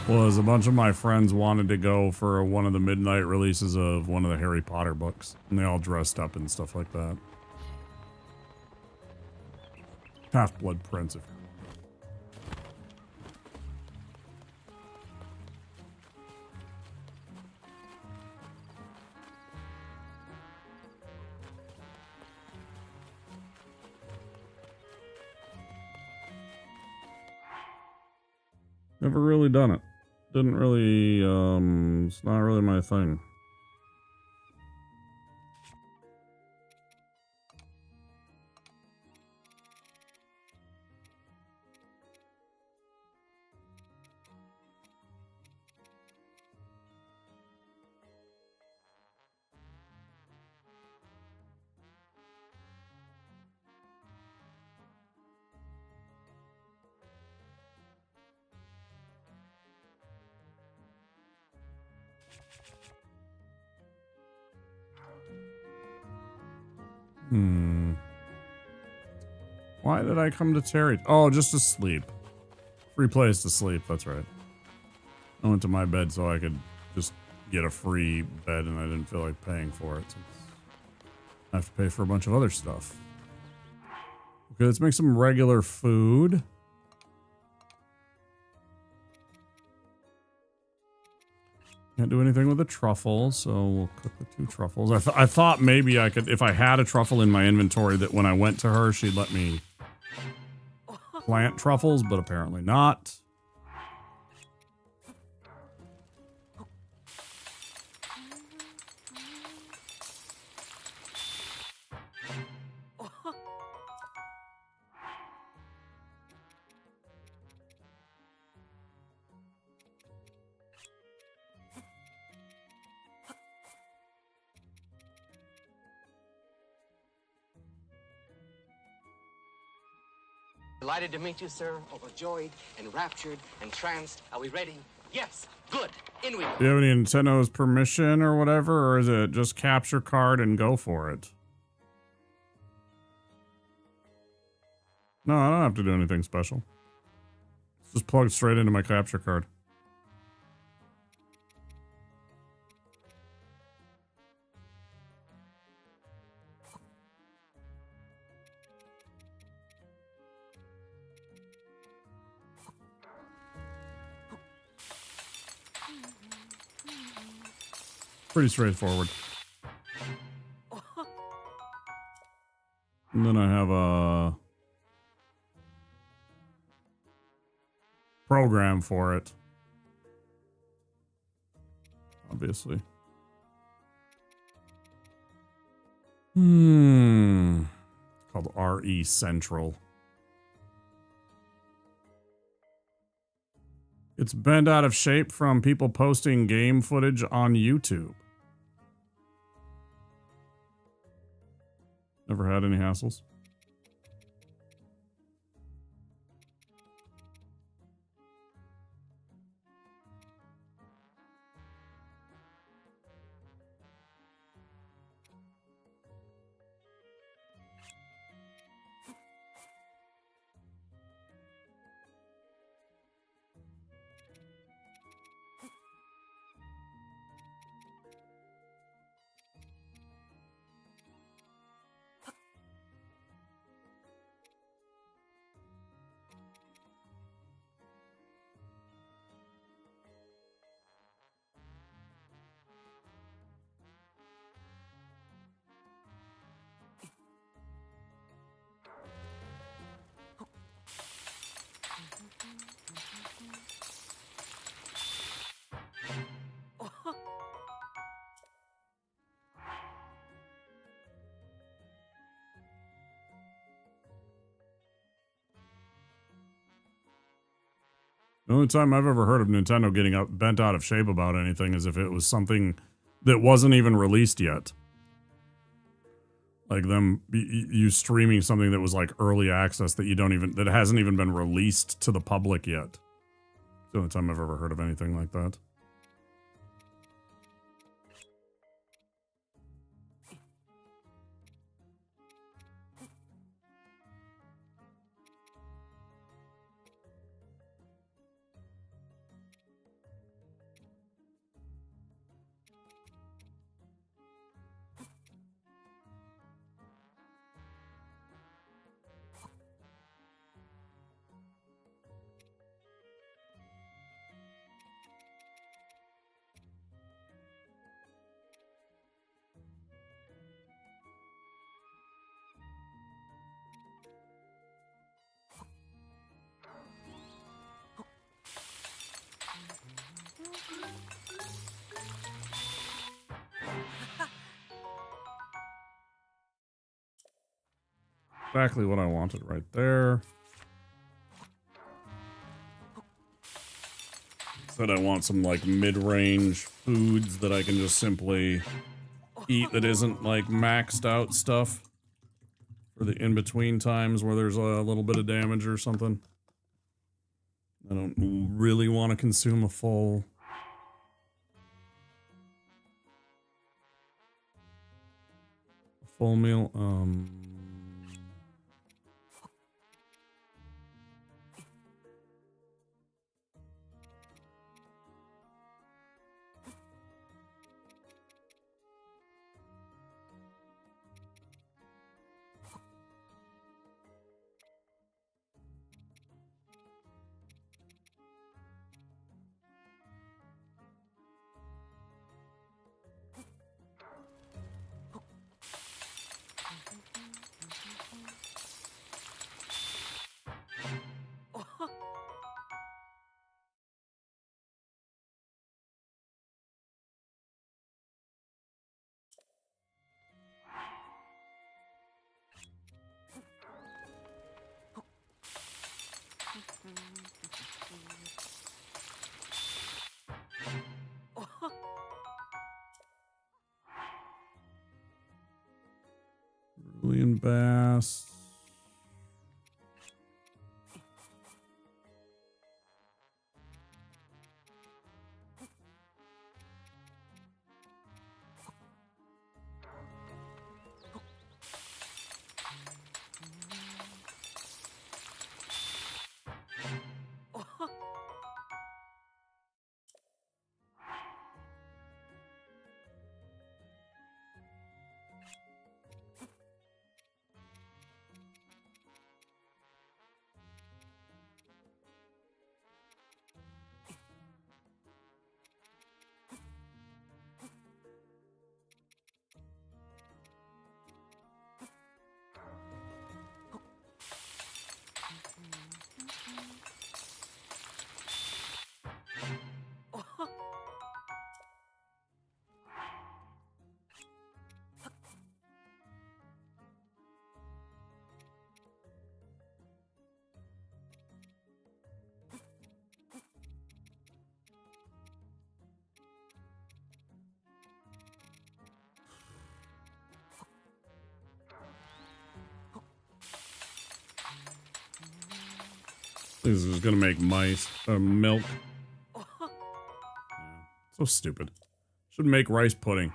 was a bunch of my friends wanted to go for one of the midnight releases of one of the Harry Potter books, and they all dressed up and stuff like that. Half-Blood Prince, if never really done it. Didn't really, it's not really my thing. Why did I come to Terry? Oh, just to sleep. Free place to sleep, that's right. I went to my bed so I could just get a free bed and I didn't feel like paying for it. I have to pay for a bunch of other stuff. Okay, let's make some regular food. Can't do anything with the truffle, so we'll cook the 2 truffles. I thought maybe I could, if I had a truffle in my inventory, that when I went to her, she'd let me plant truffles, but apparently not. Delighted to meet you, sir. Overjoyed, enraptured, entranced. Are we ready? Yes. Good. In we go. Do you have any Nintendo's permission or whatever, or is it just capture card and go for it? No, I don't have to do anything special. It's just plugged straight into my capture card. Pretty straightforward. And then I have a program for it. Obviously. Called RE Central. It's bent out of shape from people posting game footage on YouTube. Never had any hassles. The only time I've ever heard of Nintendo getting bent out of shape about anything is if it was something that wasn't even released yet. Like them, you streaming something that was like early access that hasn't even been released to the public yet. It's the only time I've ever heard of anything like that. Exactly what I wanted right there. Said I want some like mid-range foods that I can just simply eat that isn't like maxed out stuff for the in-between times where there's a little bit of damage or something. I don't really want to consume a full meal. Brilliant bass. This is gonna make milk. Yeah. So stupid. Should make rice pudding.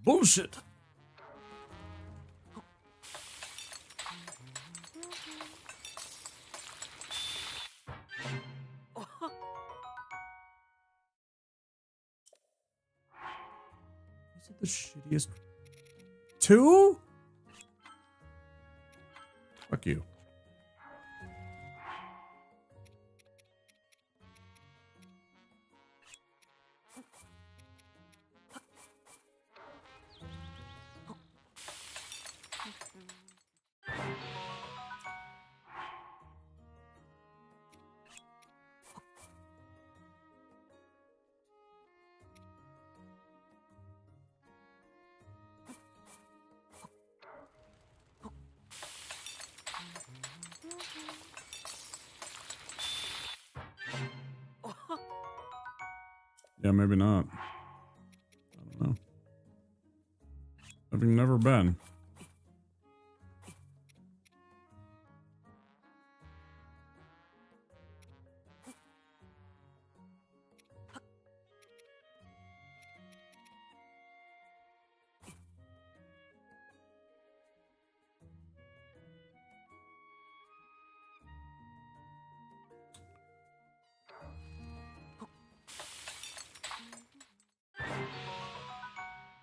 Bullshit. Is it the shittiest? 2? Fuck you. Yeah, maybe not. I don't know. Having never been.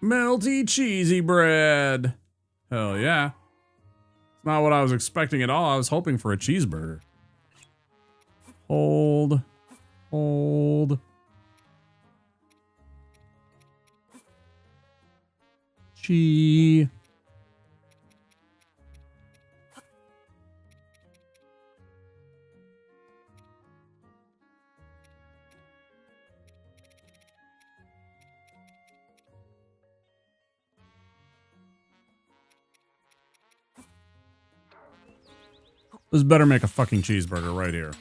Melty cheesy bread. Hell yeah. It's not what I was expecting at all. I was hoping for a cheeseburger. Hold. Hold. Chee. This better make a fucking cheeseburger right here.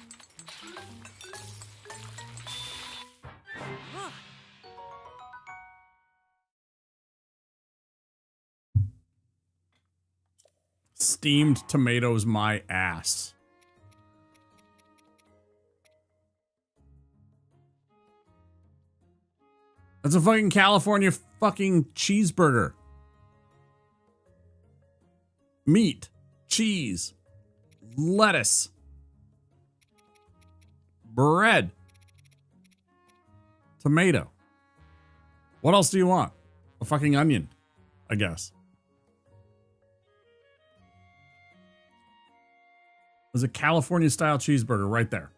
Steamed tomatoes my ass. That's a fucking California fucking cheeseburger. Meat, cheese, lettuce, bread, tomato. What else do you want? A fucking onion, I guess. There's a California style cheeseburger right there.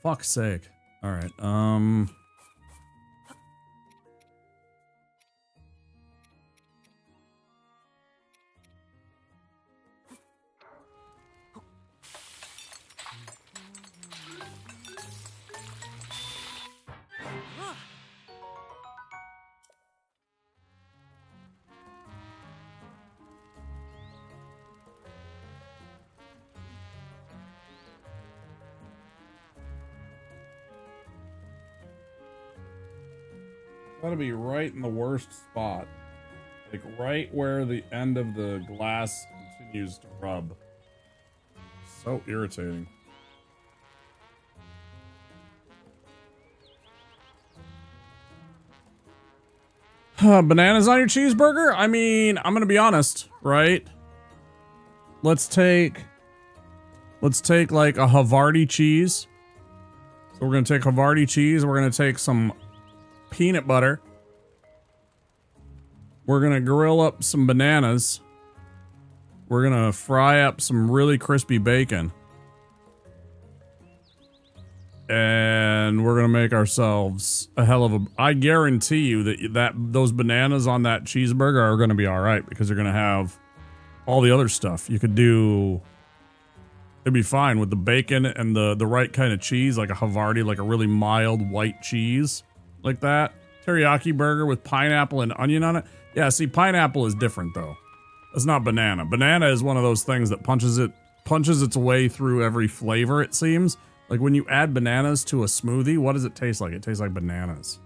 Fuck's sake. All right. Gotta be right in the worst spot. Like right where the end of the glass continues to rub. So irritating. Bananas on your cheeseburger? I mean, I'm gonna be honest, right? Let's take like a Havarti cheese. So we're gonna take Havarti cheese. We're gonna take some peanut butter. We're gonna grill up some bananas. We're gonna fry up some really crispy bacon. And we're gonna make ourselves a hell of a... I guarantee you that those bananas on that cheeseburger are gonna be alright, because they're gonna have all the other stuff. You could do... It'd be fine with the bacon and the right kind of cheese, like a Havarti, like a really mild white cheese. Like that. Teriyaki burger with pineapple and onion on it. Yeah, see, pineapple is different though. It's not banana. Banana is one of those things that punches its way through every flavor, it seems. Like when you add bananas to a smoothie, what does it taste like? It tastes like bananas.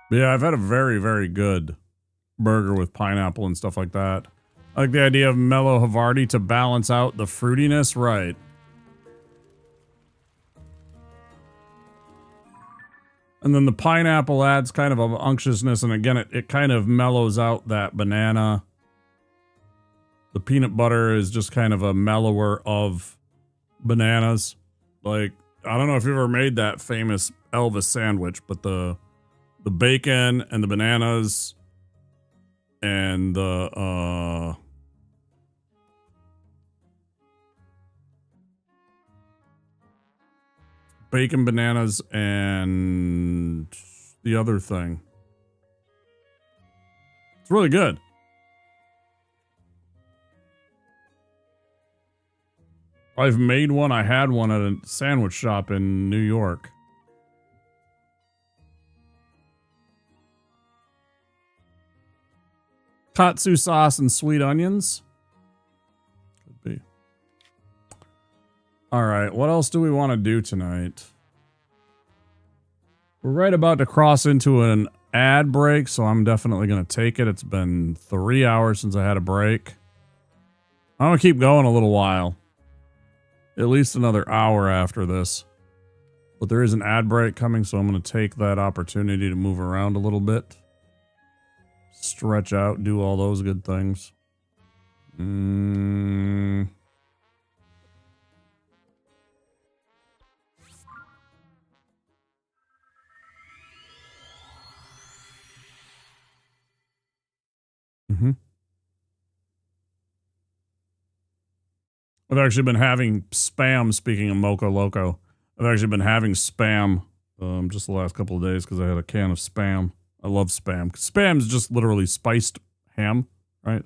Yeah, I've had a very, very good burger with pineapple and stuff like that. I like the idea of mellow Havarti to balance out the fruitiness, right? And then the pineapple adds kind of a unctuousness, and again, it kind of mellows out that banana. The peanut butter is just kind of a mellower of bananas. Like, I don't know if you've ever made that famous Elvis sandwich, but the bacon and the bananas and the bacon, bananas, and the other thing. It's really good. I've made one. I had one at a sandwich shop in New York. Katsu sauce and sweet onions. Could be. All right. What else do we want to do tonight? We're right about to cross into an ad break, so I'm definitely going to take it. It's been 3 hours since I had a break. I'm going to keep going a little while. At least another hour after this. But there is an ad break coming, so I'm going to take that opportunity to move around a little bit. Stretch out, do all those good things. Mm-hmm. I've actually been having spam, speaking of Mocha Loco. I've actually been having spam just the last couple of days because I had a can of spam. I love spam. Spam is just literally spiced ham, right?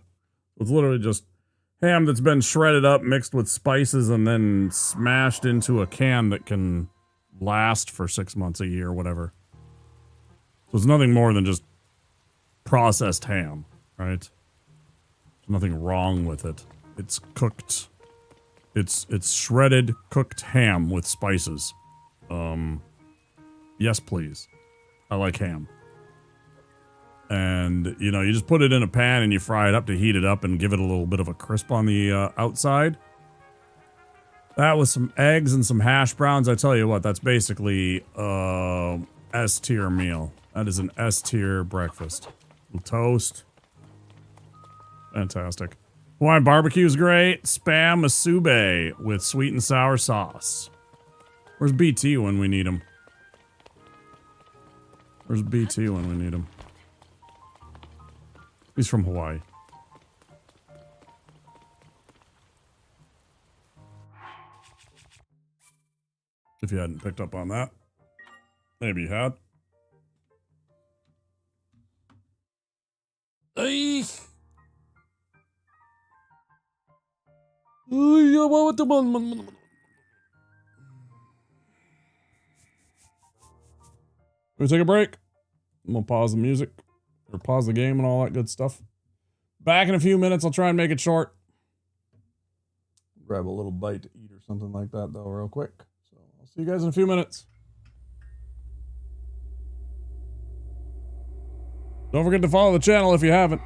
It's literally just ham that's been shredded up, mixed with spices, and then smashed into a can that can last for 6 months, a year, whatever. So it's nothing more than just processed ham, right? There's nothing wrong with it. It's cooked. It's shredded, cooked ham with spices. Yes, please. I like ham. And, you know, you just put it in a pan and you fry it up to heat it up and give it a little bit of a crisp on the outside. That with some eggs and some hash browns, I tell you what, that's basically S-tier meal. That is an S-tier breakfast. Toast. Fantastic. Hawaiian barbecue is great. Spam masube with sweet and sour sauce. Where's BT when we need him? Where's BT when we need him? He's from Hawaii. If you hadn't picked up on that. Maybe you had. Hey. We take a break. I'm gonna pause the music or pause the game and all that good stuff. Back in a few minutes. I'll try and make it short. Grab a little bite to eat or something like that though, real quick. So I'll see you guys in a few minutes. Don't forget to follow the channel if you haven't.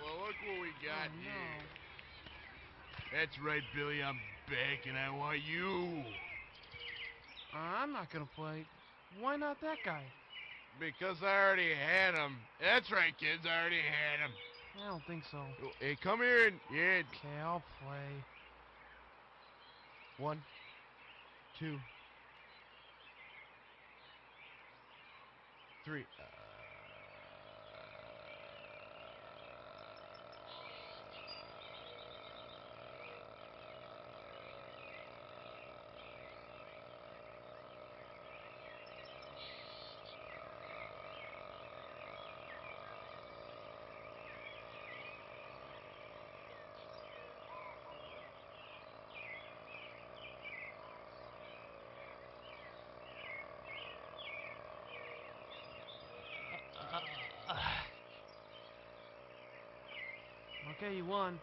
Well, look what we got here. That's right, Billy. I'm back, and I want you. I'm not gonna play. Why not that guy? Because I already had him. That's right, kids. I already had him. I don't think so. Hey, come here and... Yeah. Okay, I'll play. 1, 2, 3. Okay, you won.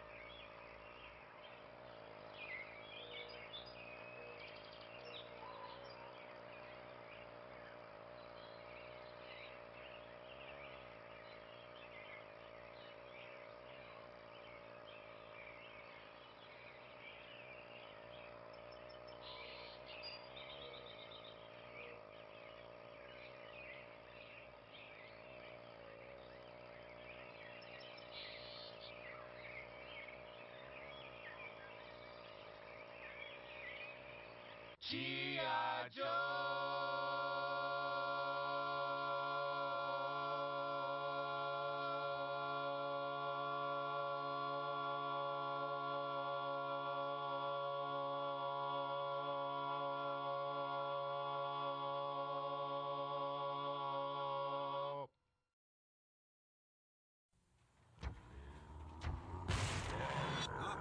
G.I.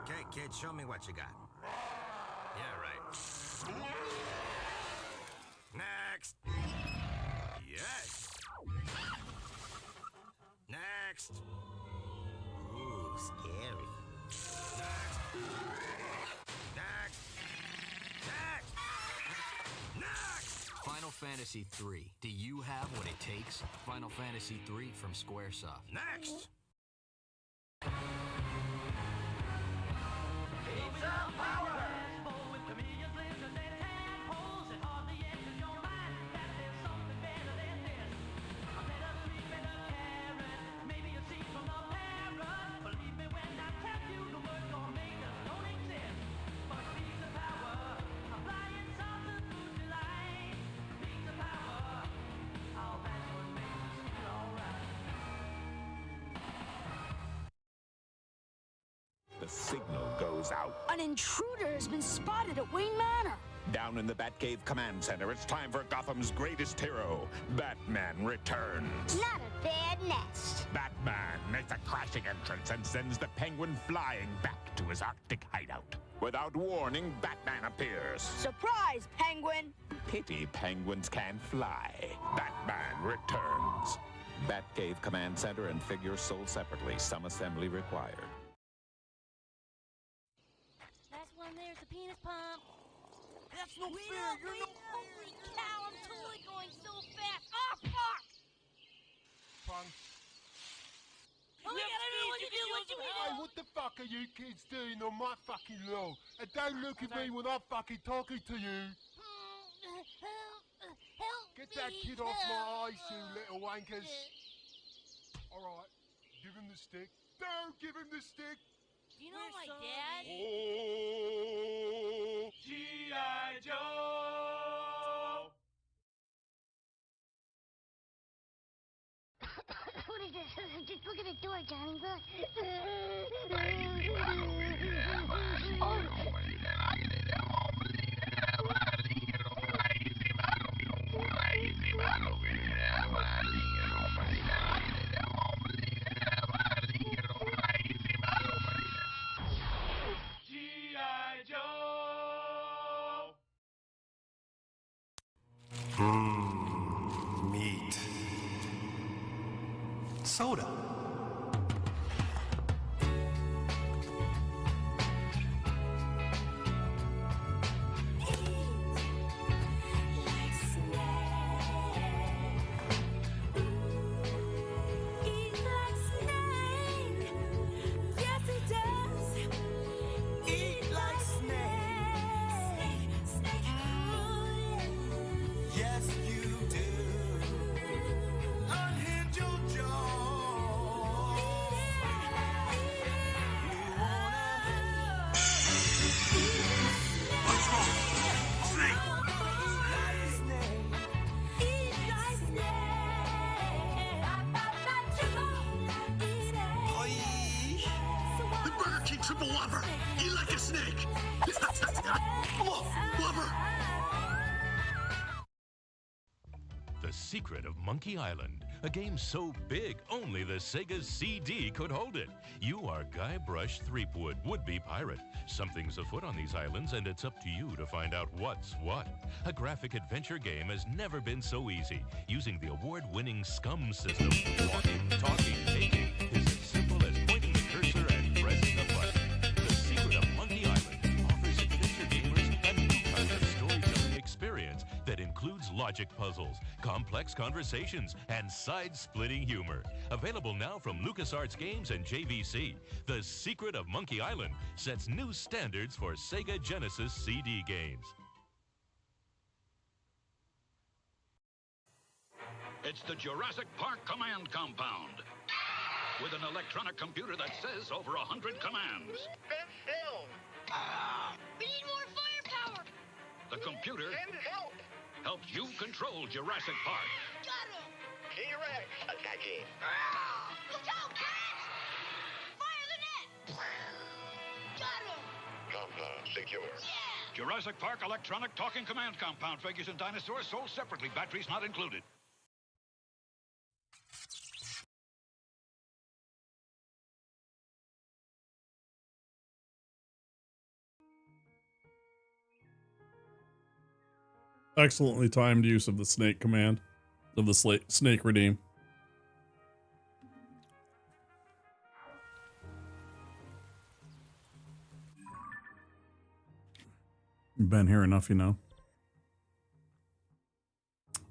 Okay, kid, show me what you got. Yeah, right. Next. Yes. Next. Ooh, scary. Next. Next. Next. Final Fantasy III. Do you have what it takes? Final Fantasy III from Squaresoft. Next. The signal goes out. An intruder has been spotted at Wayne Manor. Down in the Batcave Command Center, it's time for Gotham's greatest hero. Batman returns. Not a bad nest. Batman makes a crashing entrance and sends the Penguin flying back to his Arctic hideout. Without warning, Batman appears. Surprise, Penguin! Pity penguins can't fly. Batman returns. Batcave Command Center and figures sold separately. Some assembly required. Last one there's the penis pump. That's no fair, you're no... Holy cow, I'm totally going so fast. Oh, fuck! Punk. Oh, we gotta do what you do, what you do. Hey, what the fuck are you kids doing on my fucking lawn? And don't look at me when I'm fucking talking to you. Help Get that kid off my eyes, you little wankers. Alright, give him the stick. Don't give him the stick. Do you know my dad? Oh, G.I. Joe! What is this? Just look at the door, Johnny. Look. G.I. Joe! Meat. Soda. Yes, you do. Unhinge your jaw. You wanna... What's wrong? Snake! The Burger King Triple Whopper! Eat like a snake! Whopper! The Secret of Monkey Island, a game so big only the Sega CD could hold it. You are Guybrush Threepwood, would-be pirate. Something's afoot on these islands, and it's up to you to find out what's what. A graphic adventure game has never been so easy. Using the award-winning SCUM system, walking, talking, taking is as simple as pointing the cursor and pressing a button. The Secret of Monkey Island offers adventure gamers a new kind of storytelling experience that includes logic puzzles, complex conversations, and side-splitting humor. Available now from LucasArts Games and JVC, The Secret of Monkey Island sets new standards for Sega Genesis CD games. It's the Jurassic Park Command Compound. With an electronic computer that says over 100 commands. We need more firepower. The computer helps you control Jurassic Park. Got him! T-Rex attacking. Look out, kids! Fire the net! Got him! Compound secure. Jurassic Park electronic talking command compound. Figures and dinosaurs sold separately. Batteries not included. Excellently timed use of the snake command, of the snake redeem. Been here enough, you know.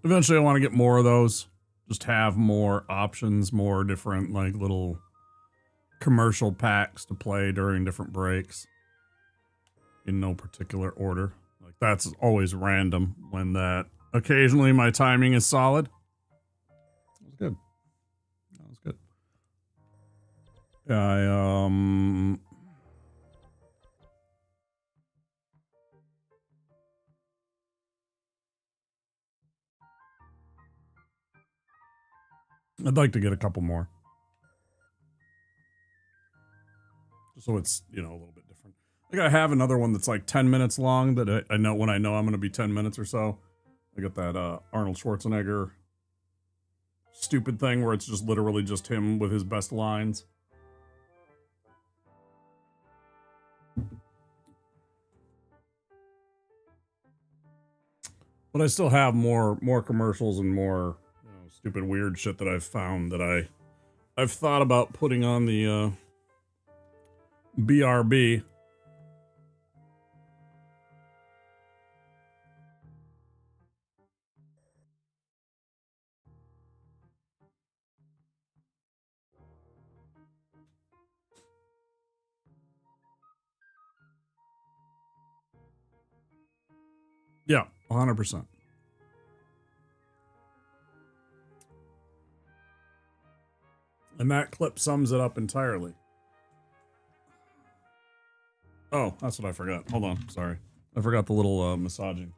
Eventually I want to get more of those. Just have more options, more different like little commercial packs to play during different breaks. In no particular order. Like that's always random when that occasionally my timing is solid. That was good. That was good. I'd like to get a couple more. So it's, you know, a little bit different. I gotta have another one that's like 10 minutes long that I know when I know I'm gonna be 10 minutes or so. I got that Arnold Schwarzenegger stupid thing where it's just literally just him with his best lines. But I still have more commercials and more, you know, stupid weird shit that I've found that I've thought about putting on the BRB. Yeah, 100%. And that clip sums it up entirely. Oh, that's what I forgot. Hold on, sorry. I forgot the little massaging thing.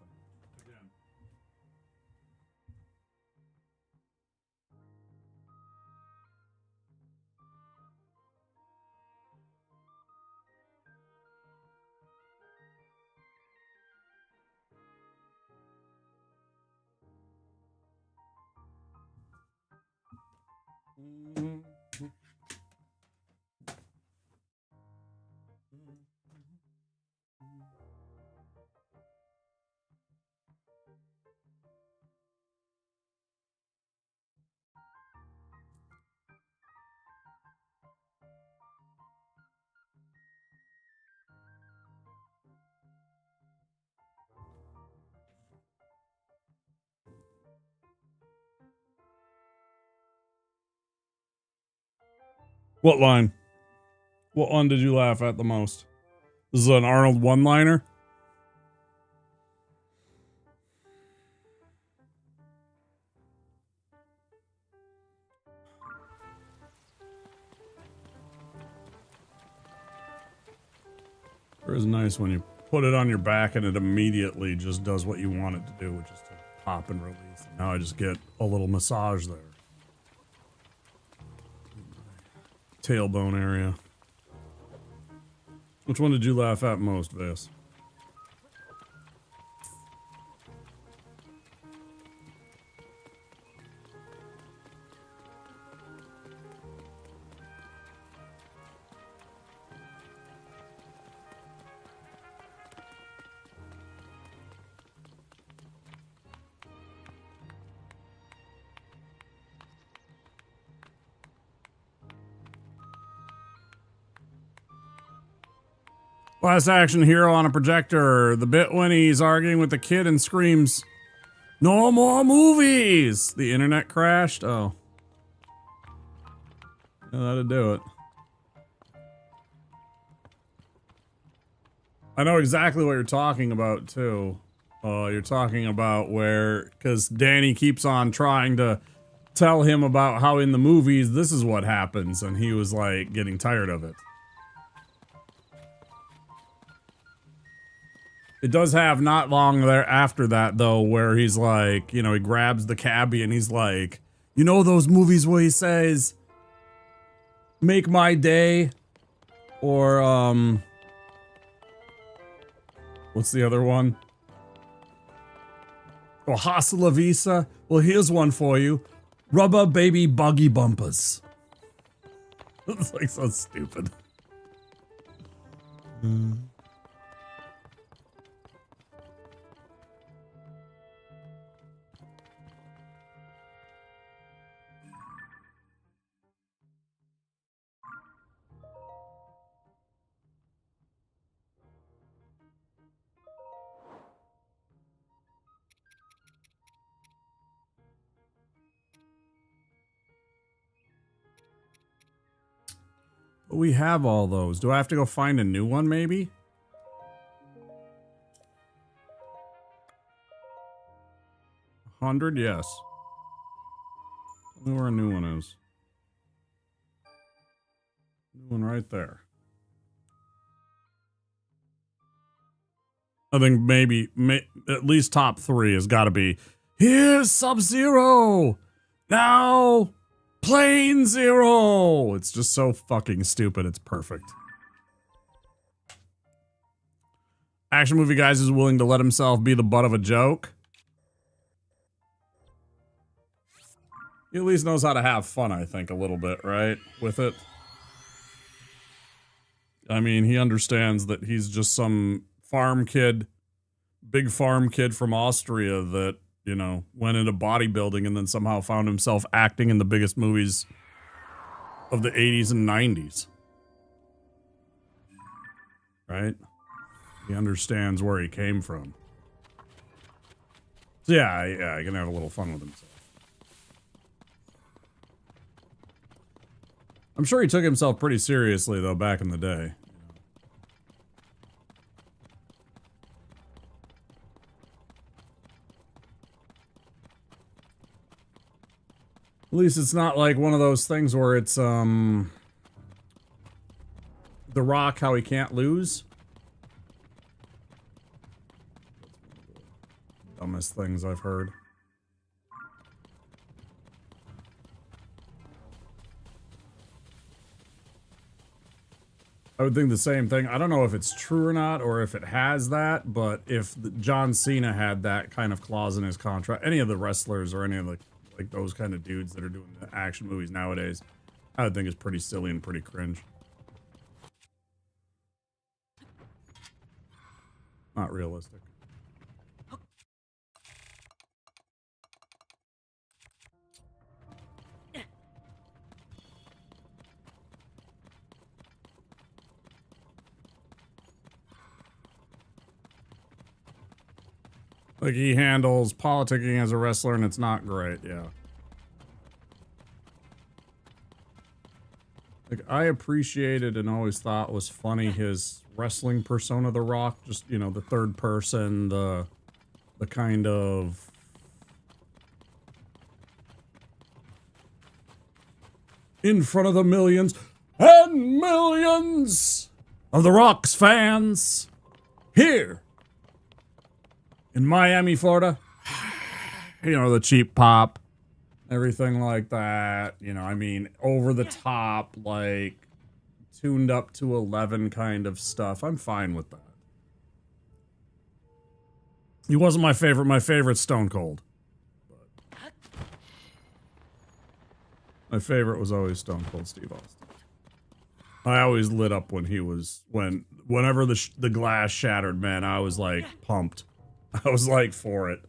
What line? What one did you laugh at the most? This is an Arnold one-liner? It is nice when you put it on your back and it immediately just does what you want it to do, which is to pop and release. And now I just get a little massage there. Tailbone area. Which one did you laugh at most, Vis? Last action hero on a projector. The bit when he's arguing with the kid and screams, "No more movies!" The internet crashed. Oh. Yeah, that'd do it. I know exactly what you're talking about, too. You're talking about where, because Danny keeps on trying to tell him about how in the movies this is what happens, and he was like getting tired of it. It does have not long there after that, though, where he's like, you know, he grabs the cabbie and he's like, you know those movies where he says, make my day? Or, what's the other one? Oh, Hasta La Vista? Well, here's one for you. Rubber baby buggy bumpers. It's like so stupid. We have all those. Do I have to go find a new one, maybe? 100? Yes. Tell me where a new one is. New one right there. I think maybe at least top 3 has got to be, here's Sub-Zero! Now, Plane Zero! It's just so fucking stupid. It's perfect. Action movie guys is willing to let himself be the butt of a joke. He at least knows how to have fun, I think, a little bit, right? With it. I mean, he understands that he's just some farm kid, big farm kid from Austria that, you know, went into bodybuilding and then somehow found himself acting in the biggest movies of the 80s and 90s. Right? He understands where he came from. So yeah, he can have a little fun with himself. I'm sure he took himself pretty seriously, though, back in the day. At least it's not like one of those things where it's, The Rock, how he can't lose. Dumbest things I've heard. I would think the same thing. I don't know if it's true or not, or if it has that, but if John Cena had that kind of clause in his contract, any of the wrestlers or any of the, like those kind of dudes that are doing the action movies nowadays, I would think it's pretty silly and pretty cringe. Not realistic. Like, he handles politicking as a wrestler, and it's not great, yeah. Like, I appreciated and always thought was funny his wrestling persona, The Rock. Just, you know, the third person, the kind of... in front of the millions and millions of The Rock's fans here in Miami, Florida. You know, the cheap pop, everything like that. You know, I mean, over the top, like, tuned up to 11 kind of stuff. I'm fine with that. He wasn't my favorite. My favorite's Stone Cold. But my favorite was always Stone Cold Steve Austin. I always lit up when he was, whenever the glass shattered, man, I was like pumped. I was like for it.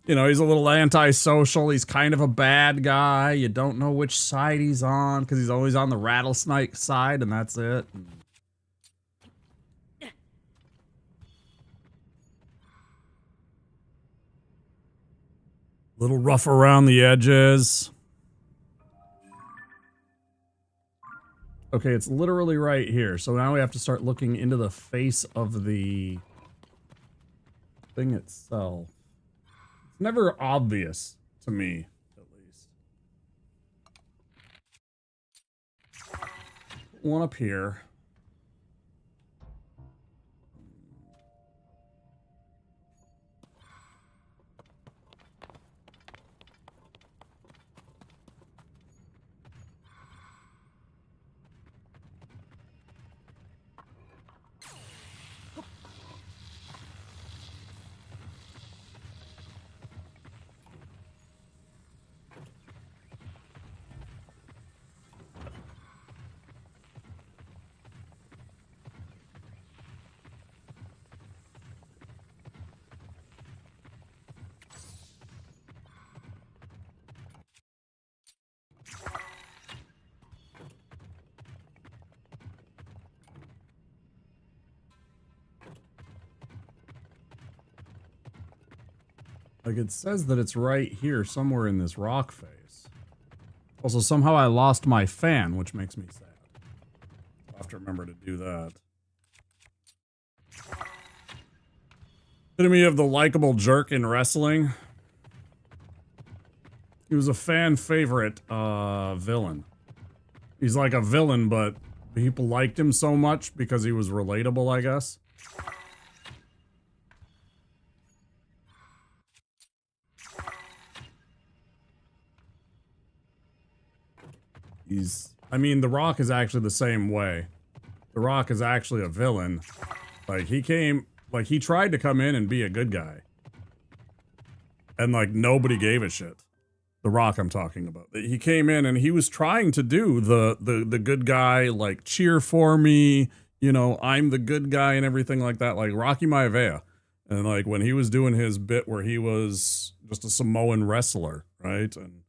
You know, he's a little antisocial. He's kind of a bad guy. You don't know which side he's on because he's always on the rattlesnake side, and that's it. Little rough around the edges. Okay, it's literally right here. So now we have to start looking into the face of the thing itself. It's never obvious to me, at least. One up here. Like, it says that it's right here, somewhere in this rock face. Also, somehow I lost my fan, which makes me sad. I'll have to remember to do that. Epitome of the likable jerk in wrestling. He was a fan favorite villain. He's like a villain, but people liked him so much because he was relatable, I guess. I mean, The Rock is actually the same way. The Rock is actually a villain. Like, he tried to come in and be a good guy. And, like, nobody gave a shit. The Rock I'm talking about. He came in and he was trying to do the good guy, like, cheer for me, you know, I'm the good guy and everything like that, like Rocky Maivia. And, like, when he was doing his bit where he was just a Samoan wrestler, right? And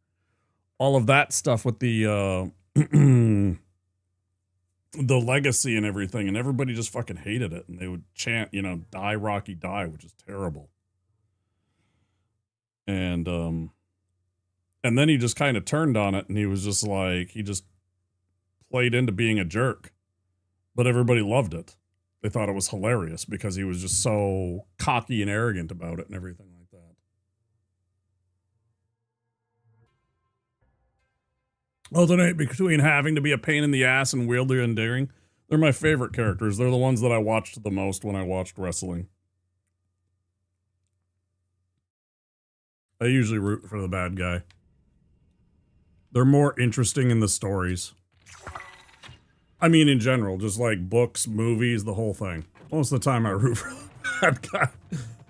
all of that stuff with the the legacy and everything, and everybody just fucking hated it, and they would chant, you know, die Rocky die, which is terrible. And then he just kind of turned on it, and he was just like, he just played into being a jerk. But everybody loved it. They thought it was hilarious because he was just so cocky and arrogant about it and everything like that. Alternate between having to be a pain in the ass and weirdly endearing. They're my favorite characters. They're the ones that I watched the most when I watched wrestling. I usually root for the bad guy. They're more interesting in the stories. I mean, in general, just like books, movies, the whole thing. Most of the time I root for the bad guy.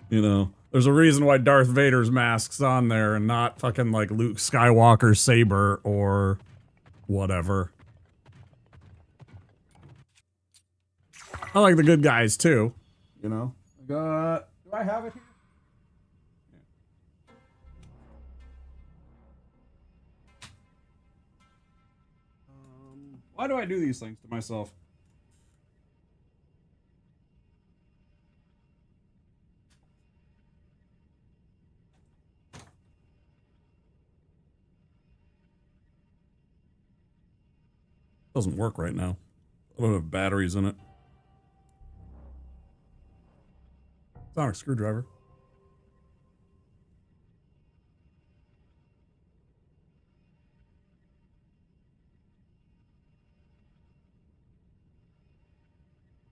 You know, there's a reason why Darth Vader's mask's on there and not fucking like Luke Skywalker's saber or whatever. I like the good guys too, you know. Do I have it here? Why do I do these things to myself? Doesn't work right now. I don't have batteries in it. Sonic screwdriver.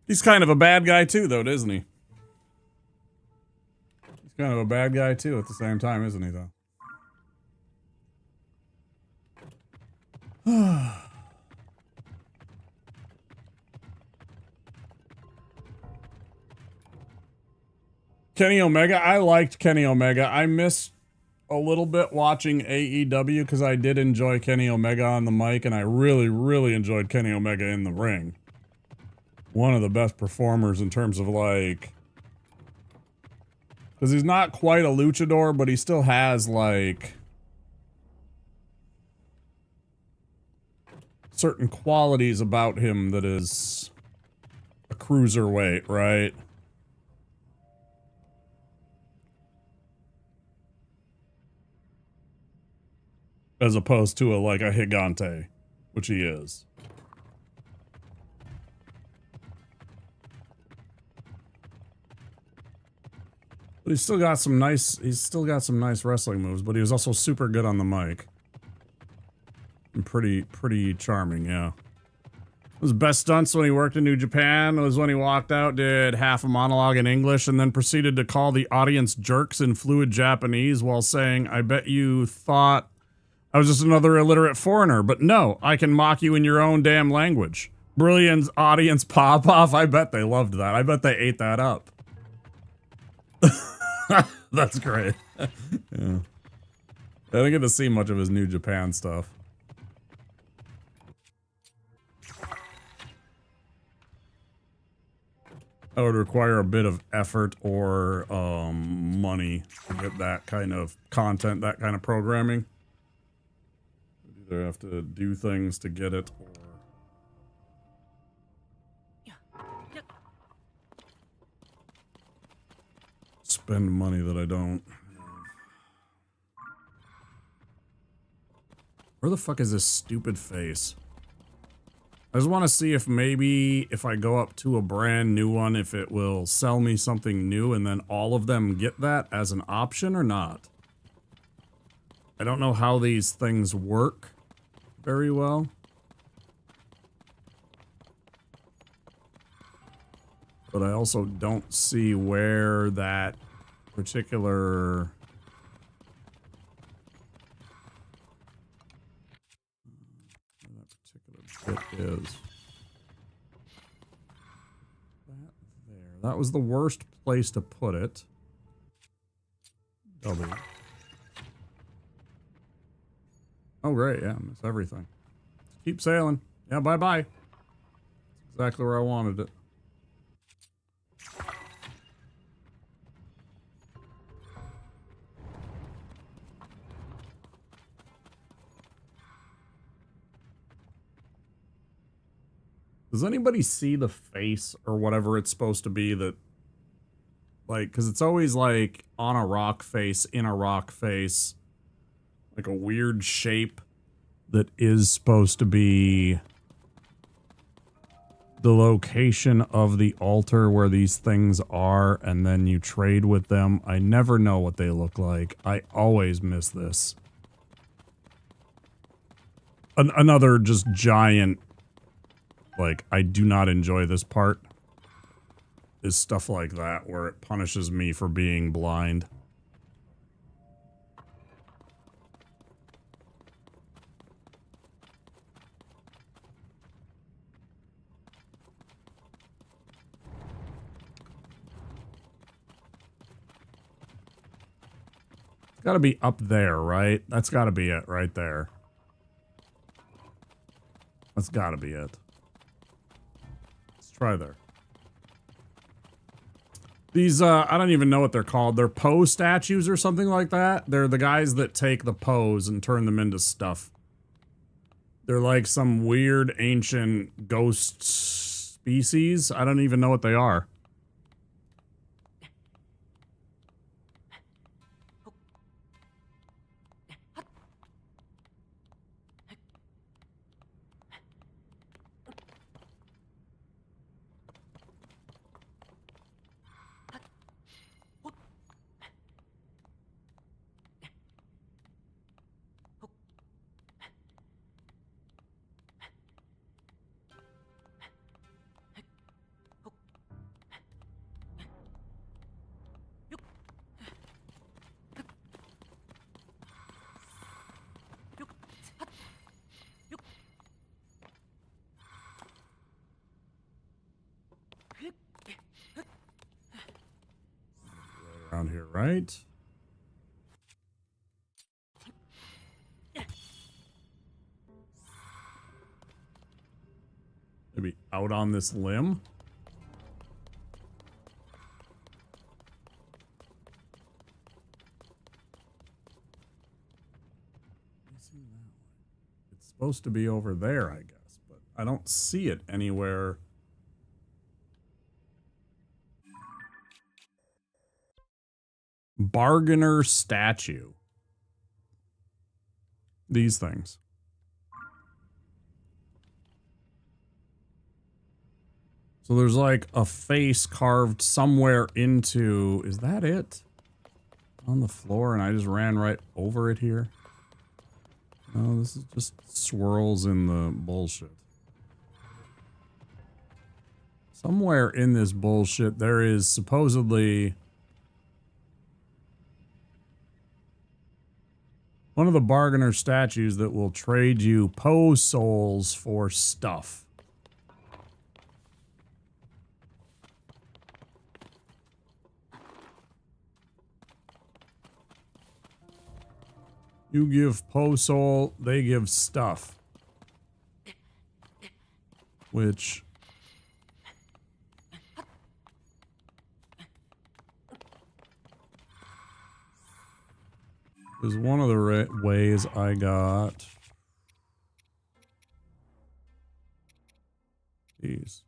He's kind of a bad guy too, though, isn't he? He's kind of a bad guy too at the same time, isn't he, though? Kenny Omega. I liked Kenny Omega. I missed a little bit watching AEW because I did enjoy Kenny Omega on the mic, and I really, really enjoyed Kenny Omega in the ring. One of the best performers in terms of like, because he's not quite a luchador, but he still has like certain qualities about him that is a cruiserweight, right? As opposed to like a Gigante, which he is. But he's still got some nice wrestling moves, but he was also super good on the mic. And pretty charming, yeah. His best stunts when he worked in New Japan was when he walked out, did half a monologue in English, and then proceeded to call the audience jerks in fluid Japanese while saying, "I bet you thought I was just another illiterate foreigner, but no, I can mock you in your own damn language." Brilliant audience pop-off. I bet they loved that. I bet they ate that up. That's great. Yeah. I didn't get to see much of his New Japan stuff. That would require a bit of effort or money to get that kind of content, that kind of programming. You'd either have to do things to get it or spend money that I don't. Where the fuck is this stupid face? I just want to see if maybe if I go up to a brand new one, if it will sell me something new and then all of them get that as an option or not. I don't know how these things work very well. But I also don't see where that particular... bit is. That there. That was the worst place to put it. W. Oh, great. Yeah, miss everything. Keep sailing. Yeah, bye-bye. That's exactly where I wanted it. Does anybody see the face or whatever it's supposed to be that, like, because it's always like on a rock face, in a rock face, like a weird shape that is supposed to be the location of the altar where these things are, and then you trade with them. I never know what they look like. I always miss this. Another just giant, like, I do not enjoy this part, is stuff like that, where it punishes me for being blind. It's gotta be up there, right? That's gotta be it, right there. That's gotta be it. Let's try there. These, I don't even know what they're called. They're Poe statues or something like that. They're the guys that take the Poes and turn them into stuff. They're like some weird ancient ghost species. I don't even know what they are. Around here, right? Maybe out on this limb? It's supposed to be over there, I guess, but I don't see it anywhere. Bargainer statue. These things. So there's like a face carved somewhere into... Is that it? On the floor, and I just ran right over it here? No, this is just swirls in the bullshit. Somewhere in this bullshit, there is supposedly... one of the bargainer statues that will trade you Poe souls for stuff. You give Poe soul, they give stuff. Which... is one of the ways I got these.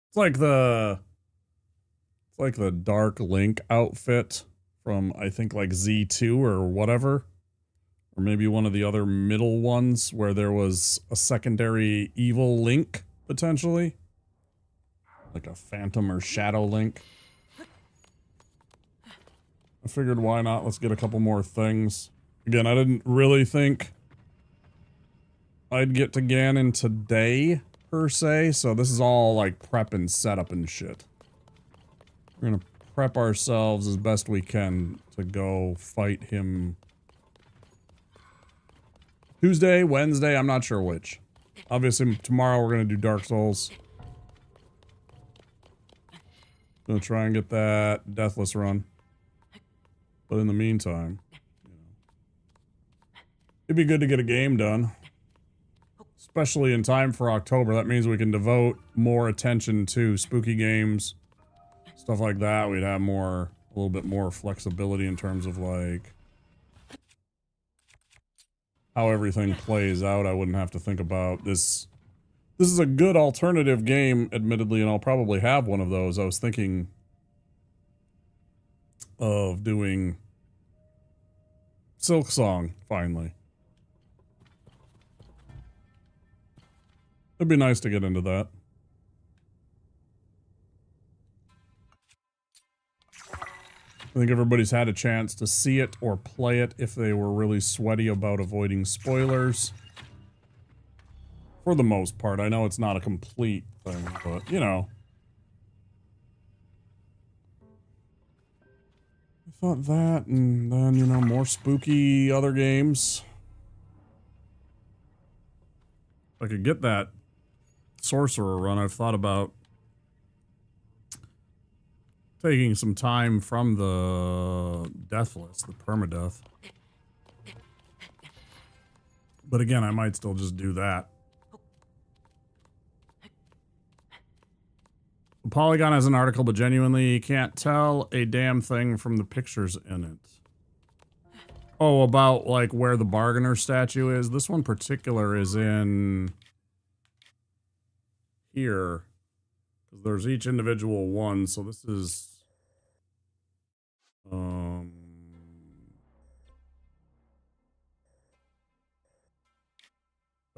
It's like the It's like the Dark Link outfit from, I think, like Z2 or whatever. Or maybe one of the other middle ones where there was a secondary evil Link, potentially. Like a Phantom or Shadow Link. I figured why not? Let's get a couple more things. Again, I didn't really think I'd get to Ganon today, per se. So this is all like prep and setup and shit. We're gonna prep ourselves as best we can to go fight him Tuesday, Wednesday, I'm not sure which. Obviously, tomorrow we're going to do Dark Souls. Gonna try and get that Deathless run. But in the meantime, it'd be good to get a game done. Especially in time for October. That means we can devote more attention to spooky games. Stuff like that. We'd have a little bit more flexibility in terms of like how everything plays out. I wouldn't have to think about this. This is a good alternative game, admittedly, and I'll probably have one of those. I was thinking of doing Silk Song, finally. It'd be nice to get into that. I think everybody's had a chance to see it or play it if they were really sweaty about avoiding spoilers. For the most part. I know it's not a complete thing, but, you know. I thought that, and then, you know, more spooky other games. If I could get that Sorcerer run, I've thought about taking some time from the Deathless, the permadeath. But again, I might still just do that. The Polygon has an article, but genuinely you can't tell a damn thing from the pictures in it. Oh, about like where the bargainer statue is. This one particular is in here. Because there's each individual one, so this is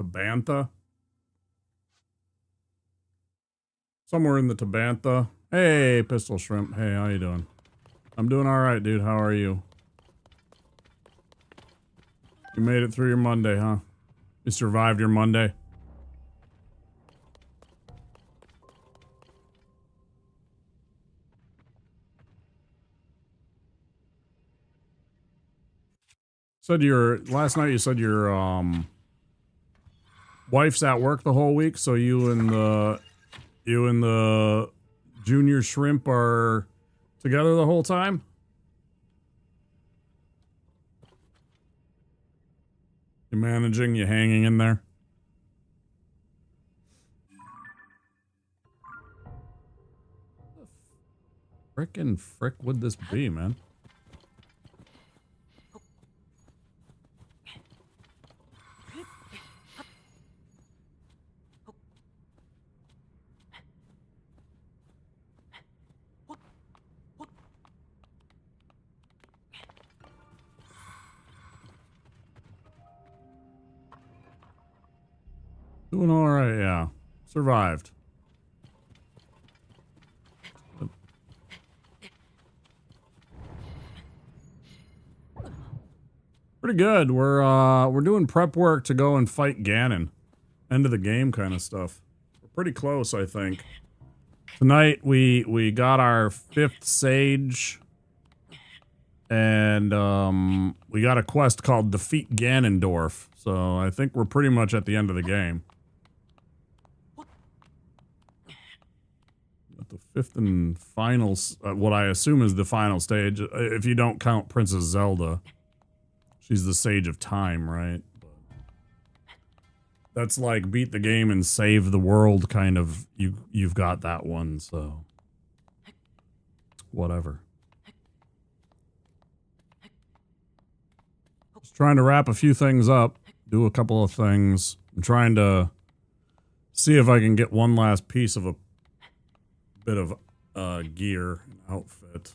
Tabantha. Somewhere in the Tabantha. Hey, Pistol Shrimp. Hey, how you doing? I'm doing alright, dude. How are you? You made it through your Monday, huh? You survived your Monday? Said last night you said your wife's at work the whole week, so you and the junior shrimp are together the whole time? You managing, you hanging in there? Frickin' frick would this be, man? Doing alright, yeah. Survived. Pretty good. We're doing prep work to go and fight Ganon. End of the game kind of stuff. We're pretty close, I think. Tonight we got our 5th Sage. And we got a quest called Defeat Ganondorf. So I think we're pretty much at the end of the game. At the 5th and final, what I assume is the final stage, if you don't count Princess Zelda. She's the Sage of Time, right? That's like beat the game and save the world kind of, you've got that one, so whatever. Just trying to wrap a few things up, do a couple of things. I'm trying to see if I can get one last piece of a bit of gear and outfit.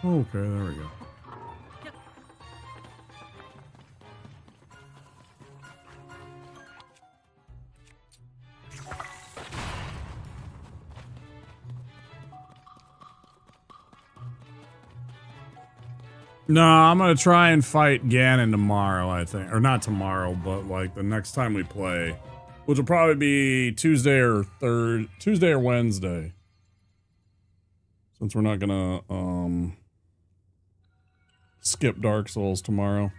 Okay, there we go. No, I'm gonna try and fight Ganon tomorrow, I think. Or not tomorrow, but like the next time we play. Which will probably be Tuesday or Wednesday. Since we're not gonna skip Dark Souls tomorrow.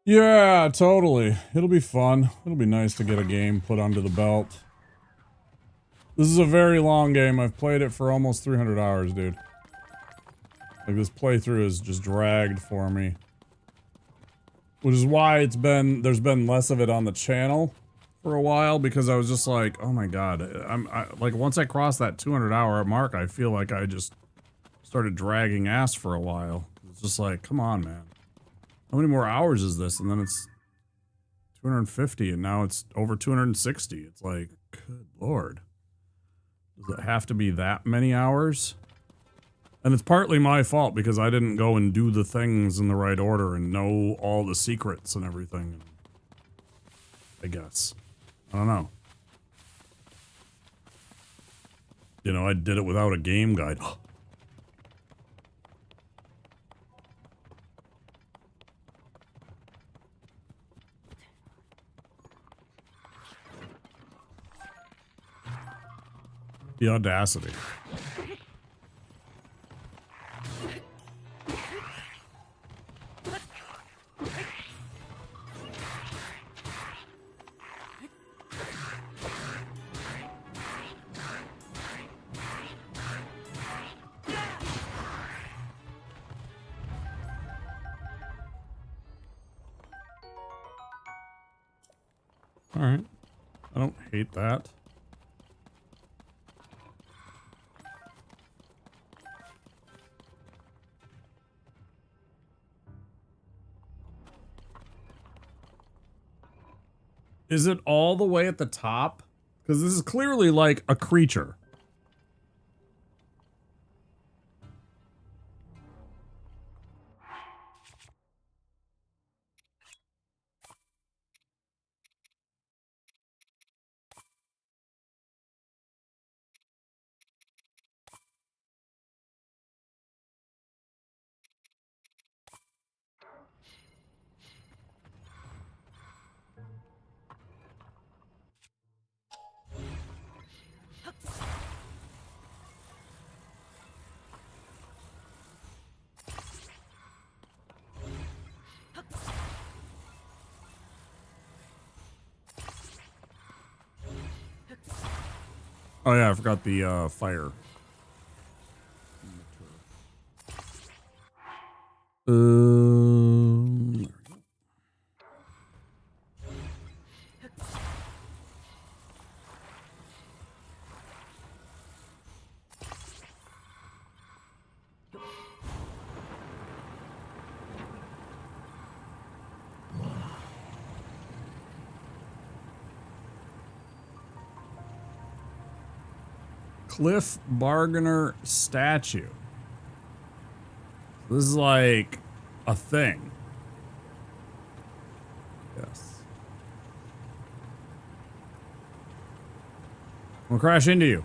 Yeah, totally. It'll be fun. It'll be nice to get a game put under the belt. This is a very long game. I've played it for almost 300 hours, dude. Like, this playthrough is just dragged for me. Which is why there's been less of it on the channel for a while, because I was just like, oh my god. Like, once I crossed that 200-hour mark, I feel like I just started dragging ass for a while. It's just like, come on, man. How many more hours is this? And then it's 250, and now it's over 260. It's like, good lord. Does it have to be that many hours? And it's partly my fault, because I didn't go and do the things in the right order and know all the secrets and everything. I guess. I don't know. You know, I did it without a game guide. The audacity. Alright. I don't hate that. Is it all the way at the top? Because this is clearly like a creature. Oh yeah, I forgot the fire. Cliff Bargainer statue. This is like a thing. Yes. We'll crash into you.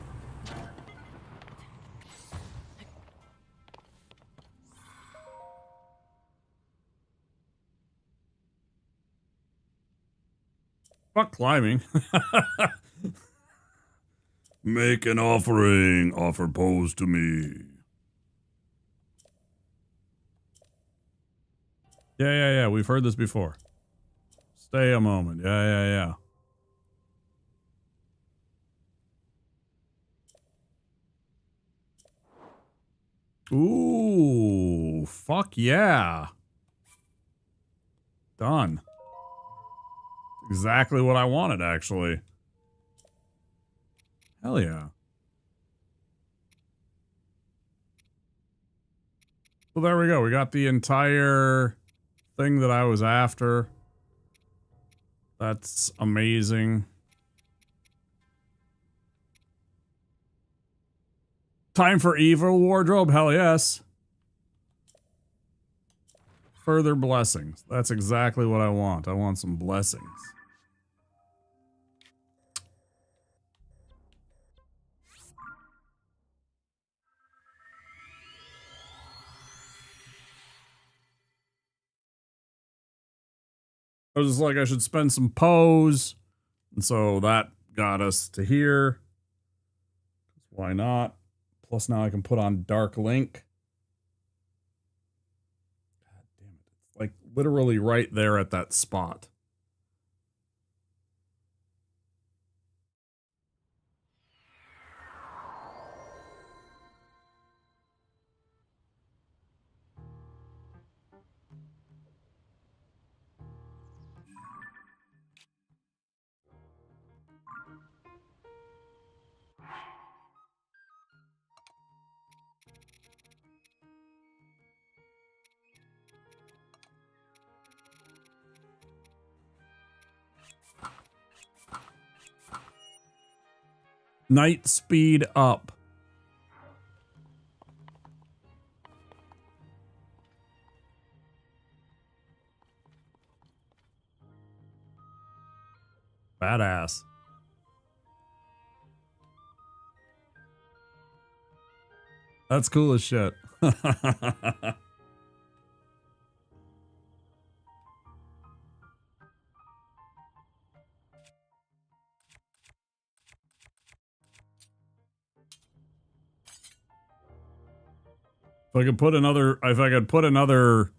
Fuck climbing. Make an offering. Offer pose to me. Yeah. We've heard this before. Stay a moment. Yeah. Ooh. Fuck yeah. Done. Exactly what I wanted, actually. Hell yeah. Well, there we go. We got the entire thing that I was after. That's amazing. Time for evil wardrobe? Hell yes. Further blessings. That's exactly what I want. I want some blessings. I was just like, I should spend some pose. And so that got us to here. Why not? Plus now I can put on Dark Link. God damn it. It's like literally right there at that spot. Night speed up. Badass. That's cool as shit. If I could put another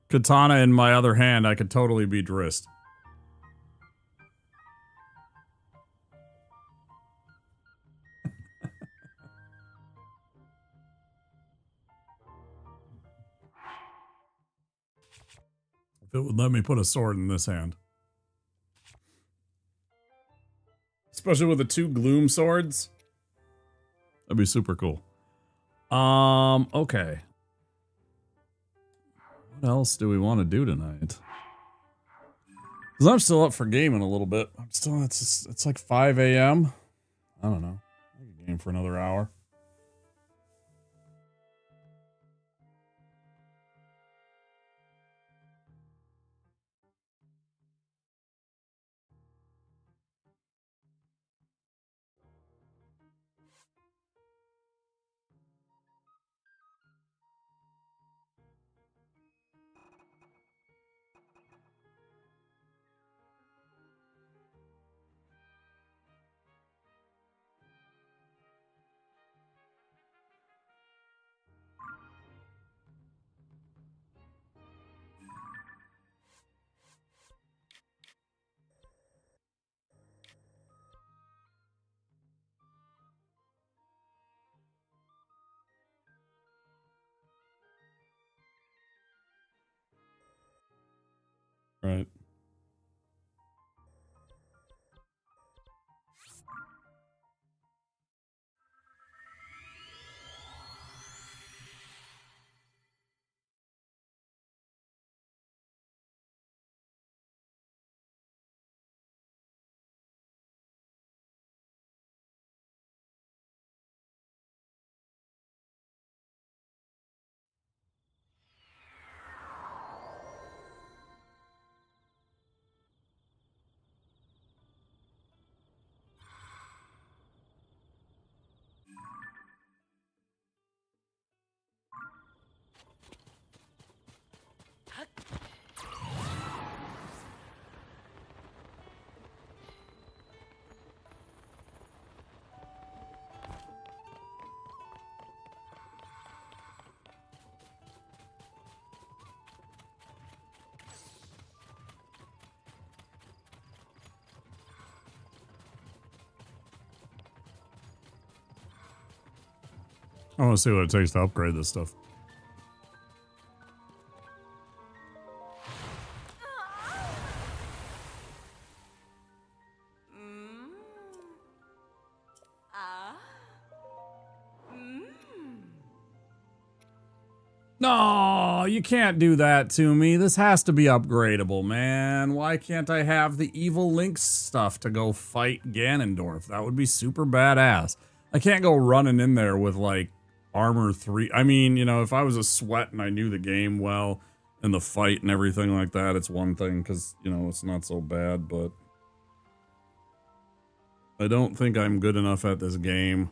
katana in my other hand, I could totally be Drist. If it would let me put a sword in this hand. Especially with the two gloom swords. That'd be super cool. Okay. What else do we want to do tonight? Because I'm still up for gaming a little bit. It's like 5 a.m. I don't know. I can game for another hour. Right. I want to see what it takes to upgrade this stuff. No, you can't do that to me. This has to be upgradable, man. Why can't I have the evil Link stuff to go fight Ganondorf? That would be super badass. I can't go running in there with, like, armor 3. I mean, you know, if I was a sweat and I knew the game well and the fight and everything like that, it's one thing because, you know, it's not so bad, but I don't think I'm good enough at this game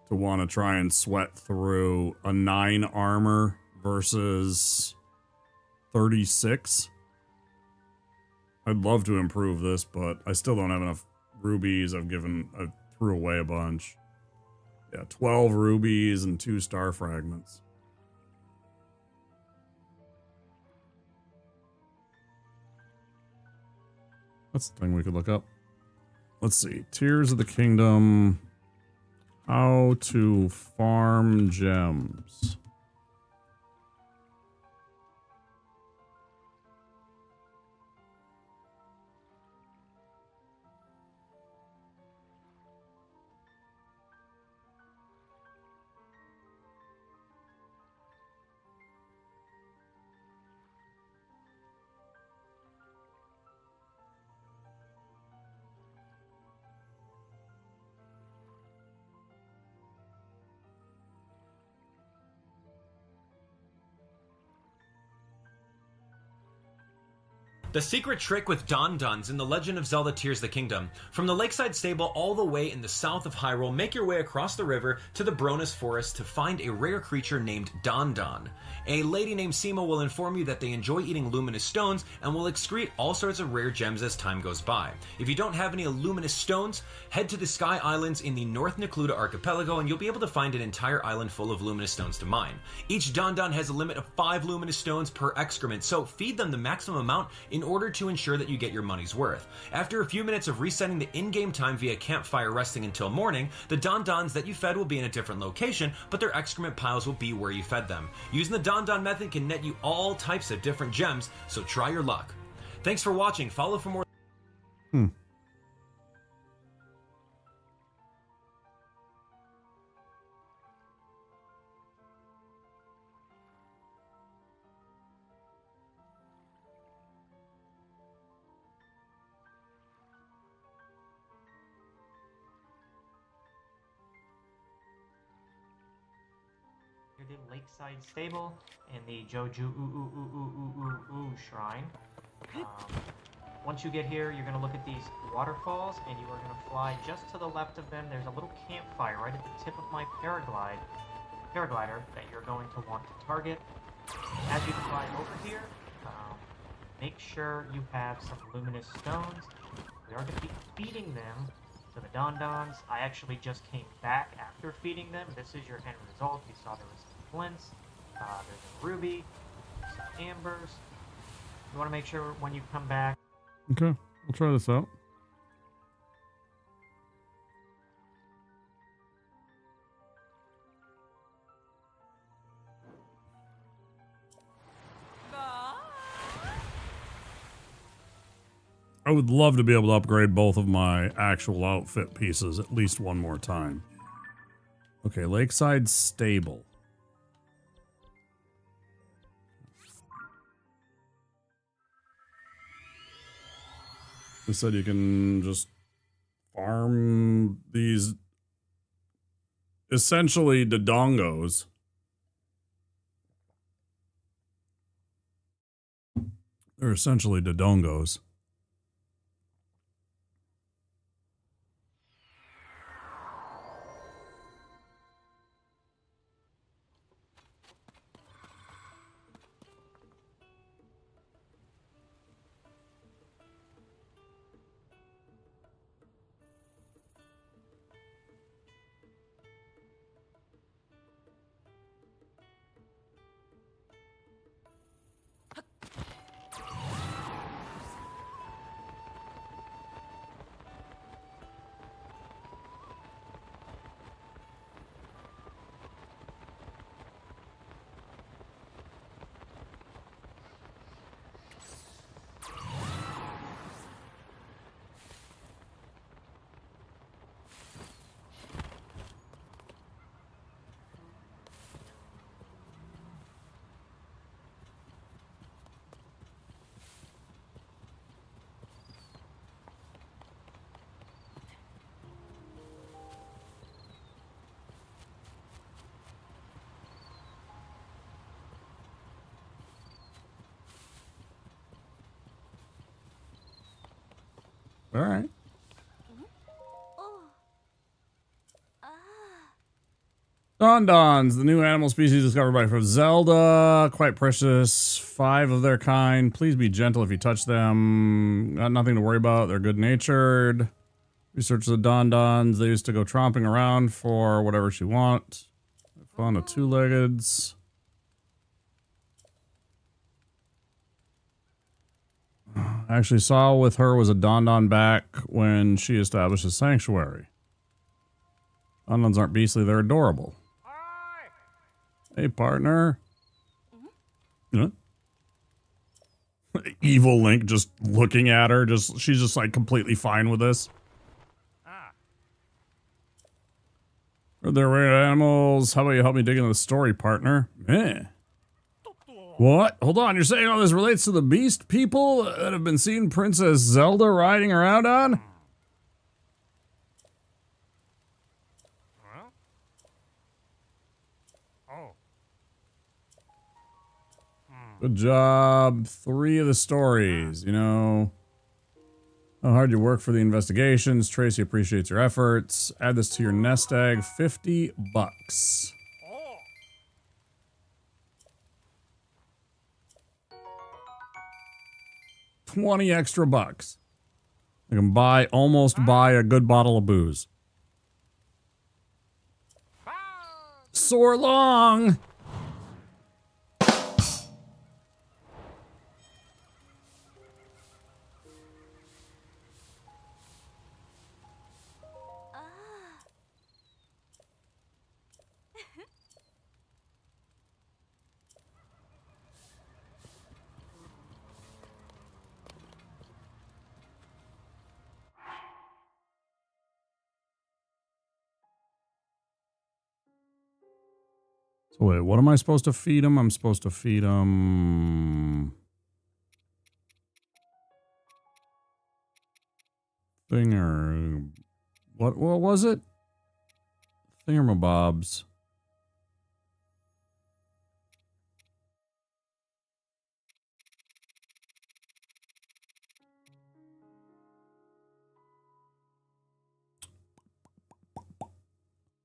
to want to try and sweat through a 9 armor versus 36. I'd love to improve this, but I still don't have enough rubies. I threw away a bunch. Yeah, 12 rubies and 2 star fragments. That's the thing we could look up. Let's see. Tears of the Kingdom. How to farm gems. The secret trick with Don-Duns in The Legend of Zelda Tears of the Kingdom. From the lakeside stable all the way in the south of Hyrule, make your way across the river to the Bronus Forest to find a rare creature named Don-Don. A lady named Sima will inform you that they enjoy eating luminous stones and will excrete all sorts of rare gems as time goes by. If you don't have any luminous stones, head to the Sky Islands in the North Necluda Archipelago and you'll be able to find an entire island full of luminous stones to mine. Each Don-Don has a limit of 5 luminous stones per excrement, so feed them the maximum amount in order to ensure that you get your money's worth. After a few minutes of resetting the in-game time via campfire resting until morning, the Don-Dons that you fed will be in a different location, but their excrement piles will be where you fed them. Using the Don-Don method can net you all types of different gems, so try your luck. Thanks for watching. Follow for more. Lakeside Stable and the Joju Shrine. Once you get here, you're going to look at these waterfalls and you are going to fly just to the left of them. There's a little campfire right at the tip of my paraglider that you're going to want to target. As you fly over here, make sure you have some luminous stones. We are going to be feeding them to the Don-Dons. I actually just came back after feeding them. This is your end result. You saw there was some flints, there's a ruby, some ambers. You want to make sure when you come back. Okay, we'll try this out. I would love to be able to upgrade both of my actual outfit pieces at least one more time. Okay, Lakeside Stable. They said you can just farm these essentially Dodongos. They're essentially Dodongos. All right. Dondons, the new animal species discovered by Zelda. Quite precious. 5 of their kind. Please be gentle if you touch them. Got nothing to worry about. They're good-natured. Research the Dondons. They used to go tromping around for whatever she wants. Found a 2-leggeds. I actually saw with her was a Dondon back when she established a sanctuary. Dondons aren't beastly, they're adorable. Hey, partner. Huh? Evil Link just looking at her. She's just like completely fine with this. They're rare animals. How about you help me dig into the story, partner? Eh. What? Hold on, you're saying all this relates to the beast people that have been seeing Princess Zelda riding around on? Good job. 3 of the stories, you know. How hard you work for the investigations. Tracy appreciates your efforts. Add this to your nest egg. $50. 20 extra bucks. I can almost buy a good bottle of booze. Soar long. So wait, what am I supposed to feed him? I'm supposed to feed him... What was it? Thingamabobs.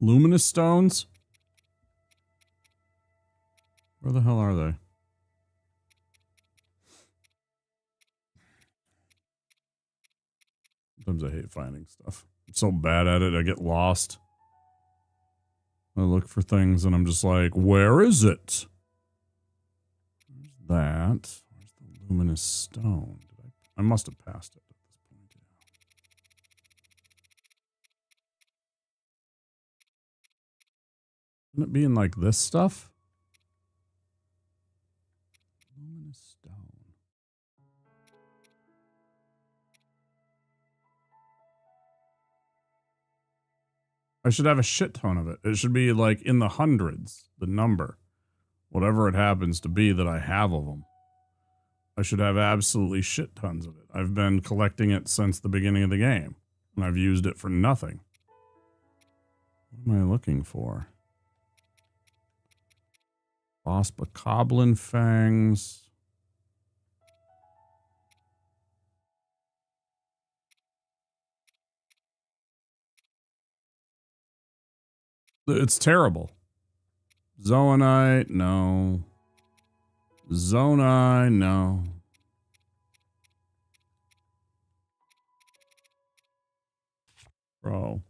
Luminous stones? Where the hell are they? Sometimes I hate finding stuff. I'm so bad at it, I get lost. I look for things and I'm just like, where is it? Where's that? Where's the luminous stone? I must have passed it at this point. Yeah. Wouldn't it be in like this stuff? Luminous stone. I should have a shit ton of it. It should be like in the hundreds, the number. Whatever it happens to be that I have of them. I should have absolutely shit tons of it. I've been collecting it since the beginning of the game. And I've used it for nothing. What am I looking for? Lost Bokoblin fangs. It's terrible. Zoanite, no. Zonai, no. Bro.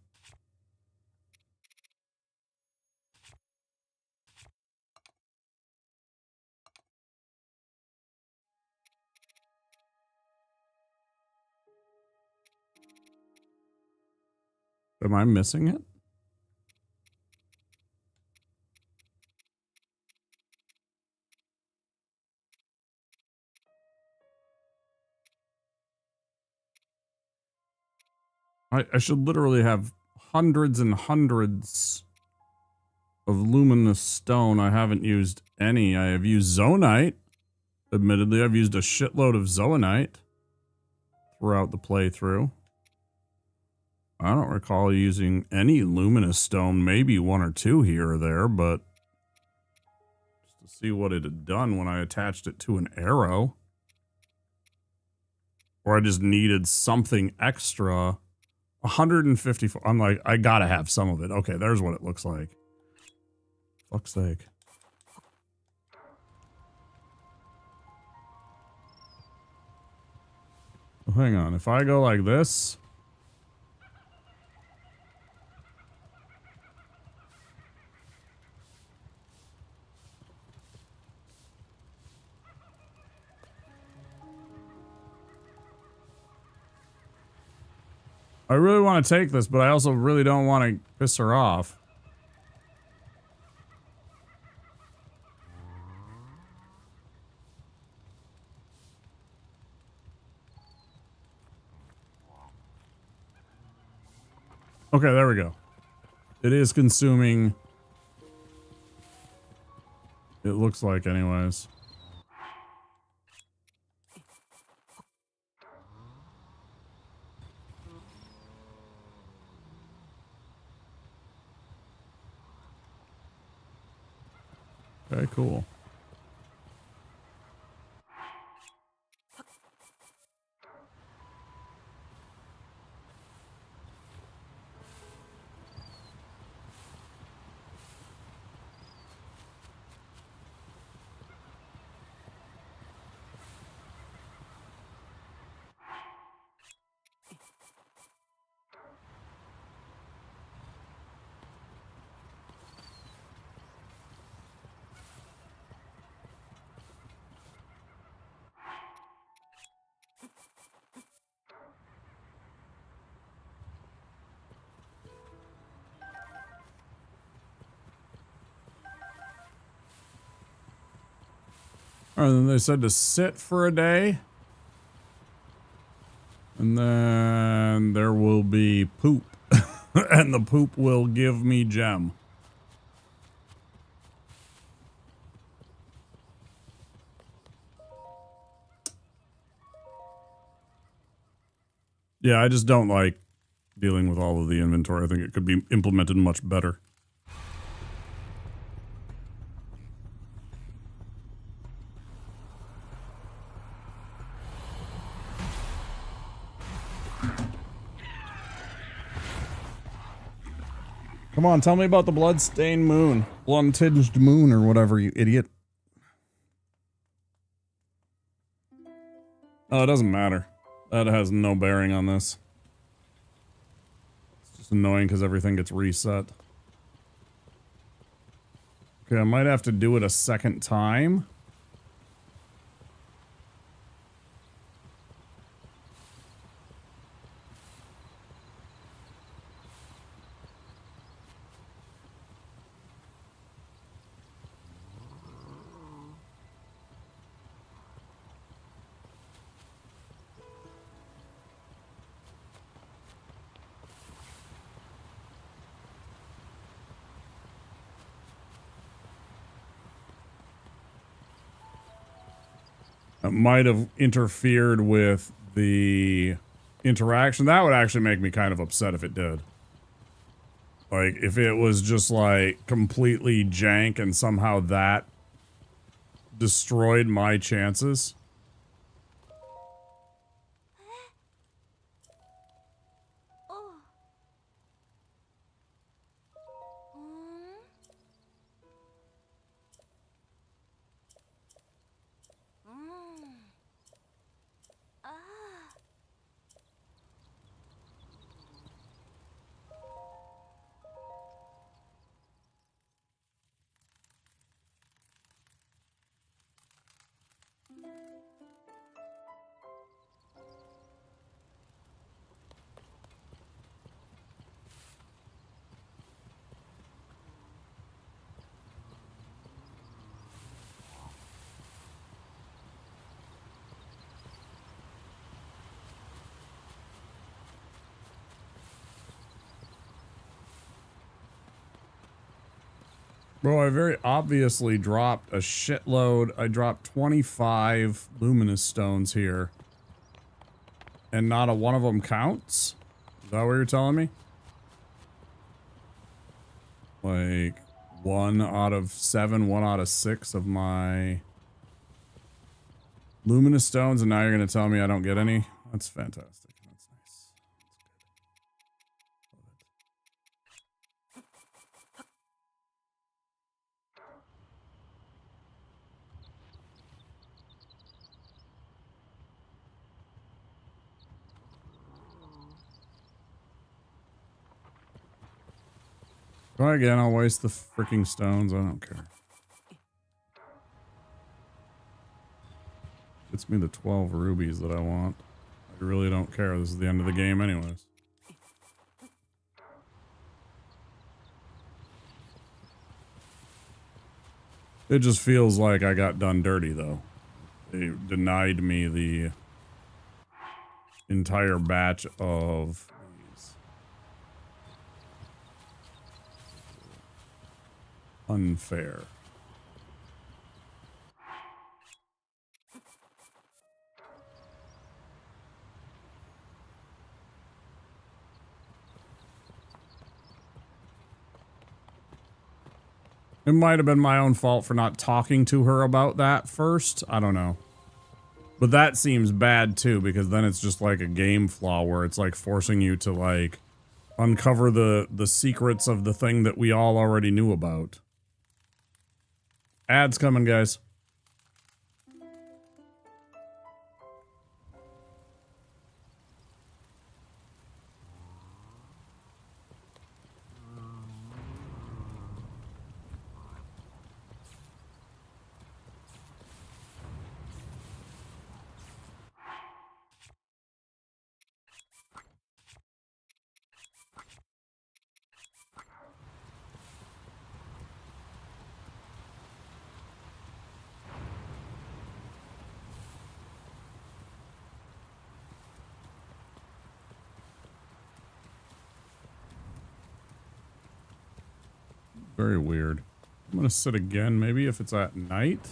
Am I missing it? I should literally have hundreds and hundreds of luminous stone. I haven't used any. I have used Zonite. Admittedly, I've used a shitload of Zoanite throughout the playthrough. I don't recall using any luminous stone, maybe one or two here or there, but just to see what it had done when I attached it to an arrow. Or I just needed something extra. 154. I'm like, I gotta have some of it. Okay, there's what it looks like. Fuck's sake. Well, hang on. If I go like this. I really want to take this, but I also really don't want to piss her off. Okay, there we go. It is consuming. It looks like anyways. Okay, cool. And then they said to sit for a day. And then there will be poop. And the poop will give me gem. Yeah, I just don't like dealing with all of the inventory. I think it could be implemented much better. Come on, tell me about the blood-stained moon. Blood-tinged moon or whatever, you idiot. Oh, it doesn't matter. That has no bearing on this. It's just annoying because everything gets reset. Okay, I might have to do it a second time. It might have interfered with the interaction. That would actually make me kind of upset if it did. Like, if it was just, like, completely jank and somehow that destroyed my chances. Bro, I very obviously dropped a shitload. I dropped 25 luminous stones here. And not a one of them counts? Is that what you're telling me? Like, 1 out of 7, 1 out of 6 of my luminous stones, and now you're going to tell me I don't get any? That's fantastic. That's nice. Try again, I'll waste the freaking stones. I don't care. Gets me the 12 rubies that I want. I really don't care. This is the end of the game anyways. It just feels like I got done dirty, though. They denied me the entire batch of these. Unfair. It might have been my own fault for not talking to her about that first. I don't know. But that seems bad too, because then it's just like a game flaw where it's like forcing you to like uncover the secrets of the thing that we all already knew about. Ads coming, guys. Very weird. I'm gonna sit again, maybe if it's at night.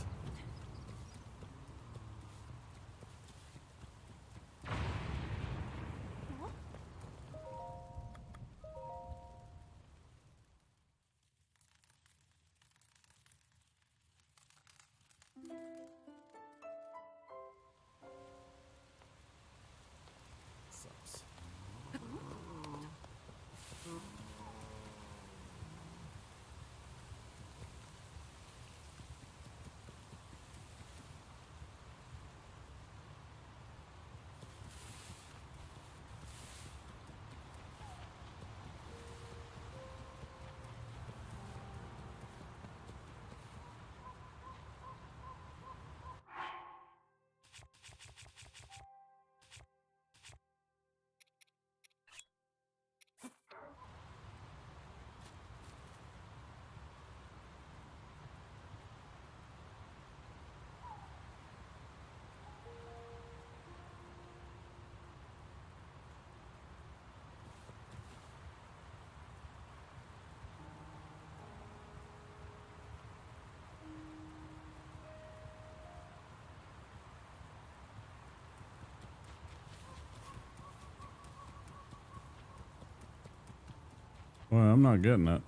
Well, I'm not getting it.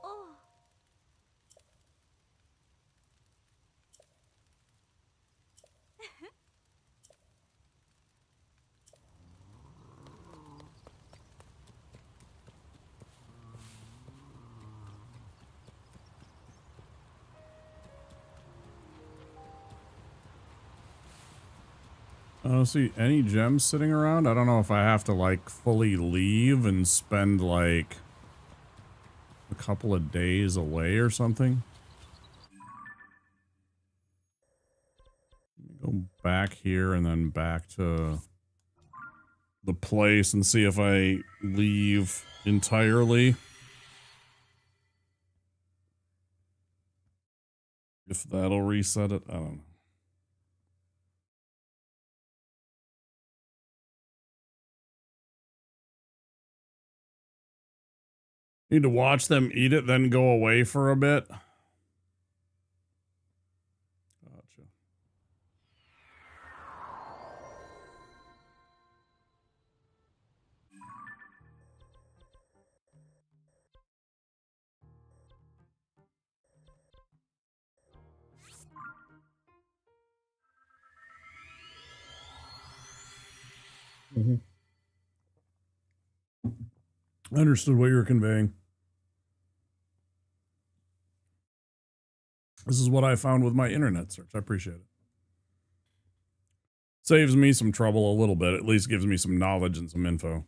Oh. I don't see any gems sitting around. I don't know if I have to like fully leave and spend like a couple of days away or something. Go back here and then back to the place and see if I leave entirely. If that'll reset it, I don't know. Need to watch them eat it, then go away for a bit. Gotcha. I understood what you were conveying. This is what I found with my internet search. I appreciate it. Saves me some trouble a little bit. At least gives me some knowledge and some info.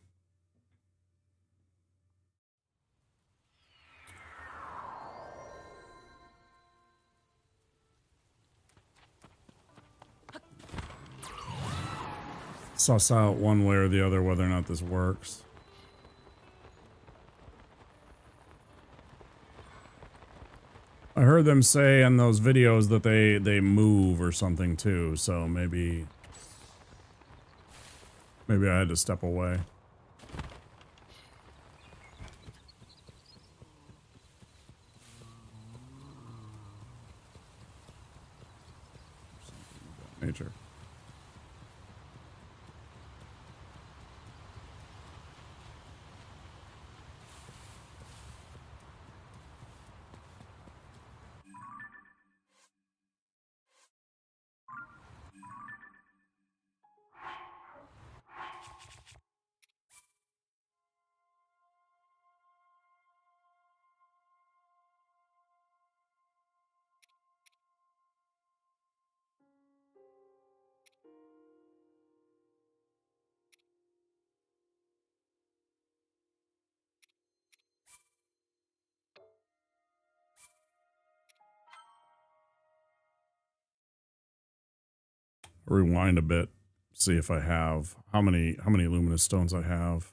Suss out one way or the other whether or not this works. I heard them say in those videos that they move or something too, so maybe I had to step away. Nature. Rewind a bit, see if I have how many luminous stones I have.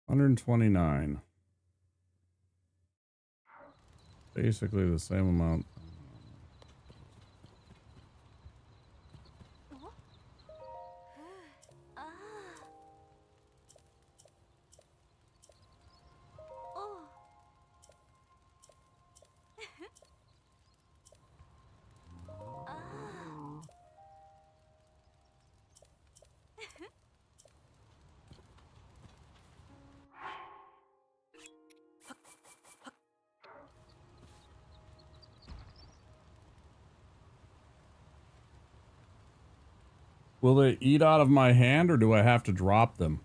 $129. Basically the same amount. Will they eat out of my hand or do I have to drop them?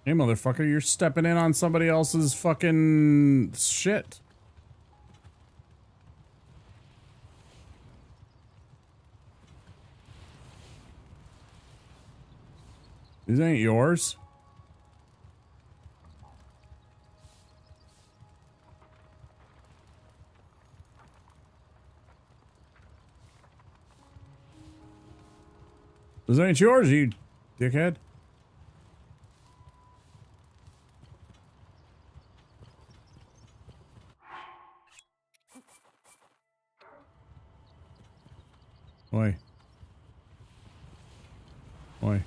Hey, motherfucker, you're stepping in on somebody else's fucking shit. These ain't yours. This ain't yours, you dickhead. Oi. Oi.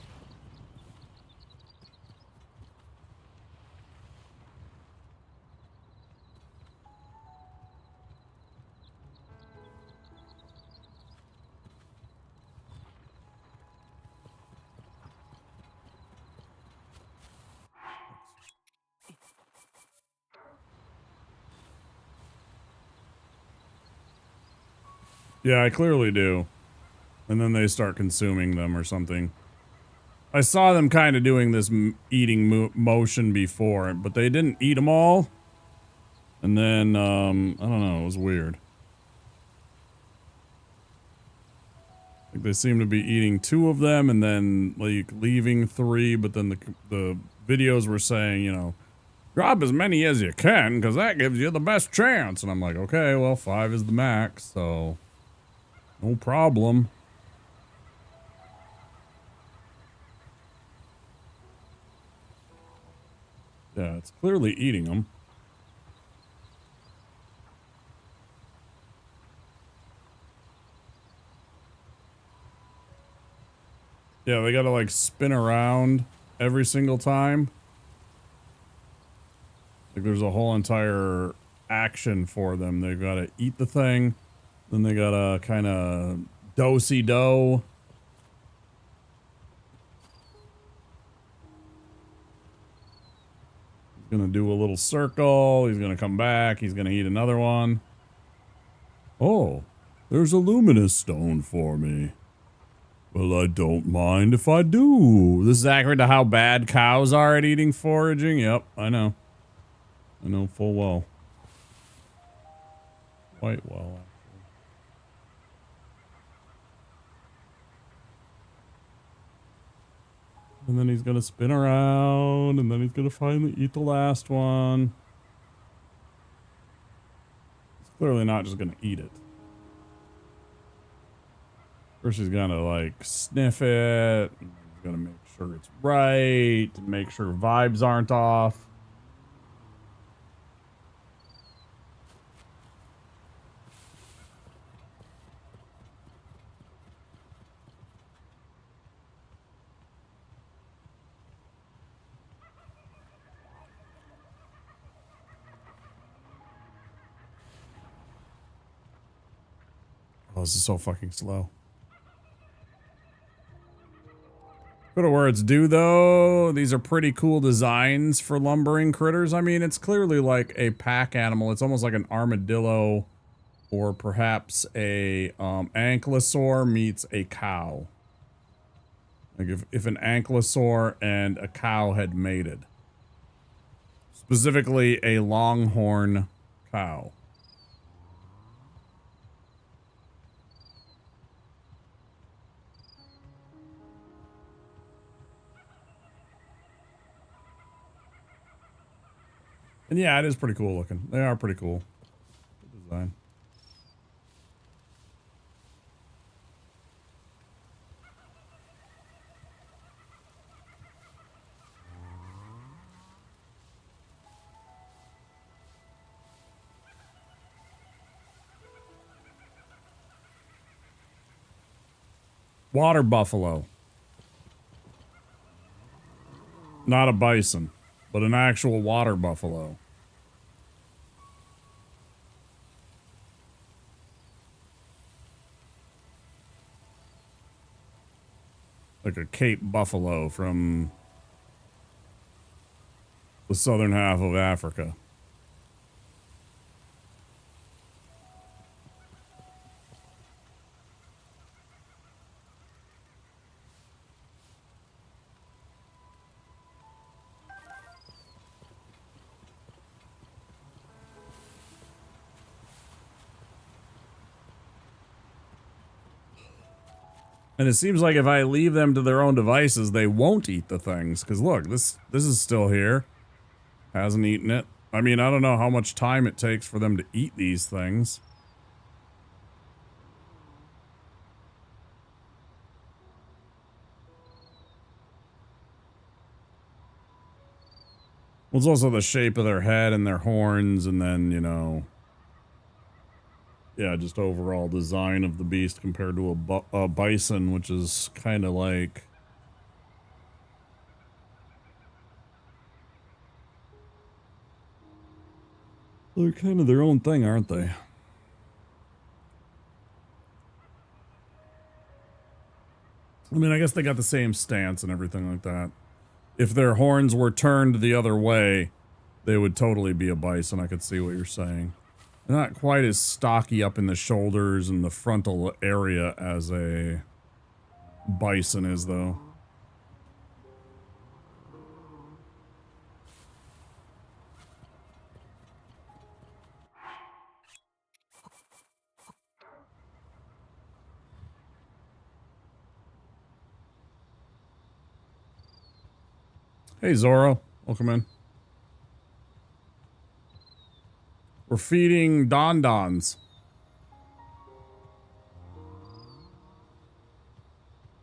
Yeah, I clearly do. And then they start consuming them or something. I saw them kind of doing this eating motion before, but they didn't eat them all. And then, I don't know, it was weird. Like they seem to be eating 2 of them and then like leaving 3, but then the videos were saying, you know, grab as many as you can because that gives you the best chance. And I'm like, okay, well, 5 is the max, so no problem. Yeah, it's clearly eating them. Yeah, they gotta like spin around every single time. Like there's a whole entire action for them. They gotta eat the thing, then they gotta kind of do-si-do. He's gonna do a little circle. He's gonna come back. He's gonna eat another one. Oh, there's a luminous stone for me. Well, I don't mind if I do. This is accurate to how bad cows are at eating foraging. Yep, I know. I know full well. Quite well, actually. And then he's gonna spin around, and then he's gonna finally eat the last one. He's clearly not just gonna eat it. First he's gonna like sniff it. He's gonna make sure it's right, make sure vibes aren't off. Oh, this is so fucking slow. Go to where it's due, though. These are pretty cool designs for lumbering critters. I mean, it's clearly like a pack animal. It's almost like an armadillo or perhaps a ankylosaur meets a cow. Like if an ankylosaur and a cow had mated. Specifically, a longhorn cow. And yeah, it is pretty cool looking. They are pretty cool. Good design. Water buffalo. Not a bison, but an actual water buffalo. Like a Cape buffalo from the southern half of Africa. And it seems like if I leave them to their own devices, they won't eat the things. Because look, this is still here. Hasn't eaten it. I mean, I don't know how much time it takes for them to eat these things. Well, it's also the shape of their head and their horns, and then, you know, yeah, just overall design of the beast compared to a bison, which is kind of like... They're kind of their own thing, aren't they? I mean, I guess they got the same stance and everything like that. If their horns were turned the other way, they would totally be a bison. I could see what you're saying. They're not quite as stocky up in the shoulders and the frontal area as a bison is, though. Hey, Zorro. Welcome in. We're feeding Don-Dons.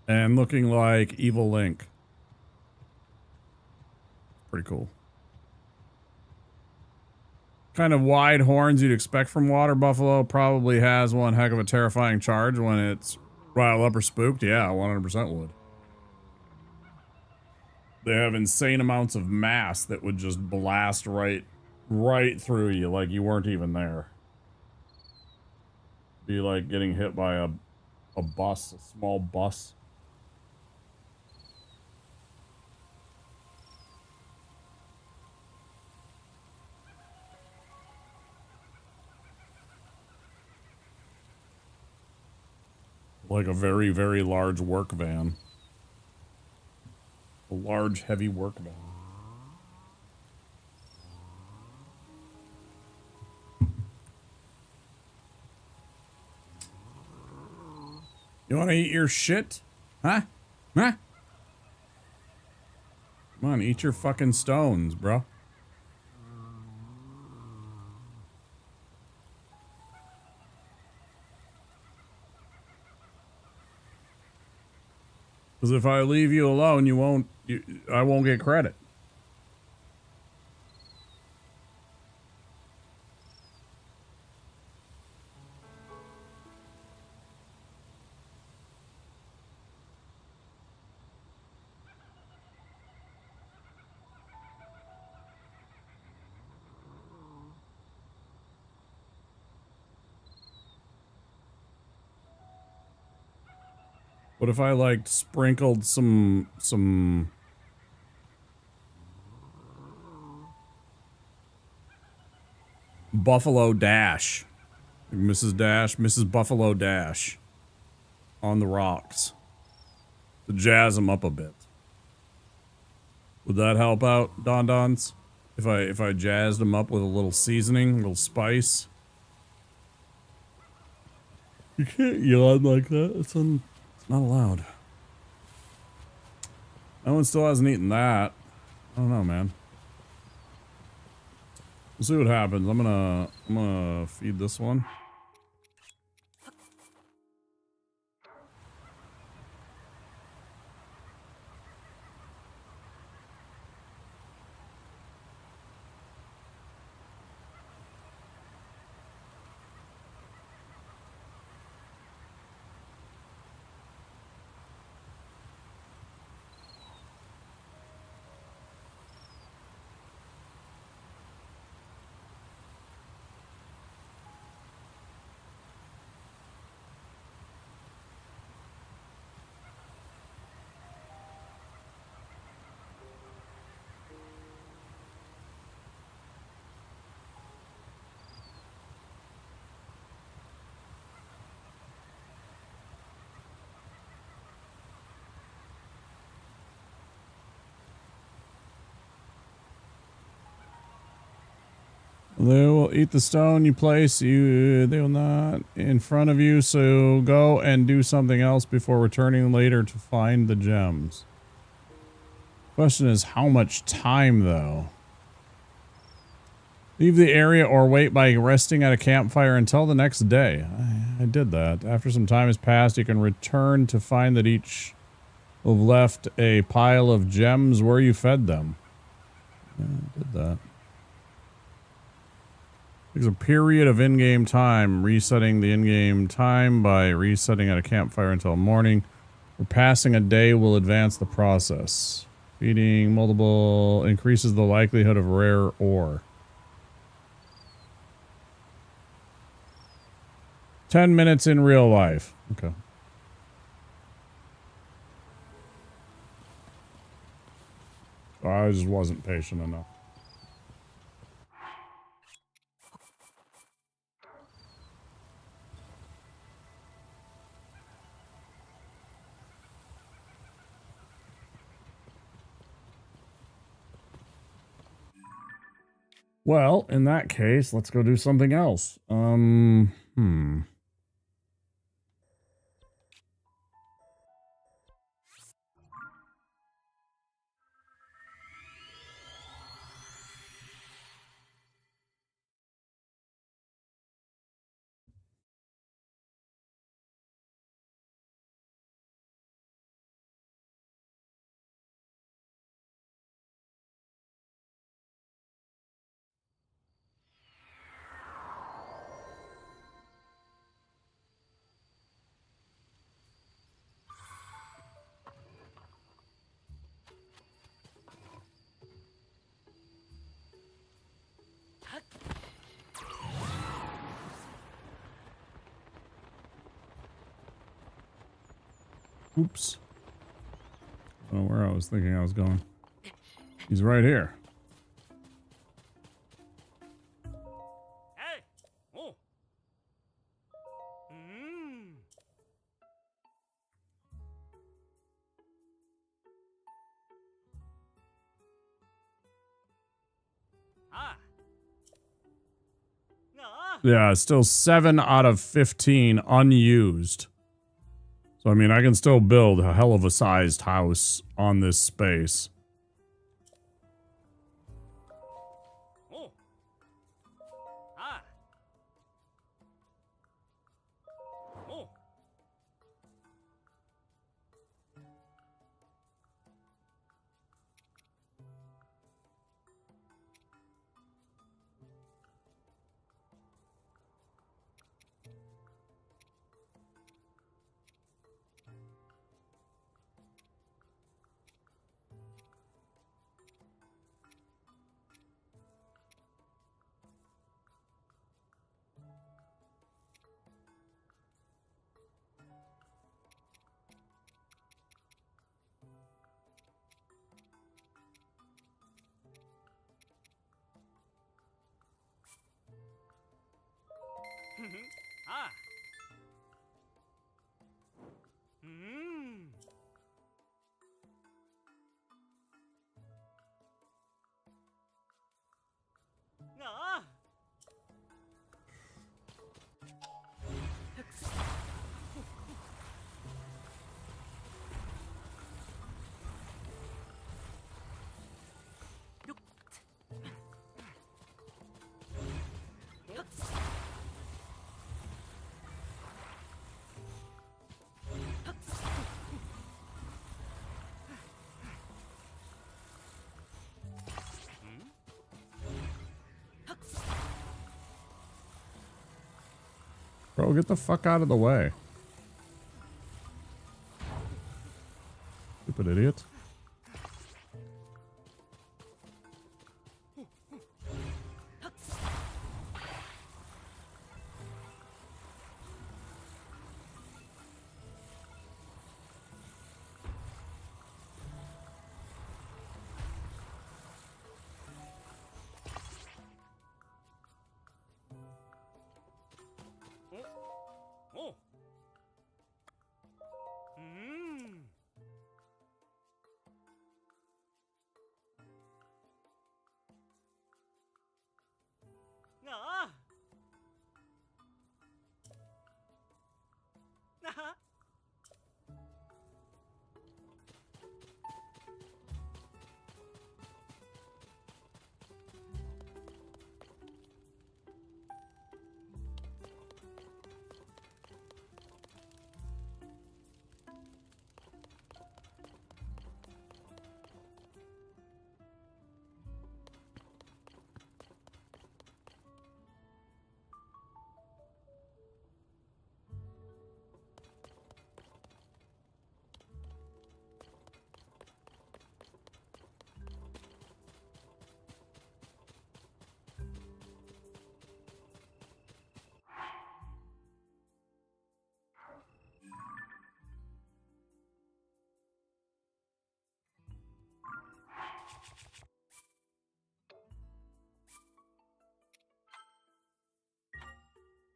And looking like Evil Link. Pretty cool. Kind of wide horns you'd expect from water buffalo. Probably has one heck of a terrifying charge when it's riled up or spooked. Yeah, 100% would. They have insane amounts of mass that would just blast right through you like you weren't even there. Be like getting hit by a bus, a small bus. Like a very, very large work van. A large, heavy work van. You want to eat your shit? Huh? Huh? Come on, eat your fucking stones, bro. Because if I leave you alone, I won't get credit. What if I like sprinkled some Buffalo Dash, like Mrs. Buffalo Dash on the rocks to jazz them up a bit? Would that help out, Don-Dons? If I jazzed them up with a little seasoning, a little spice? You can't yawn like that. It's not allowed. No one still hasn't eaten that. I don't know, man. We'll see what happens. I'm gonna feed this one. They will eat the stone you place. They will not in front of you. So go and do something else before returning later to find the gems. Question is, how much time though? Leave the area or wait by resting at a campfire until the next day. I did that. After some time has passed, you can return to find that each will have left a pile of gems where you fed them. Yeah, I did that. There's a period of in-game time. Resetting the in-game time by resetting at a campfire until morning. Or passing a day will advance the process. Feeding multiple increases the likelihood of rare ore. 10 minutes in real life. Okay. I just wasn't patient enough. Well, in that case, let's go do something else. Oops. I don't know where I was thinking I was going. He's right here. Hey! Oh! Mmm! Ah! Yeah, still 7 out of 15 unused. So, I mean, I can still build a hell of a sized house on this space. Oh! Ah! Oh! Ah! Mmm! Ah! Bro, get the fuck out of the way. Stupid idiot. Oh! Mmm!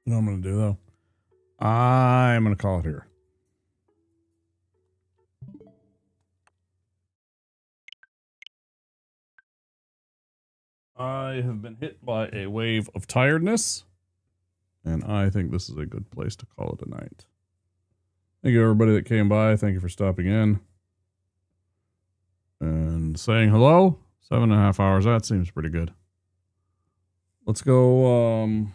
What I'm going to do, though, I'm going to call it here. I have been hit by a wave of tiredness, and I think this is a good place to call it a night. Thank you, everybody that came by. Thank you for stopping in and saying hello. 7.5 hours. That seems pretty good. Let's go.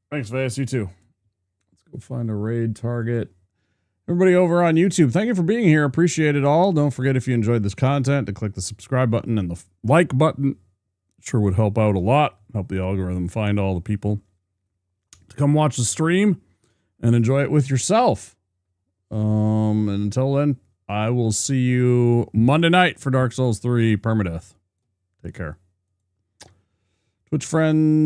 Thanks, Vase. You too. Let's go find a raid target. Everybody over on YouTube, thank you for being here. Appreciate it all. Don't forget, if you enjoyed this content, to click the subscribe button and the like button. Sure would help out a lot. Help the algorithm find all the people to come watch the stream and enjoy it with yourself. And until then, I will see you Monday night for Dark Souls 3 Permadeath. Take care. Twitch friends.